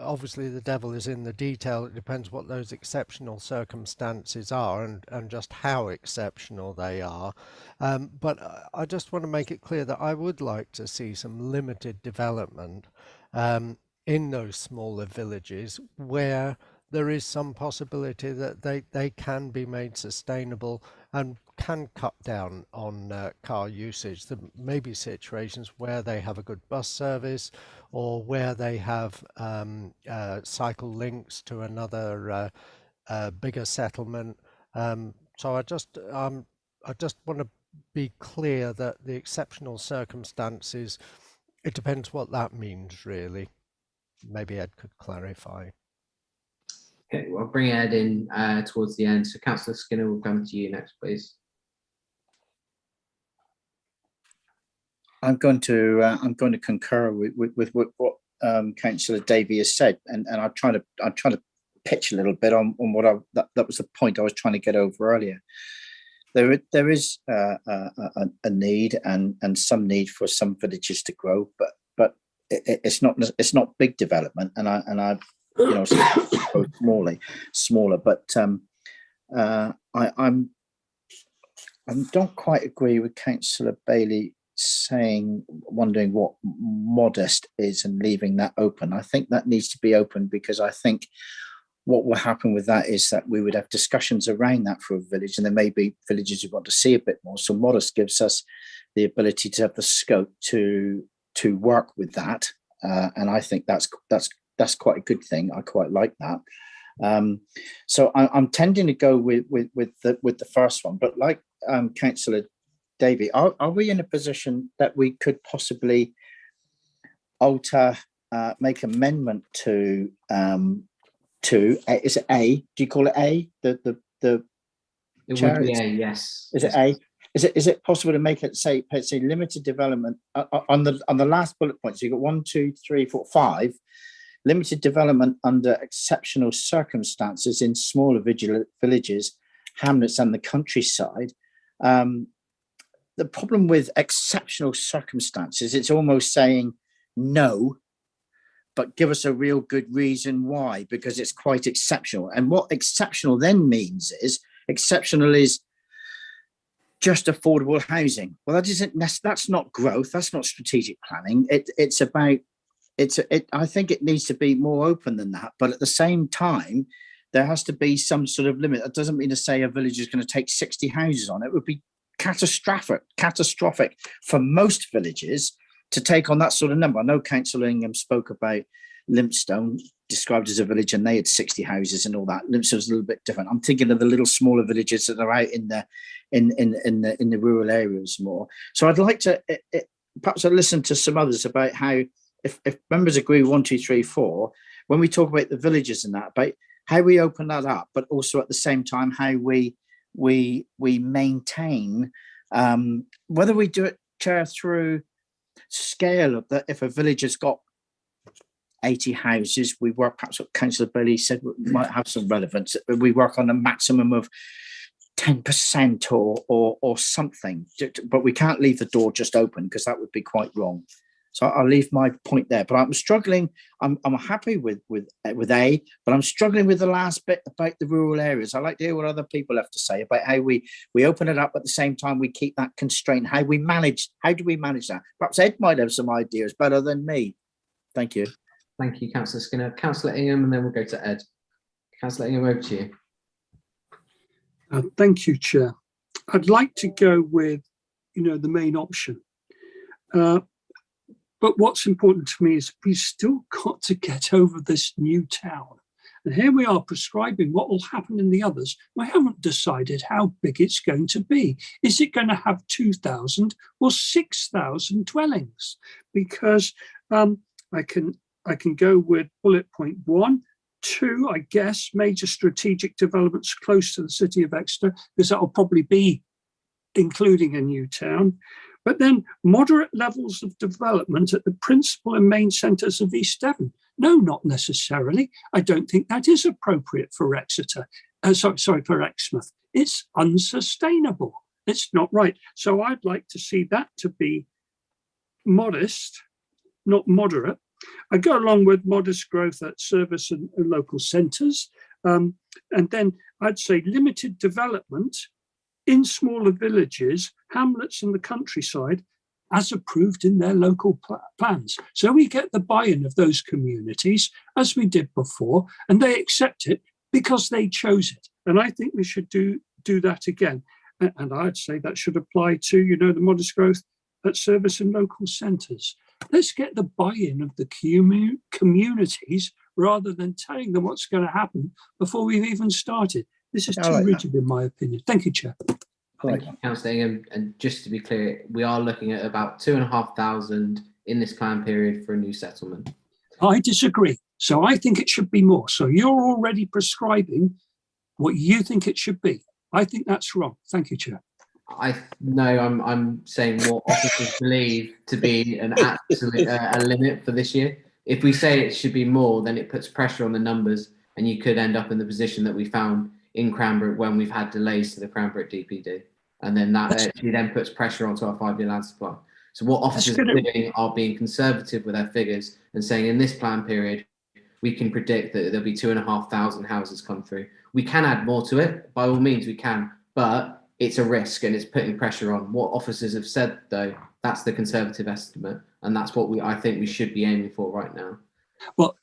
obviously the devil is in the detail. It depends what those exceptional circumstances are and just how exceptional they are. But I just want to make it clear that I would like to see some limited development in those smaller villages where there is some possibility that they can be made sustainable and can cut down on car usage. There may be situations where they have a good bus service or where they have cycle links to another bigger settlement. So I just want to be clear that the exceptional circumstances, it depends what that means really. Maybe Ed could clarify. Okay, well, I'll bring Ed in towards the end. So Councillor Skinner, will come to you next, please. I'm going to concur with what Councillor Davey has said, and I'm trying to pitch a little bit on what that was the point I was trying to get over earlier. There is a need and some need for some villages to grow, but it's not big development, and I you know, smaller, but I don't quite agree with Councillor Bailey wondering what modest is and leaving that open. I think that needs to be open, because I think what will happen with that is that we would have discussions around that for a village, and there may be villages who want to see a bit more. So modest gives us the ability to have the scope to work with that, and I think that's quite a good thing. I quite like that. So I'm tending to go with the first one, but like Councillor Davey, are we in a position that we could possibly alter, make amendment to is it A? Do you call it A? The it chair, would be A, yes. Is it A? Is it possible to make it say limited development on the last bullet point? So you've got 1, 2, 3, 4, 5. Limited development under exceptional circumstances in smaller villages, hamlets and the countryside. The problem with exceptional circumstances, it's almost saying no, but give us a real good reason why, because it's quite exceptional. And what exceptional then means is, exceptional is just affordable housing. Well, that's not growth, that's not strategic planning. I think it needs to be more open than that, but at the same time, there has to be some sort of limit. That doesn't mean to say a village is going to take 60 houses on. It would be catastrophic for most villages to take on that sort of number. I know Councillor Ingham spoke about Limpstone, described as a village, and they had 60 houses and all that. Limpstone's a little bit different. I'm thinking of the little smaller villages that are out in the rural areas more. So I'd like to perhaps listen to some others about how, if members agree 1, 2, 3, 4, when we talk about the villages and that, about how we open that up, but also at the same time how we maintain, whether we do it, Chair, through scale of that. If a village has got 80 houses, we work, perhaps what Councillor Bailey said might have some relevance, we work on a maximum of 10% or something, but we can't leave the door just open, because that would be quite wrong. So I'll leave my point there, but I'm struggling. I'm happy with A, but I'm struggling with the last bit about the rural areas. I like to hear what other people have to say about how we open it up, at the same time we keep that constraint. How do we manage that? Perhaps Ed might have some ideas better than me. Thank you. Thank you, Councillor Skinner. Councillor Ingham, and then we'll go to Ed. Councillor Ingham, over to you. Thank you, Chair. I'd like to go with, the main option. But what's important to me is we've still got to get over this new town And here we are prescribing what will happen in the others. We haven't decided how big it's going to be. Is it going to have 2,000 or 6,000 dwellings? Because I can go with bullet point 1. 2, I guess, major strategic developments close to the city of Exeter, because that will probably be including a new town. But then moderate levels of development at the principal and main centres of East Devon. No, not necessarily. I don't think that is appropriate for Exeter. Sorry, for Exmouth. It's unsustainable. It's not right. So I'd like to see that to be modest, not moderate. I go along with modest growth at service and local centres. And then I'd say limited development in smaller villages, hamlets and the countryside, as approved in their local plans. So we get the buy-in of those communities, as we did before, and they accept it because they chose it. And I think we should do that again. And I'd say that should apply to, the modest growth at service and local centres. Let's get the buy-in of the communities rather than telling them what's going to happen before we've even started. This is too rigid, in my opinion. Thank you, Chair. Thank you, Councillor Ingham. And just to be clear, we are looking at about 2,500 in this plan period for a new settlement. I disagree. So I think it should be more. So you're already prescribing what you think it should be. I think that's wrong. Thank you, Chair. I'm saying what officers believe to be an absolute a limit for this year. If we say it should be more, then it puts pressure on the numbers, and you could end up in the position that we found in Cranbrook when we've had delays to the Cranbrook DPD, and then that actually then puts pressure onto our 5-year land supply. So what officers are doing are being conservative with their figures and saying in this plan period we can predict that there'll be 2,500 houses come through. We can add more to it, by all means we can, but it's a risk and it's putting pressure on. What officers have said though, that's the conservative estimate, and that's what I think we should be aiming for right now. Well,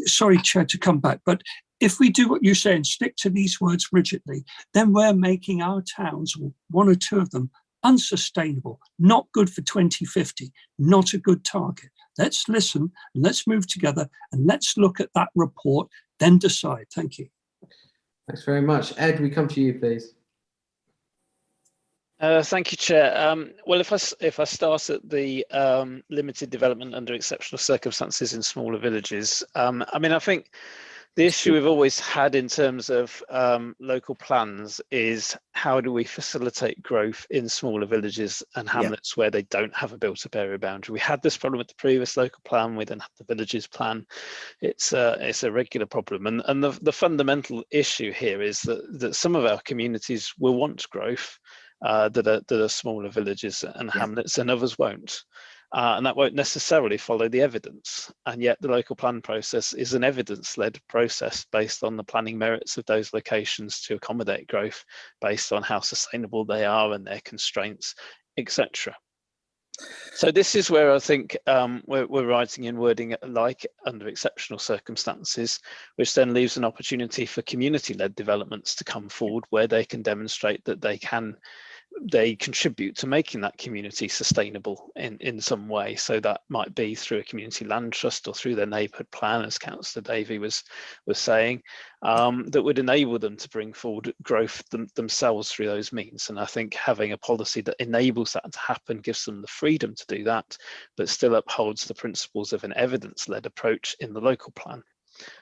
sorry, Chair, to come back, but if we do what you say and stick to these words rigidly, then we're making our towns, one or two of them, unsustainable, not good for 2050, not a good target. Let's listen and let's move together and let's look at that report, then decide. Thank you. Thanks very much. Ed, we come to you, please. Thank you, Chair. Well, if I start at the limited development under exceptional circumstances in smaller villages, I think the issue we've always had in terms of local plans is how do we facilitate growth in smaller villages and hamlets where they don't have a built-up area boundary. We had this problem with the previous local plan. We then had the villages plan. It's a regular problem, and the fundamental issue here is that some of our communities will want growth. That are smaller villages and hamlets, and others won't. And that won't necessarily follow the evidence. And yet the local plan process is an evidence-led process based on the planning merits of those locations to accommodate growth based on how sustainable they are and their constraints, etc. So this is where I think we're writing in wording like under exceptional circumstances, which then leaves an opportunity for community-led developments to come forward where they can demonstrate that they contribute to making that community sustainable in some way. So that might be through a community land trust or through their neighbourhood plan, as Councillor Davey was saying, that would enable them to bring forward growth themselves through those means. And I think having a policy that enables that to happen gives them the freedom to do that, but still upholds the principles of an evidence-led approach in the local plan.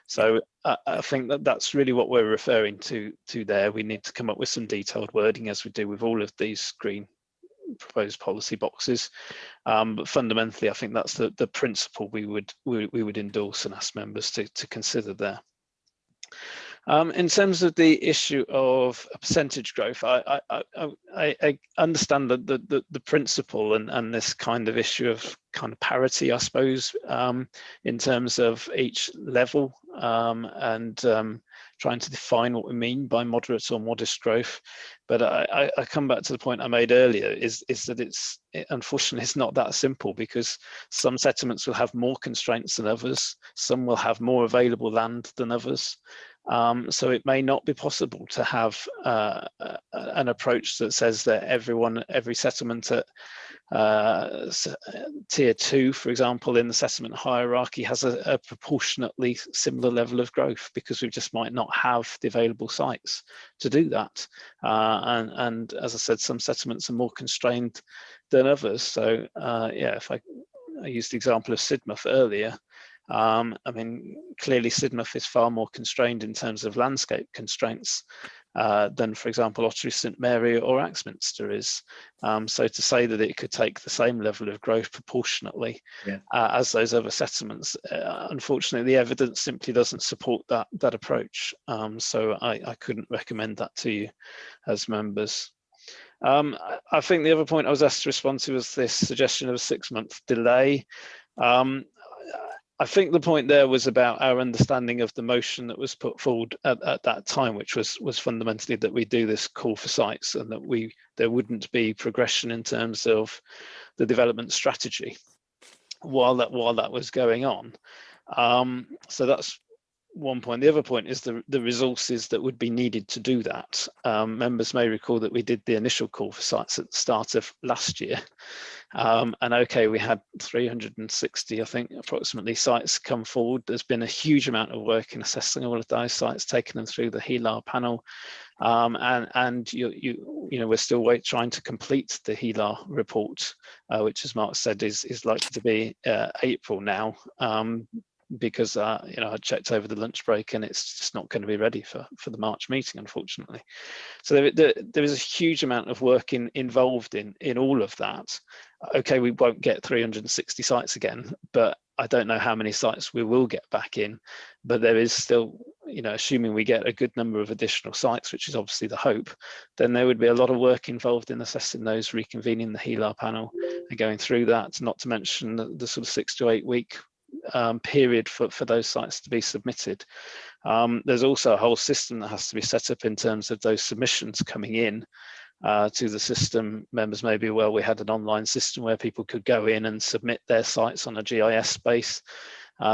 So I think that's really what we're referring to there. We need to come up with some detailed wording, as we do with all of these green proposed policy boxes. But fundamentally, I think that's the principle we would endorse and ask members to consider there. In terms of the issue of percentage growth, I understand the principle and this kind of issue of kind of parity, I suppose, in terms of each level and trying to define what we mean by moderate or modest growth. But I come back to the point I made earlier, is that unfortunately it's not that simple, because some settlements will have more constraints than others, some will have more available land than others. So it may not be possible to have an approach that says that every settlement at tier 2, for example, in the settlement hierarchy has a proportionately similar level of growth, because we just might not have the available sites to do that. And as I said, some settlements are more constrained than others. So yeah, if I used the example of Sidmouth earlier, I mean, clearly Sidmouth is far more constrained in terms of landscape constraints than, for example, Ottery St Mary or Axminster is. So to say that it could take the same level of growth proportionately as those other settlements, unfortunately, the evidence simply doesn't support that approach. So I couldn't recommend that to you as members. I think the other point I was asked to respond to was this suggestion of a 6-month delay. I think the point there was about our understanding of the motion that was put forward at that time, which was fundamentally that we do this call for sites, and that there wouldn't be progression in terms of the development strategy while that was going on. So that's one point. The other point is the resources that would be needed to do that. Members may recall that we did the initial call for sites at the start of last year. And okay, we had 360, I think, approximately sites come forward. There's been a huge amount of work in assessing all of those sites, taking them through the HELAR panel. And you know, we're still trying to complete the HELAR report, which, as Mark said, is likely to be April now. Because you know, I checked over the lunch break and it's just not going to be ready for the March meeting, unfortunately. So there is a huge amount of work involved in all of that. Okay, we won't get 360 sites again, but I don't know how many sites we will get back in. But there is still, you know, assuming we get a good number of additional sites, which is obviously the hope, then there would be a lot of work involved in assessing those, reconvening the HELAR panel and going through that, not to mention the sort of 6 to 8 week period for those sites to be submitted. There's also a whole system that has to be set up in terms of those submissions coming in to the system. Members may be aware we had an online system where people could go in and submit their sites on a GIS base,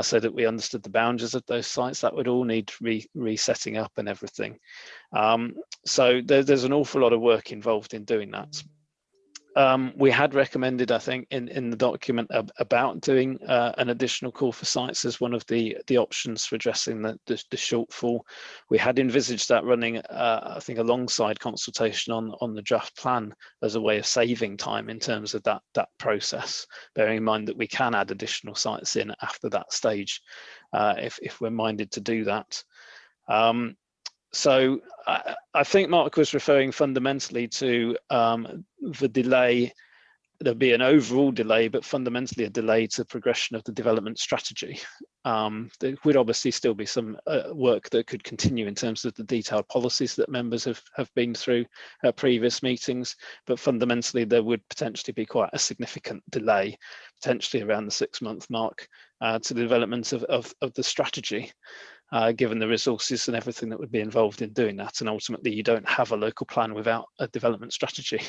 so that we understood the boundaries of those sites. That would all need resetting up and everything. So there's an awful lot of work involved in doing that. We had recommended, I think, in the document about doing an additional call for sites as one of the options for addressing the shortfall. We had envisaged that running, I think, alongside consultation on the draft plan as a way of saving time in terms of that process, bearing in mind that we can add additional sites in after that stage if we're minded to do that. So I think Mark was referring fundamentally to the delay. There'll be an overall delay, but fundamentally a delay to progression of the development strategy. There would obviously still be some work that could continue in terms of the detailed policies that members have been through at previous meetings, but fundamentally there would potentially be quite a significant delay, potentially around the 6-month mark, to the development of the strategy. Given the resources and everything that would be involved in doing that. And ultimately, you don't have a local plan without a development strategy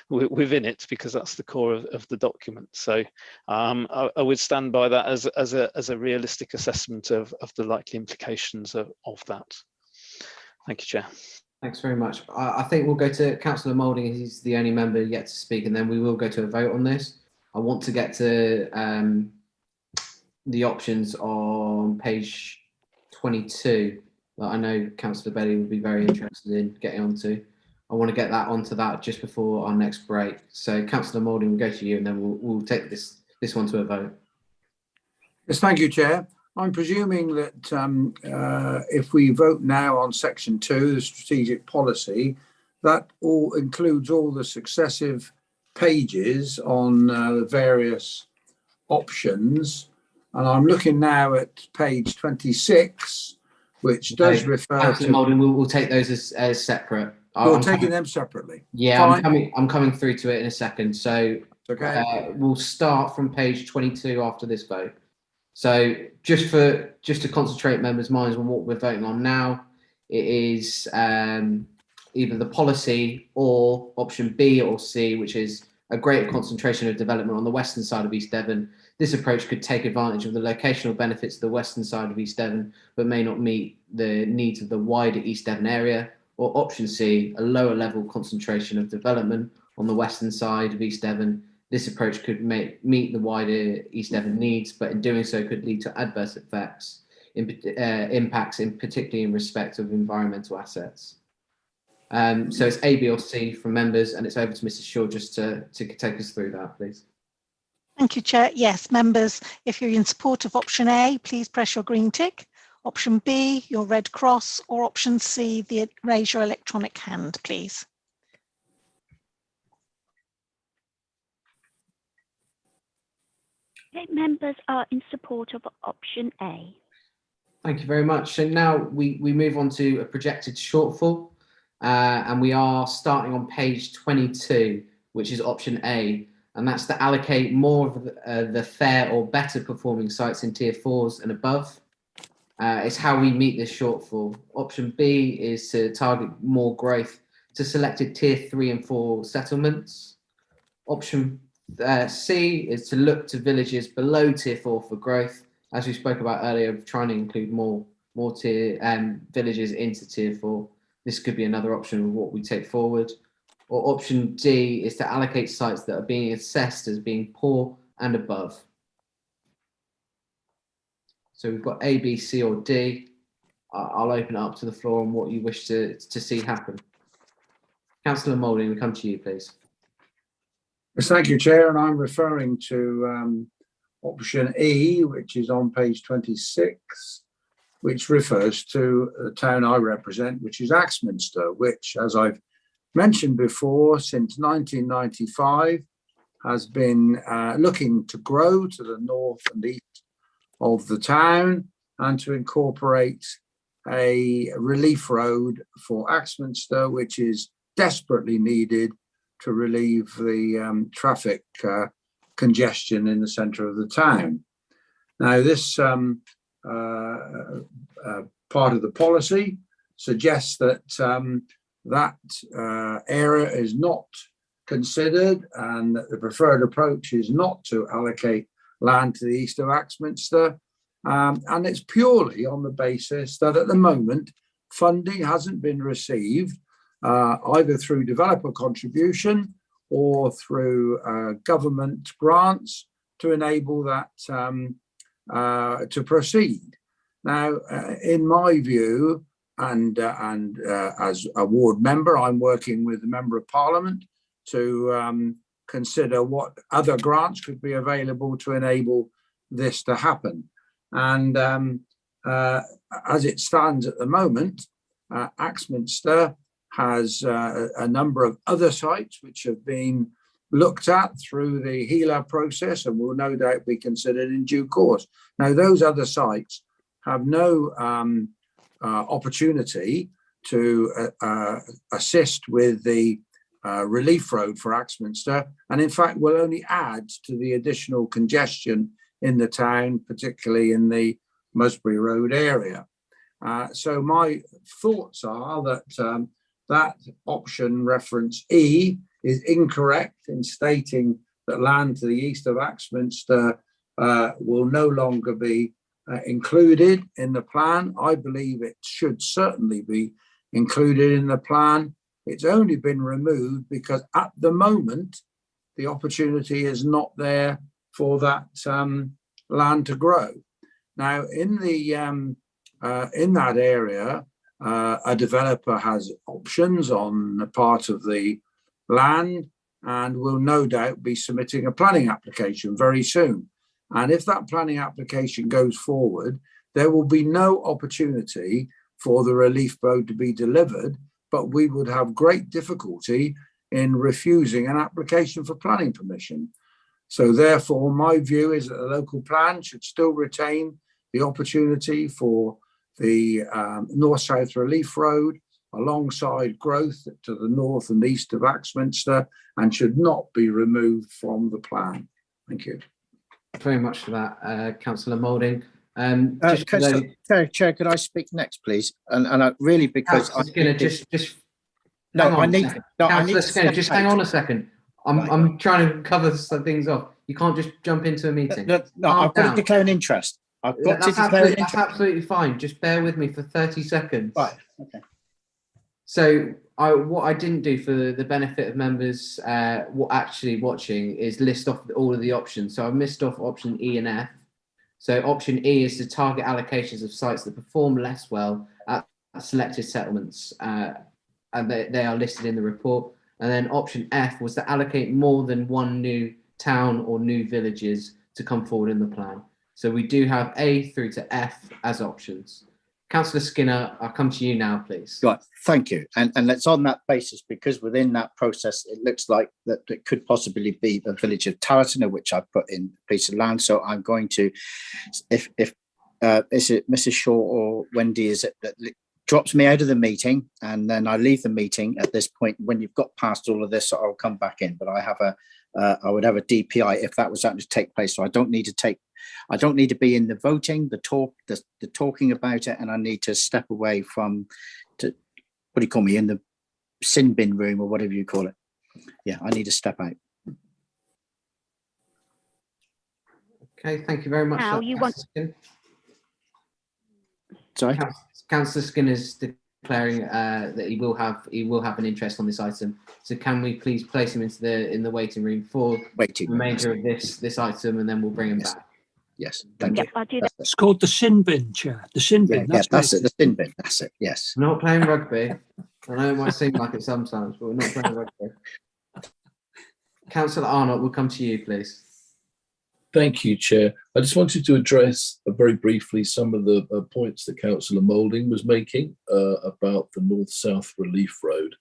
within it, because that's the core of the document. So I would stand by that as a realistic assessment of the likely implications of that. Thank you, Chair. Thanks very much. I think we'll go to Councillor Moulding. He's the only member yet to speak, and then we will go to a vote on this. I want to get to the options on page 22 that I know Councillor Bailey would be very interested in getting onto. I want to get that onto that just before our next break. So Councillor Moulding, we'll go to you, and then we'll take this one to a vote. Yes, thank you, Chair. I'm presuming that if we vote now on section 2, the strategic policy, that all includes all the successive pages on the various options. And I'm looking now at page 26, which does refer Councillor to... Moulding, we'll take those as separate. We're taking them separately. Yeah, I'm coming through to it in a second. So okay. We'll start from page 22 after this vote. So just to concentrate members' minds on what we're voting on now, it is either the policy or option B or C, which is a greater concentration of development on the western side of East Devon This approach could take advantage of the locational benefits of the western side of East Devon, but may not meet the needs of the wider East Devon area. Or option C, a lower level concentration of development on the western side of East Devon. This approach could meet the wider East Devon needs, but in doing so could lead to adverse effects, impacts, particularly in respect of environmental assets. So it's A, B, or C from members, and it's over to Mrs. Shaw just to take us through that, please. Thank you, Chair. Yes, members, if you're in support of option A, please press your green tick. Option B, your red cross, or option C, raise your electronic hand, please. Okay, members are in support of option A. Thank you very much. So now we move on to a projected shortfall, and we are starting on page 22, which is option A, and that's to allocate more of the fair or better performing sites in tier 4s and above. It's how we meet this shortfall. Option B is to target more growth to selected tier 3 and 4 settlements. Option C is to look to villages below tier 4 for growth, as we spoke about earlier, trying to include more tier villages into tier 4. This could be another option of what we take forward. Or option D is to allocate sites that are being assessed as being poor and above. So we've got A, B, C, or D. I'll open it up to the floor on what you wish to see happen. Councillor Moulding, we come to you, please. Yes, thank you, Chair. And I'm referring to option E, which is on page 26, which refers to the town I represent, which is Axminster, which, as I've mentioned before, since 1995, has been looking to grow to the north and east of the town and to incorporate a relief road for Axminster, which is desperately needed to relieve the traffic congestion in the centre of the town. Now, this part of the policy suggests that that area is not considered and that the preferred approach is not to allocate land to the east of Axminster. And it's purely on the basis that at the moment, funding hasn't been received either through developer contribution or through government grants to enable that to proceed. Now, in my view, and as a ward member, I'm working with the Member of Parliament to consider what other grants could be available to enable this to happen. And as it stands at the moment, Axminster has a number of other sites which have been looked at through the HELA process and will no doubt be considered in due course. Now, those other sites have no opportunity to assist with the relief road for Axminster, and in fact will only add to the additional congestion in the town, particularly in the Musbury Road area. So my thoughts are that that option reference E is incorrect in stating that land to the east of Axminster will no longer be included in the plan. I believe it should certainly be included in the plan. It's only been removed because at the moment, the opportunity is not there for that land to grow. Now, in that area, a developer has options on the part of the land and will no doubt be submitting a planning application very soon. And if that planning application goes forward, there will be no opportunity for the relief road to be delivered, but we would have great difficulty in refusing an application for planning permission. So therefore, my view is that the local plan should still retain the opportunity for the north-south relief road alongside growth to the north and east of Axminster and should not be removed from the plan. Thank you. Very much for that, Councillor Moulding. Chair, could I speak next, please? And I really, because Councillor Skinner, just hang on a second. I'm trying to cover some things off. You can't just jump into a meeting. No, Calm I've got down. to declare an interest. I've got to That's declare an absolutely, interest. that's absolutely fine. Just bear with me for 30 seconds. Right. Okay. So what I didn't do for the benefit of members watching is list off all of the options. So I missed off option E and F. So option E is to target allocations of sites that perform less well at selected settlements, and they are listed in the report. And then option F was to allocate more than one new town or new villages to come forward in the plan. So we do have A through to F as options. Councillor Skinner, I'll come to you now, please. Right, thank you. And let's on that basis, because within that process, it looks like that it could possibly be a village of Tarleton, which I put in a piece of land. So I'm going to, if is it Mrs. Shaw or Wendy, is it that drops me out of the meeting, and then I leave the meeting at this point. When you've got past all of this, I'll come back in, but I have I would have a DPI if that was actually to take place. So I don't need to be in the voting, the talking about it, and I need to step away from, what do you call me, in the sin bin room or whatever you call it. Yeah, I need to step out. Okay, thank you very much. Now you want. Sorry, Councillor Skinner's declaring that he will have an interest on this item. So can we please place him in the waiting room for the remainder of this item, and then we'll bring him back. Yes, thank you. I'll do that. It's called the sin bin, Chair. The sin bin. Yeah, that's it. The sin bin. That's it. Yes. We're not playing rugby. I know it might seem like it sometimes, but we're not playing rugby. Councillor Arnott, we'll come to you, please. Thank you, Chair. I just wanted to address very briefly some of the points that Councillor Moulding was making about the North-South Relief Road.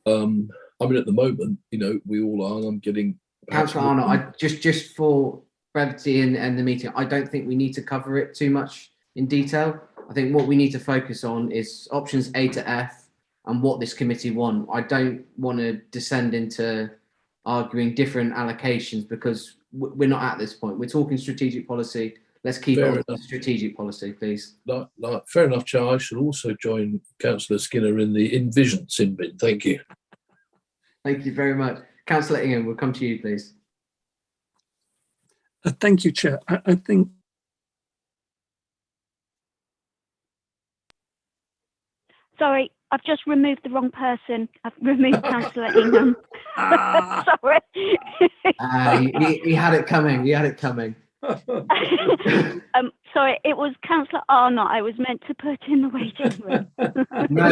I mean, at the moment, we all are, and I'm getting... Councillor Arnott, just for brevity and the meeting, I don't think we need to cover it too much in detail. I think what we need to focus on is options A to F and what this committee want. I don't want to descend into arguing different allocations because we're not at this point. We're talking strategic policy. Let's keep it on strategic policy, please. Fair enough, Chair. I should also join Councillor Skinner in the envision sin bin. Thank you. Thank you very much. Councillor Ingham, we'll come to you, please. Thank you, Chair. I think. Sorry, I've just removed the wrong person. I've removed Councillor Ingham. Sorry. He had it coming. He had it coming. Sorry, it was Councillor Arnott I was meant to put in the waiting room. No,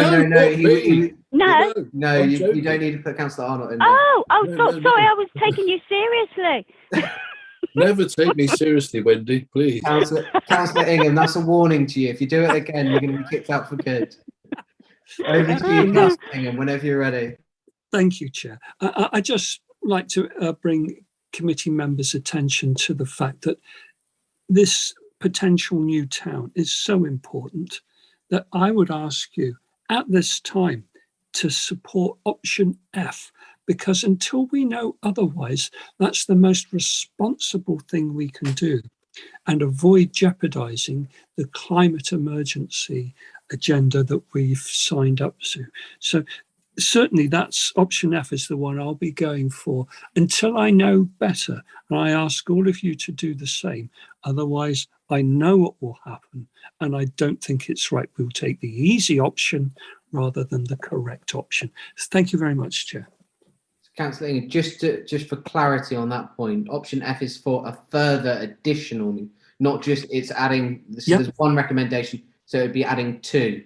you don't need to put Councillor Arnott in there. Sorry, I was taking you seriously. Never take me seriously, Wendy, please. Councillor Ingham, that's a warning to you. If you do it again, you're going to be kicked out for good. Over to you, Councillor Ingham, whenever you're ready. Thank you, Chair. I just like to bring committee members' attention to the fact that this potential new town is so important that I would ask you at this time to support option F, because until we know otherwise, that's the most responsible thing we can do and avoid jeopardizing the climate emergency agenda that we've signed up to. So certainly that's option F is the one I'll be going for until I know better. And I ask all of you to do the same. Otherwise, I know what will happen. And I don't think it's right. We'll take the easy option rather than the correct option. Thank you very much, Chair. Councillor Ingham, just for clarity on that point, option F is for a further additional, not just it's adding, there's one recommendation, so it'd be adding two.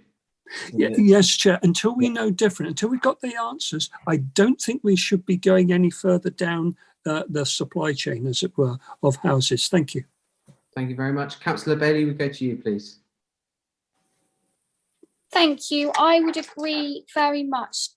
Yes, Chair. Until we know different, until we've got the answers, I don't think we should be going any further down the supply chain, as it were, of houses. Thank you. Thank you very much. Councillor Bailey, we go to you, please. Thank you. I would agree very much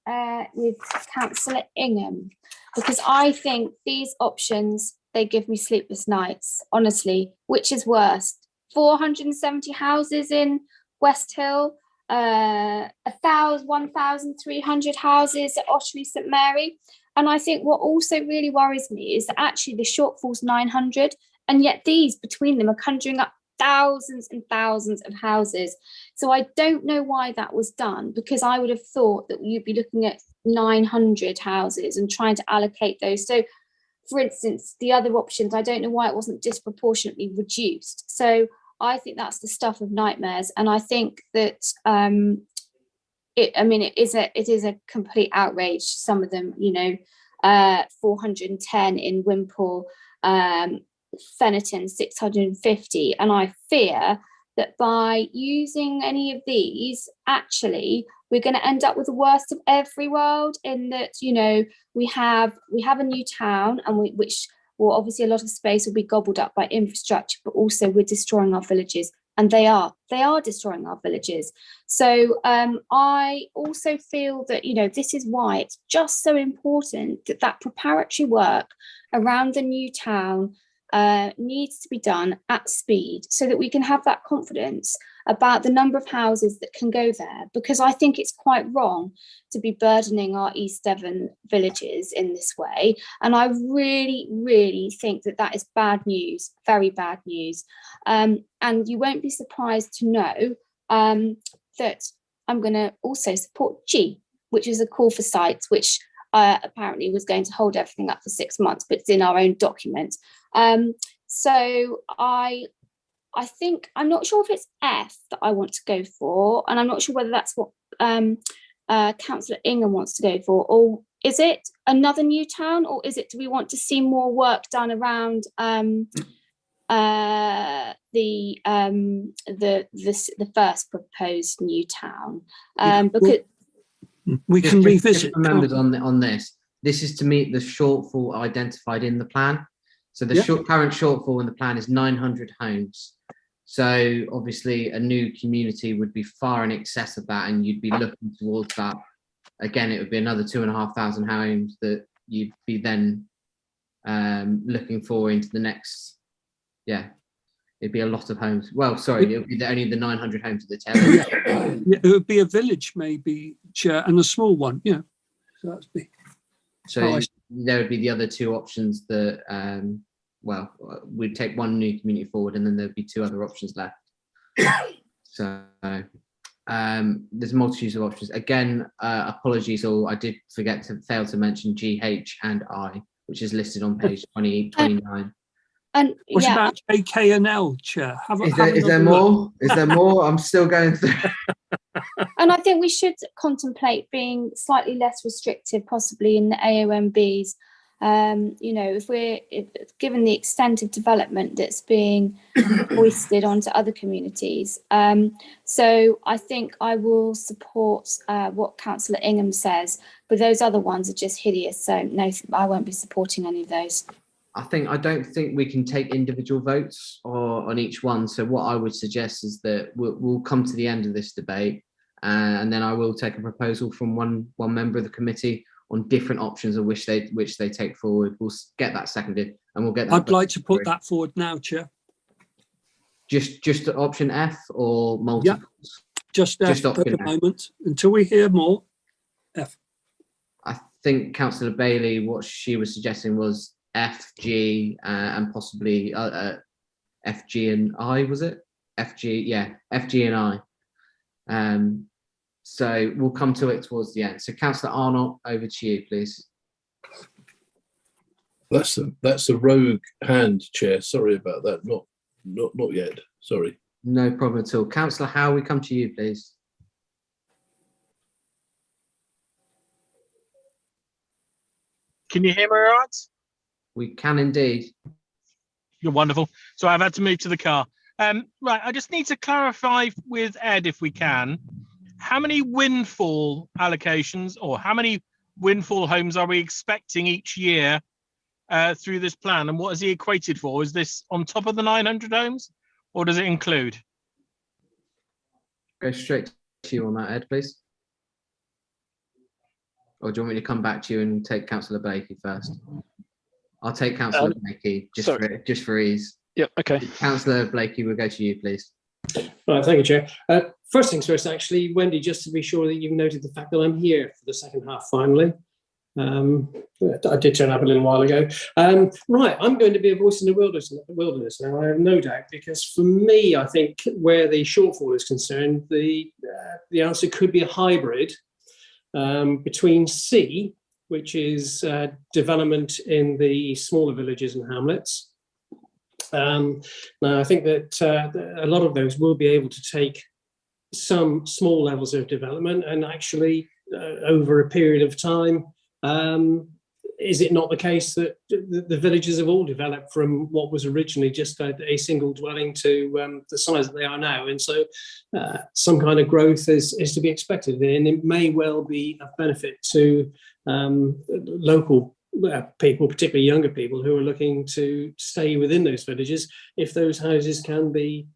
with Councillor Ingham, because I think these options, they give me sleepless nights, honestly. Which is worse? 470 houses in West Hill, 1,300 houses at Ottery St Mary. And I think what also really worries me is that actually the shortfall's 900, and yet these between them are conjuring up thousands and thousands of houses. So I don't know why that was done, because I would have thought that you'd be looking at 900 houses and trying to allocate those. So for instance, the other options, I don't know why it wasn't disproportionately reduced. So I think that's the stuff of nightmares. And I think that it is a complete outrage. Some of them, 410 in Wimpole, Fennerton 650. And I fear that by using any of these, actually, we're going to end up with the worst of every world, in that, we have a new town, and which will obviously a lot of space will be gobbled up by infrastructure, but also we're destroying our villages, and they are destroying our villages. So I also feel that, this is why it's just so important that preparatory work around the new town needs to be done at speed, so that we can have that confidence about the number of houses that can go there, because I think it's quite wrong to be burdening our East Devon villages in this way. And I really, really think that is bad news, very bad news. And you won't be surprised to know that I'm going to also support G, which is a call for sites, which apparently was going to hold everything up for 6 months, but it's in our own document. So I think, I'm not sure if it's F that I want to go for, and I'm not sure whether that's what Councillor Ingham wants to go for, or is it another new town, or do we want to see more work done around the first proposed new town? Because we can revisit members on this. This is to meet the shortfall identified in the plan. So the current shortfall in the plan is 900 homes. So obviously a new community would be far in excess of that, and you'd be looking towards that. Again, it would be another 2,500 homes that you'd be then looking for into the next, it'd be a lot of homes. Well, sorry, it would be only the 900 homes at the tail end. It would be a village, maybe, Chair, and a small one, So that's big. So there would be the other two options that, we'd take one new community forward, and then there'd be two other options left. So there's multitudes of options. Again, apologies, I did fail to mention GH and I, which is listed on page 29. And what about AK and L, Chair? Is there more? Is there more? I'm still going through. And I think we should contemplate being slightly less restrictive, possibly in the AOMBs. If given the extent of development that's being hoisted onto other communities. So I think I will support what Councillor Ingham says, but those other ones are just hideous. So no, I won't be supporting any of those. I don't think we can take individual votes on each one. So what I would suggest is that we'll come to the end of this debate, and then I will take a proposal from one member of the committee on different options of which they take forward. We'll get that seconded, and we'll get that. I'd like to put that forward now, Chair. Just option F or multiples? Yeah, just F at the moment until we hear more. F. I think Councillor Bailey, what she was suggesting was F, G, and possibly F, G, and I. Was it F, G? Yeah, F, G, and I. So we'll come to it towards the end. So Councillor Arnott, over to you, please. That's a rogue hand, Chair. Sorry about that. Not yet. Sorry. No problem at all. Councillor Howe, we come to you, please. Can you hear me all right? We can indeed. You're wonderful. So I've had to move to the car. Right, I just need to clarify with Ed, if we can, how many windfall allocations or how many windfall homes are we expecting each year through this plan, and what is he equated for? Is this on top of the 900 homes, or does it include? Go straight to you on that, Ed, please. Or do you want me to come back to you and take Councillor Blakey first? I'll take Councillor Blakey just for ease. Yep. Okay. Councillor Blakey, we'll go to you, please. Right. Thank you, Chair. First things first, actually, Wendy, just to be sure that you've noted the fact that I'm here for the second half finally. I did turn up a little while ago. Right, I'm going to be a voice in the wilderness now, I have no doubt, because for me, I think where the shortfall is concerned, the answer could be a hybrid between C which is development in the smaller villages and hamlets. Now, I think that a lot of those will be able to take some small levels of development, and actually over a period of time, is it not the case that the villages have all developed from what was originally just a single dwelling to the size that they are now? And so some kind of growth is to be expected, and it may well be of benefit to local people, particularly younger people who are looking to stay within those villages, if those houses can be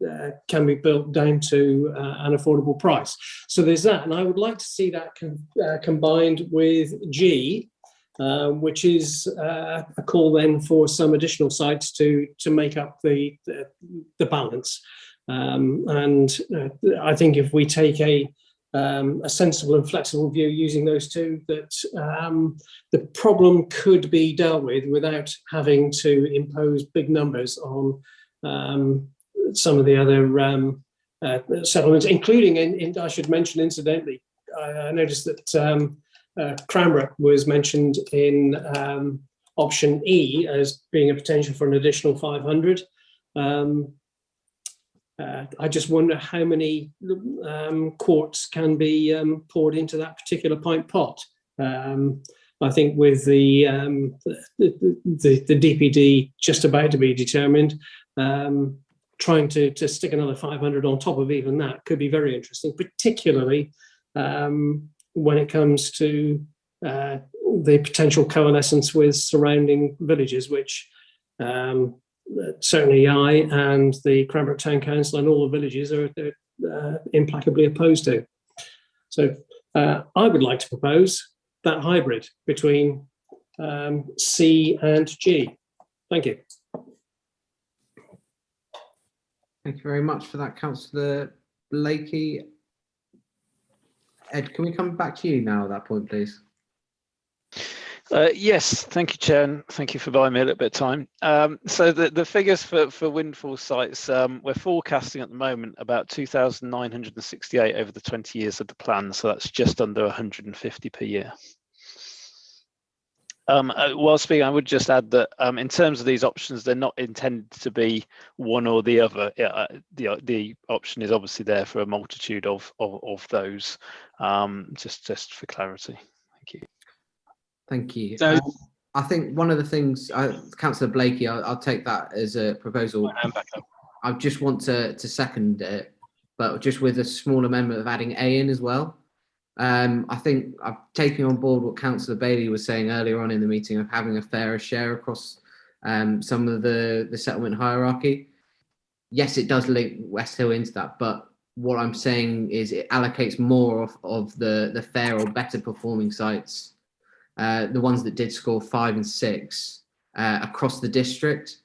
built down to an affordable price. So there's that, and I would like to see that combined with G, which is a call then for some additional sites to make up the balance. And I think if we take a sensible and flexible view using those two, that the problem could be dealt with without having to impose big numbers on some of the other settlements, including, I should mention incidentally, I noticed that Cranbrook was mentioned in option E as being a potential for an additional 500. I just wonder how many quarts can be poured into that particular pint pot. I think with the DPD just about to be determined, trying to stick another 500 on top of even that could be very interesting, particularly when it comes to the potential coalescence with surrounding villages, which certainly I and the Cranbrook Town Council and all the villages are implacably opposed to. So I would like to propose that hybrid between C and G. Thank you. Thank you very much for that, Councillor Blakey. Ed, can we come back to you now at that point, please? Yes, thank you, Chair, and thank you for buying me a little bit of time. So the figures for windfall sites, we're forecasting at the moment about 2,968 over the 20 years of the plan, so that's just under 150 per year. While speaking, I would just add that in terms of these options, they're not intended to be one or the other. The option is obviously there for a multitude of those, just for clarity. Thank you. Thank you. So, I think one of the things, Councillor Blakey, I'll take that as a proposal. I just want to second it, but just with a small amendment of adding A in as well. I think I've taken on board what Councillor Bailey was saying earlier on in the meeting of having a fairer share across some of the settlement hierarchy. Yes, it does link West Hill into that, but what I'm saying is it allocates more of the fair or better performing sites, the ones that did score 5 and 6 across the district,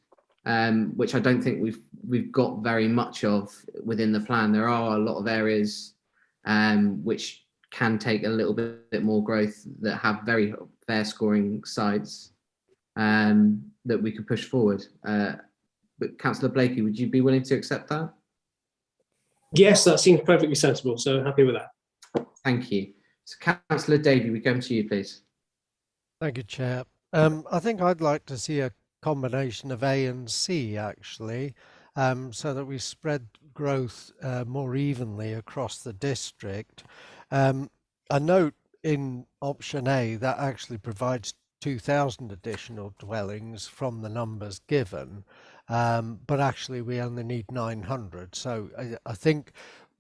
which I don't think we've got very much of within the plan. There are a lot of areas which can take a little bit more growth that have very fair scoring sites that we could push forward. But Councillor Blakey, would you be willing to accept that? Yes, that seems perfectly sensible, so happy with that. Thank you. So Councillor Davey, we come to you, please. Thank you, Chair. I think I'd like to see a combination of A and C, actually, so that we spread growth more evenly across the district. I note in option A that actually provides 2,000 additional dwellings from the numbers given, but actually we only need 900. So I think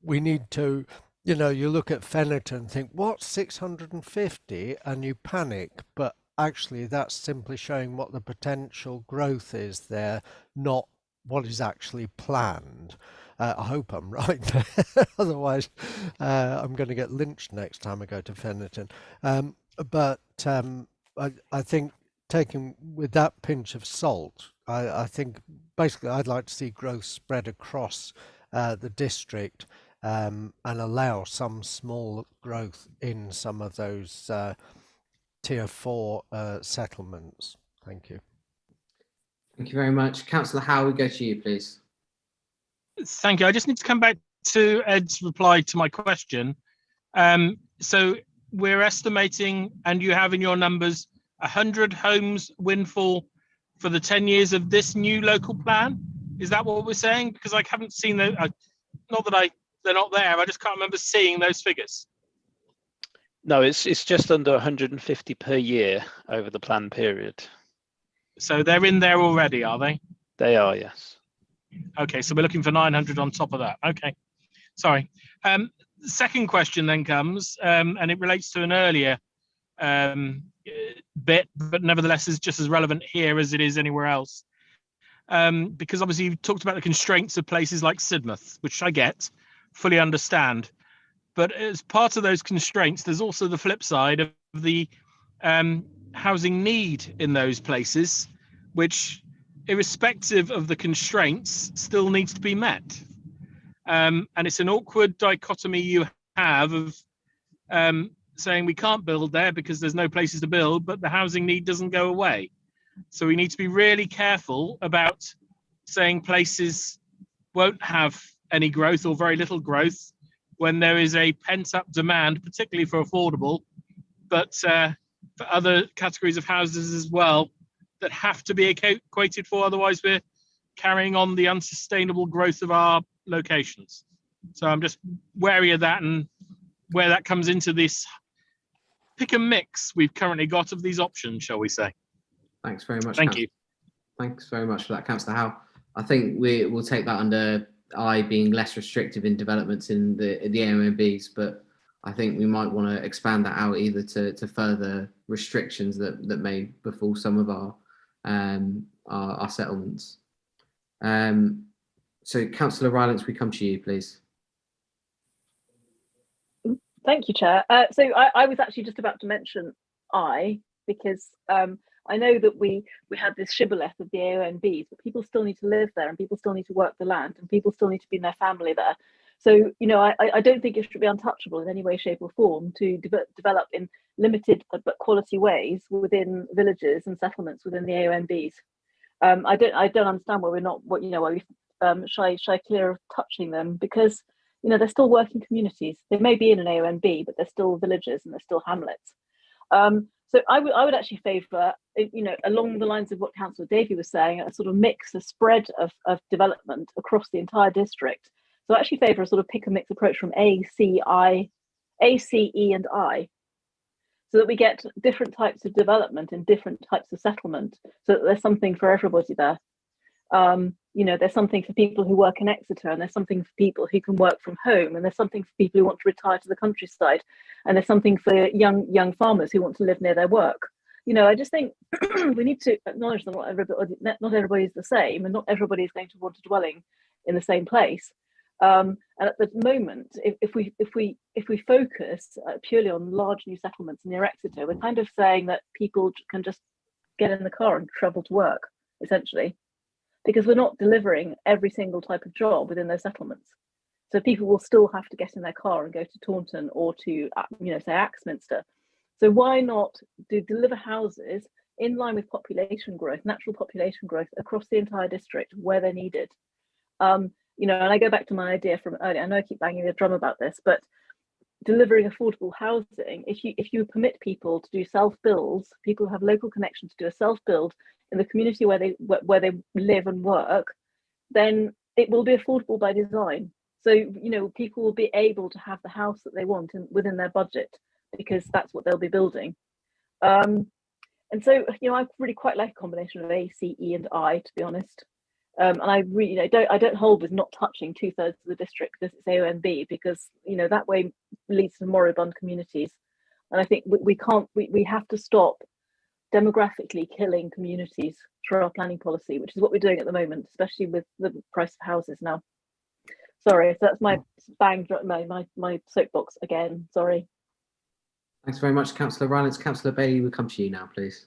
we need to, you know, you look at Fennerton and think, what, 650? And you panic, but actually that's simply showing what the potential growth is there, not what is actually planned. I hope I'm right, otherwise I'm going to get lynched next time I go to Fennerton. But I think taking with that pinch of salt, I think basically I'd like to see growth spread across the district and allow some small growth in some of those tier 4 settlements. Thank you. Thank you very much. Councillor Howe, we go to you, please. Thank you. I just need to come back to Ed's reply to my question. So we're estimating, and you have in your numbers, 100 homes windfall for the 10 years of this new local plan. Is that what we're saying? Because I haven't seen those. Not that they're not there. I just can't remember seeing those figures. No, it's just under 150 per year over the plan period. So they're in there already, are they? They are, yes. Okay, so we're looking for 900 on top of that. Okay, sorry. The second question then comes, and it relates to an earlier bit, but nevertheless is just as relevant here as it is anywhere else. Because obviously you've talked about the constraints of places like Sidmouth, which I get, fully understand. But as part of those constraints, there's also the flip side of the housing need in those places, which, irrespective of the constraints, still needs to be met. And it's an awkward dichotomy you have of saying we can't build there because there's no places to build, but the housing need doesn't go away. So we need to be really careful about saying places won't have any growth or very little growth when there is a pent-up demand, particularly for affordable, but for other categories of houses as well that have to be equated for, otherwise we're carrying on the unsustainable growth of our locations. So I'm just wary of that and where that comes into this pick and mix we've currently got of these options, shall we say. Thanks very much. Thank you. Thanks very much for that, Councillor Howe. I think we'll take that under I being less restrictive in developments in the AONBs, but I think we might want to expand that out either to further restrictions that may befall some of our settlements. So Councillor Rylance, we come to you, please. Thank you, Chair. So I was actually just about to mention because I know that we had this shibboleth of the AONBs, but people still need to live there and people still need to work the land and people still need to be in their family there. So, you know, I don't think it should be untouchable in any way, shape or form to develop in limited but quality ways within villages and settlements within the AONBs. I don't understand why we're not, why we shy clear of touching them, because, you know, they're still working communities. They may be in an AONB, but they're still villages and they're still hamlets. So I would actually favour, you know, along the lines of what Councillor Davey was saying, a sort of mix, a spread of development across the entire district. So I actually favour a sort of pick and mix approach from A, C, E and I, so that we get different types of development and different types of settlement, so that there's something for everybody there. You know, there's something for people who work in Exeter, and there's something for people who can work from home, and there's something for people who want to retire to the countryside, and there's something for young farmers who want to live near their work. You know, I just think we need to acknowledge that not everybody is the same, and not everybody is going to want a dwelling in the same place. And at the moment, if we focus purely on large new settlements near Exeter, we're kind of saying that people can just get in the car and travel to work, essentially, because we're not delivering every single type of job within those settlements. So people will still have to get in their car and go to Taunton or to, you know, say Axminster. So why not deliver houses in line with population growth, natural population growth across the entire district where they're needed? You know, and I go back to my idea from earlier. I know I keep banging the drum about this, but delivering affordable housing, if you permit people to do self-builds, people who have local connections to do a self-build in the community where they live and work, then it will be affordable by design. So, you know, people will be able to have the house that they want within their budget, because that's what they'll be building. And so, you know, I really quite like a combination of A, C, E and I, to be honest. And I really, you know, I don't hold with not touching 2/3 of the district because it's AONB, because, you know, that way leads to moribund communities. And I think we have to stop demographically killing communities through our planning policy, which is what we're doing at the moment, especially with the price of houses now. Sorry, so that's my my soapbox again. Sorry. Thanks very much, Councillor Rylance. Councillor Bailey, we'll come to you now, please.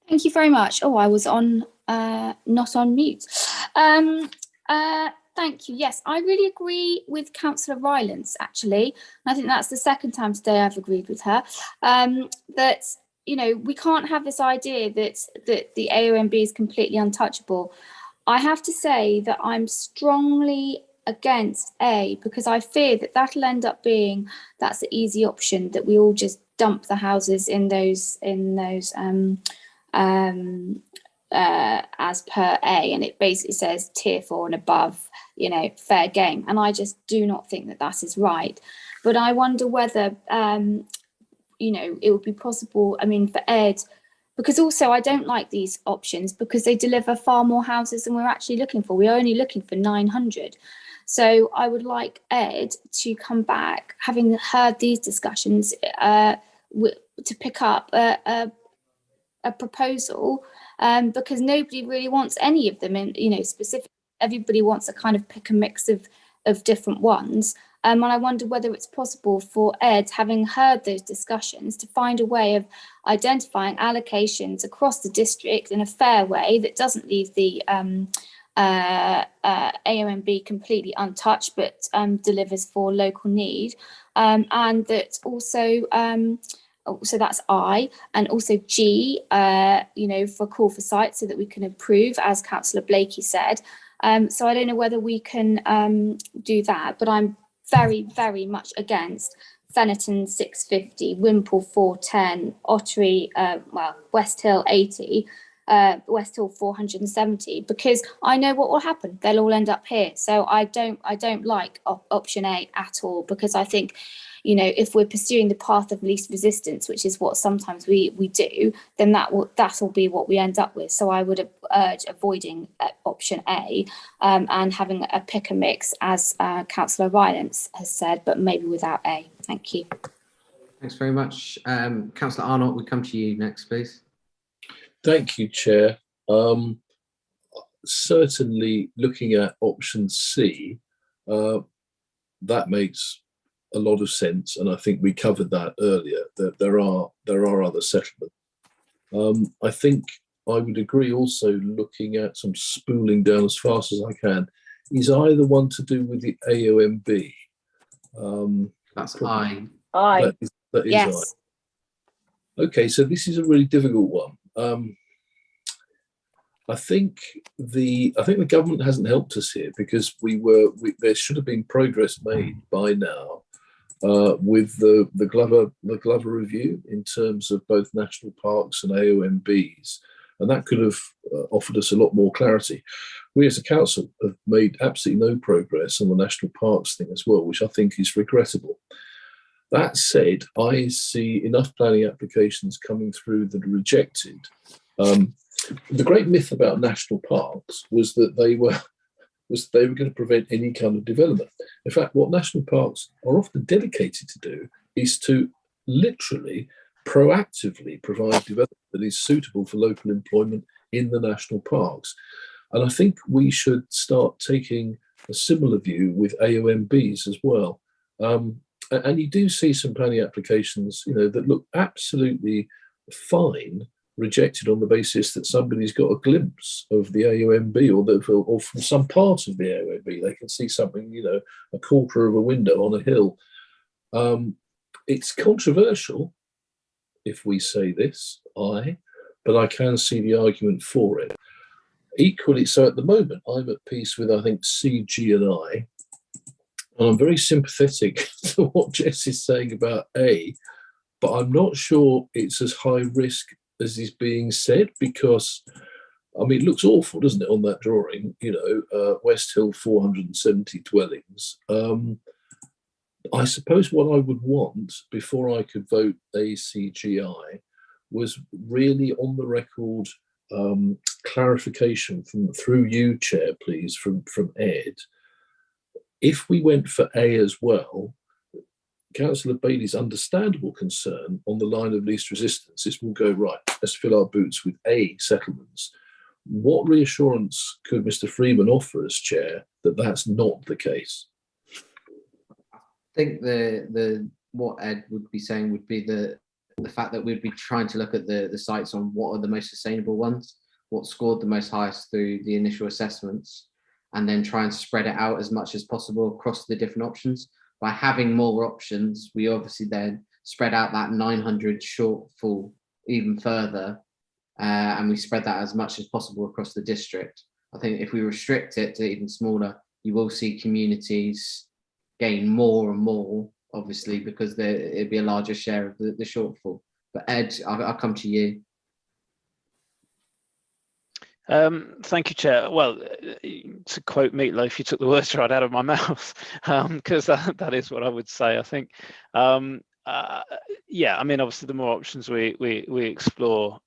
Thank you very much. Oh, I was on not on mute. Thank you. Yes, I really agree with Councillor Rylance, actually. I think that's the second time today I've agreed with her. That, you know, we can't have this idea that the AONB is completely untouchable. I have to say that I'm strongly against A because I fear that that'll end up being that's the easy option, that we all just dump the houses in those as per A, and it basically says tier 4 and above, you know, fair game. And I just do not think that that is right. But I wonder whether, you know, it would be possible, I mean, for Ed, because also I don't like these options because they deliver far more houses than we're actually looking for. We're only looking for 900. So I would like Ed to come back, having heard these discussions, to pick up a proposal, because nobody really wants any of them in, you know, specific. Everybody wants a kind of pick and mix of different ones. And I wonder whether it's possible for Ed, having heard those discussions, to find a way of identifying allocations across the district in a fair way that doesn't leave the AOMB completely untouched, but delivers for local need, and that also, so that's I, and also G, you know, for call for sites so that we can improve, as Councillor Blakey said. So I don't know whether we can do that, but I'm very, very much against Fennerton 650, Wimpole 410, Ottery, well, West Hill 80, West Hill 470, because I know what will happen. They'll all end up here. So I don't like option A at all, because I think, you know, if we're pursuing the path of least resistance, which is what sometimes we do, then that'll be what we end up with. So I would urge avoiding option A, and having a pick and mix, as Councillor Rylance has said, but maybe without A. Thank you. Thanks very much. Councillor Arnott, we come to you next, please. Thank you, Chair. Certainly looking at option C, that makes a lot of sense, and I think we covered that earlier, that there are other settlements. I think I would agree also, looking at some spooling down as fast as I can, is either one to do with the AOMB. That's I. Aye. That is yes. I. Okay, so this is a really difficult one. I think the government hasn't helped us here, because there should have been progress made by now with the Glover review in terms of both national parks and AOMBs, and that could have offered us a lot more clarity. We as a council have made absolutely no progress on the national parks thing as well, which I think is regrettable. That said, I see enough planning applications coming through that are rejected. The great myth about national parks was that they were going to prevent any kind of development. In fact, what national parks are often dedicated to do is to literally proactively provide development that is suitable for local employment in the national parks. And I think we should start taking a similar view with AOMBs as well. And you do see some planning applications, you know, that look absolutely fine, rejected on the basis that somebody's got a glimpse of the AOMB, or from some part of the AOMB. They can see something, you know, a quarter of a window on a hill. It's controversial if we say this, but I can see the argument for it. Equally, so at the moment, I'm at peace with, I think, C, G, and I. And I'm very sympathetic to what Jess is saying about A, but I'm not sure it's as high risk as is being said, because, I mean, it looks awful, doesn't it, on that drawing, you know, West Hill 470 dwellings. I suppose what I would want before I could vote ACGI was really on the record clarification through you, Chair, please, from Ed. If we went for A as well, Councillor Bailey's understandable concern on the line of least resistance is we'll go, right, let's fill our boots with A settlements. What reassurance could Mr. Freeman offer us, Chair, that that's not the case? I think what Ed would be saying would be the fact that we'd be trying to look at the sites on what are the most sustainable ones, what scored the most highest through the initial assessments, and then try and spread it out as much as possible across the different options. By having more options, we obviously then spread out that 900 shortfall even further, and we spread that as much as possible across the district. I think if we restrict it to even smaller you will see communities gain more and more, obviously, because it'd be a larger share of the shortfall. But Ed, I'll come to you. Thank you, Chair. Well, to quote Meatloaf, you took the words right out of my mouth, because that is what I would say. I think, yeah, I mean, obviously, the more options we explore,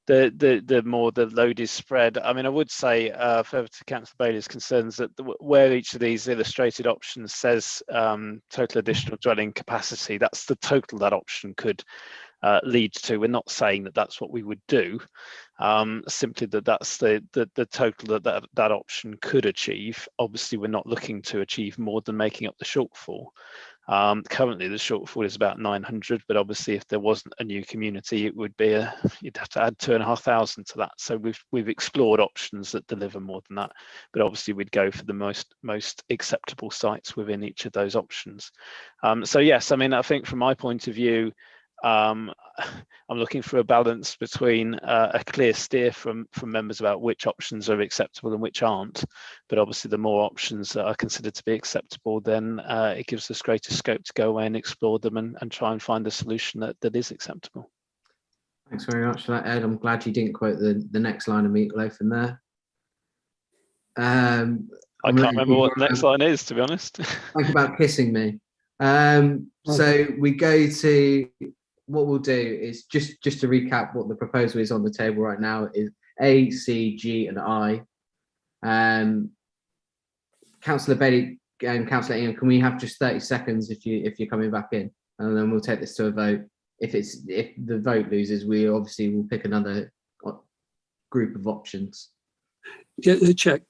the more the load is spread. I mean, I would say, further to Councillor Bailey's concerns, that where each of these illustrated options says total additional dwelling capacity, that's the total that option could lead to. We're not saying that that's what we would do, simply that that's the total that option could achieve. Obviously, we're not looking to achieve more than making up the shortfall. Currently, the shortfall is about 900, but obviously, if there wasn't a new community, it would be you'd have to add 2,500 to that. So we've explored options that deliver more than that, but obviously, we'd go for the most acceptable sites within each of those options. So yes, I mean, I think from my point of view, I'm looking for a balance between a clear steer from members about which options are acceptable and which aren't. But obviously, the more options that are considered to be acceptable, then it gives us greater scope to go away and explore them and try and find a solution that is acceptable. Thanks very much for that, Ed. I'm glad you didn't quote the next line of Meatloaf in there. I can't remember what the next line is, to be honest. Think about kissing me. So we go to, what we'll do is just to recap what the proposal is on the table right now is A, C, G, and I. Councillor Bailey and Councillor Ingham, can we have just 30 seconds if you're coming back in, and then we'll take this to a vote. If the vote loses, we obviously will pick another group of options. Yeah, Chair,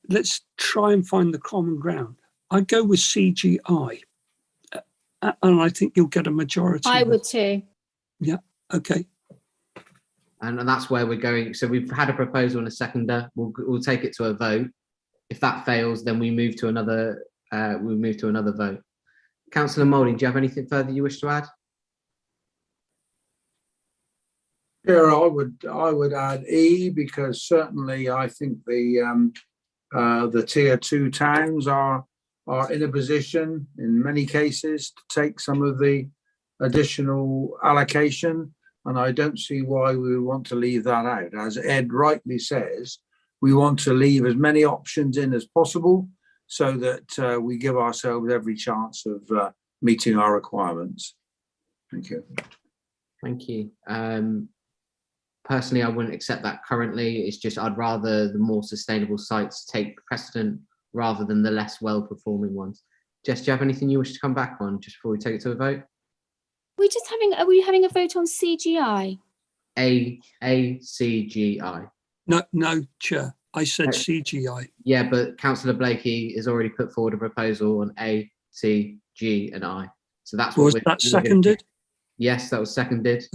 let's try and find the common ground. I go with CGI. And I think you'll get a majority. I would too. Yeah, okay. And that's where we're going. So we've had a proposal and a seconder. We'll take it to a vote. If that fails, then we move to another. Vote. Councillor Moulding, do you have anything further you wish to add? Yeah, I would add E, because certainly I think the tier 2 towns are in a position in many cases to take some of the additional allocation, and I don't see why we want to leave that out. As Ed rightly says, we want to leave as many options in as possible so that we give ourselves every chance of meeting our requirements. Thank you. Thank you. Personally, I wouldn't accept that currently. It's just I'd rather the more sustainable sites take precedent rather than the less well-performing ones. Jess, do you have anything you wish to come back on just before we take it to a vote? Are we having a vote on CGI? CGI. No, Chair. I said CGI. Yeah, but Councillor Blakey has already put forward a proposal on A, C, G, and I. So that's what was that seconded? Yes, that was seconded.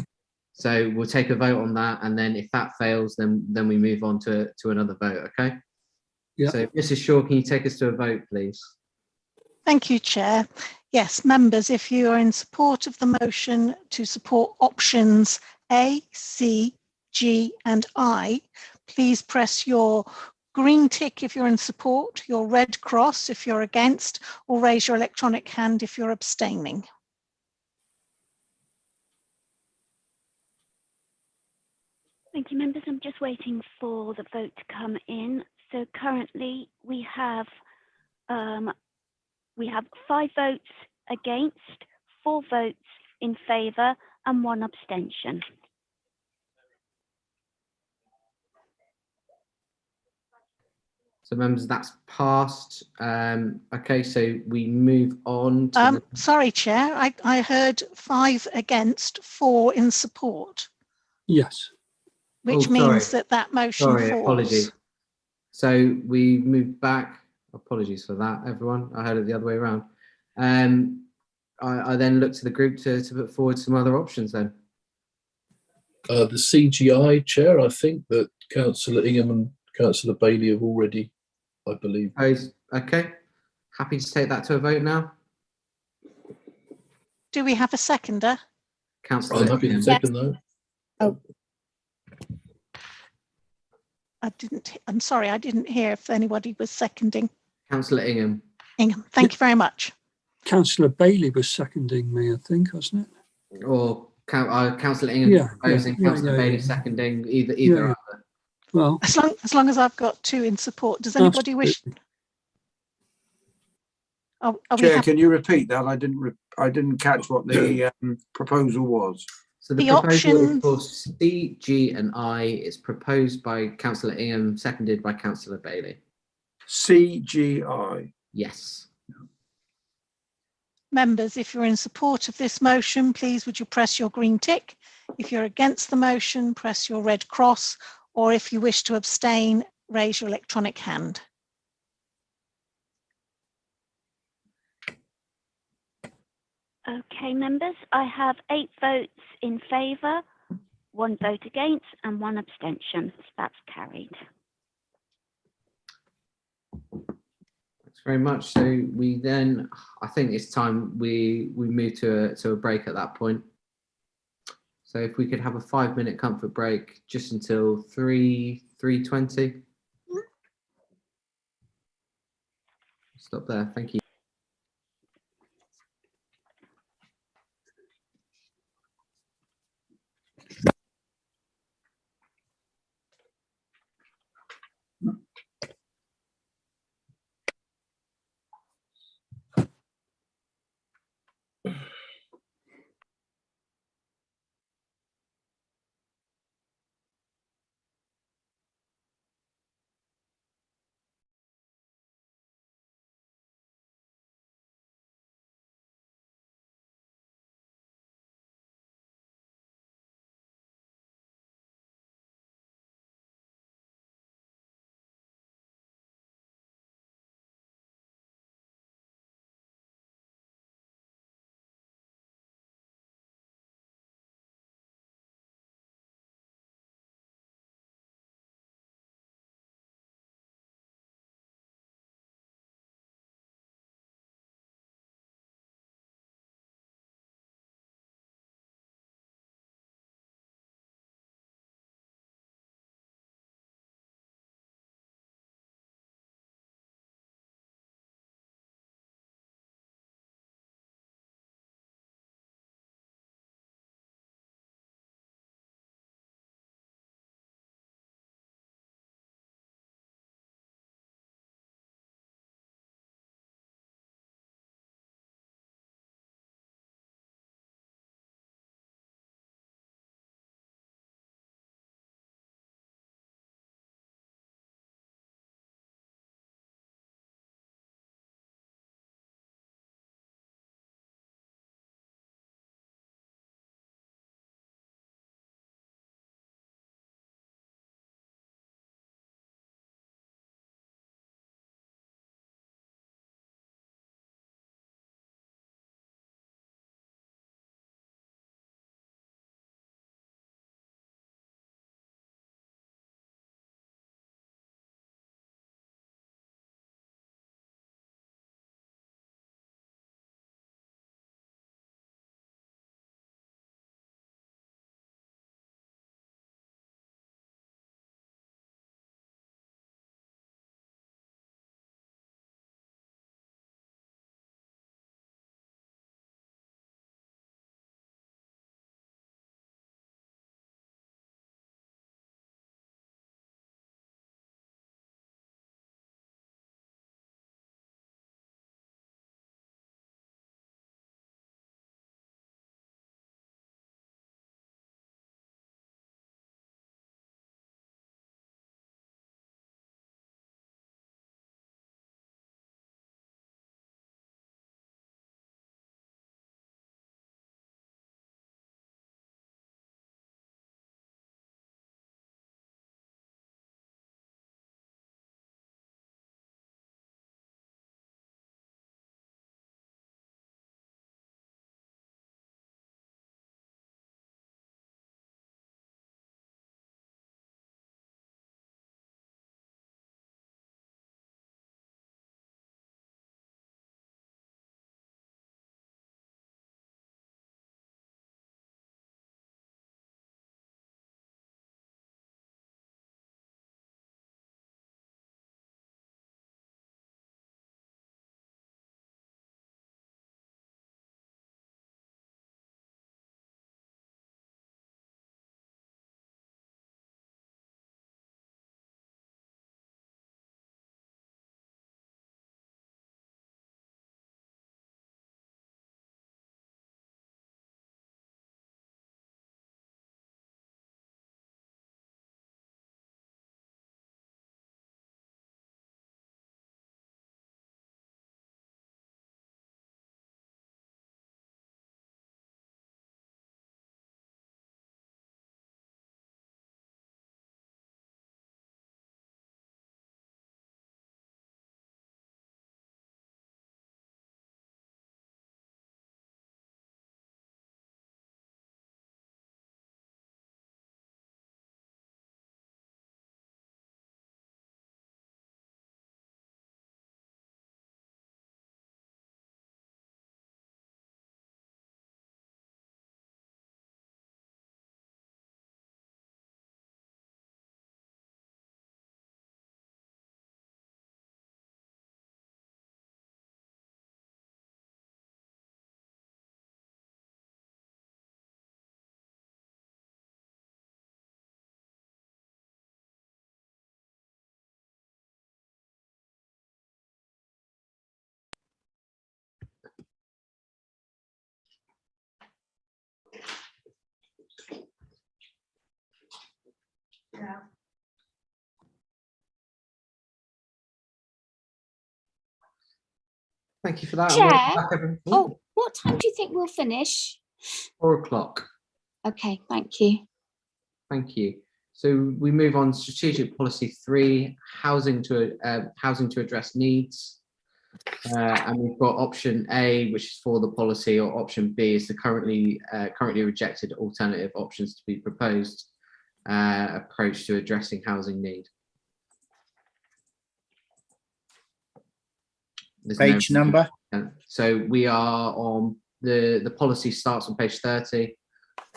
So we'll take a vote on that, and then if that fails, then we move on to another vote. Okay. Yeah. So, Mrs. Shaw, can you take us to a vote, please? Thank you, Chair. Yes, members, if you are in support of the motion to support options A, C, G, and I, please press your green tick if you're in support, your red cross if you're against, or raise your electronic hand if you're abstaining. Thank you, members. I'm just waiting for the vote to come in. So currently we have 5 votes against, 4 votes in favour, and 1 abstention. So, members, that's passed. Okay, so we move on to sorry, Chair, I heard 5 against, 4 in support. Yes. Which means that motion falls. Apologies. So we move back. Apologies for that, everyone. I heard it the other way around. I then look to the group to put forward some other options then. The CGI, Chair, I think that Councillor Ingham and Councillor Bailey have already, I believe. Okay. Happy to take that to a vote now. Do we have a seconder? Councillor I'm happy to second that. Oh. I'm sorry, I didn't hear if anybody was seconding. Councillor Ingham. Ingham, thank you very much. Councillor Bailey was seconding me, I think, wasn't it? Or Councillor Ingham Yeah, proposing, yeah, Councillor yeah, Bailey yeah. seconding, either Yeah, or yeah. other. Well, As long as I've got two in support, does anybody wish? Are we Chair, happy? can you repeat that? I didn't catch what the proposal was. So the proposal is for C, G, and I. It's proposed by Councillor Ingham, seconded by Councillor Bailey. CGI. Yes. Members, if you're in support of this motion, please would you press your green tick? If you're against the motion, press your red cross, or if you wish to abstain, raise your electronic hand. Okay, members, I have 8 votes in favour, 1 vote against and 1 abstention. So that's carried. Thanks very much. So we then, I think it's time we move to a break at that point. So if we could have a 5-minute comfort break just until 3:20. Stop there. Thank you. Thank you for that. Chair, oh, what time do you think we'll finish? 4 o'clock. Okay, thank you. Thank you. So we move on to strategic policy 3, housing to address needs. And we've got option A, which is for the policy, or option B is the currently rejected alternative options to be proposed approach to addressing housing need. Page number? So we are on the policy starts on page 30,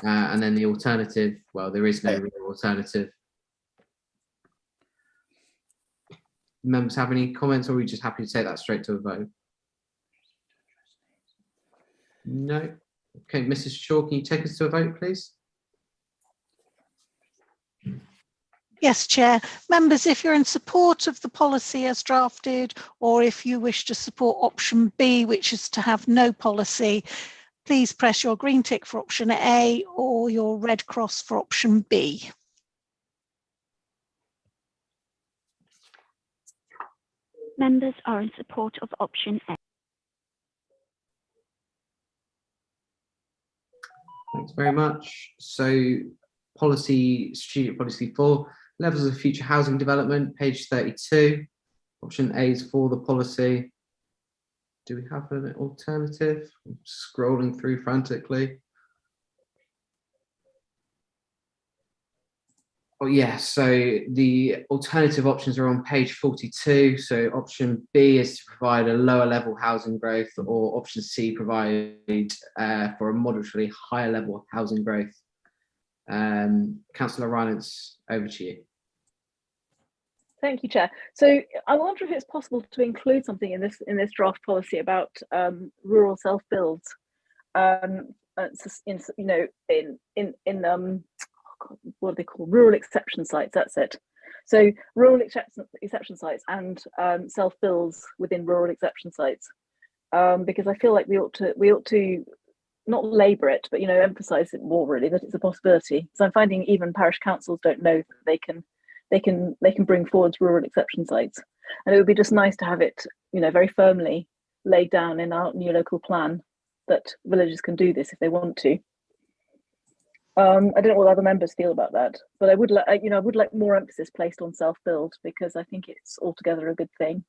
and then the alternative, well, there is no real alternative. Members have any comments, or are we just happy to take that straight to a vote? No. Okay, Mrs. Shaw, can you take us to a vote, please? Yes, Chair. Members, if you're in support of the policy as drafted, or if you wish to support option B, which is to have no policy, please press your green tick for option A or your red cross for option B. Members are in support of option A. Thanks very much. So strategic policy 4, levels of future housing development, page 32. Option A is for the policy. Do we have an alternative? I'm scrolling through frantically. Oh yes, so the alternative options are on page 42. So option B is to provide a lower level housing growth, or option C provide for a moderately higher level of housing growth. Councillor Rylance, over to you. Thank you, Chair. So I wonder if it's possible to include something in this draft policy about rural self-builds. What are they called? Rural exception sites. That's it. So rural exception sites and self-builds within rural exception sites, because I feel like we ought to not labour it, but emphasise it more, really, that it's a possibility. So I'm finding even parish councils don't know that they can bring forward rural exception sites, and it would be just nice to have it very firmly laid down in our new local plan that villages can do this if they want to. I don't know what other members feel about that, but I would like more emphasis placed on self-build, because I think it's altogether a good thing.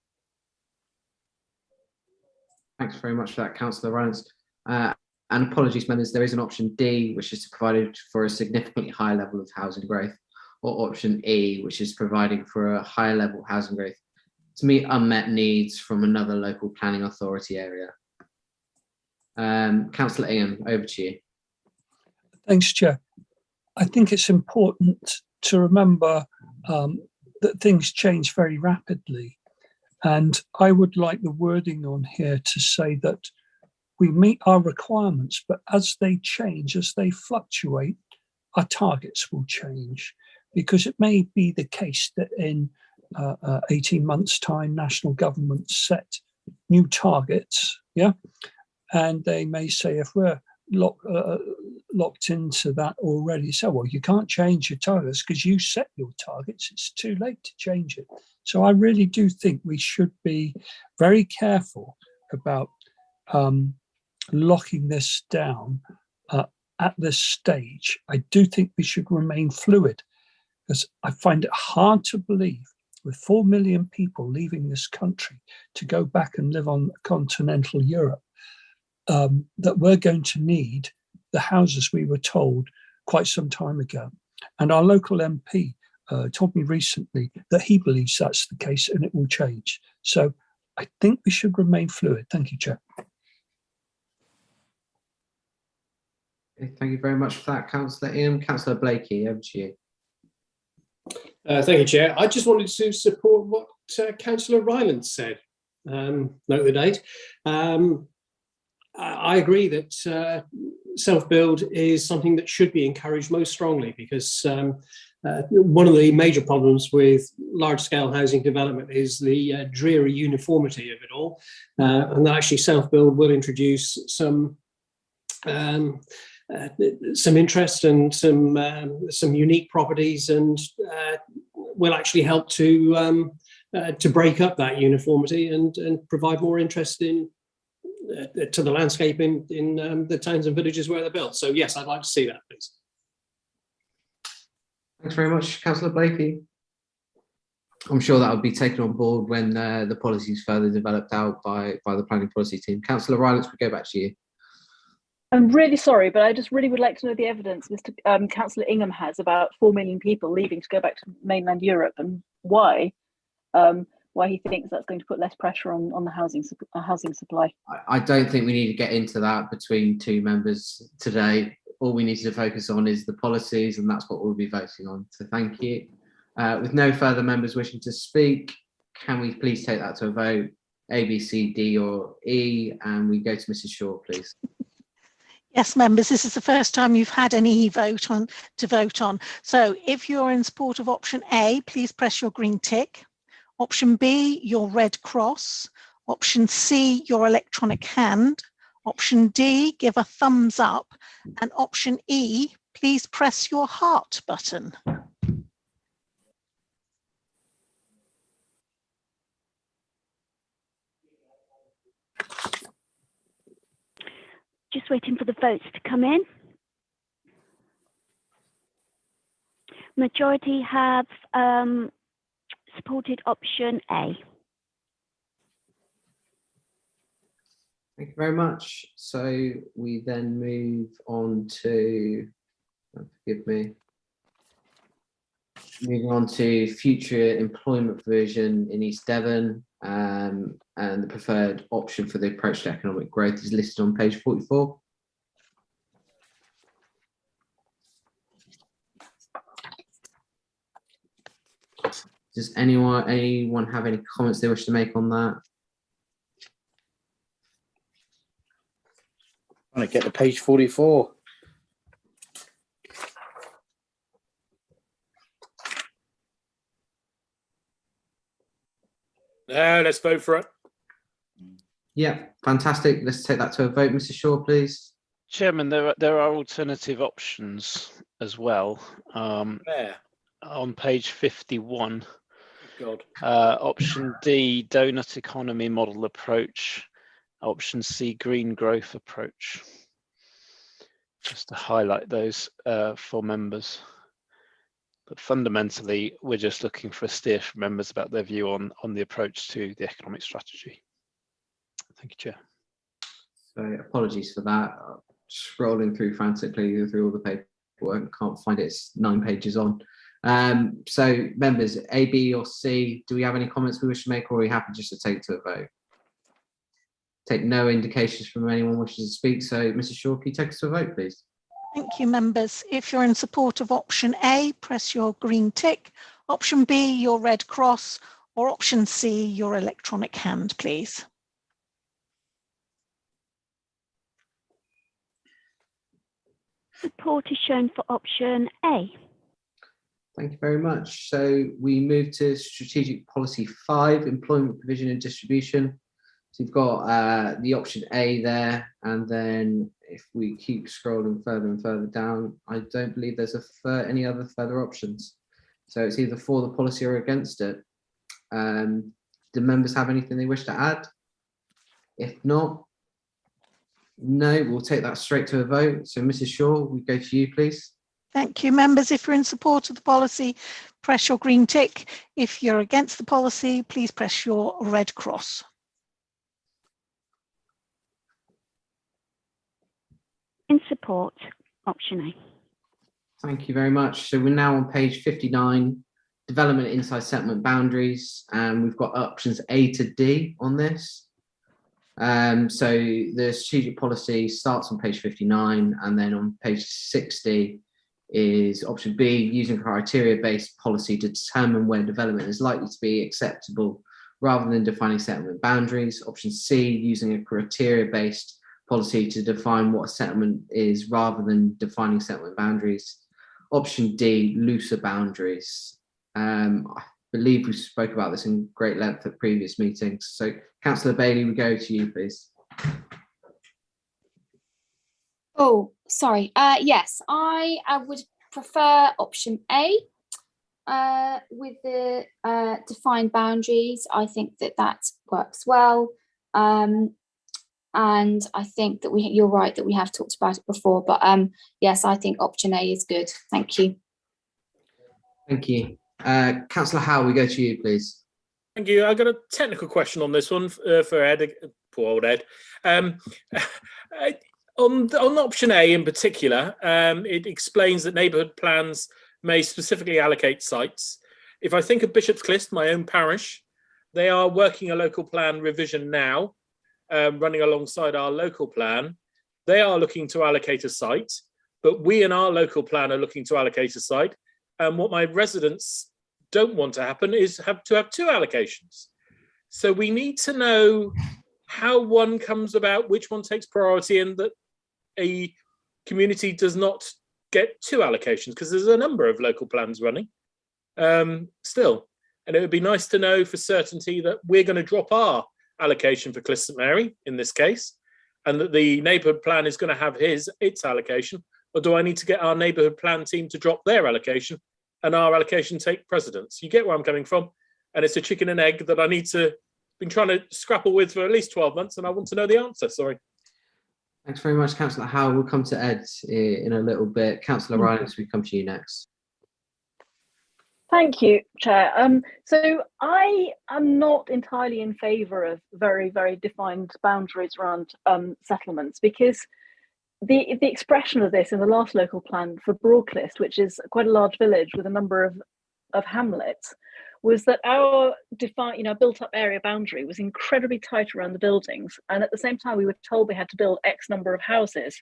Thanks very much for that, Councillor Rylance. And apologies, members, there is an option D, which is to provide for a significantly higher level of housing growth, or option E, which is providing for a higher level of housing growth to meet unmet needs from another local planning authority area. Councillor Ian, over to you. Thanks, Chair. I think it's important to remember that things change very rapidly. And I would like the wording on here to say that we meet our requirements, but as they change, as they fluctuate, our targets will change. Because it may be the case that in 18 months' time, national governments set new targets, yeah? And they may say, if we're locked into that already, so, well, you can't change your targets because you set your targets, it's too late to change it. So I really do think we should be very careful about locking this down at this stage. I do think we should remain fluid, because I find it hard to believe, with 4 million people leaving this country to go back and live on continental Europe, that we're going to need the houses we were told quite some time ago. And our local MP told me recently that he believes that's the case and it will change. So I think we should remain fluid. Thank you, Chair. Okay, thank you very much for that, Councillor Ian. Councillor Blakey, over to you. Thank you, Chair. I just wanted to support what Councillor Rylance said. Note the date. I agree that self-build is something that should be encouraged most strongly, because one of the major problems with large-scale housing development is the dreary uniformity of it all, and that actually self-build will introduce some interest and some unique properties, and will actually help to break up that uniformity and provide more interest in to the landscape in the towns and villages where they're built. So yes, I'd like to see that, please. Thanks very much, Councillor Blakey. I'm sure that will be taken on board when the policy is further developed out by the planning policy team. Councillor Rylance, we go back to you. I'm really sorry, but I just really would like to know the evidence Mr. Councillor Ingham has about 4 million people leaving to go back to mainland Europe, and why he thinks that's going to put less pressure on the housing supply. I don't think we need to get into that between two members today. All we need to focus on is the policies, and that's what we'll be voting on. So thank you. With no further members wishing to speak, can we please take that to a vote? A, B, C, D, or E, and we go to Mrs. Shaw, please. Yes, members, this is the first time you've had any vote on to vote on. So if you're in support of option A, please press your green tick. Option B, your red cross. Option C, your electronic hand. Option D, give a thumbs up. And option E, please press your heart button. Just waiting for the votes to come in. Majority have supported option A. Thank you very much. So we then move on to, forgive me, moving on to future employment provision in East Devon, and the preferred option for the approach to economic growth is listed on page 44. Does anyone have any comments they wish to make on that? I'm going to get to page 44. Let's vote for it. Yeah, fantastic. Let's take that to a vote. Mrs. Shaw, please. Chairman, there are alternative options as well. Where? On page 51. God. Option D, donut economy model approach. Option C, green growth approach. Just to highlight those for members. But fundamentally, we're just looking for a steer from members about their view on the approach to the economic strategy. Thank you, Chair. So apologies for that. Scrolling through frantically through all the paperwork, can't find it. It's 9 pages on. So members, A, B, or C, do we have any comments we wish to make, or are we happy just to take it to a vote? Take no indications from anyone wishing to speak. So Mrs. Shaw, can you take us to a vote, please? Thank you, members. If you're in support of option A, press your green tick. Option B, your red cross, or option C, your electronic hand, please. Support is shown for option A. Thank you very much. So we move to strategic policy 5, employment provision and distribution. So you've got the option A there, and then if we keep scrolling further and further down, I don't believe there's any other further options. So it's either for the policy or against it. Do members have anything they wish to add? If not, no, we'll take that straight to a vote. So Mrs. Shaw, we go to you, please. Thank you, members. If you're in support of the policy, press your green tick. If you're against the policy, please press your red cross. In support, option A. Thank you very much. So we're now on page 59, development inside settlement boundaries, and we've got options A to D on this. So the strategic policy starts on page 59, and then on page 60 is option B, using criteria-based policy to determine where development is likely to be acceptable rather than defining settlement boundaries. Option C, using a criteria-based policy to define what a settlement is rather than defining settlement boundaries. Option D, looser boundaries. I believe we spoke about this in great length at previous meetings. So Councillor Bailey, we go to you, please. Oh, sorry. Yes, I would prefer option A with the defined boundaries. I think that works well. And I think that you're right that we have talked about it before, but yes, I think option A is good. Thank you. Thank you. Councillor Howe, we go to you, please. Thank you. I got a technical question on this one for Ed. Poor old Ed. On option A in particular, it explains that neighbourhood plans may specifically allocate sites. If I think of Bishop's Clist, my own parish, they are working a local plan revision now, running alongside our local plan. They are looking to allocate a site, but we in our local plan are looking to allocate a site. And what my residents don't want to happen is have two allocations. So we need to know how one comes about, which one takes priority, and that a community does not get two allocations, because there's a number of local plans running still. And it would be nice to know for certainty that we're going to drop our allocation for Clist St Mary in this case, and that the neighbourhood plan is going to have its allocation, or do I need to get our neighbourhood plan team to drop their allocation and our allocation take precedence? You get where I'm coming from, and it's a chicken and egg that I need to been trying to scrapple with for at least 12 months, and I want to know the answer. Sorry. Thanks very much, Councillor Howe. We'll come to Ed in a little bit. Councillor Rylance, we come to you next. Thank you, Chair. So I am not entirely in favour of very, very defined boundaries around settlements, because the expression of this in the last local plan for Broadclist, which is quite a large village with a number of hamlets, was that our built up area boundary was incredibly tight around the buildings, and at the same time we were told we had to build X number of houses,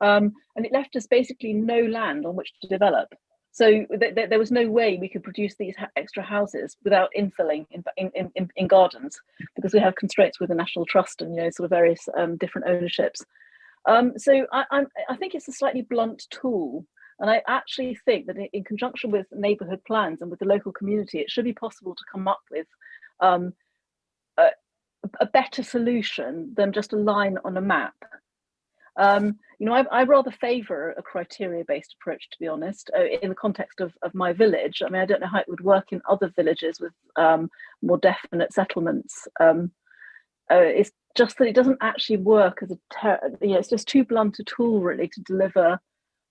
and it left us basically no land on which to develop. So there was no way we could produce these extra houses without infilling in gardens, because we have constraints with the National Trust and sort of various different ownerships. So I think it's a slightly blunt tool. And I actually think that in conjunction with neighbourhood plans and with the local community, it should be possible to come up with a better solution than just a line on a map. I rather favour a criteria-based approach, to be honest, in the context of my village. I mean, I don't know how it would work in other villages with more definite settlements. It's just that it doesn't actually work as it's just too blunt a tool, really, to deliver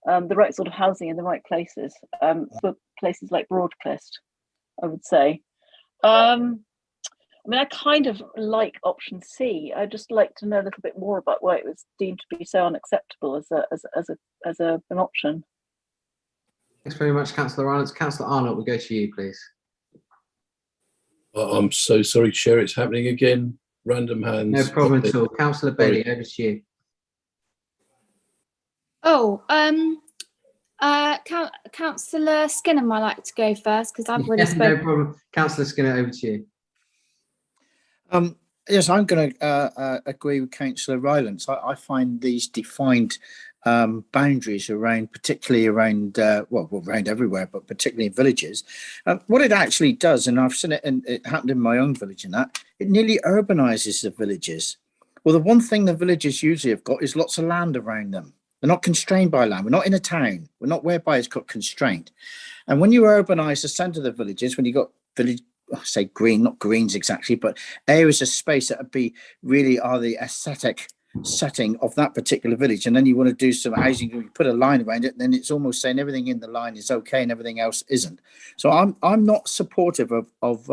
the right sort of housing in the right places, for places like Broadclist, I would say. I mean, I kind of like option C. I'd just like to know a little bit more about why it was deemed to be so unacceptable as an option. Thanks very much, Councillor Rylance. Councillor Arnott, we'll go to you, please. I'm so sorry, Chair, it's happening again. Random hands. No problem at all. Councillor Bailey, over to you. Oh, Councillor Skinner might like to go first, because I've already spoken. No problem. Councillor Skinner, over to you. Yes, I'm going to agree with Councillor Rylance. I find these defined boundaries particularly around around everywhere, but particularly in villages. What it actually does, and I've seen it, and it happened in my own village, and that it nearly urbanises the villages. Well, the one thing the villages usually have got is lots of land around them. They're not constrained by land. We're not in a town. We're not whereby it's got constraint. And when you urbanise the centre of the villages, when you've got village, say green, not greens exactly, but areas of space that really are the aesthetic setting of that particular village, and then you want to do some housing, you put a line around it, and then it's almost saying everything in the line is okay and everything else isn't. So I'm not supportive of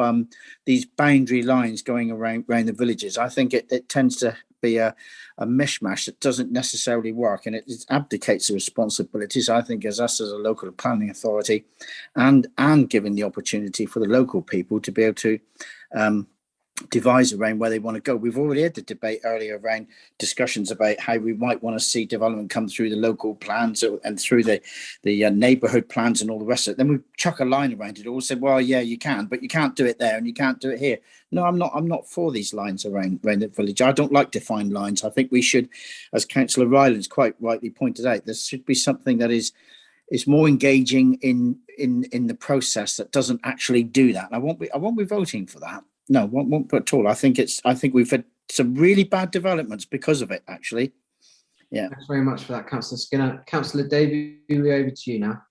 these boundary lines going around the villages. I think it tends to be a mishmash that doesn't necessarily work, and it abdicates the responsibilities, I think, as us as a local planning authority, and giving the opportunity for the local people to be able to devise around where they want to go. We've already had the debate earlier around discussions about how we might want to see development come through the local plans and through the neighbourhood plans and all the rest of it. Then we chuck a line around it all, say, well, yeah, you can, but you can't do it there and you can't do it here. No, I'm not for these lines around the village. I don't like defined lines. I think we should, as Councillor Rylance quite rightly pointed out, there should be something that is more engaging in the process that doesn't actually do that. And I won't be voting for that. No, won't at all. I think we've had some really bad developments because of it, actually. Yeah. Thanks very much for that, Councillor Skinner. Councillor Davey, over to you now.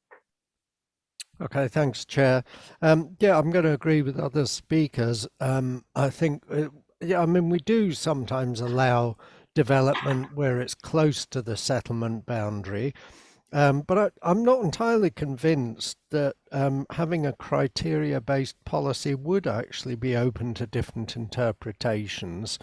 Okay, thanks, Chair. Yeah, I'm going to agree with other speakers. I think, I mean, we do sometimes allow development where it's close to the settlement boundary. But I'm not entirely convinced that having a criteria-based policy would actually be open to different interpretations,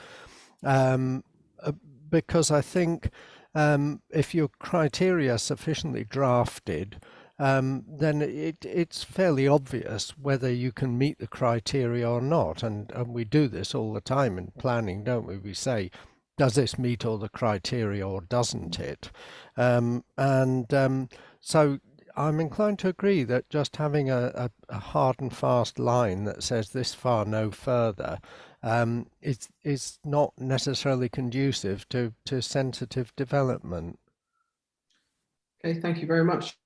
because I think if your criteria are sufficiently drafted, then it's fairly obvious whether you can meet the criteria or not. And we do this all the time in planning, don't we? We say, does this meet all the criteria or doesn't it? So I'm inclined to agree that just having a hard and fast line that says this far, no further, is not necessarily conducive to sensitive development. Okay, thank you very much,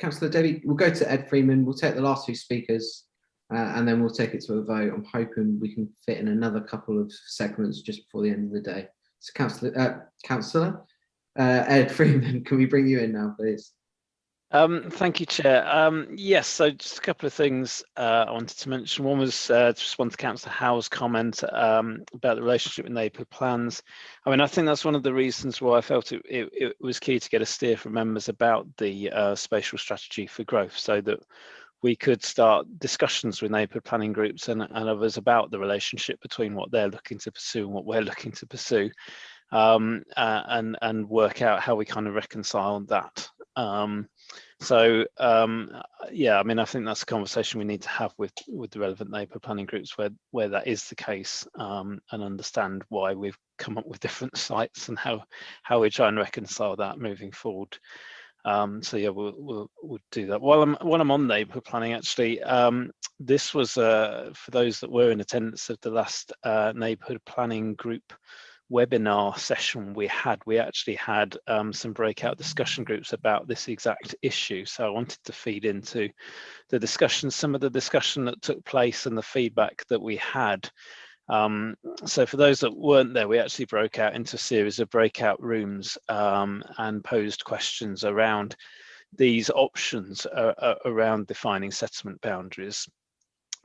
Councillor Davey. We'll go to Ed Freeman. We'll take the last two speakers and then we'll take it to a vote. I'm hoping we can fit in another couple of segments just before the end of the day. So Councillor Ed Freeman, can we bring you in now, please? Thank you, Chair. Yes, so just a couple of things I wanted to mention. One was to respond to Councillor Howe's comment about the relationship with neighbourhood plans. I mean, I think that's one of the reasons why I felt it was key to get a steer from members about the spatial strategy for growth, so that we could start discussions with neighbourhood planning groups and others about the relationship between what they're looking to pursue and what we're looking to pursue, and work out how we kind of reconcile that. Yeah, I mean, I think that's a conversation we need to have with the relevant neighbourhood planning groups where that is the case, and understand why we've come up with different sites and how we try and reconcile that moving forward. So yeah, we'll do that. While I'm on neighbourhood planning, actually, this was for those that were in attendance of the last neighbourhood planning group webinar session we actually had some breakout discussion groups about this exact issue. So I wanted to feed into the discussion, some of the discussion that took place and the feedback that we had. So for those that weren't there, we actually broke out into a series of breakout rooms and posed questions around these options around defining settlement boundaries.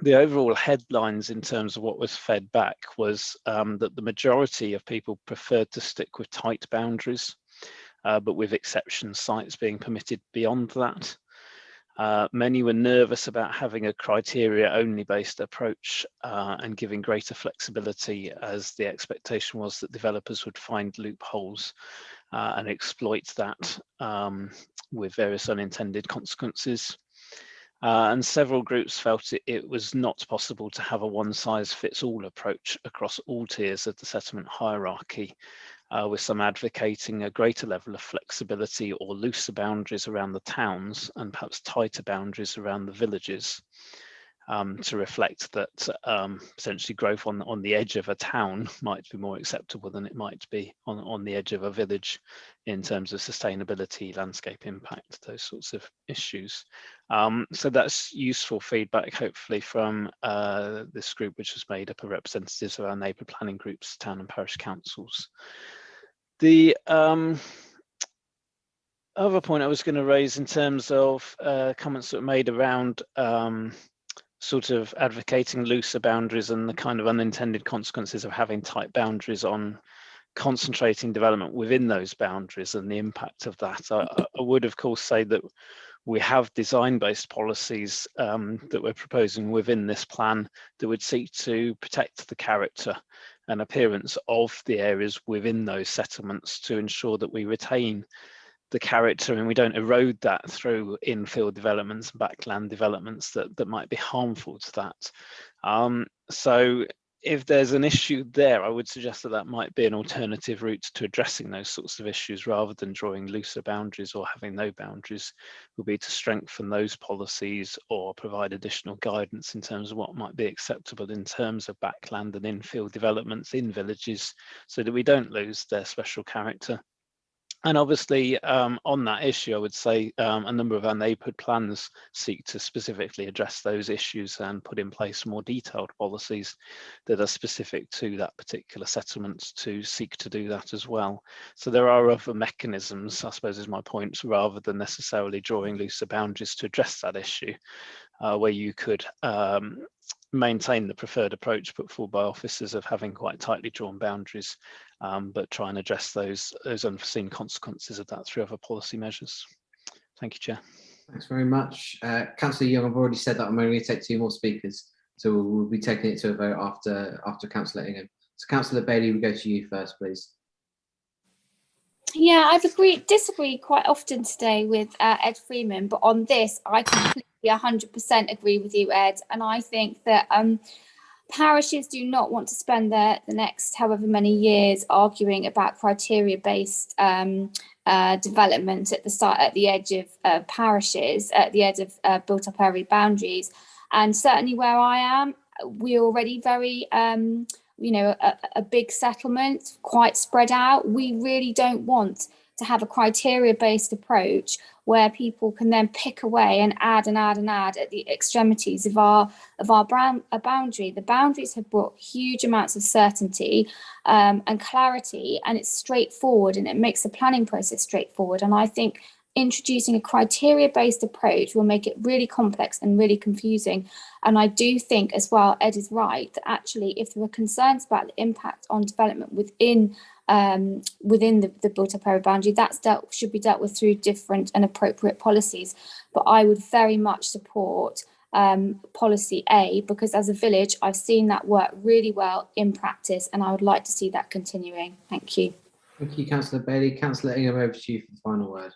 The overall headlines in terms of what was fed back was that the majority of people preferred to stick with tight boundaries, but with exception sites being permitted beyond that. Many were nervous about having a criteria-only based approach and giving greater flexibility, as the expectation was that developers would find loopholes and exploit that with various unintended consequences. And several groups felt it was not possible to have a one-size-fits-all approach across all tiers of the settlement hierarchy, with some advocating a greater level of flexibility or looser boundaries around the towns and perhaps tighter boundaries around the villages, to reflect that essentially growth on the edge of a town might be more acceptable than it might be on the edge of a village in terms of sustainability, landscape impact, those sorts of issues. So that's useful feedback, hopefully, from this group, which was made up of representatives of our neighbourhood planning groups, town and parish councils. The other point I was going to raise in terms of comments that were made around sort of advocating looser boundaries and the kind of unintended consequences of having tight boundaries on concentrating development within those boundaries and the impact of that. I would, of course, say that we have design-based policies that we're proposing within this plan that would seek to protect the character and appearance of the areas within those settlements to ensure that we retain the character and we don't erode that through infill developments and backland developments that might be harmful to that. So if there's an issue there, I would suggest that might be an alternative route to addressing those sorts of issues, rather than drawing looser boundaries or having no boundaries, would be to strengthen those policies or provide additional guidance in terms of what might be acceptable in terms of backland and infill developments in villages, so that we don't lose their special character. And obviously, on that issue, I would say a number of our neighbourhood plans seek to specifically address those issues and put in place more detailed policies that are specific to that particular settlement to seek to do that as well. So there are other mechanisms, I suppose is my point, rather than necessarily drawing looser boundaries to address that issue, where you could maintain the preferred approach put forward by officers of having quite tightly drawn boundaries but try and address those unforeseen consequences of that through other policy measures. Thank you, Chair. Thanks very much. Councillor Young, I've already said that I'm only going to take 2 more speakers, so we'll be taking it to a vote after Councillor Ingham. So Councillor Bailey, we go to you first, please. Yeah, I've disagreed quite often today with Ed Freeman, but on this, I completely 100% agree with you, Ed. And I think that parishes do not want to spend the next however many years arguing about criteria-based development at the edge of parishes, at the edge of built-up area boundaries. And certainly where I am, we're already very a big settlement, quite spread out. We really don't want to have a criteria-based approach where people can then pick away and add at the extremities of our boundary. The boundaries have brought huge amounts of certainty and clarity, and it's straightforward, and it makes the planning process straightforward. And I think introducing a criteria-based approach will make it really complex and really confusing. And I do think as well, Ed is right, that actually if there are concerns about the impact on development within the built-up area boundary, should be dealt with through different and appropriate policies. But I would very much support policy A, because as a village, I've seen that work really well in practice, and I would like to see that continuing. Thank you. Thank you, Councillor Bailey. Councillor Ingham, over to you for the final word.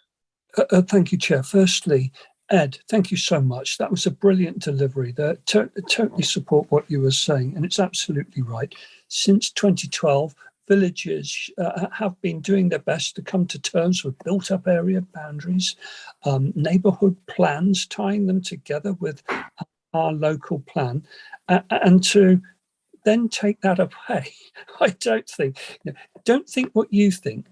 Thank you, Chair. Firstly, Ed, thank you so much. That was a brilliant delivery there. Totally support what you were saying, and it's absolutely right. Since 2012, villages have been doing their best to come to terms with built-up area boundaries, neighbourhood plans, tying them together with our local plan, and to then take that away. I don't think what you think.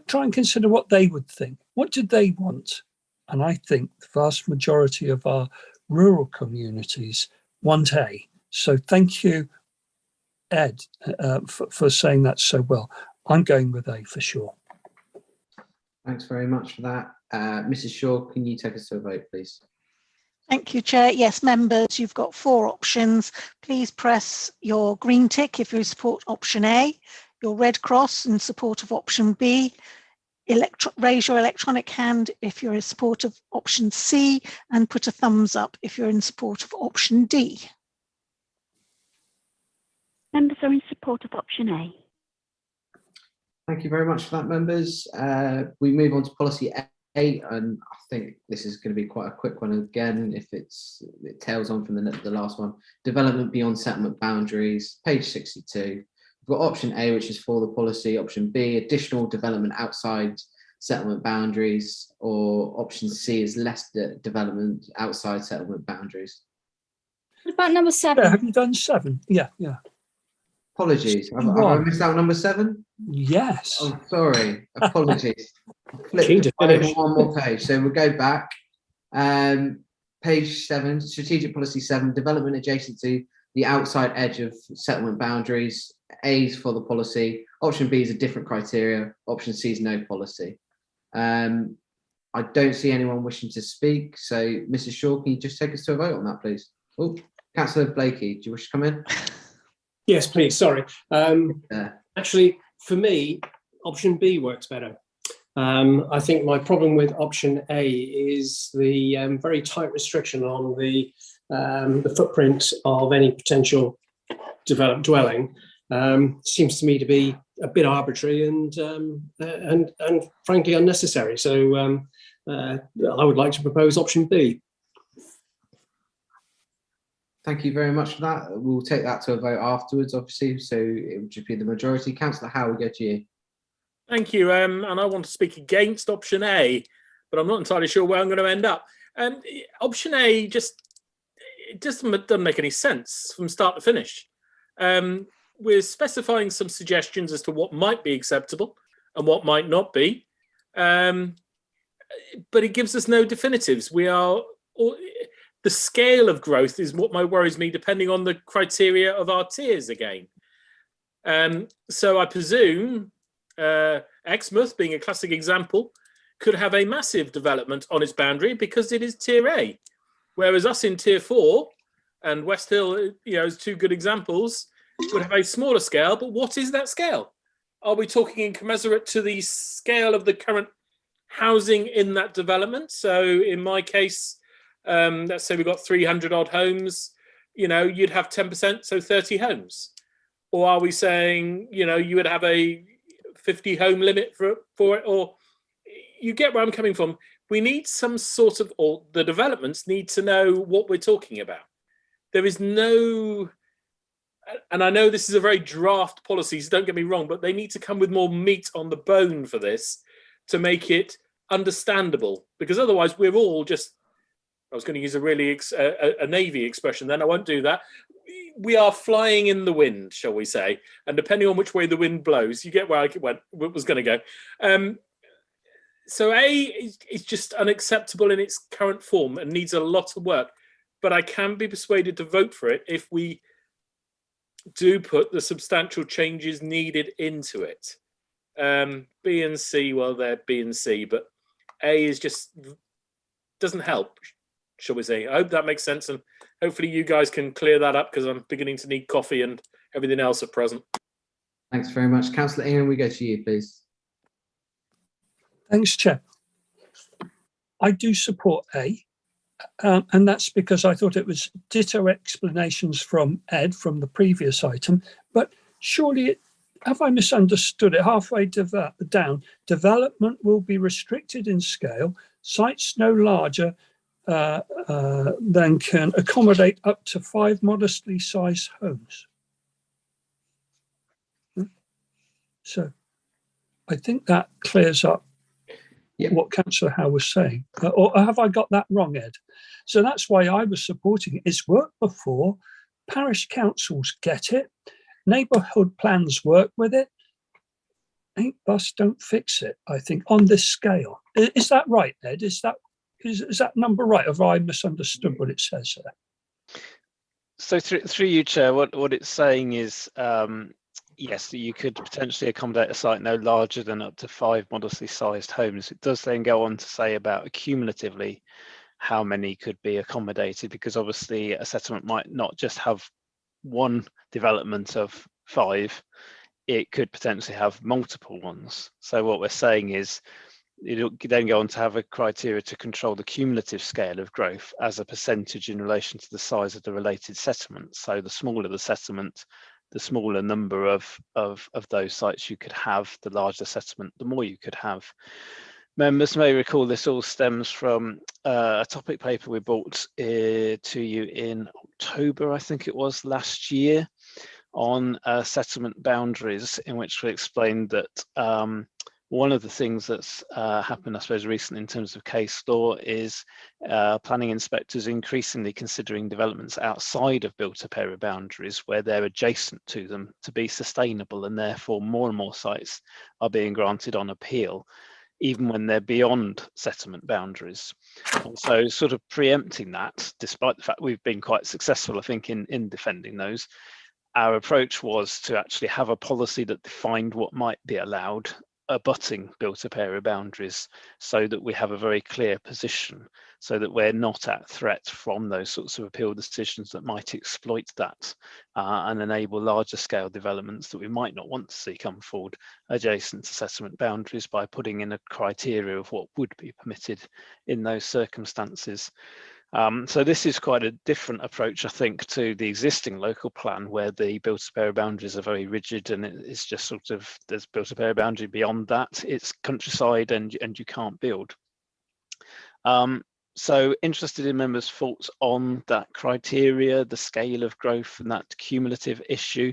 Try and consider what they would think. What do they want? And I think the vast majority of our rural communities want A. So thank you, Ed, for saying that so well. I'm going with A for sure. Thanks very much for that. Mrs. Shaw, can you take us to a vote, please? Thank you, Chair. Yes, members, you've got 4 options. Please press your green tick if you support option A, your red cross in support of option B, raise your electronic hand if you're in support of option C, and put a thumbs up if you're in support of option D. Members are in support of option A. Thank you very much for that, members. We move on to policy A, and I think this is going to be quite a quick one again, if it tails on from the last one. Development beyond settlement boundaries, page 62. We've got option A, which is for the policy, option B, additional development outside settlement boundaries, or option C is less development outside settlement boundaries. What about number 7? Yeah, have you done 7? Yeah. Apologies. Have I missed out number 7? Yes. Oh, sorry. Apologies. Flip over one more page. So we'll go back. Page 7, strategic policy 7, development adjacent to the outside edge of settlement boundaries. A is for the policy. Option B is a different criteria. Option C is no policy. I don't see anyone wishing to speak. So, Mrs. Shaw, can you just take us to a vote on that, please? Oh, Councillor Blakey, do you wish to come in? Yes, please. Sorry. Actually, for me, option B works better. I think my problem with option A is the very tight restriction on the footprint of any potential developed dwelling. Seems to me to be a bit arbitrary and frankly unnecessary. So I would like to propose option B. Thank you very much for that. We'll take that to a vote afterwards, obviously. So it would just be the majority. Councillor Howe, we go to you. Thank you. And I want to speak against option A, but I'm not entirely sure where I'm going to end up. Option A just doesn't make any sense from start to finish. We're specifying some suggestions as to what might be acceptable and what might not be, but it gives us no definitives. The scale of growth is what worries me, depending on the criteria of our tiers again. So I presume Exmouth, being a classic example, could have a massive development on its boundary because it is tier A, whereas us in tier 4 and West Hill, as 2 good examples, would have a smaller scale. But what is that scale? are we talking in commensurate to the scale of the current housing in that development? So in my case, let's say we've got 300 odd homes, you know, you'd have 10%, so 30 homes. Or are we saying, you know, you would have a 50 home limit for it? Or you get where I'm coming from. We need some sort of, or the developments need to know what we're talking about. There is no, and I know this is a very draft policy, so don't get me wrong, but they need to come with more meat on the bone for this to make it understandable, because otherwise we're all just, I was going to use a really a Navy expression then, I won't do that. We are flying in the wind, shall we say, and depending on which way the wind blows, you get where I was going to go. So A is just unacceptable in its current form and needs a lot of work, but I can be persuaded to vote for it if we do put the substantial changes needed into it. B and C, well, they're B and C, but A is just doesn't help, shall we say. I hope that makes sense, and hopefully you guys can clear that up, because I'm beginning to need coffee and everything else at present. Thanks very much. Councillor Ingham, we go to you, please. Thanks, Chair. I do support A, and that's because I thought it was ditto explanations from Ed from the previous item, but surely, have I misunderstood it? Halfway down, development will be restricted in scale, sites no larger than can accommodate up to 5 modestly sized homes. So I think that clears up what Councillor Howe was saying. Or have I got that wrong, Ed? So that's why I was supporting it. It's worked before. Parish councils get it. Neighbourhood plans work with it. Ain't bust, don't fix it, I think, on this scale. Is that right, Ed? Is that number right? Have I misunderstood what it says there? So through you, Chair, what it's saying is, yes, that you could potentially accommodate a site no larger than up to 5 modestly sized homes. It does then go on to say about cumulatively how many could be accommodated, because obviously a settlement might not just have one development of 5, it could potentially have multiple ones. So what we're saying is, it'll then go on to have a criteria to control the cumulative scale of growth as a percentage in relation to the size of the related settlement. So the smaller the settlement, the smaller number of those sites you could have, the larger the settlement, the more you could have. Members may recall this all stems from a topic paper we brought to you in October, I think it was, last year, on settlement boundaries, in which we explained that one of the things that's happened, I suppose, recently in terms of case law is planning inspectors increasingly considering developments outside of built-up area boundaries where they're adjacent to them to be sustainable, and therefore more and more sites are being granted on appeal, even when they're beyond settlement boundaries. And so sort of preempting that, despite the fact we've been quite successful, I think, in defending those, our approach was to actually have a policy that defined what might be allowed abutting built-up area boundaries, so that we have a very clear position, so that we're not at threat from those sorts of appeal decisions that might exploit that and enable larger scale developments that we might not want to see come forward adjacent to settlement boundaries, by putting in a criteria of what would be permitted in those circumstances. So this is quite a different approach, I think, to the existing local plan, where the built-up area boundaries are very rigid, and it's just sort of, there's built-up area boundary, beyond that it's countryside and you can't build. So interested in members' thoughts on that criteria, the scale of growth and that cumulative issue.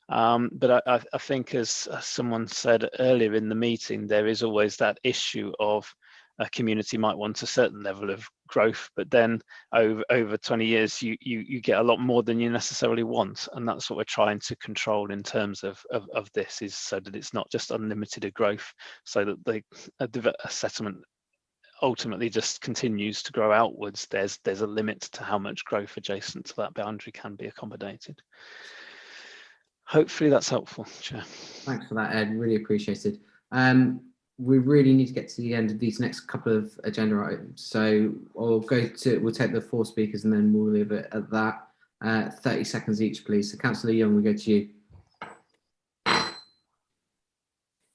But I think, as someone said earlier in the meeting, there is always that issue of a community might want a certain level of growth, but then over 20 years you get a lot more than you necessarily want, and that's what we're trying to control in terms of this, is so that it's not just unlimited growth, so that a settlement ultimately just continues to grow outwards. There's a limit to how much growth adjacent to that boundary can be accommodated. Hopefully that's helpful, Chair. Thanks for that, Ed. Really appreciated. We really need to get to the end of these next couple of agenda items. So we'll take the 4 speakers and then we'll leave it at that. 30 seconds each, please. So Councillor Young, we go to you.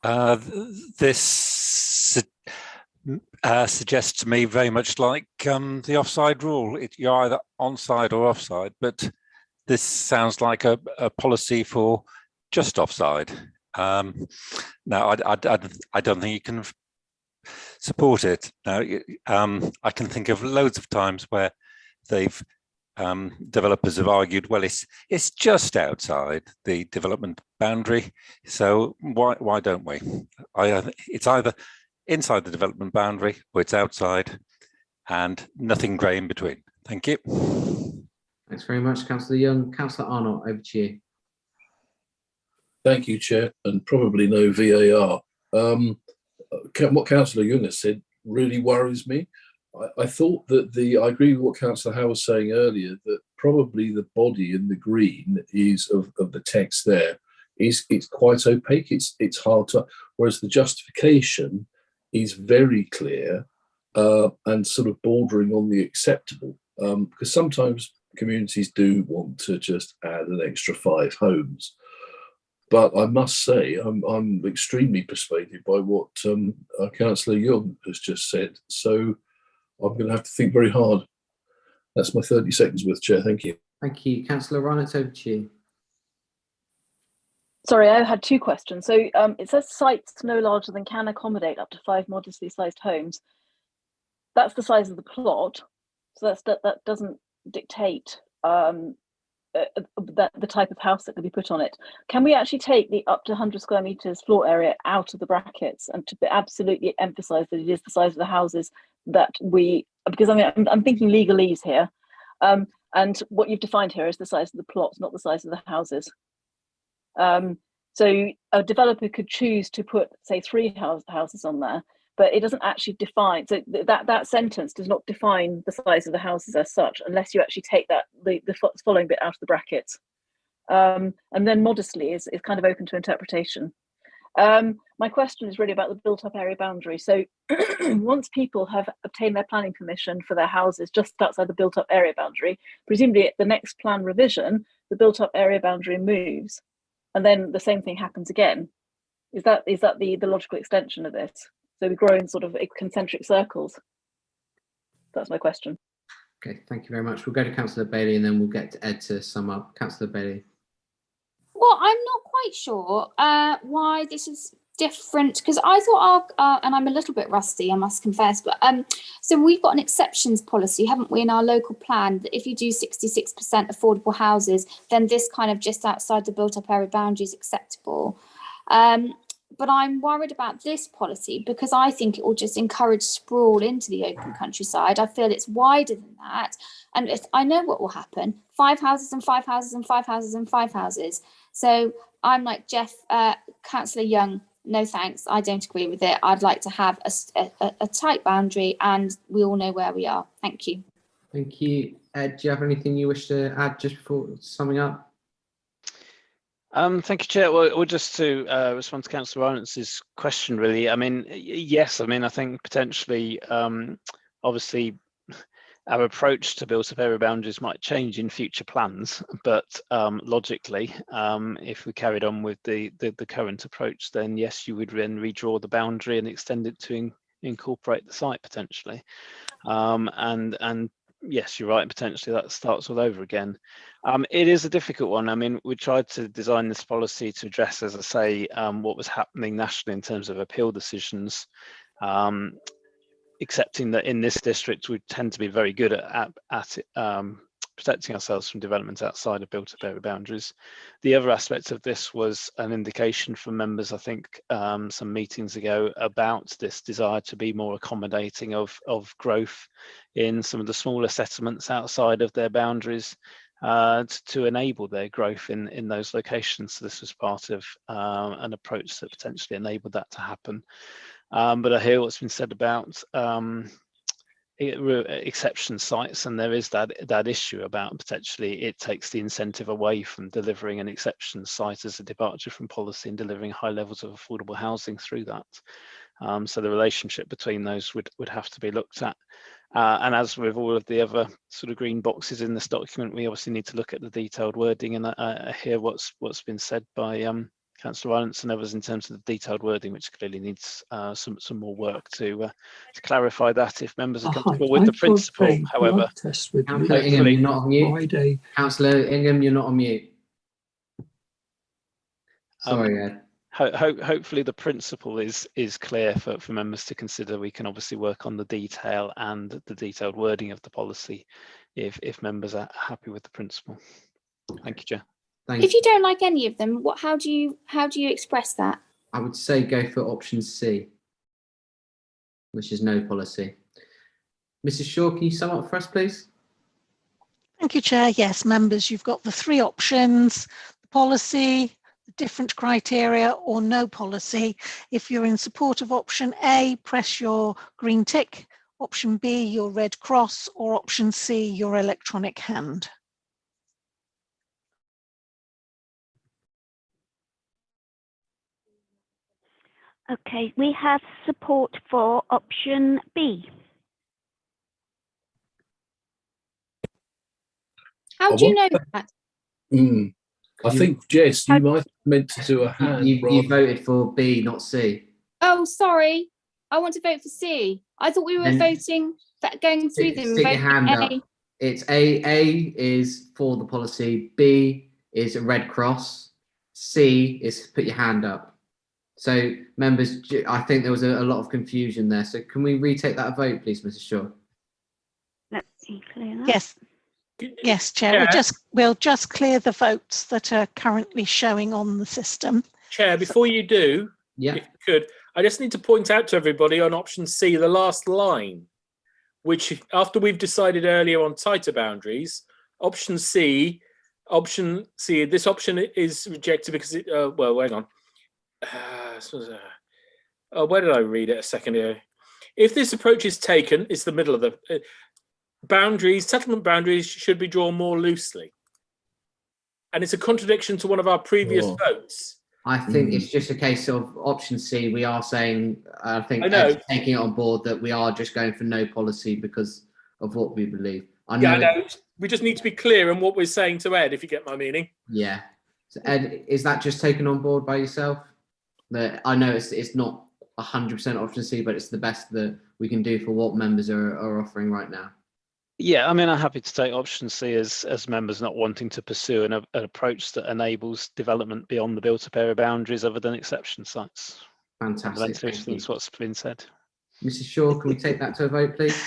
This suggests to me very much like the offside rule. You're either onside or offside, but this sounds like a policy for just offside. No, I don't think you can support it. Now, I can think of loads of times where they've developers have argued, well, it's just outside the development boundary, so why don't we? It's either inside the development boundary or it's outside, and nothing grey in between. Thank you. Thanks very much, Councillor Young. Councillor Arnott, over to you. Thank you, Chair, and probably no VAR. What Councillor Young has said really worries me. I thought that I agree with what Councillor Howe was saying earlier, that probably the body in the green is of the text there it's quite opaque. It's hard to, whereas the justification is very clear and sort of bordering on the acceptable, because sometimes communities do want to just add an extra 5 homes. But I must say, I'm extremely persuaded by what Councillor Young has just said. So I'm going to have to think very hard. That's my 30 seconds worth, Chair. Thank you. Thank you. Councillor Ryan, it's over to you. Sorry, I had 2 questions. So it says sites no larger than can accommodate up to 5 modestly sized homes. That's the size of the plot. So that doesn't dictate the type of house that could be put on it. Can we actually take the up to 100 square meters floor area out of the brackets and to absolutely emphasize that it is the size of the houses that we, because I mean, I'm thinking legalese here, and what you've defined here is the size of the plots, not the size of the houses. So a developer could choose to put, say, 3 houses on there, but it doesn't actually define, so that sentence does not define the size of the houses as such, unless you actually take that the following bit out of the brackets. And then modestly is kind of open to interpretation. My question is really about the built-up area boundary. So once people have obtained their planning permission for their houses just outside the built-up area boundary, presumably at the next plan revision, the built-up area boundary moves, and then the same thing happens again. Is that the logical extension of this? So we grow in sort of concentric circles. That's my question. Okay, thank you very much. We'll go to Councillor Bailey and then we'll get to Ed to sum up. Councillor Bailey. Well, I'm not quite sure why this is different, because I thought and I'm a little bit rusty, I must confess, but so we've got an exceptions policy, haven't we, in our local plan, that if you do 66% affordable houses, then this kind of just outside the built-up area boundary is acceptable. But I'm worried about this policy because I think it will just encourage sprawl into the open countryside. I feel it's wider than that. And I know what will happen. 5 houses and 5 houses and 5 houses and 5 houses. So I'm like Jeff, Councillor Young, no thanks. I don't agree with it. I'd like to have a tight boundary and we all know where we are. Thank you. Thank you. Ed, do you have anything you wish to add just before summing up? Thank you, Chair. Well, just to respond to Councillor Ryan's question, really. I mean, yes. I mean, I think potentially, obviously, our approach to built-up area boundaries might change in future plans, but logically, if we carried on with the current approach, then yes, you would then redraw the boundary and extend it to incorporate the site potentially, and yes, you're right, potentially that starts all over again. It is a difficult one. I mean, we tried to design this policy to address, as I say, what was happening nationally in terms of appeal decisions, accepting that in this district we tend to be very good at protecting ourselves from development outside of built-up area boundaries. The other aspect of this was an indication from members, I think, some meetings ago, about this desire to be more accommodating of growth in some of the smaller settlements outside of their boundaries to enable their growth in those locations. So this was part of an approach that potentially enabled that to happen. But I hear what's been said about exception sites, and there is that issue about potentially it takes the incentive away from delivering an exception site as a departure from policy and delivering high levels of affordable housing through that. So the relationship between those would have to be looked at. And as with all of the other sort of green boxes in this document, we obviously need to look at the detailed wording, and I hear what's been said by Councillor Rylance and others in terms of the detailed wording, which clearly needs some more work to clarify that if members are comfortable with the principle. However, test with Councillor Ingham, you're not on mute. Friday. Councillor Ingham, you're not on mute. Sorry, Ed. Hopefully the principle is clear for members to consider. We can obviously work on the detail and the detailed wording of the policy if members are happy with the principle. Thank you, Chair. If you don't like any of them, how do you express that? I would say go for option C, which is no policy. Mrs. Shaw, can you sum up for us, please? Thank you, Chair. Yes, members, you've got the three options: the policy, the different criteria, or no policy. If you're in support of option A, press your green tick. Option B, your red cross, or option C, your electronic hand. Okay, we have support for option B. How do you know that? I think, Jess, you might have meant to do a hand. You voted for B, not C. Oh, sorry. I want to vote for C. I thought we were voting, going through them. Stick your hand up. It's A is for the policy, B is a red cross, C is put your hand up. So members, I think there was a lot of confusion there. So can we retake that vote, please, Mrs. Shaw? Let's see, clear that. Yes. Yes, Chair. Yeah. We'll just clear the votes that are currently showing on the system. Chair, before you do, if you could, I just need to point out to everybody on option C, the last line, which after we've decided earlier on tighter boundaries, option C, this option is rejected because it, well, hang on. Where did I read it a second ago? If this approach is taken, it's the middle of the settlement boundaries should be drawn more loosely. And it's a contradiction to one of our previous votes. I think it's just a case of option C. We are saying, I think Ed's taking it on board that we are just going for no policy because of what we believe. I know. We just need to be clear in what we're saying to Ed, if you get my meaning. Yeah. So Ed, is that just taken on board by yourself? That I know it's not 100% option C, but it's the best that we can do for what members are offering right now. Yeah, I mean, I'm happy to take option C as members not wanting to pursue an approach that enables development beyond the built-up area boundaries other than exception sites. Fantastic. That's what's been said. Mrs. Shaw, can we take that to a vote, please?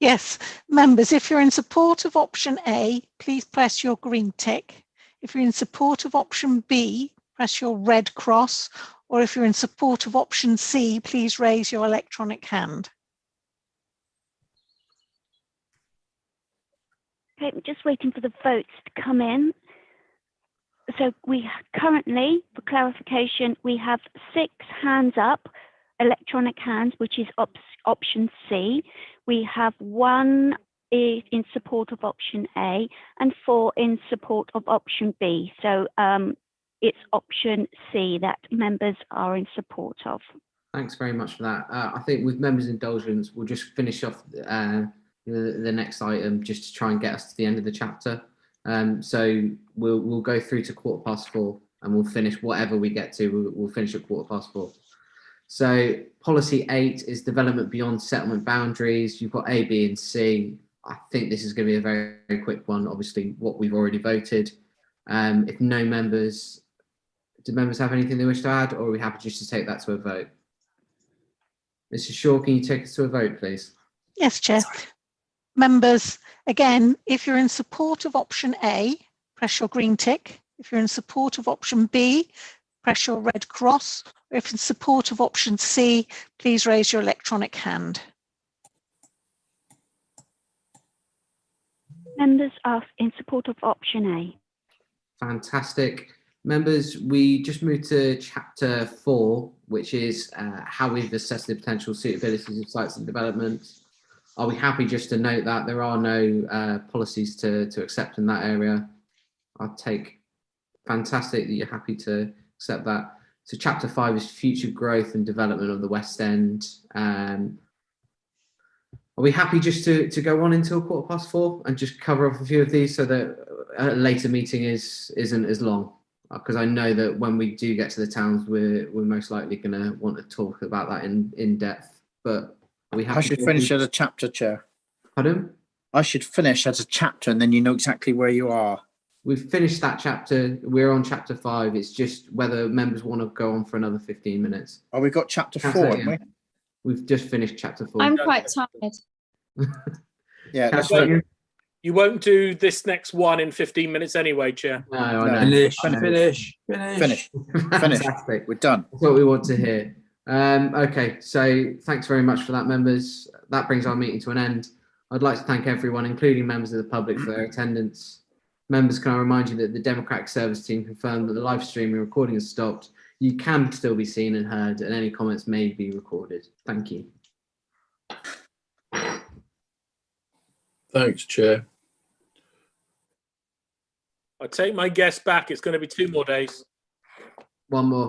Yes, members, if you're in support of option A, please press your green tick. If you're in support of option B, press your red cross. Or if you're in support of option C, please raise your electronic hand. Okay, I'm just waiting for the votes to come in. So we currently, for clarification, we have 6 hands up, electronic hands, which is option C. We have 1 in support of option A and 4 in support of option B. So it's option C that members are in support of. Thanks very much for that. I think with members' indulgence, we'll just finish off the next item just to try and get us to the end of the chapter. So we'll go through to 4:15 and we'll finish whatever we get to. We'll finish at 4:15. So policy 8 is development beyond settlement boundaries. You've got A, B, and C. I think this is going to be a very, very quick one. Obviously, what we've already voted. If no members, do members have anything they wish to add, or are we happy just to take that to a vote? Mrs. Shaw, can you take us to a vote, please? Yes, Chair. Members, again, if you're in support of option A, press your green tick. If you're in support of option B, press your red cross. Or if in support of option C, please raise your electronic hand. Members are in support of option A. Fantastic. Members, we just moved to chapter 4, which is how we've assessed the potential suitabilities of sites and developments. Are we happy just to note that there are no policies to accept in that area? I'll take fantastic that you're happy to accept that. So chapter 5 is future growth and development of the West End. Are we happy just to go on until 4:15 and just cover off a few of these so that a later meeting isn't as long? because I know that when we do get to the towns, we're most likely going to want to talk about that in depth. But we have. I should finish at a chapter, Chair. Pardon? I should finish at a chapter, and then you know exactly where you are. We've finished that chapter. We're on chapter 5. It's just whether members want to go on for another 15 minutes. Oh, we've got chapter 4, Councillor, haven't we? We've just finished chapter 4. I'm quite tired. Yeah, Councillor, You won't do this next one in 15 minutes anyway, Chair. No, I know. Finish. Fantastic. We're done. That's what we want to hear. Okay, so thanks very much for that, members. That brings our meeting to an end. I'd like to thank everyone, including members of the public, for their attendance. Members, can I remind you that the Democratic Service Team confirmed that the live streaming recording has stopped. You can still be seen and heard, and any comments may be recorded. Thank you. Thanks, Chair. I take my guess back. It's going to be 2 more days. One more.